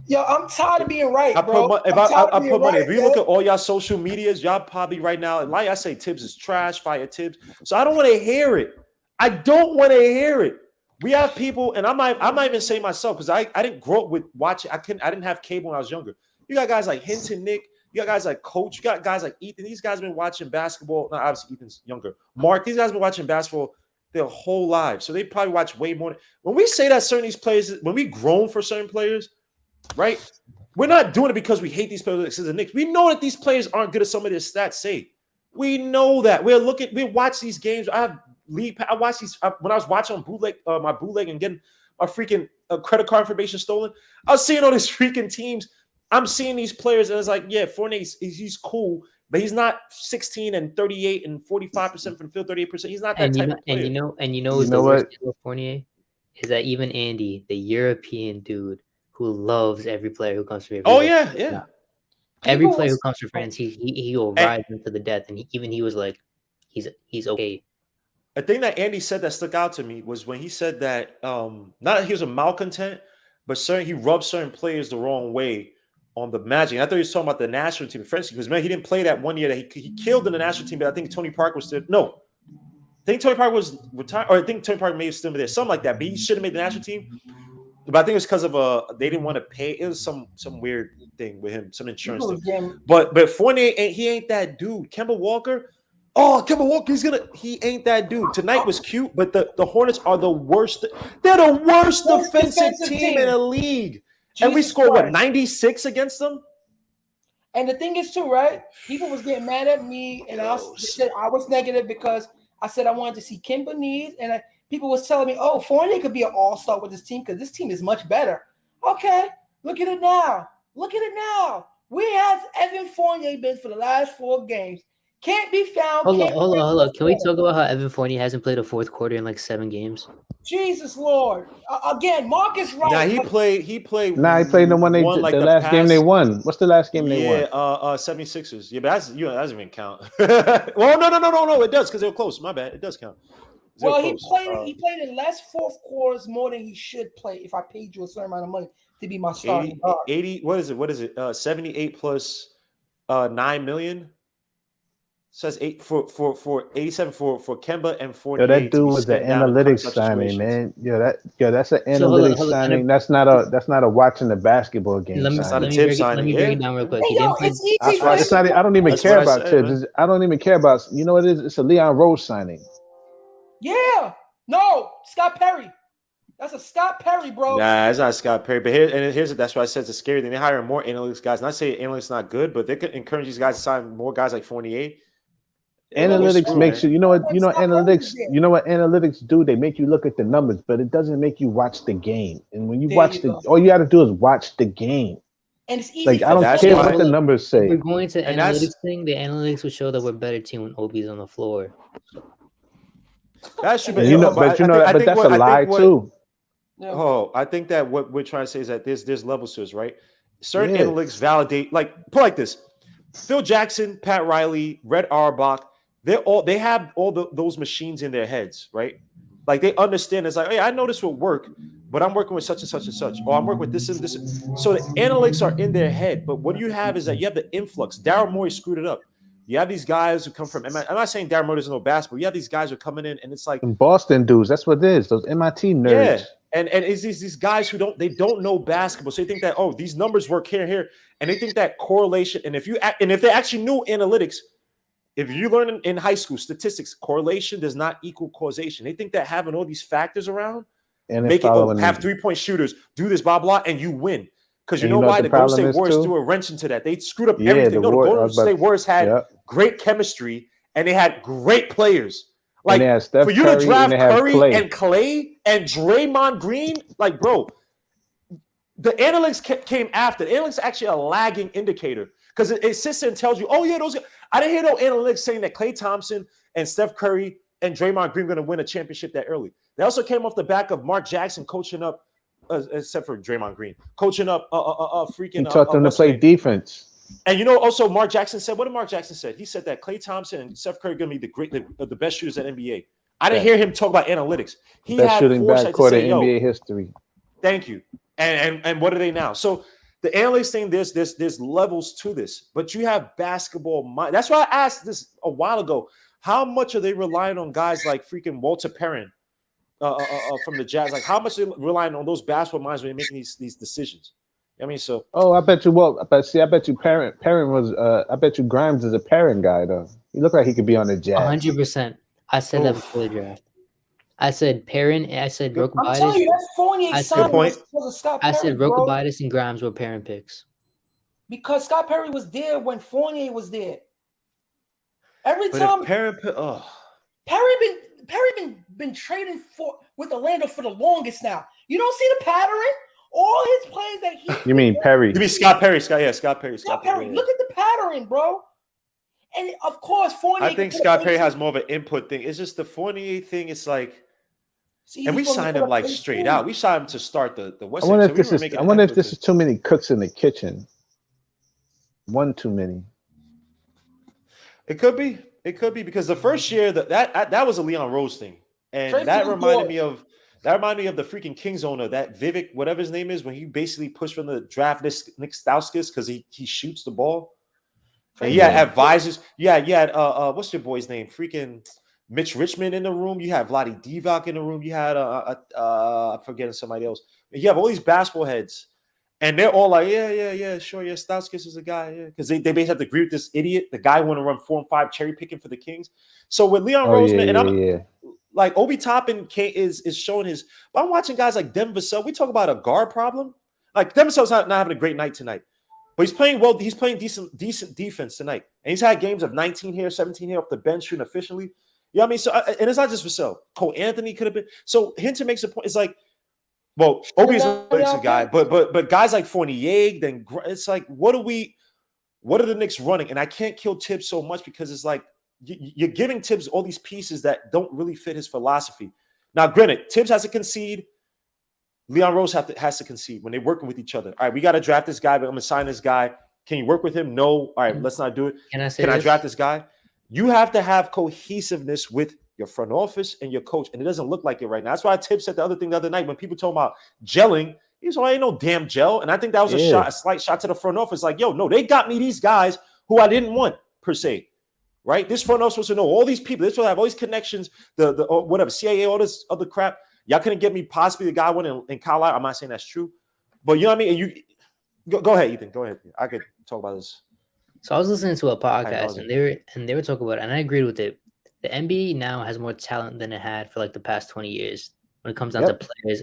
Yo, I'm tired of being right, I bro. put money. If you look at all y'all social medias, y'all probably right now, like I say, Tibbs is trash, fire Tibbs. So I don't want to hear it. I don't want to hear it. We have people, and I'm not even saying myself because I didn't grow up with watching. I didn't have cable when I was younger. You got guys like Hinton, Nick. You got guys like Coach. You got guys like Ethan. These guys have been watching basketball. Now, obviously, Ethan's younger. Mark. These guys have been watching basketball their whole lives, so they probably watch way more. When we say that certain these players, when we groan for certain players, right? We're not doing it because we hate these players because of the Knicks. We know that these players aren't good as some of their stats say. We know that. We watch these games. I watch these when I was watching on bootleg, my bootleg and getting my freaking credit card information stolen. I was seeing all these freaking teams. I'm seeing these players, and it's like, yeah, Fournier, he's cool, but he's not 16 and 38 and 45% from the field, 38%. He's not that type of player. And you know what's the worst thing with Fournier is that even Andy, the European dude who loves every player who comes from here. Oh yeah. Every player who comes from France, he will ride him to the death, and he was like, he's okay. A thing that Andy said that stuck out to me was when he said that not that he was a malcontent, but he rubbed certain players the wrong way on the Magic. I thought he was talking about the national team, France, because man, he didn't play that one year that he killed in the national team. But I think Tony Parker was still I think Tony Parker was retired, or I think Tony Parker may have still been there, something like that. But he should have made the national team. But I think it was because of they didn't want to pay. It was some weird thing with him, some insurance thing. But Fournier he ain't that dude. Kemba Walker. Oh, Kemba Walker, he ain't that dude. Tonight was cute, but the Hornets are the worst. They're the worst defensive team in the league. And we scored 96 against them? And the thing is too, right? People was getting mad at me, and I was negative because I said I wanted to see Kemba needs, and people was telling me, oh, Fournier could be an all-star with this team because this team is much better. Okay, look at it now. Where has Evan Fournier been for the last 4 games? Can't be found. Hold on. Can we talk about how Evan Fournier hasn't played a fourth quarter in like 7 games? Jesus Lord! Again, Marcus right. Nah, he played. Nah, he played the one the last game they won. What's the last game they won? Yeah, 76ers. Yeah, but that doesn't even count. Well, no, it does because they were close. My bad, it does count. Well, he played in less fourth quarters more than he should play if I paid you a certain amount of money to be my starting guard. 80. What is it? 78 plus 9 million. Says 8 for 87 for Kemba and 48. Yo, that dude was an analytics signing, man. That's an analytics signing. That's not a watching the basketball game. Let me break it down real quick. I don't even care about Tibbs. I don't even care about. You know what it is? It's a Leon Rose signing. Yeah. No, Scott Perry. That's a Scott Perry, bro. Nah, it's not Scott Perry. But here's that's why I said it's a scary thing. They're hiring more analytics guys. Not saying analytics not good, but they could encourage these guys to sign more guys like Fournier. Analytics makes you know what analytics do. They make you look at the numbers, but it doesn't make you watch the game. And when you all you got to do is watch the game. And it's easy. Like I don't care what the numbers say. If we're going to analytics thing. The analytics will show that we're a better team when Obi's on the floor. That should be, but that's a lie too. Oh, I think that what we're trying to say is that there's levels to this, right? Certain analytics validate, put like this: Phil Jackson, Pat Riley, Red Auerbach. they have all those machines in their heads, right? Like they understand. It's like, hey, I know this will work, but I'm working with such and such and such, or I'm working with this and this. So the analytics are in their head. But what you have is that you have the influx. Daryl Morey screwed it up. You have these guys who come from. I'm not saying Daryl Morey doesn't know basketball. You have these guys who are coming in, and it's like And Boston dudes. That's what it is. Those MIT nerds. yeah. And it's these guys who don't know basketball, so they think that these numbers work here, and they think that correlation. And if they actually knew analytics, if you learn in high school statistics, correlation does not equal causation. They think that having all these factors around, And make it have 3-point shooters, do this, blah blah, and you win. Because you know why? The Golden State Warriors threw a wrench into that. They screwed up everything. No, the Golden State Warriors had great chemistry and they had great players. Like for you to draft Curry and Clay and Draymond Green, like bro, the analytics came after. The analytics are actually a lagging indicator because it sits there and tells you, oh yeah, those. I didn't hear no analytics saying that Klay Thompson and Steph Curry and Draymond Green are going to win a championship that early. They also came off the back of Mark Jackson coaching up, except for Draymond Green, coaching up freaking. He taught them to play defense. And you know, also Mark Jackson said, what did Mark Jackson say? He said that Klay Thompson and Steph Curry are going to be the best shooters in NBA. I didn't hear him talk about analytics. He best had shooting backcourt in NBA history. Thank you. And what are they now? So the analytics thing, there's levels to this, but you have basketball mind. That's why I asked this a while ago. How much are they relying on guys like freaking Walter Perrin from the Jazz? Like how much are they relying on those basketball minds when they're making these decisions? I mean, so. Oh, I bet you. Well, I bet you Perrin was. I bet you Grimes is a Perrin guy though. He looked like he could be on the Jazz. 100%. I said that before the draft. I said Perrin. I said Rokobitis. I'm telling you, that's Fournier. I said I said Rokobitis and Grimes were Perrin picks. Because Scott Perry was there when Fournier was there. Every time Perry been trading with Orlando for the longest now. You don't see the pattern? All his plays that he. You mean Perry? You mean Scott Perry? Scott Perry. Scott Perry. Look at the pattern, bro. And of course, Fournier. I think Scott Perry has more of an input thing. It's just the Fournier thing. It's like, and we signed him like straight out. We signed him to start the West. I wonder if this is too many cooks in the kitchen. One too many. It could be. It could be because the first year that was a Leon Rose thing, and that reminded me of the freaking Kings owner, that Vivek, whatever his name is, when he basically pushed from the draft Nick Stauskas because he shoots the ball. And yeah, advisors. Yeah, you had what's your boy's name? Freaking Mitch Richmond in the room. You had Vlade Divac in the room. You had I'm forgetting somebody else. You have all these basketball heads, and they're all like, yeah, sure, yeah, Stauskas is a guy, yeah, because they basically have to agree with this idiot. The guy want to run 4 and 5 cherry picking for the Kings. So with Leon Roseman, like Obi Toppin is showing his. But I'm watching guys like Devin Vassell. We talk about a guard problem. Like Devin Vassell's not having a great night tonight, but he's playing well. He's playing decent defense tonight, and he's had games of 19 here, 17 here off the bench shooting efficiently. You know what I mean? So and it's not just Vassell. Cole Anthony could have been. So Hinton makes a point. It's like, well, Obi's a guy, but guys like Fournier, then it's like, what are the Knicks running? And I can't kill Tibbs so much because it's like you're giving Tibbs all these pieces that don't really fit his philosophy. Now, granted, Tibbs has to concede. Leon Rose has to concede when they're working with each other. All right, we got to draft this guy, but I'm going to sign this guy. Can you work with him? No. All right, let's not do it. Can I draft this guy? You have to have cohesiveness with your front office and your coach, and it doesn't look like it right now. That's why Tibbs said the other thing the other night when people told about gelling. He's like, ain't no damn gel. And I think that was a slight shot to the front office. Like, yo, no, they got me these guys who I didn't want per se. Right? This front office was to know all these people. This will have all these connections, the whatever, CIA, all this other crap. Y'all couldn't get me possibly the guy I went in Colorado. I'm not saying that's true. But you know what I mean? And you go ahead, Ethan. Go ahead. I could talk about this. So I was listening to a podcast and they were talking about it, and I agreed with it. The NBA now has more talent than it had for like the past 20 years when it comes down to players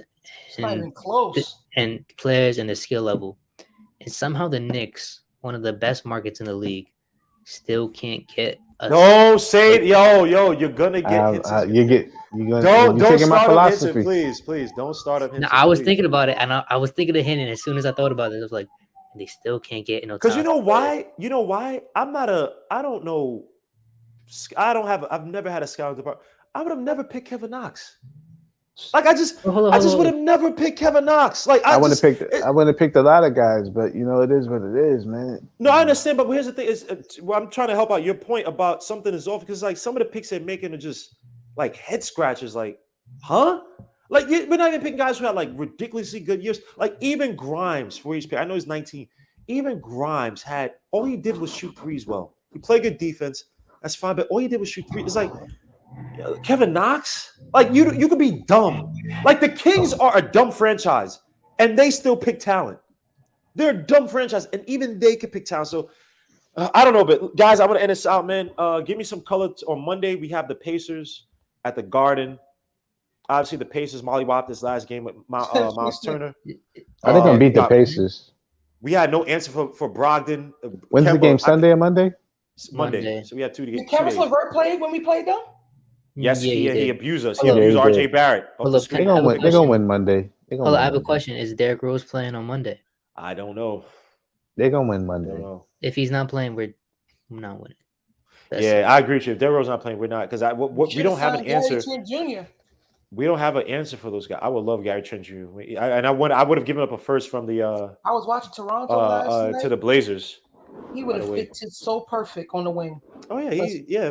and players and the skill level. And somehow the Knicks, one of the best markets in the league, still can't get no, say it, yo, you're gonna get don't start up Hinton, please don't start up Hinton. No, I was thinking about it, and I was thinking of Hinton. As soon as I thought about it, I was like, they still can't get because you know why? I've never had a scouting department. I would have never picked Kevin Knox. Like I just would have never picked Kevin Knox. Like I wouldn't have picked a lot of guys, but you know it is what it is, man. No, I understand, but here's the thing: is I'm trying to help out your point about something is off because like some of the picks they're making are just like head scratches. Like, huh? Like we're not even picking guys who had like ridiculously good years. Like even Grimes, for his pick, I know he's 19. Even Grimes had all he did was shoot threes. Well, he played good defense. That's fine, but all he did was shoot threes. It's like Kevin Knox. Like you could be dumb. Like the Kings are a dumb franchise, and they still pick talent. They're a dumb franchise, and even they can pick talent. So I don't know, but guys, I want to end this out, man. Give me some color. On Monday, we have the Pacers at the Garden. Obviously, the Pacers mollywopped this last game with Miles Turner. Are they gonna beat the Pacers? We had no answer for Brogdon. When's the game? Sunday or Monday? Monday. So we had 2 to get. Did Kevin LeVert play when we played them? Yes, he abused us. He abused RJ Barrett. They're gonna win Monday. Hold on, I have a question. Is Derrick Rose playing on Monday? I don't know. They're gonna win Monday. If he's not playing, we're not winning. I agree with you. If Derrick Rose not playing, we're not because we don't have an answer. We don't have an answer for those guys. I would love Gary Trent Jr. I would have given up a first from the. I was watching Toronto last night. To the Blazers. He would have fitted so perfect on the wing. Oh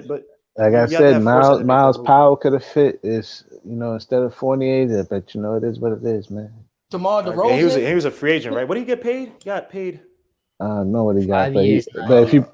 but like I said, Miles Powell could have fit. Is instead of Fournier, but it is what it is, man. DeMar DeRozan. He was a free agent, right? What did he get paid? He got paid. I don't know what he got, 5 years. But if you.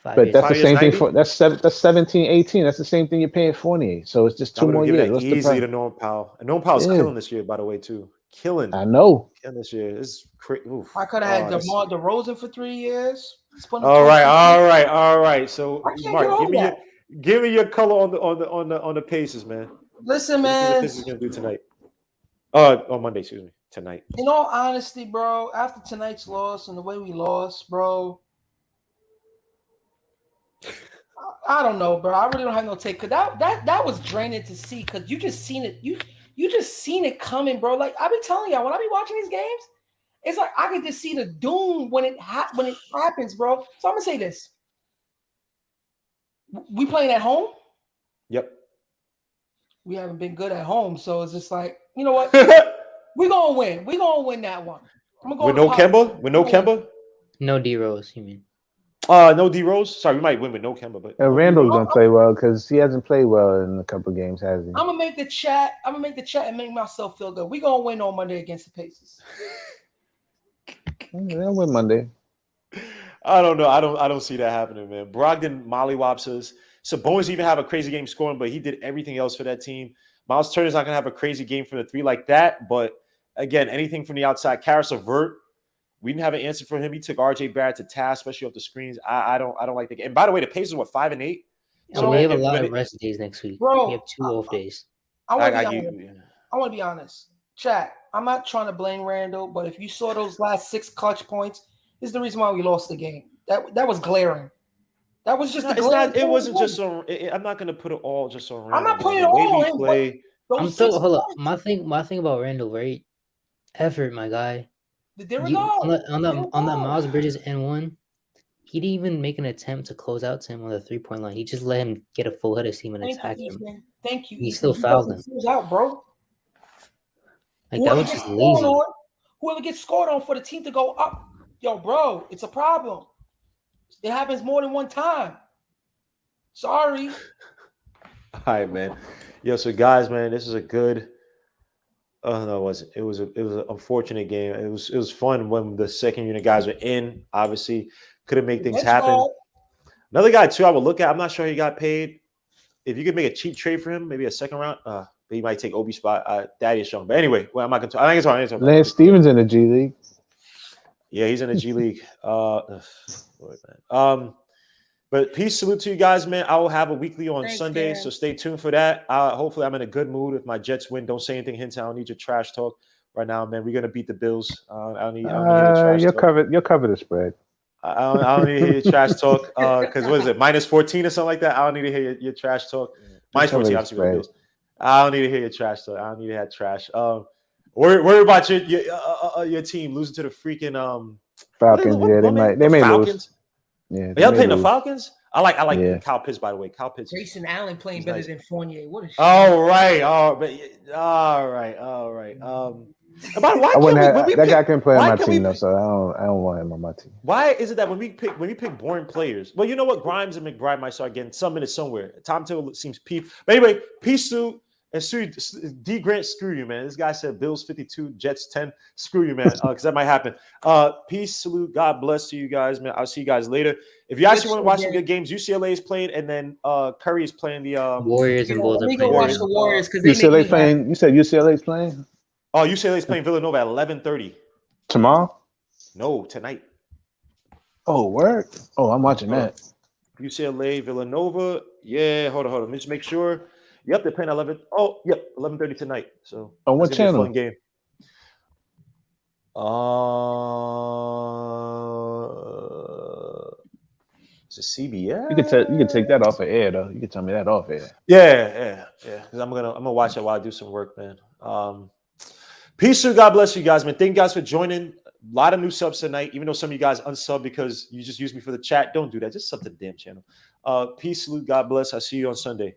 But that's the same thing 90? for that's 17, 18. That's the same thing you're paying Fournier. So it's just 2 more years. What's easy to Norman Powell. And Norman Powell's killing this year, by the way, too. Killing. I know. Killing this year. It's crazy. I could have had DeMar DeRozan for 3 years. All right. So Mark, give me your color on the Pacers, man. Listen, man. What the Pacers gonna do tonight? On Monday, excuse me. Tonight. In all honesty, bro, after tonight's loss and the way we lost, bro. I don't know, bro. I really don't have no take because that was draining to see because you just seen it. You just seen it coming, bro. Like I be telling y'all when I be watching these games, it's like I can just see the doom when it happens, bro. So I'm gonna say this: we playing at home. Yep. We haven't been good at home, so it's just like you know what? We're gonna win. We're gonna win that one. With no Kemba. With no Kemba. No D Rose. You mean? No D Rose. Sorry, we might win with no Kemba, but Randall's gonna play well because he hasn't played well in a couple of games, has he? I'm gonna make the chat and make myself feel good. We gonna win on Monday against the Pacers. They'll win Monday. I don't know. I don't see that happening, man. Brogdon mollywops us. Sabonis even have a crazy game scoring, but he did everything else for that team. Miles Turner's not gonna have a crazy game from the 3 like that, but again, anything from the outside. Karis LeVert. We didn't have an answer for him. He took RJ Barrett to task, especially off the screens. I don't like the game. And by the way, the Pacers were 5-8. So we have a lot of rest days next week. Bro, we have 2 off days. I want to be honest. Chat, I'm not trying to blame Randall, but if you saw those last 6 clutch points, this is the reason why we lost the game. That was glaring. That was just it wasn't just on. I'm not going to put it all just on Randall. I'm not putting it all on play. Hold up. My thing about Randall, right? Effort, my guy. On that Miles Bridges N1, he didn't even make an attempt to close out to him on the 3-point line. He just let him get a full head of steam and attack him. Thank you. He still fouled him. Out, bro. Like that was just lazy. Whoever gets scored on for the team to go up, yo, bro, it's a problem. It happens more than one time. Sorry. All right, man. Yo, so guys, man, this is a good. Oh no, it wasn't. It was an unfortunate game. It was fun when the second unit guys were in. Obviously, couldn't make things happen. Another guy too, I would look at. I'm not sure he got paid. If you could make a cheap trade for him, maybe a second round, but he might take Obi's spot. Thaddeus Young. But anyway, I'm not gonna. I think it's fine. Lance Stevens in the G League. Yeah, he's in the G League. But peace, salute to you guys, man. I will have a weekly on Sunday, so stay tuned for that. Hopefully, I'm in a good mood. If my Jets win, don't say anything, Hinton. I don't need your trash talk right now, man. We're gonna beat the Bills. I don't need your trash talk. You'll cover the spread. I don't need to hear your trash talk because what is it, -14 or something like that? I don't need to hear your trash talk. -14, obviously, with the Bills. I don't need to hear your trash talk. I don't need to have trash. Worry about your team losing to the freaking Falcons. They may lose. Yeah, y'all playing the Falcons? I like Yeah. Kyle Pitts, by the way. Kyle Pitts. Grayson Allen playing He's better nice. than Fournier. What a shit. All right. Why I wouldn't can't we, when have we that pick, guy can play on why my can we team though, pick- so I don't want him on my team. Why is it that when we pick boring players? Well, you know what? Grimes and McBride might start getting some minutes somewhere. Tom Tibble seems peep. But anyway, peace to and D Grant, screw you, man. This guy said Bills 52, Jets 10. Screw you, man, because that might happen. Peace, salute, God bless to you guys, man. I'll see you guys later. If you actually want to watch some good games, UCLA is playing, and then Curry is playing the Warriors and Bulls Let are me go playing. watch the Warriors because they make UCLA me playing. You said UCLA's playing Oh, UCLA is playing Villanova at 11:30. tomorrow. No, tonight. Oh, word. Oh, I'm watching that. UCLA, Villanova. Yeah, hold on. Let me just make sure. Yep, they're playing 11. Oh, yep, 11:30 tonight. So On what that's gonna be a channel? fun game. Is it CBS? You can take that off of air though. You can tell me that off air. Yeah. Because I'm gonna watch it while I do some work, man. Peace to God bless you guys, man. Thank you guys for joining. A lot of new subs tonight, even though some of you guys unsub because you just use me for the chat. Don't do that. Just sub to the damn channel. Peace, salute, God bless. I'll see you on Sunday.